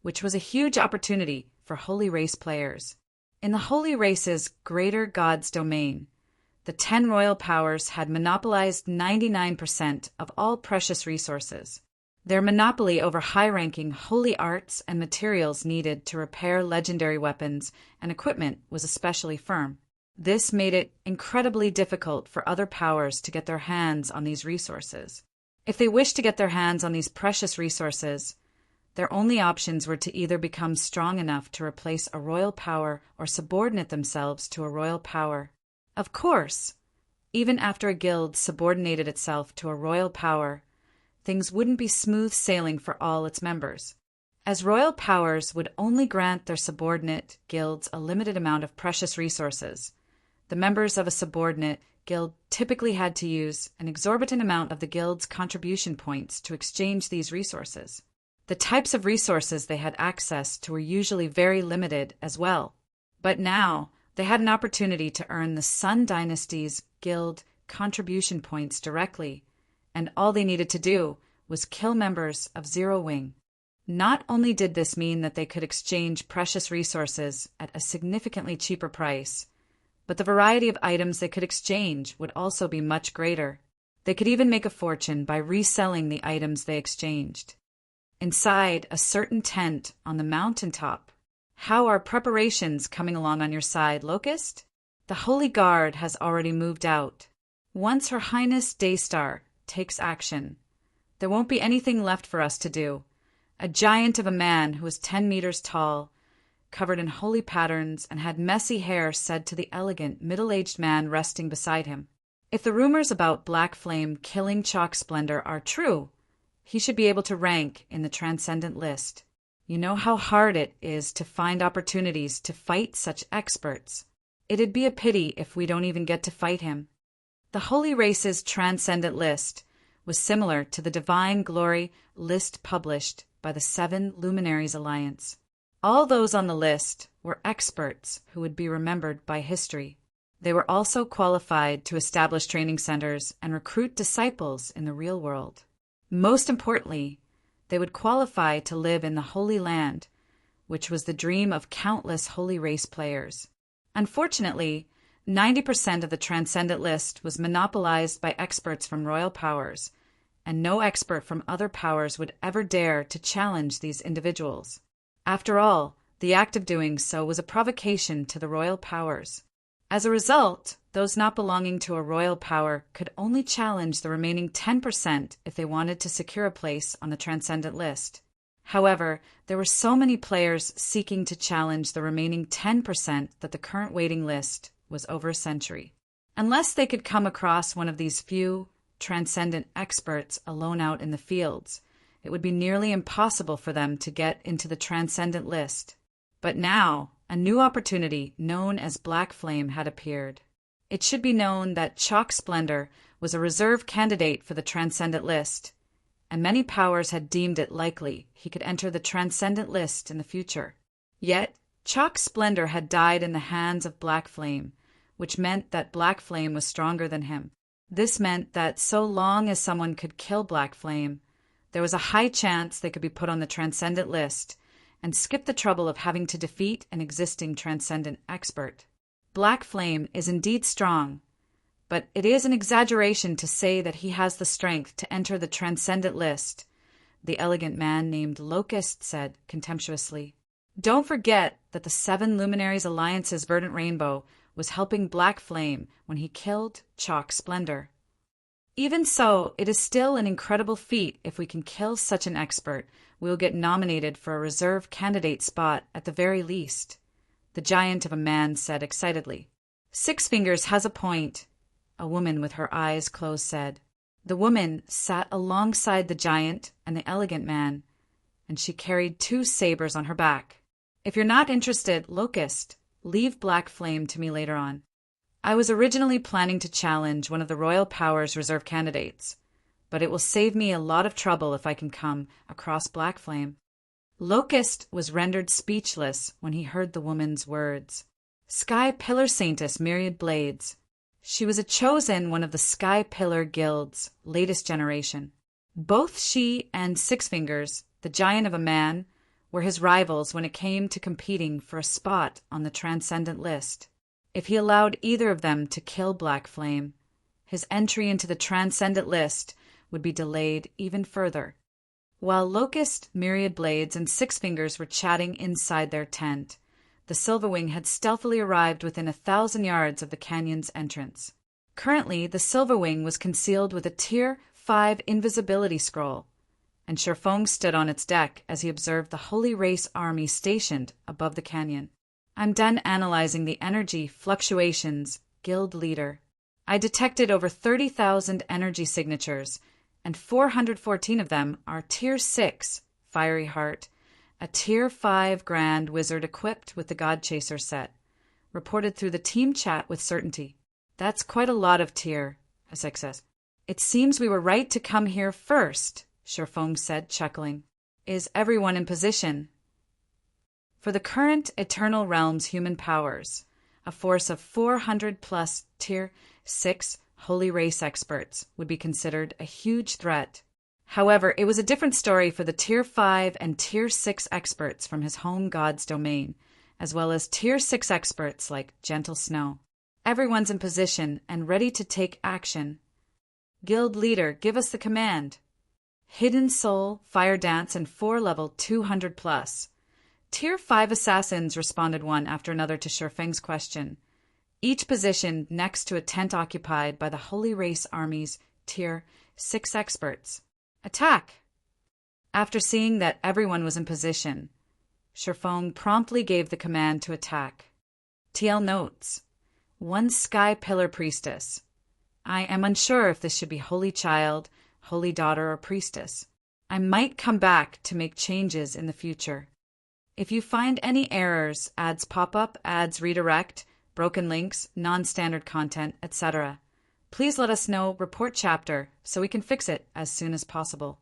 which was a huge opportunity for Holy Race players. In the Holy Race's greater god's domain, the 10 royal powers had monopolized 99% of all precious resources. Their monopoly over high-ranking holy arts and materials needed to repair legendary weapons and equipment was especially firm. This made it incredibly difficult for other powers to get their hands on these resources. If they wished to get their hands on these precious resources, their only options were to either become strong enough to replace a royal power or subordinate themselves to a royal power. Of course, even after a guild subordinated itself to a royal power, things wouldn't be smooth sailing for all its members. As royal powers would only grant their subordinate guilds a limited amount of precious resources, the members of a subordinate guild typically had to use an exorbitant amount of the guild's contribution points to exchange these resources. The types of resources they had access to were usually very limited as well. But now, they had an opportunity to earn the Sun Dynasty's guild contribution points directly, and all they needed to do was kill members of Zero Wing. Not only did this mean that they could exchange precious resources at a significantly cheaper price, but the variety of items they could exchange would also be much greater. They could even make a fortune by reselling the items they exchanged. Inside a certain tent on the mountaintop. How are preparations coming along on your side, Locust? The Holy Guard has already moved out. Once Her Highness Daystar takes action, there won't be anything left for us to do. A giant of a man who was 10 meters tall, covered in holy patterns, and had messy hair said to the elegant, middle-aged man resting beside him, "If the rumors about Black Flame killing Chalk Splendor are true, he should be able to rank in the Transcendent list. You know how hard it is to find opportunities to fight such experts. It'd be a pity if we don't even get to fight him." The Holy Race's Transcendent list was similar to the Divine Glory list published by the Seven Luminaries Alliance. All those on the list were experts who would be remembered by history. They were also qualified to establish training centers and recruit disciples in the real world. Most importantly, they would qualify to live in the Holy Land, which was the dream of countless Holy Race players. Unfortunately, 90% of the Transcendent list was monopolized by experts from royal powers, and no expert from other powers would ever dare to challenge these individuals. After all, the act of doing so was a provocation to the royal powers. As a result, those not belonging to a royal power could only challenge the remaining 10% if they wanted to secure a place on the Transcendent list. However, there were so many players seeking to challenge the remaining 10% that the current waiting list was over a century. Unless they could come across one of these few Transcendent experts alone out in the fields, it would be nearly impossible for them to get into the Transcendent list. But now, a new opportunity known as Black Flame had appeared. It should be known that Chalk Splendor was a reserve candidate for the Transcendent list, and many powers had deemed it likely he could enter the Transcendent list in the future. Yet, Chalk Splendor had died in the hands of Black Flame, which meant that Black Flame was stronger than him. This meant that so long as someone could kill Black Flame, there was a high chance they could be put on the Transcendent list and skip the trouble of having to defeat an existing Transcendent expert. Black Flame is indeed strong, but it is an exaggeration to say that he has the strength to enter the Transcendent list, the elegant man named Locust said contemptuously. Don't forget that the Seven Luminaries Alliance's Verdant Rainbow was helping Black Flame when he killed Chalk Splendor. Even so, it is still an incredible feat. If we can kill such an expert, we will get nominated for a reserve candidate spot at the very least, the giant of a man said excitedly. Six Fingers has a point, a woman with her eyes closed said. The woman sat alongside the giant and the elegant man, and she carried 2 sabers on her back. If you're not interested, Locust, leave Black Flame to me later on. I was originally planning to challenge one of the Royal Power's reserve candidates, but it will save me a lot of trouble if I can come across Black Flame. Locust was rendered speechless when he heard the woman's words. Sky Pillar Saintess Myriad Blades. She was a chosen one of the Sky Pillar Guild's latest generation. Both she and Six Fingers, the giant of a man, were his rivals when it came to competing for a spot on the Transcendent list. If he allowed either of them to kill Black Flame, his entry into the Transcendent list would be delayed even further. While Locust, Myriad Blades, and Six Fingers were chatting inside their tent, the Silverwing had stealthily arrived within 1,000 yards of the canyon's entrance. Currently, the Silverwing was concealed with a Tier 5 invisibility scroll, and Sherfong stood on its deck as he observed the Holy Race army stationed above the canyon. I'm done analyzing the energy fluctuations, Guild Leader. I detected over 30,000 energy signatures, and 414 of them are Tier 6, Fiery Heart, a Tier 5 Grand Wizard equipped with the God Chaser set, reported through the team chat with certainty. That's quite a lot of tier, a 6 says. It seems we were right to come here first, Sherfong said, chuckling. Is everyone in position? For the current Eternal Realms human powers, a force of 400 plus Tier 6 Holy Race experts would be considered a huge threat. However, it was a different story for the Tier 5 and Tier 6 experts from his home god's domain, as well as Tier 6 experts like Gentle Snow. Everyone's in position and ready to take action. Guild leader, give us the command. Hidden Soul, Fire Dance, and 4 level 200 plus. Tier 5 assassins responded one after another to Sherfeng's question, each positioned next to a tent occupied by the Holy Race Army's Tier 6 experts. Attack! After seeing that everyone was in position, Sherfong promptly gave the command to attack. TL notes, 1 Sky Pillar Priestess. I am unsure if this should be Holy Child, Holy Daughter, or Priestess. I might come back to make changes in the future. If you find any errors, ads pop up, ads redirect, broken links, non-standard content, etc., please let us know, report chapter, so we can fix it as soon as possible.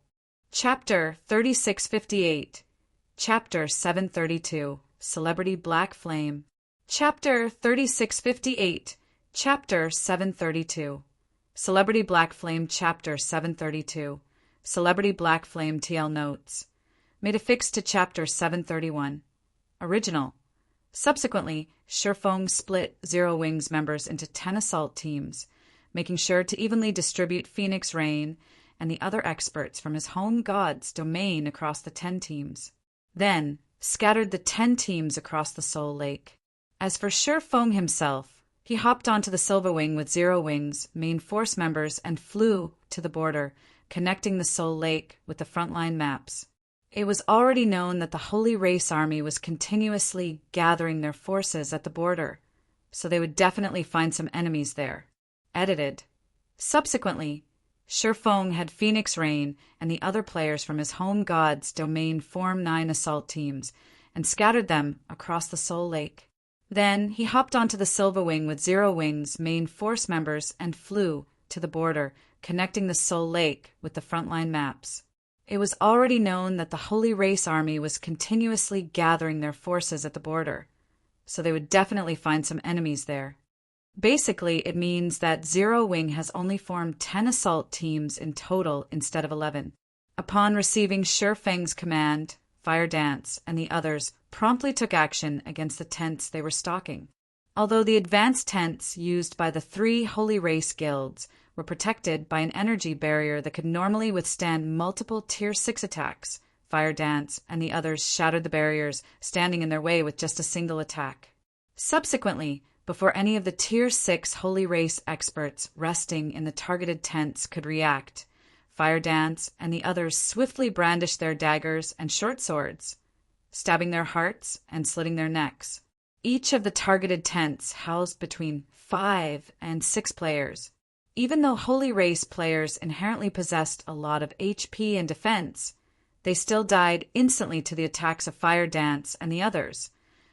Chapter 3658, Chapter 732, Celebrity Black Flame. Chapter 3658, Chapter 732, Celebrity Black Flame. Chapter 732, Celebrity Black Flame. TL notes, made a fix to Chapter 731. Original. Subsequently, Sherfong split Zero Wings members into 10 assault teams, making sure to evenly distribute Phoenix Rain and the other experts from his home god's domain across the 10 teams. Then, scattered the 10 teams across the Soul Lake. As for Sherfong himself, he hopped onto the Silver Wing with Zero Wings main force members and flew to the border, connecting the Soul Lake with the frontline maps. It was already known that the Holy Race Army was continuously gathering their forces at the border, so they would definitely find some enemies there. Edited. Subsequently, Sherfong had Phoenix Rain and the other players from his home god's domain form 9 assault teams and scattered them across the Soul Lake. Then he hopped onto the Silver Wing with Zero Wings main force members and flew to the border, connecting the Soul Lake with the frontline maps. It was already known that the Holy Race Army was continuously gathering their forces at the border, so they would definitely find some enemies there. Basically, it means that Zero Wing has only formed 10 assault teams in total instead of 11. Upon receiving Sherfeng's command, Fire Dance and the others promptly took action against the tents they were stalking. Although the advanced tents used by the 3 Holy Race guilds were protected by an energy barrier that could normally withstand multiple Tier 6 attacks, Fire Dance and the others shattered the barriers, standing in their way with just a single attack. Subsequently, before any of the Tier 6 Holy Race experts resting in the targeted tents could react, Fire Dance and the others swiftly brandished their daggers and short swords, stabbing their hearts and slitting their necks. Each of the targeted tents housed between 5 and 6 players. Even though Holy Race players inherently possessed a lot of HP and defense, they still died instantly to the attacks of Fire Dance and the others,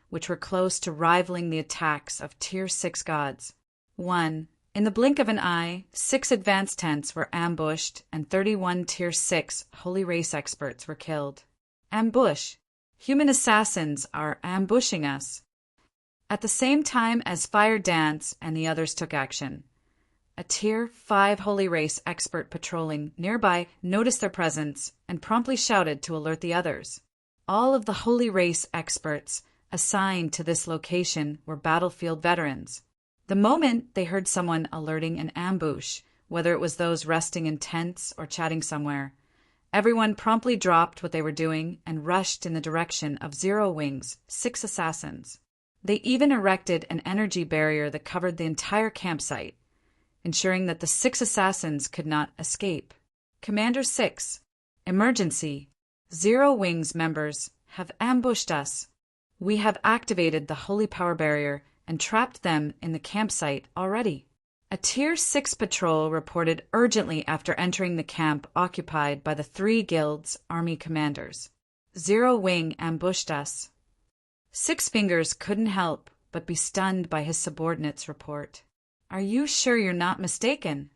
which were close to rivaling the attacks of Tier 6 gods. 1. In the blink of an eye, 6 advanced tents were ambushed and 31 Tier 6 Holy Race experts were killed. Ambush. Human assassins are ambushing us. At the same time as Fire Dance and the others took action, a Tier 5 Holy Race expert patrolling nearby noticed their presence and promptly shouted to alert the others. All of the Holy Race experts assigned to this location were battlefield veterans. The moment they heard someone alerting an ambush, whether it was those resting in tents or chatting somewhere, everyone promptly dropped what they were doing and rushed in the direction of Zero Wing's 6 assassins. They even erected an energy barrier that covered the entire campsite, ensuring that the 6 assassins could not escape. Commander 6, emergency. Zero Wings members have ambushed us. We have activated the Holy Power Barrier and trapped them in the campsite already. A Tier 6 patrol reported urgently after entering the camp occupied by the 3 guilds' army commanders. Zero Wing ambushed us. Six Fingers couldn't help but be stunned by his subordinate's report. Are you sure you're not mistaken?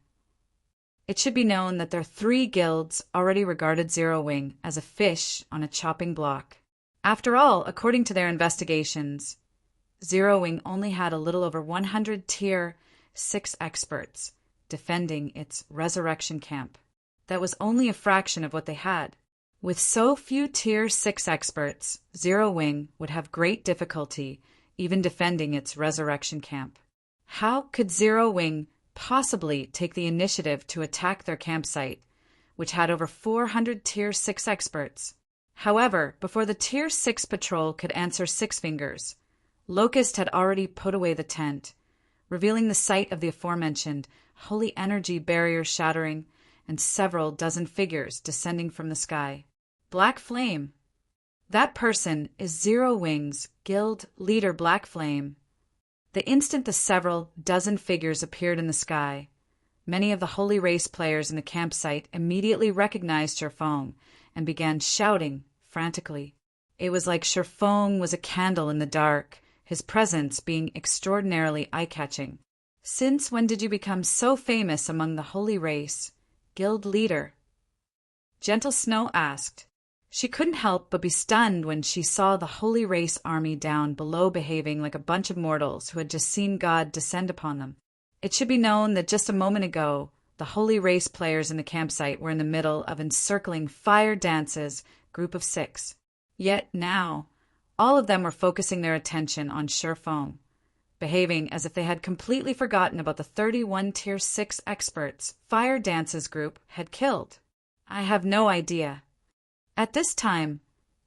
It should be known that their three guilds already regarded Zero Wing as a fish on a chopping block. After all, according to their investigations, Zero Wing only had a little over 100 Tier 6 experts defending its resurrection camp. That was only a fraction of what they had. With so few Tier 6 experts, Zero Wing would have great difficulty even defending its resurrection camp. How could Zero Wing possibly take the initiative to attack their campsite, which had over 400 Tier 6 experts? However, before the Tier 6 patrol could answer Six Fingers, Locust had already put away the tent, revealing the site of the aforementioned holy energy barrier shattering and several dozen figures descending from the sky. Black Flame. That person is Zero Wing's guild leader, Black Flame. The instant the several dozen figures appeared in the sky, many of the Holy Race players in the campsite immediately recognized Sherfong and began shouting frantically. It was like Sherfong was a candle in the dark, his presence being extraordinarily eye-catching. Since when did you become so famous among the Holy Race, guild leader? Gentle Snow asked. She couldn't help but be stunned when she saw the Holy Race army down below behaving like a bunch of mortals who had just seen God descend upon them. It should be known that just a moment ago, the Holy Race players in the campsite were in the middle of encircling Fire Dance's group of 6. Yet now, all of them were focusing their attention on Sherfong, behaving as if they had completely forgotten about the 31 Tier 6 experts Fire Dance's group had killed. I have no idea. At this time,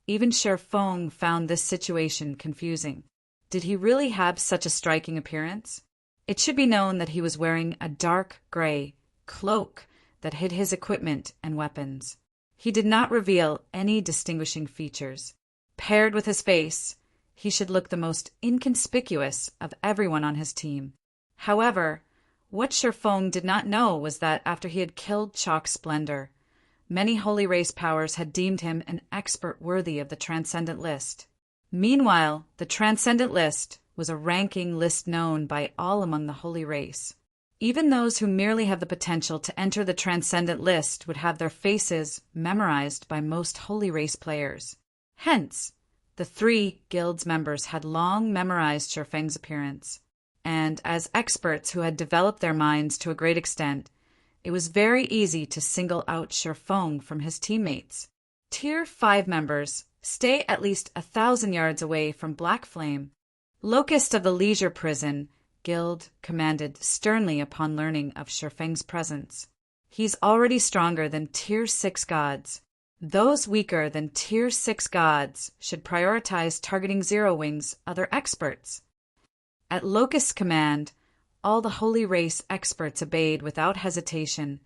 even Sherfong found this situation confusing. Did he really have such a striking appearance? It should be known that he was wearing a dark gray cloak that hid his equipment and weapons. He did not reveal any distinguishing features. Paired with his face, he should look the most inconspicuous of everyone on his team. However, what Sherfong did not know was that after he had killed Chalk Splendor, many Holy Race powers had deemed him an expert worthy of the Transcendent List. Meanwhile, the Transcendent List was a ranking list known by all among the Holy Race. Even those who merely have the potential to enter the Transcendent List would have their faces memorized by most Holy Race players. Hence, the 3 guilds members had long memorized Sherfeng's appearance, and as experts who had developed their minds to a great extent, it was very easy to single out Sherfong from his teammates. Tier 5 members stay at least 1,000 yards away from Black Flame. Locust of the Leisure Prison Guild commanded sternly upon learning of Sherfeng's presence. He's already stronger than Tier 6 gods. Those weaker than Tier 6 gods should prioritize targeting Zero Wing's other experts. At Locust's command, all the Holy Race experts obeyed without hesitation,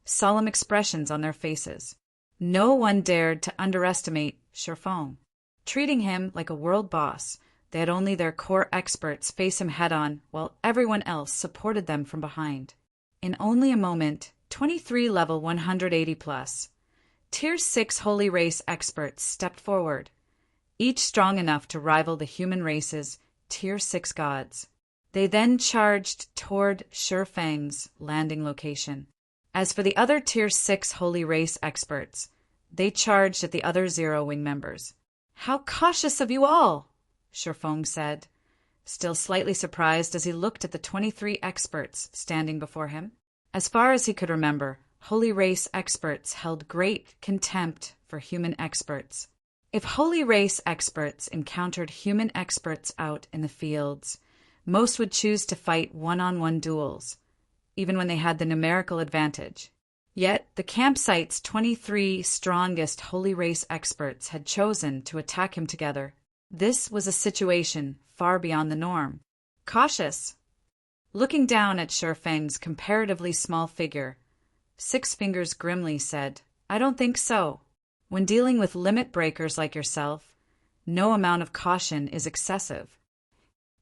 solemn expressions on their faces. No one dared to underestimate Sherfong. Treating him like a world boss, they had only their core experts face him head-on while everyone else supported them from behind. In only a moment, 23 level 180+, Tier 6 Holy Race experts stepped forward, each strong enough to rival the human race's Tier 6 gods. They then charged toward Sherfeng's landing location. As for the other Tier 6 Holy Race experts, they charged at the other Zero Wing members. "How cautious of you all!" Sherfong said, still slightly surprised as he looked at the 23 experts standing before him. As far as he could remember, Holy Race experts held great contempt for human experts. If Holy Race experts encountered human experts out in the fields, most would choose to fight one-on-one duels, even when they had the numerical advantage. Yet the campsite's 23 strongest Holy Race experts had chosen to attack him together. This was a situation far beyond the norm. Cautious. Looking down at Sherfeng's comparatively small figure, Six Fingers grimly said, "I don't think so. When dealing with limit breakers like yourself, no amount of caution is excessive."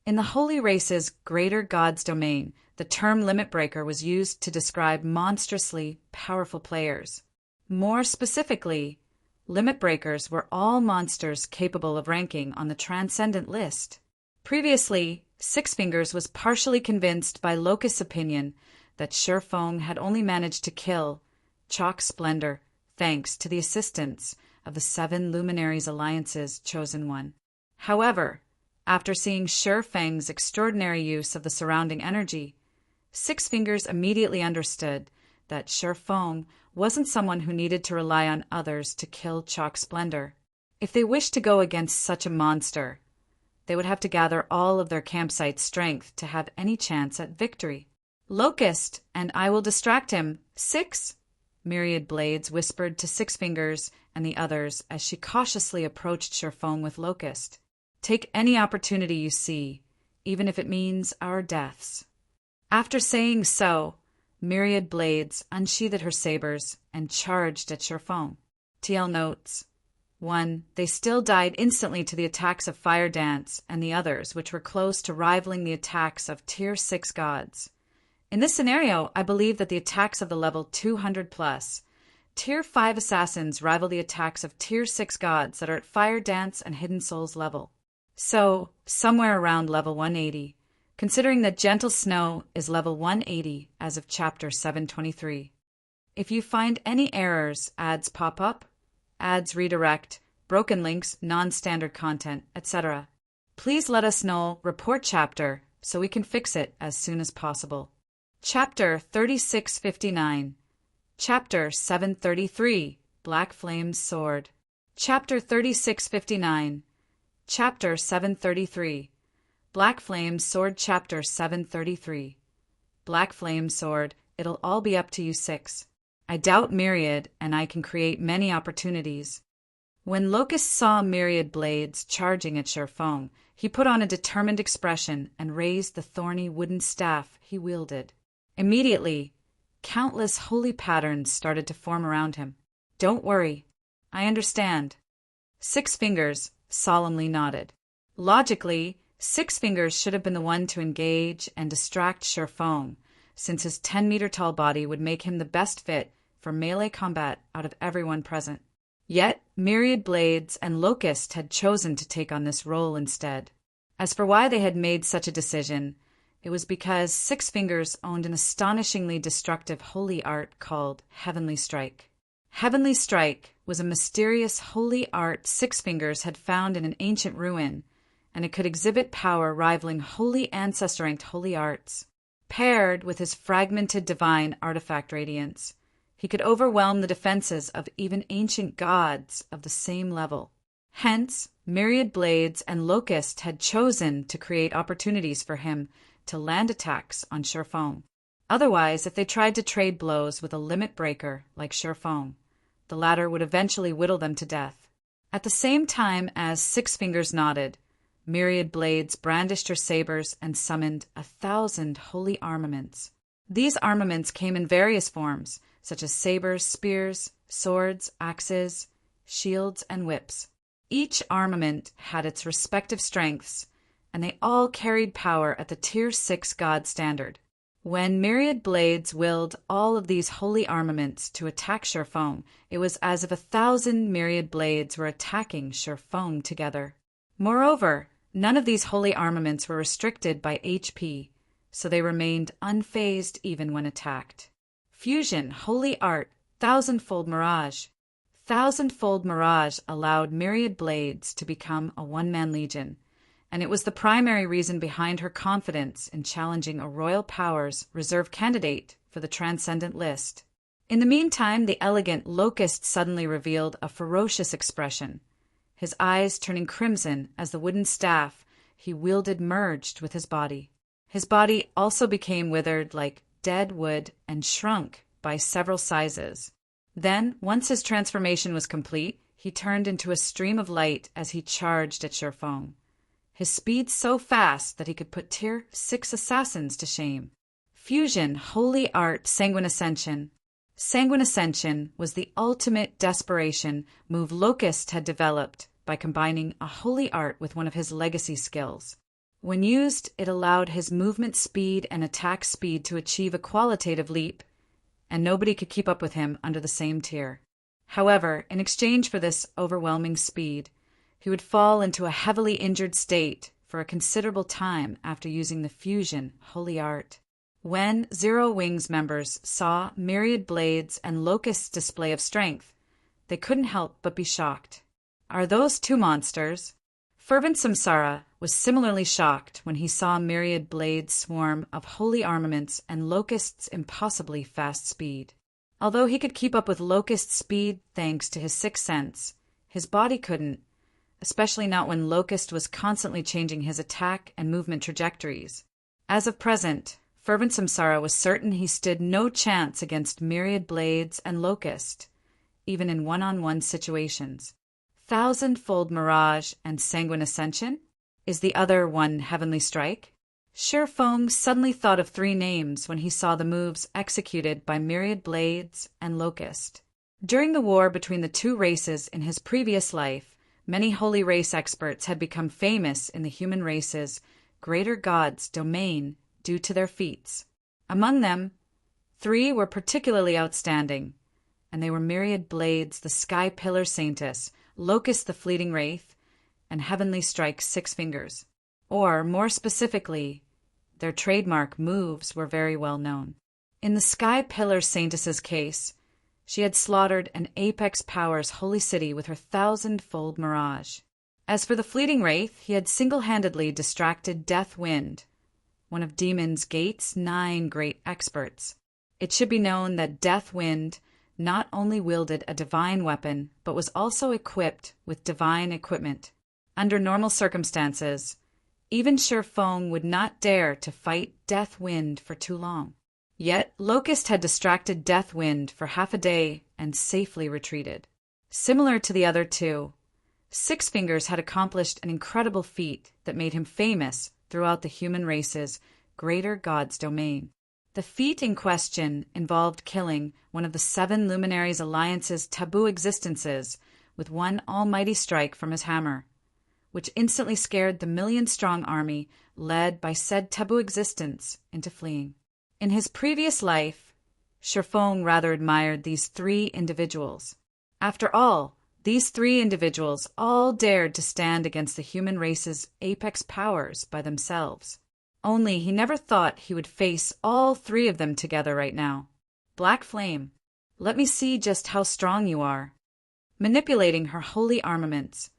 In the Holy Race's greater God's domain, the term limit breaker was used to describe monstrously powerful players. More specifically, Limit breakers were all monsters capable of ranking on the transcendent list. Previously, Six Fingers was partially convinced by Locust's opinion that Shifeng had only managed to kill Chalk Splendor thanks to the assistance of the 7 Luminaries Alliance's chosen one. However, after seeing Shifeng's extraordinary use of the surrounding energy, Six Fingers immediately understood that Shifeng wasn't someone who needed to rely on others to kill Chalk Splendor. If they wished to go against such a monster, they would have to gather all of their campsite's strength to have any chance at victory. "Locust, and I will distract him. 6!" Myriad Blades whispered to Six Fingers and the others as she cautiously approached Shifeng with Locust. "Take any opportunity you see, even if it means our deaths." After saying so, Myriad Blades unsheathed her sabers and charged at Shifeng. TL notes: 1. They still died instantly to the attacks of Fire Dance and the others, which were close to rivaling the attacks of Tier 6 gods. In this scenario, I believe that the attacks of the level 200+, Tier 5 assassins rival the attacks of Tier 6 gods that are at Fire Dance and Hidden Souls level. So, somewhere around level 180, considering that Gentle Snow is level 180 as of Chapter 723. If you find any errors, ads pop up, ads redirect, broken links, non-standard content, etc., please let us know, report chapter, so we can fix it as soon as possible. Chapter 3659. Chapter 733, Black Flame's Sword. Chapter 3659. Chapter 733. Black Flame's Sword. Chapter 733. Black Flame's Sword. It'll all be up to you 6. I doubt Myriad and I can create many opportunities. When Locust saw Myriad Blades charging at Shifeng, he put on a determined expression and raised the thorny wooden staff he wielded. Immediately, countless holy patterns started to form around him. "Don't worry. I understand." Six Fingers solemnly nodded. Logically, Six Fingers should have been the one to engage and distract Shifeng, since his 10-meter-tall body would make him the best fit for melee combat out of everyone present. Yet, Myriad Blades and Locust had chosen to take on this role instead. As for why they had made such a decision, it was because Six Fingers owned an astonishingly destructive holy art called Heavenly Strike. Heavenly Strike was a mysterious holy art Six Fingers had found in an ancient ruin, and it could exhibit power rivaling holy ancestor-ranked holy arts. Paired with his fragmented divine artifact radiance, he could overwhelm the defenses of even ancient gods of the same level. Hence, Myriad Blades and Locust had chosen to create opportunities for him to land attacks on Shifeng. Otherwise, if they tried to trade blows with a limit breaker like Shifeng, the latter would eventually whittle them to death. At the same time as Six Fingers nodded, Myriad Blades brandished her sabers and summoned 1,000 holy armaments. These armaments came in various forms, such as sabers, spears, swords, axes, shields, and whips. Each armament had its respective strengths, and they all carried power at the Tier 6 god standard. When Myriad Blades willed all of these holy armaments to attack Shifeng, it was as if 1,000 Myriad Blades were attacking Shifeng together. Moreover, none of these holy armaments were restricted by HP, so they remained unfazed even when attacked. Fusion, Holy Art, Thousandfold Mirage. Thousandfold Mirage allowed Myriad Blades to become a one-man legion, and it was the primary reason behind her confidence in challenging a Royal Powers reserve candidate for the Transcendent list. In the meantime, the elegant Locust suddenly revealed a ferocious expression, his eyes turning crimson as the wooden staff he wielded merged with his body. His body also became withered like dead wood and shrunk by several sizes. Then, once his transformation was complete, he turned into a stream of light as he charged at Shifeng, his speed so fast that he could put Tier 6 assassins to shame. Fusion, Holy Art, Sanguine Ascension. Sanguine Ascension was the ultimate desperation move Locust had developed by combining a holy art with one of his legacy skills. When used, it allowed his movement speed and attack speed to achieve a qualitative leap, and nobody could keep up with him under the same tier. However, in exchange for this overwhelming speed, he would fall into a heavily injured state for a considerable time after using the fusion holy art. When Zero Wings members saw Myriad Blade's and Locust's display of strength, they couldn't help but be shocked. Are those two monsters? Fervent Samsara was similarly shocked when he saw Myriad Blade's swarm of holy armaments and Locust's impossibly fast speed. Although he could keep up with Locust's speed thanks to his sixth sense, his body couldn't, especially not when Locust was constantly changing his attack and movement trajectories. As of present, Fervent Samsara was certain he stood no chance against Myriad Blades and Locust, even in one-on-one situations. Thousand-fold Mirage and Sanguine Ascension? Is the other one Heavenly Strike? Shi Feng suddenly thought of three names when he saw the moves executed by Myriad Blades and Locust. During the war between the two races in his previous life, many holy race experts had become famous in the human race's greater god's domain due to their feats. Among them, three were particularly outstanding, and they were Myriad Blades, the Sky Pillar Saintess, Locust the Fleeting Wraith, and Heavenly Strike's Six Fingers. Or, more specifically, their trademark moves were very well known. In the Sky Pillar Saintess's case, she had slaughtered an Apex Powers holy city with her thousand-fold mirage. As for the Fleeting Wraith, he had single-handedly distracted Death Wind, one of Demon's Gate's 9 great experts. It should be known that Death Wind not only wielded a divine weapon, but was also equipped with divine equipment. Under normal circumstances, even Shi Feng would not dare to fight Death Wind for too long. Yet Locust had distracted Death Wind for half a day and safely retreated. Similar to the other two, Six Fingers had accomplished an incredible feat that made him famous throughout the human race's greater god's domain. The feat in question involved killing one of the 7 Luminaries Alliance's taboo existences with one almighty strike from his hammer, which instantly scared the million-strong army led by said taboo existence into fleeing. In his previous life, Shi Feng rather admired these 3 individuals. After all, these 3 individuals all dared to stand against the human race's apex powers by themselves. Only he never thought he would face all 3 of them together right now. Black Flame, let me see just how strong you are. Manipulating her holy armaments,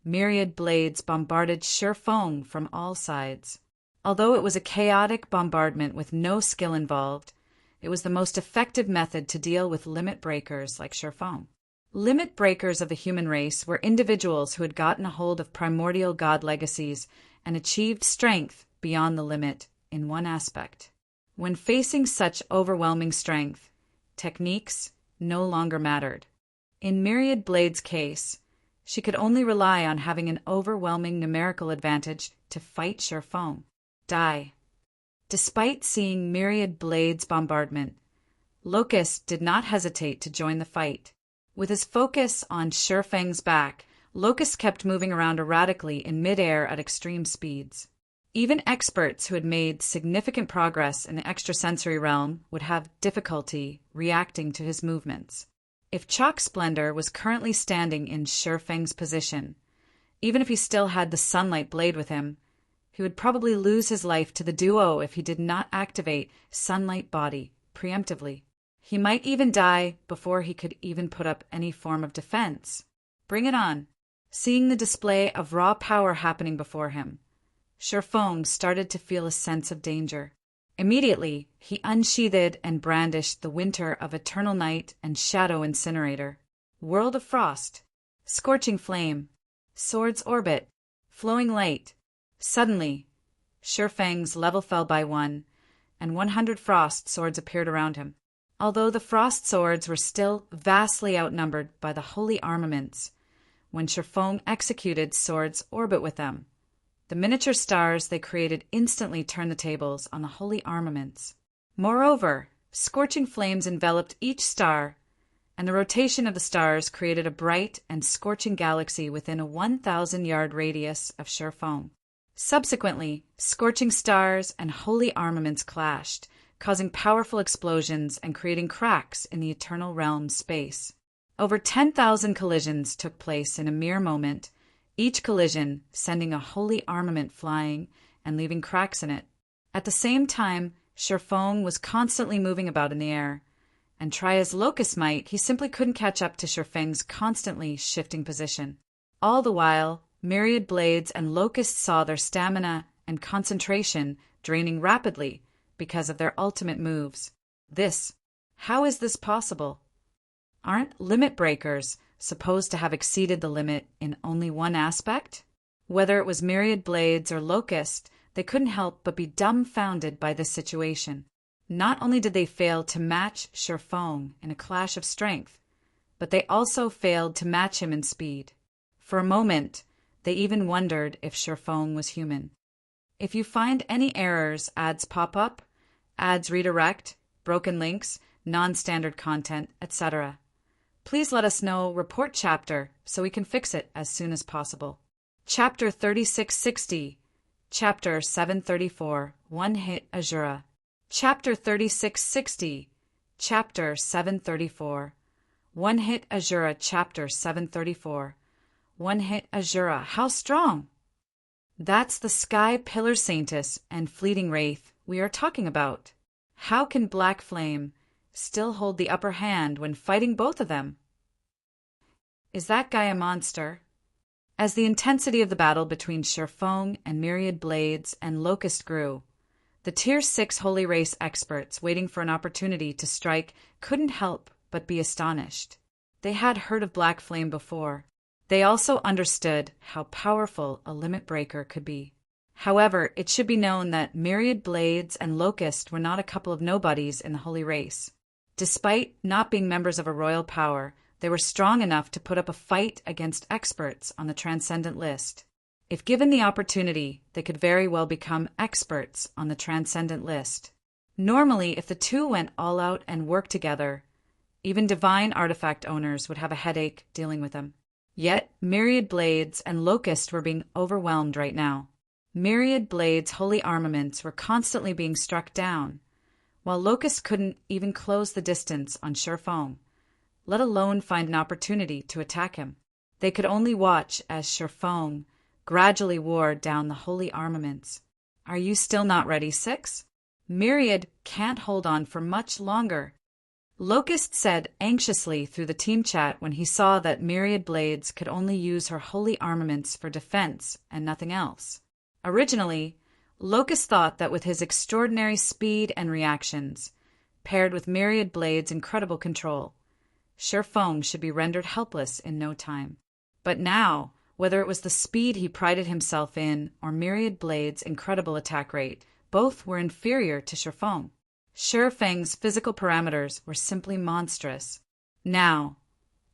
Myriad Blades bombarded Shi Feng from all sides. Although it was a chaotic bombardment with no skill involved, it was the most effective method to deal with limit breakers like Shi Feng. Limit breakers of the human race were individuals who had gotten a hold of primordial god legacies and achieved strength beyond the limit in one aspect. When facing such overwhelming strength, techniques no longer mattered. In Myriad Blade's case, she could only rely on having an overwhelming numerical advantage to fight Shi Feng. Die. Despite seeing Myriad Blade's bombardment, Locust did not hesitate to join the fight. With his focus on Shi Feng's back, Locust kept moving around erratically in midair at extreme speeds. Even experts who had made significant progress in the extrasensory realm would have difficulty reacting to his movements. If Chalk Splendor was currently standing in Shi Feng's position, even if he still had the Sunlight Blade with him, he would probably lose his life to the duo if he did not activate Sunlight Body preemptively. He might even die before he could even put up any form of defense. Bring it on. Seeing the display of raw power happening before him, Shi Feng started to feel a sense of danger. Immediately, he unsheathed and brandished the Winter of Eternal Night and Shadow Incinerator, World of Frost, Scorching Flame, Sword's Orbit, Flowing Light. Suddenly, Shi Feng's level fell by 1, and 100 frost swords appeared around him. Although the frost swords were still vastly outnumbered by the holy armaments, when Shi Feng executed Sword's Orbit with them, the miniature stars they created instantly turned the tables on the holy armaments. Moreover, scorching flames enveloped each star, and the rotation of the stars created a bright and scorching galaxy within a 1,000-yard radius of Shi Feng. Subsequently, scorching stars and holy armaments clashed, causing powerful explosions and creating cracks in the eternal realm's space. Over 10,000 collisions took place in a mere moment, each collision sending a holy armament flying and leaving cracks in it. At the same time, Shifeng was constantly moving about in the air, and try as Locust might, he simply couldn't catch up to Shifeng's constantly shifting position. All the while, myriad blades and Locusts saw their stamina and concentration draining rapidly because of their ultimate moves. How is this possible? Aren't limit breakers supposed to have exceeded the limit in only one aspect? Whether it was myriad blades or Locust, they couldn't help but be dumbfounded by this situation. Not only did they fail to match Shifeng in a clash of strength, but they also failed to match him in speed. For a moment, they even wondered if Shifeng was human. If you find any errors, ads pop up, ads redirect, broken links, non-standard content, etc., please let us know report chapter so we can fix it as soon as possible. Chapter 3660, Chapter 734, One Hit Azura. Chapter 3660, Chapter 734, One Hit Azura. Chapter 734, One Hit Azura. How strong? That's the Sky Pillar Saintess and Fleeting Wraith we are talking about. How can Black Flame still hold the upper hand when fighting both of them? Is that guy a monster? As the intensity of the battle between Shifeng and myriad blades and Locust grew, the Tier 6 Holy Race experts waiting for an opportunity to strike couldn't help but be astonished. They had heard of Black Flame before. They also understood how powerful a limit breaker could be. However, it should be known that myriad blades and Locust were not a couple of nobodies in the Holy Race. Despite not being members of a royal power, they were strong enough to put up a fight against experts on the Transcendent list. If given the opportunity, they could very well become experts on the Transcendent list. Normally, if the two went all out and worked together, even divine artifact owners would have a headache dealing with them. Yet, myriad blades and Locust were being overwhelmed right now. Myriad blades' holy armaments were constantly being struck down, while Locust couldn't even close the distance on Shifeng, let alone find an opportunity to attack him. They could only watch as Shifeng gradually wore down the holy armaments. Are you still not ready, Six? Myriad can't hold on for much longer. Locust said anxiously through the team chat when he saw that Myriad Blades could only use her holy armaments for defense and nothing else. Originally, Locust thought that with his extraordinary speed and reactions, paired with Myriad Blades' incredible control, Shifeng should be rendered helpless in no time. But now, whether it was the speed he prided himself in or Myriad Blades' incredible attack rate, both were inferior to Shifeng. Shifeng's physical parameters were simply monstrous. Now,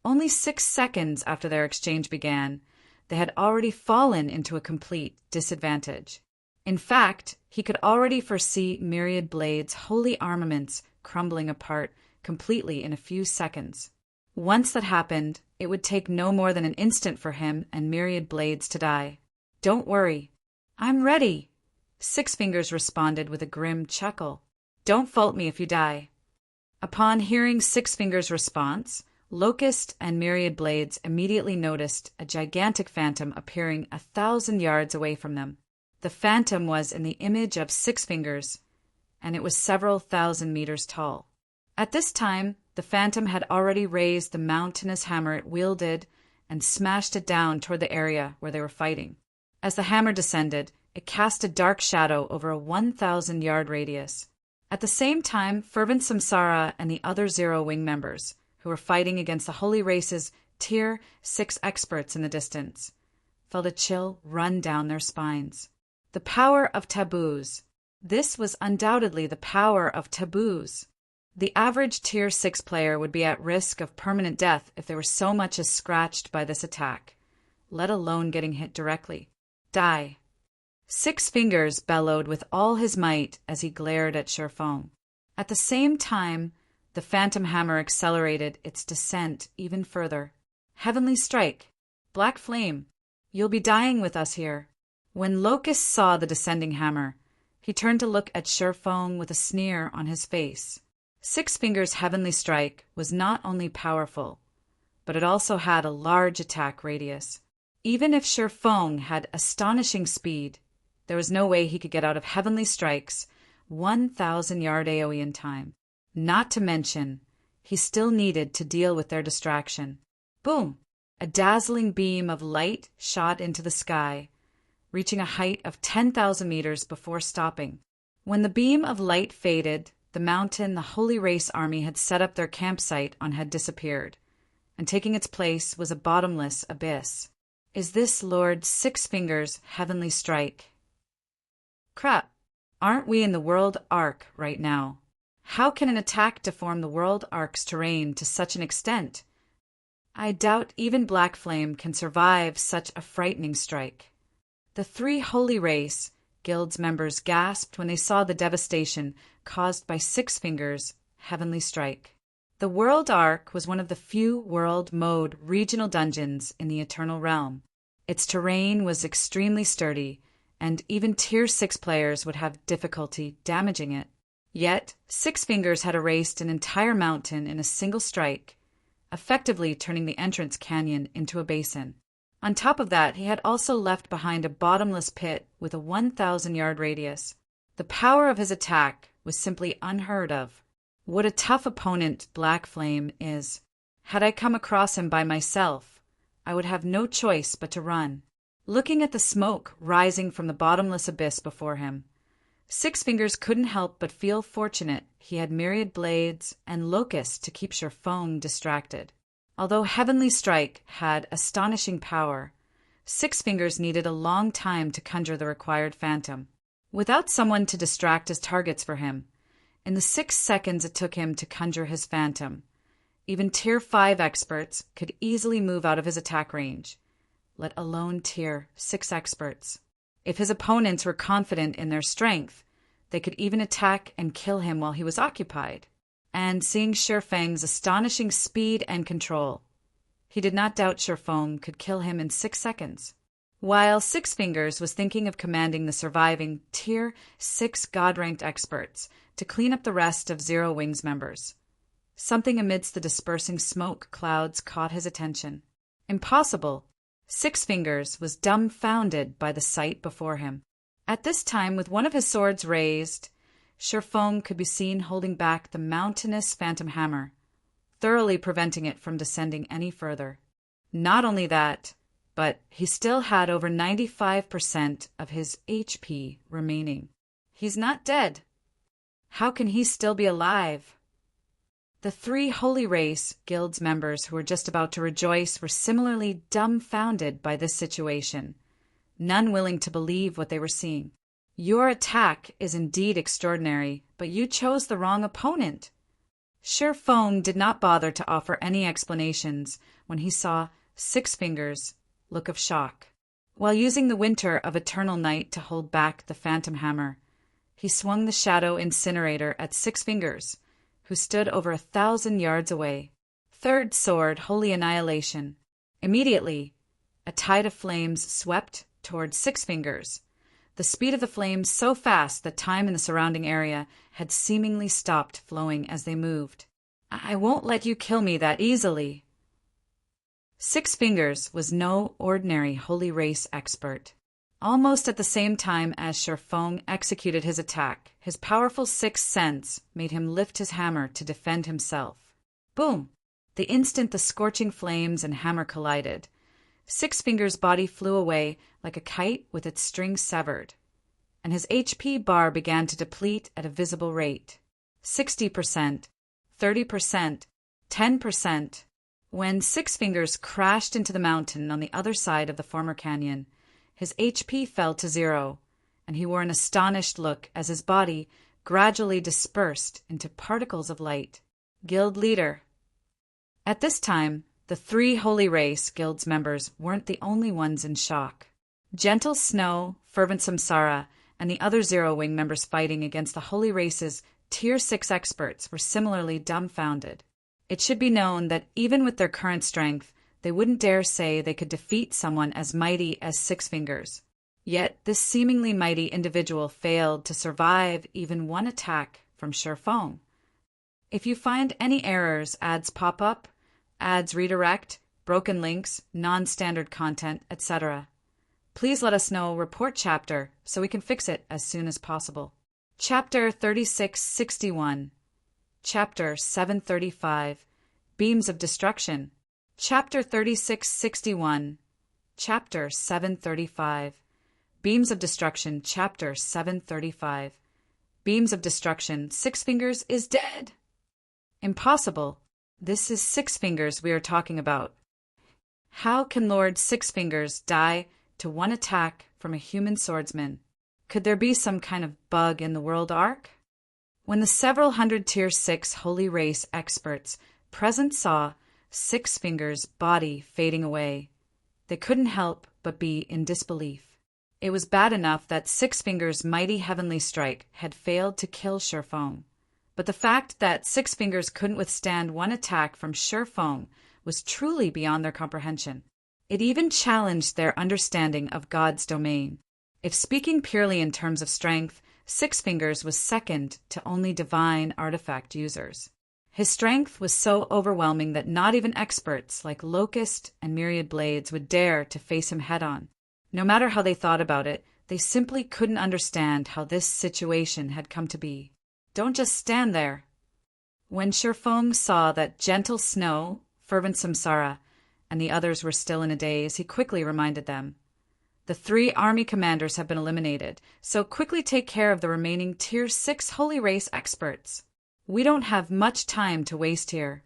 only 6 seconds after their exchange began, they had already fallen into a complete disadvantage. In fact, he could already foresee Myriad Blades' holy armaments crumbling apart completely in a few seconds. Once that happened, it would take no more than an instant for him and Myriad Blades to die. Don't worry. I'm ready, Six Fingers responded with a grim chuckle. Don't fault me if you die. Upon hearing Six Fingers' response, Locust and Myriad Blades immediately noticed a gigantic phantom appearing 1,000 yards away from them. The phantom was in the image of Six Fingers, and it was several thousand meters tall. At this time, the phantom had already raised the mountainous hammer it wielded and smashed it down toward the area where they were fighting. As the hammer descended, it cast a dark shadow over a 1,000-yard radius. At the same time, Fervent Samsara and the other Zero Wing members, who were fighting against the Holy Race's Tier 6 experts in the distance, felt a chill run down their spines. The power of taboos. This was undoubtedly the power of taboos. The average Tier 6 player would be at risk of permanent death if they were so much as scratched by this attack, let alone getting hit directly. Die. Six Fingers bellowed with all his might as he glared at Shifeng. At the same time, the phantom hammer accelerated its descent even further. Heavenly Strike. Black Flame. You'll be dying with us here. When Locust saw the descending hammer, he turned to look at Shifeng with a sneer on his face. Six Fingers' Heavenly Strike was not only powerful, but it also had a large attack radius. Even if Sure Feng had astonishing speed, there was no way he could get out of Heavenly Strike's 1,000-yard AoE in time. Not to mention, he still needed to deal with their distraction. Boom! A dazzling beam of light shot into the sky, reaching a height of 10,000 meters before stopping. When the beam of light faded, the mountain the Holy Race army had set up their campsite on had disappeared, and taking its place was a bottomless abyss. Is this Lord Six Fingers' heavenly strike? Crap, aren't we in the World Arc right now? How can an attack deform the World Arc's terrain to such an extent? I doubt even Black Flame can survive such a frightening strike. The three Holy Race Guild's members gasped when they saw the devastation caused by Six Fingers' heavenly strike. The World Arc was one of the few World Mode regional dungeons in the Eternal Realm. Its terrain was extremely sturdy, and even Tier 6 players would have difficulty damaging it. Yet, Six Fingers had erased an entire mountain in a single strike, effectively turning the entrance canyon into a basin. On top of that, he had also left behind a bottomless pit with a 1,000-yard radius. The power of his attack was simply unheard of. What a tough opponent Black Flame is. Had I come across him by myself, I would have no choice but to run. Looking at the smoke rising from the bottomless abyss before him, Six Fingers couldn't help but feel fortunate he had myriad blades and locusts to keep Sure Feng distracted. Although Heavenly Strike had astonishing power, Six Fingers needed a long time to conjure the required phantom. Without someone to distract his targets for him, in the 6 seconds it took him to conjure his phantom, even Tier 5 experts could easily move out of his attack range, let alone Tier 6 experts. If his opponents were confident in their strength, they could even attack and kill him while he was occupied. And seeing Sure Feng's astonishing speed and control, he did not doubt Sure Feng could kill him in 6 seconds. While Six Fingers was thinking of commanding the surviving Tier 6 God-ranked experts to clean up the rest of Zero Wing's members, something amidst the dispersing smoke clouds caught his attention. Impossible! Six Fingers was dumbfounded by the sight before him. At this time, with one of his swords raised, Sure Feng could be seen holding back the mountainous phantom hammer, thoroughly preventing it from descending any further. Not only that, but he still had over 95% of his HP remaining. He's not dead. How can he still be alive? The three Holy Race Guild's members who were just about to rejoice were similarly dumbfounded by this situation, none willing to believe what they were seeing. Your attack is indeed extraordinary, but you chose the wrong opponent. Sure Feng did not bother to offer any explanations when he saw Six Fingers' look of shock. While using the winter of eternal night to hold back the phantom hammer, he swung the shadow incinerator at Six Fingers, who stood over 1,000 yards away. Third sword, Holy Annihilation. Immediately, a tide of flames swept toward Six Fingers, the speed of the flames so fast that time in the surrounding area had seemingly stopped flowing as they moved. I won't let you kill me that easily. Six Fingers was no ordinary Holy Race expert. Almost at the same time as Sure Feng executed his attack, his powerful sixth sense made him lift his hammer to defend himself. Boom! The instant the scorching flames and hammer collided, Six Fingers' body flew away like a kite with its string severed, and his HP bar began to deplete at a visible rate. 60%, 30%, 10%. When Six Fingers crashed into the mountain on the other side of the former canyon, his HP fell to 0, and he wore an astonished look as his body gradually dispersed into particles of light. Guild leader. At this time, the three Holy Race Guild's members weren't the only ones in shock. Gentle Snow, Fervent Samsara, and the other Zero Wing members fighting against the Holy Race's Tier 6 experts were similarly dumbfounded. It should be known that even with their current strength, they wouldn't dare say they could defeat someone as mighty as Six Fingers. Yet this seemingly mighty individual failed to survive even one attack from Sure Feng. If you find any errors ads pop up, Ads redirect, broken links, non-standard content, etc. Please let us know report chapter so we can fix it as soon as possible. Chapter 3661. Chapter 735. Beams of Destruction. Chapter 3661. Chapter 735. Beams of Destruction. Chapter 735. Beams of Destruction. Six Fingers is dead. Impossible. This is Six Fingers we are talking about. How can Lord Six Fingers die to one attack from a human swordsman? Could there be some kind of bug in the world arc? When the several hundred Tier 6 Holy Race experts present saw Six Fingers' body fading away, they couldn't help but be in disbelief. It was bad enough that Six Fingers' mighty heavenly strike had failed to kill Shurfeng, but the fact that Six Fingers couldn't withstand one attack from Shurfeng was truly beyond their comprehension. It even challenged their understanding of God's domain. If speaking purely in terms of strength, Six Fingers was second to only divine artifact users. His strength was so overwhelming that not even experts like Locust and Myriad Blades would dare to face him head-on. No matter how they thought about it, they simply couldn't understand how this situation had come to be. Don't just stand there. When Shurfeng saw that Gentle Snow, Fervent Samsara, and the others were still in a daze, he quickly reminded them. The 3 army commanders have been eliminated, so quickly take care of the remaining Tier 6 Holy Race experts. We don't have much time to waste here.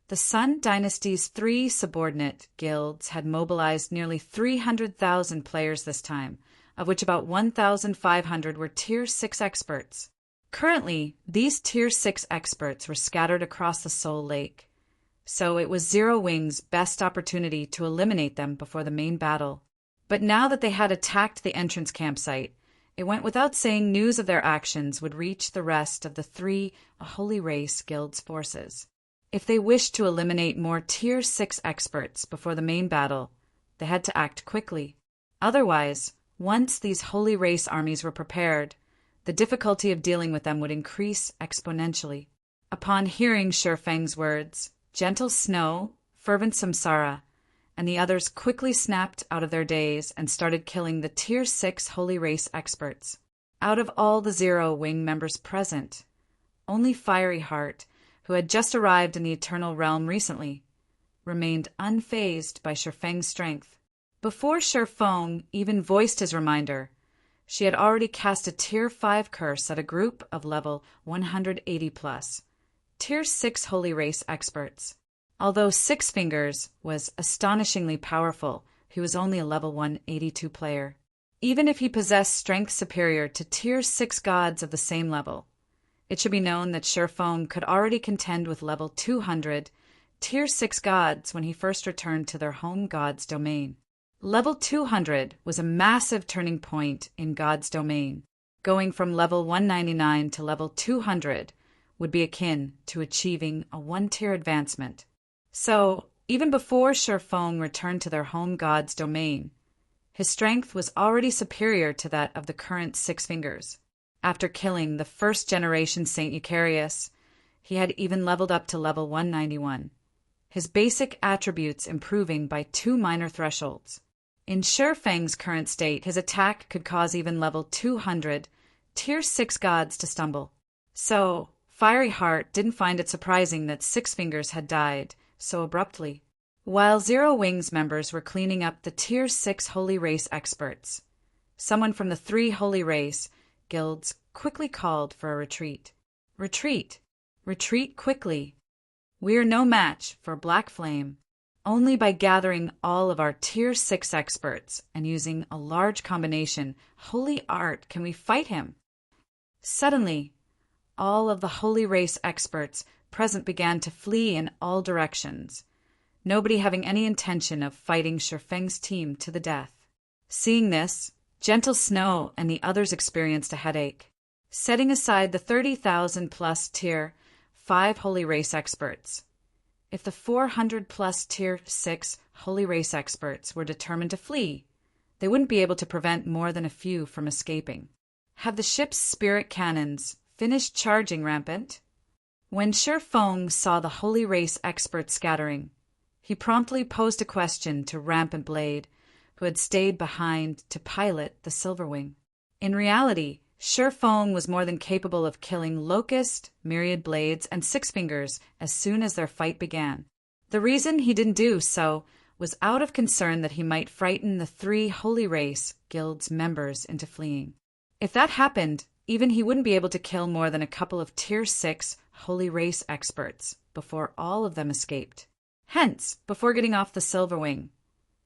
The Sun Dynasty's 3 subordinate guilds had mobilized nearly 300,000 players this time, of which about 1,500 were Tier 6 experts. Currently, these Tier 6 experts were scattered across the Soul Lake, so it was Zero Wing's best opportunity to eliminate them before the main battle. But now that they had attacked the entrance campsite, it went without saying news of their actions would reach the rest of the 3 Holy Race Guild's forces. If they wished to eliminate more Tier 6 experts before the main battle, they had to act quickly. Otherwise, once these Holy Race armies were prepared, the difficulty of dealing with them would increase exponentially. Upon hearing Shurfeng's words, Gentle Snow, Fervent Samsara, and the others quickly snapped out of their daze and started killing the Tier 6 Holy Race experts. Out of all the Zero Wing members present, only Fiery Heart, who had just arrived in the Eternal Realm recently, remained unfazed by Shurfeng's strength. Before Shurfeng even voiced his reminder, she had already cast a Tier 5 curse at a group of level 180+, Tier 6 Holy Race experts. Although Six Fingers was astonishingly powerful, he was only a level 182 player. Even if he possessed strength superior to Tier 6 gods of the same level, it should be known that Shurfeng could already contend with level 200 Tier 6 gods when he first returned to their home god's domain. Level 200 was a massive turning point in God's domain. Going from level 199 to level 200 would be akin to achieving a 1-tier advancement. So, even before Shurfeng returned to their home god's domain, his strength was already superior to that of the current Six Fingers. After killing the first-generation Saint Eucharius, he had even leveled up to level 191, his basic attributes improving by 2 minor thresholds. In Shurfeng's current state, his attack could cause even level 200 Tier 6 gods to stumble. So, Fiery Heart didn't find it surprising that Six Fingers had died so abruptly. While Zero Wing's members were cleaning up the Tier 6 Holy Race experts, someone from the 3 Holy Race guilds quickly called for a retreat. Retreat! Retreat quickly! We are no match for Black Flame. Only by gathering all of our Tier 6 experts and using a large combination Holy Art can we fight him. Suddenly, all of the Holy Race experts present began to flee in all directions, nobody having any intention of fighting Shurfeng's team to the death. Seeing this, Gentle Snow and the others experienced a headache. Setting aside the 30,000+ Tier 5 Holy Race experts, if the 400+ Tier 6 Holy Race experts were determined to flee, they wouldn't be able to prevent more than a few from escaping. Have the ship's spirit cannons finished charging rampant? When Shurfeng saw the Holy Race experts scattering, He promptly posed a question to Rampant Blade, who had stayed behind to pilot the Silverwing. In reality, Sure Fong was more than capable of killing Locust, Myriad Blades, and Six Fingers as soon as their fight began. The reason he didn't do so was out of concern that he might frighten the 3 Holy Race Guild's members into fleeing. If that happened, even he wouldn't be able to kill more than a couple of Tier 6 Holy Race experts before all of them escaped. Hence, before getting off the Silverwing,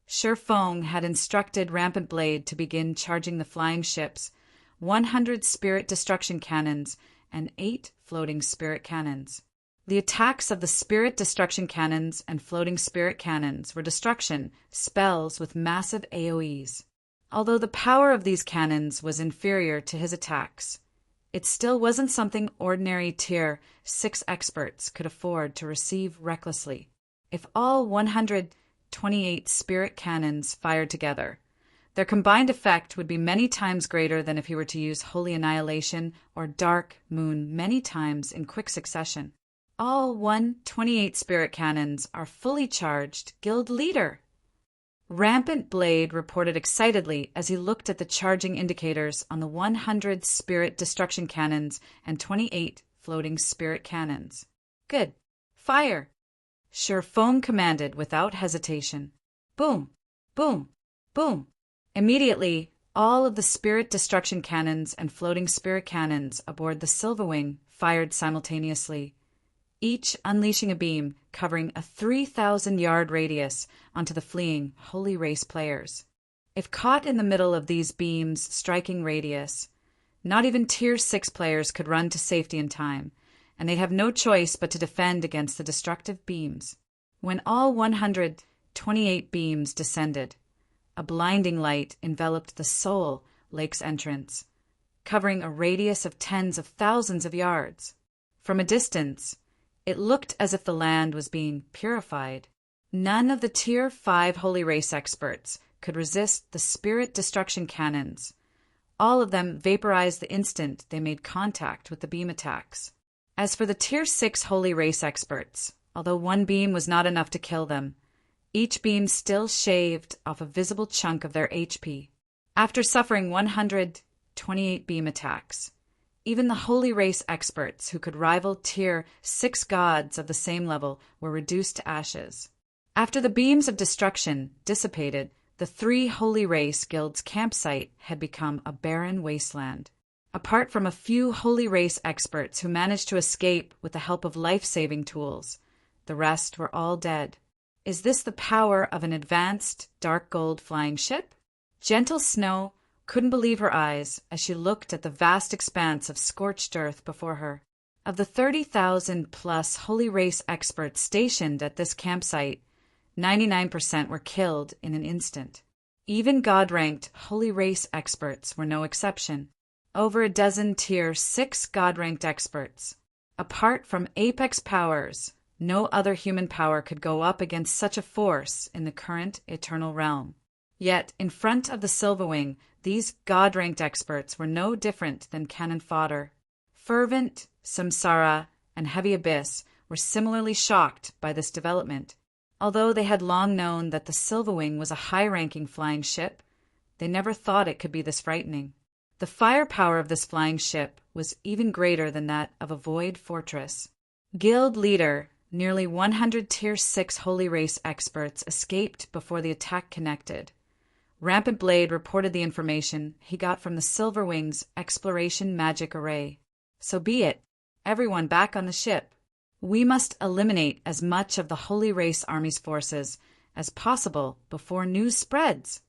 Sure Fong had instructed Rampant Blade to begin charging the flying ships 100 spirit destruction cannons and 8 floating spirit cannons. The attacks of the spirit destruction cannons and floating spirit cannons were destruction spells with massive AoEs. Although the power of these cannons was inferior to his attacks, it still wasn't something ordinary Tier 6 experts could afford to receive recklessly. If all 128 spirit cannons fired together, their combined effect would be many times greater than if he were to use Holy Annihilation or Dark Moon many times in quick succession. All 128 spirit cannons are fully charged, Guild Leader. Rampant Blade reported excitedly as he looked at the charging indicators on the 100 spirit destruction cannons and 28 floating spirit cannons. Good. Fire. Sure Fong commanded without hesitation. Boom, boom, boom. Immediately, all of the spirit destruction cannons and floating spirit cannons aboard the Silverwing fired simultaneously, each unleashing a beam covering a 3,000-yard radius onto the fleeing Holy Race players. If caught in the middle of these beams' striking radius, not even Tier 6 players could run to safety in time, and they'd have no choice but to defend against the destructive beams. When all 128 beams descended, a blinding light enveloped the Soul Lake's entrance, covering a radius of tens of thousands of yards. From a distance, it looked as if the land was being purified. None of the Tier 5 Holy Race experts could resist the spirit destruction cannons. All of them vaporized the instant they made contact with the beam attacks. As for the Tier 6 Holy Race experts, although one beam was not enough to kill them, each beam still shaved off a visible chunk of their HP. After suffering 128 beam attacks, even the Holy Race experts who could rival Tier 6 gods of the same level were reduced to ashes. After the beams of destruction dissipated, the 3 Holy Race Guilds' campsite had become a barren wasteland. Apart from a few Holy Race experts who managed to escape with the help of life-saving tools, the rest were all dead. Is this the power of an advanced dark gold flying ship? Gentle Snow couldn't believe her eyes as she looked at the vast expanse of scorched earth before her. Of the 30,000-plus Holy Race experts stationed at this campsite, 99% were killed in an instant. Even God-ranked Holy Race experts were no exception. Over a dozen Tier 6 God-ranked experts. Apart from Apex powers, no other human power could go up against such a force in the current Eternal Realm. Yet, in front of the Silverwing, these God-ranked experts were no different than cannon fodder. Fervent, Samsara, and Heavy Abyss were similarly shocked by this development. Although they had long known that the Silverwing was a high-ranking flying ship, they never thought it could be this frightening. The firepower of this flying ship was even greater than that of a void fortress. Guild Leader, nearly 100 Tier 6 Holy Race experts escaped before the attack connected. Rampant Blade reported the information he got from the Silverwing's exploration magic array. So be it. Everyone back on the ship. We must eliminate as much of the Holy Race Army's forces as possible before news spreads.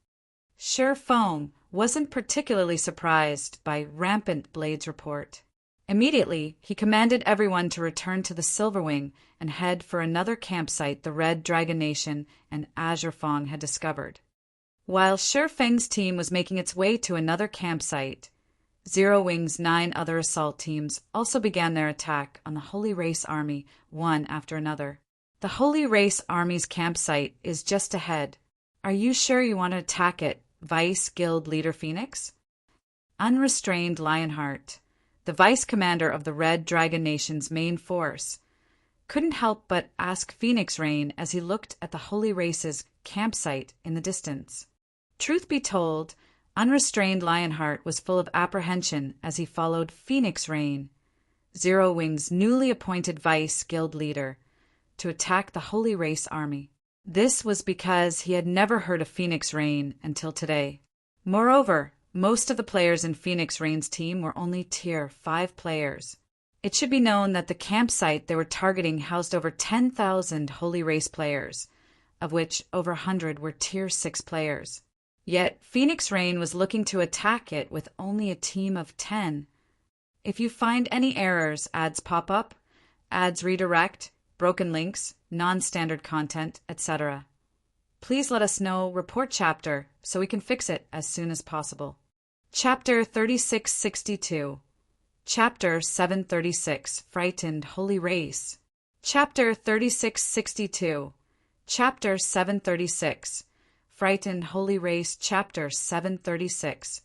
Sure Fong wasn't particularly surprised by Rampant Blade's report. Immediately, he commanded everyone to return to the Silverwing and head for another campsite the Red Dragon Nation and Azure Fong had discovered. While Sure Feng's team was making its way to another campsite, Zero Wing's 9 other assault teams also began their attack on the Holy Race Army, one after another. The Holy Race Army's campsite is just ahead. Are you sure you want to attack it, Vice Guild Leader Phoenix? Unrestrained Lionheart, the vice commander of the Red Dragon Nation's main force, couldn't help but ask Phoenix Rain as he looked at the Holy Race's campsite in the distance. Truth be told, unrestrained Lionheart was full of apprehension as he followed Phoenix Rain, Zero Wing's newly appointed vice guild leader, to attack the Holy Race army. This was because he had never heard of Phoenix Rain until today. Moreover, most of the players in Phoenix Rain's team were only Tier 5 players. It should be known that the campsite they were targeting housed over 10,000 Holy Race players, of which over 100 were Tier 6 players. Yet Phoenix Rain was looking to attack it with only a team of 10. If you find any errors, ads pop up, ads redirect, broken links, non-standard content, etc., please let us know, report chapter, so we can fix it as soon as possible. Chapter 3662. Chapter 736, Frightened Holy Race. Chapter 3662. Chapter 736, Frightened Holy Race. Chapter 736,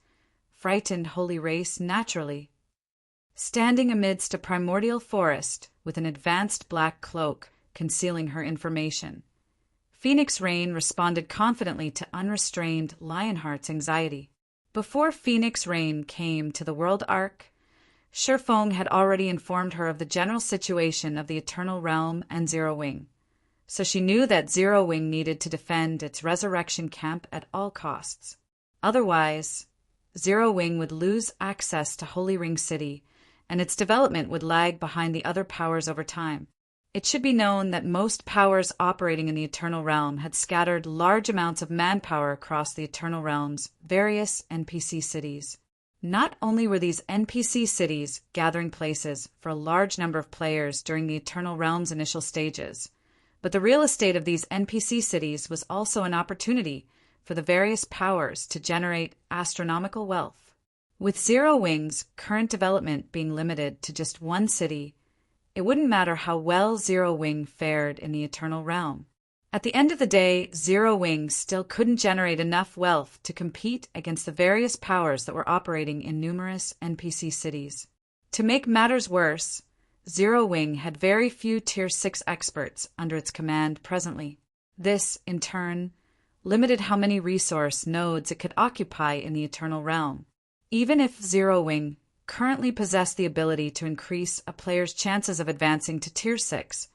Frightened Holy Race naturally. Standing amidst a primordial forest with an advanced black cloak concealing her information, Phoenix Rain responded confidently to unrestrained Lionheart's anxiety. Before Phoenix Rain came to the World Arc, Shifeng had already informed her of the general situation of the Eternal Realm and Zero Wing, so she knew that Zero Wing needed to defend its resurrection camp at all costs. Otherwise, Zero Wing would lose access to Holy Ring City, and its development would lag behind the other powers over time. It should be known that most powers operating in the Eternal Realm had scattered large amounts of manpower across the Eternal Realm's various NPC cities. Not only were these NPC cities gathering places for a large number of players during the Eternal Realm's initial stages, but the real estate of these NPC cities was also an opportunity for the various powers to generate astronomical wealth. With Zero Wing's current development being limited to just one city, it wouldn't matter how well Zero Wing fared in the Eternal Realm. At the end of the day, Zero Wing still couldn't generate enough wealth to compete against the various powers that were operating in numerous NPC cities. To make matters worse, Zero Wing had very few Tier 6 experts under its command presently. This, in turn, limited how many resource nodes it could occupy in the Eternal Realm. Even if Zero Wing currently possessed the ability to increase a player's chances of advancing to Tier 6,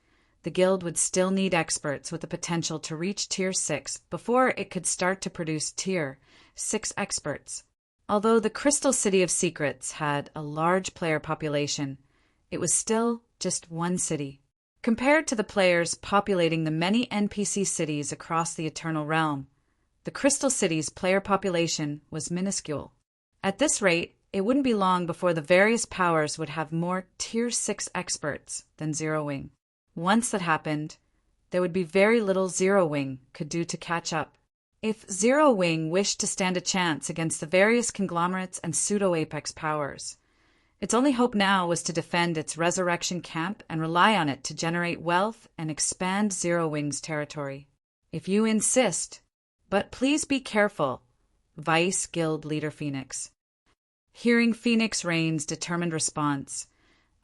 the guild would still need experts with the potential to reach Tier 6 before it could start to produce Tier 6 experts. Although the Crystal City of Secrets had a large player population, it was still just one city. Compared to the players populating the many NPC cities across the Eternal Realm, the Crystal City's player population was minuscule. At this rate, it wouldn't be long before the various powers would have more Tier 6 experts than Zero Wing. Once that happened, there would be very little Zero Wing could do to catch up. If Zero Wing wished to stand a chance against the various conglomerates and pseudo-apex powers, its only hope now was to defend its resurrection camp and rely on it to generate wealth and expand Zero Wing's territory. If you insist, but please be careful, Vice Guild Leader Phoenix. Hearing Phoenix Rain's determined response,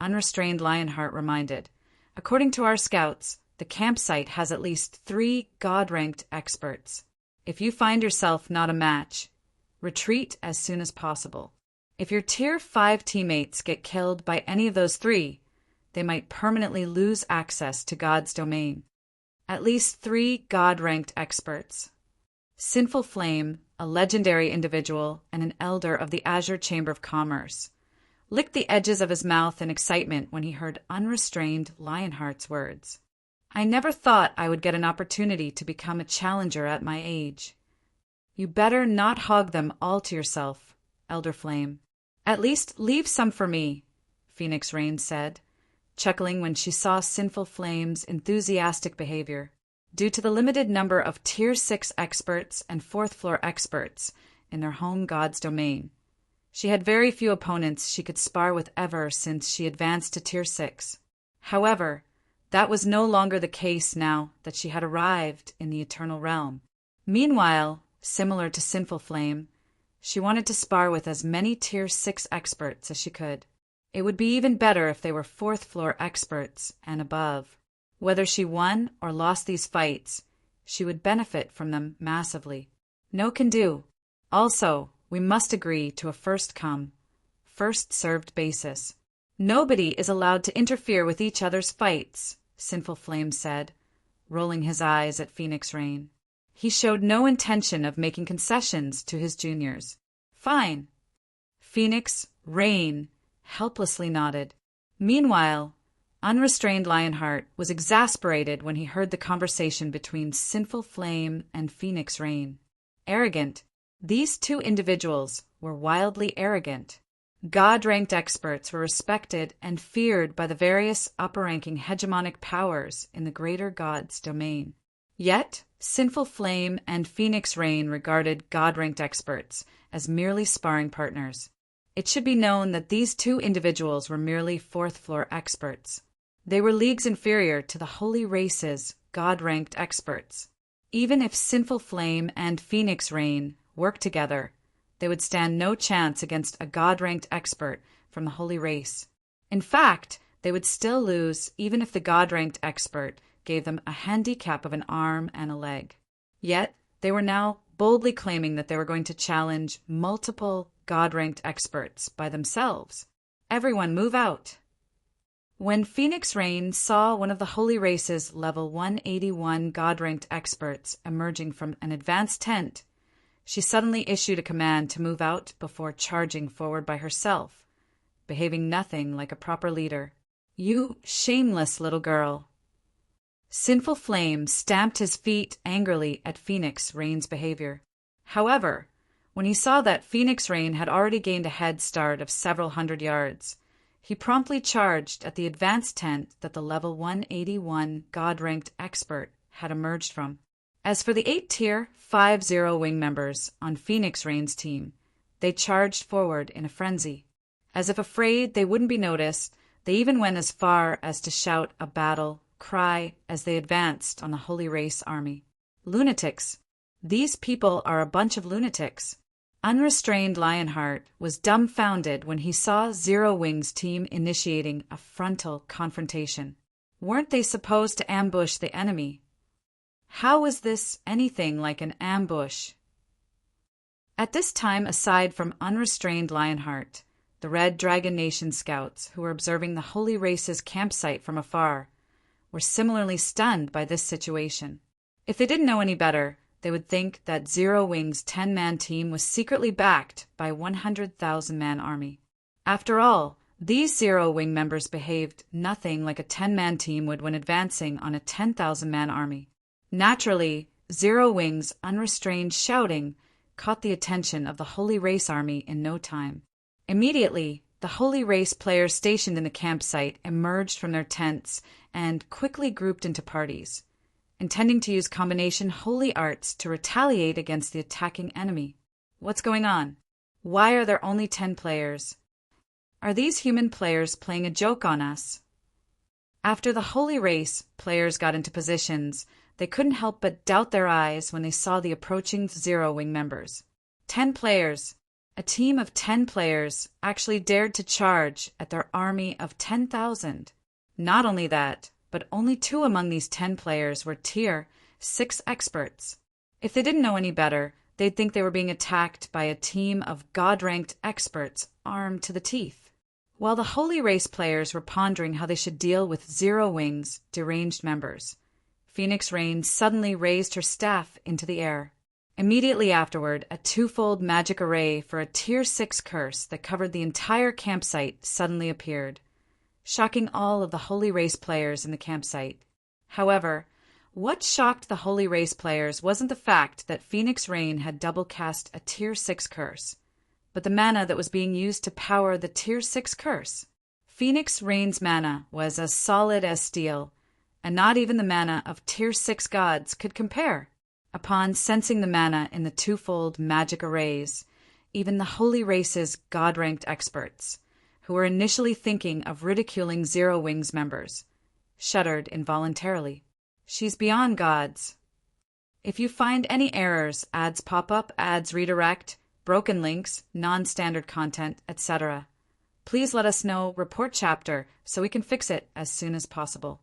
unrestrained Lionheart reminded, according to our scouts, the campsite has at least 3 God-ranked experts. If you find yourself not a match, retreat as soon as possible. If your Tier 5 teammates get killed by any of those 3, they might permanently lose access to God's domain. At least 3 God-ranked experts. Sinful Flame, a legendary individual and an elder of the Azure Chamber of Commerce, licked the edges of his mouth in excitement when he heard unrestrained Lionheart's words. I never thought I would get an opportunity to become a challenger at my age. You better not hog them all to yourself, Elder Flame. At least leave some for me, Phoenix Rain said, chuckling when she saw Sinful Flame's enthusiastic behavior. Due to the limited number of Tier 6 experts and 4th floor experts in their home god's domain, she had very few opponents she could spar with ever since she advanced to Tier 6. However, that was no longer the case now that she had arrived in the Eternal Realm. Meanwhile, similar to Sinful Flame, she wanted to spar with as many Tier 6 experts as she could. It would be even better if they were 4th floor experts and above. Whether she won or lost these fights, she would benefit from them massively. No can do. Also, we must agree to a first come, first served basis. Nobody is allowed to interfere with each other's fights, Sinful Flame said, rolling his eyes at Phoenix Rain. He showed no intention of making concessions to his juniors. Fine. Phoenix Rain helplessly nodded. Meanwhile, unrestrained Lionheart was exasperated when he heard the conversation between Sinful Flame and Phoenix Rain. Arrogant. These two individuals were wildly arrogant. God-ranked experts were respected and feared by the various upper-ranking hegemonic powers in the greater God's domain. Yet, Sinful Flame and Phoenix Rain regarded God-ranked experts as merely sparring partners. It should be known that these two individuals were merely fourth-floor experts. They were leagues inferior to the Holy Race's God-ranked experts. Even if Sinful Flame and Phoenix Rain worked together, they would stand no chance against a God-ranked expert from the Holy Race. In fact, they would still lose even if the God-ranked expert gave them a handicap of an arm and a leg. Yet, they were now boldly claiming that they were going to challenge multiple God-ranked experts by themselves. Everyone move out. When Phoenix Rain saw one of the Holy Race's level 181 God-ranked experts emerging from an advanced tent, she suddenly issued a command to move out before charging forward by herself, behaving nothing like a proper leader. You shameless little girl. Sinful Flame stamped his feet angrily at Phoenix Rain's behavior. However, when he saw that Phoenix Rain had already gained a head start of several hundred yards, he promptly charged at the advanced tent that the level 181 God-ranked expert had emerged from. As for the 8-tier 5-0 wing members on Phoenix Rain's team, they charged forward in a frenzy. As if afraid they wouldn't be noticed, they even went as far as to shout a battle cry as they advanced on the Holy Race army. Lunatics. These people are a bunch of lunatics. Unrestrained Lionheart was dumbfounded when he saw Zero Wing's team initiating a frontal confrontation. Weren't they supposed to ambush the enemy? How was this anything like an ambush? At this time, aside from unrestrained Lionheart, the Red Dragon Nation scouts who were observing the Holy Race's campsite from afar were similarly stunned by this situation. If they didn't know any better, they would think that Zero Wing's 10-man team was secretly backed by a 100,000-man army. After all, these Zero Wing members behaved nothing like a 10-man team would when advancing on a 10,000-man army. Naturally, Zero Wing's unrestrained shouting caught the attention of the Holy Race army in no time. Immediately, the Holy Race players stationed in the campsite emerged from their tents and quickly grouped into parties, intending to use combination holy arts to retaliate against the attacking enemy. What's going on? Why are there only 10 players? Are these human players playing a joke on us? After the Holy Race players got into positions, they couldn't help but doubt their eyes when they saw the approaching Zero Wing members. 10 players. A team of 10 players actually dared to charge at their army of 10,000. Not only that, but only 2 among these 10 players were Tier 6 experts. If they didn't know any better, they'd think they were being attacked by a team of God-ranked experts armed to the teeth. While the Holy Race players were pondering how they should deal with Zero Wing's deranged members, Phoenix Rain suddenly raised her staff into the air. Immediately afterward, a 2-fold magic array for a Tier 6 curse that covered the entire campsite suddenly appeared, shocking all of the Holy Race players in the campsite. However, what shocked the Holy Race players wasn't the fact that Phoenix Rain had double-cast a Tier 6 curse, but the mana that was being used to power the Tier 6 curse. Phoenix Rain's mana was as solid as steel, and not even the mana of Tier 6 gods could compare. Upon sensing the mana in the 2-fold magic arrays, even the Holy Race's God-ranked experts, who were initially thinking of ridiculing Zero Wing's members, shuddered involuntarily. She's beyond gods. If you find any errors, ads pop up, ads redirect, broken links, non-standard content, etc., please let us know, report chapter, so we can fix it as soon as possible.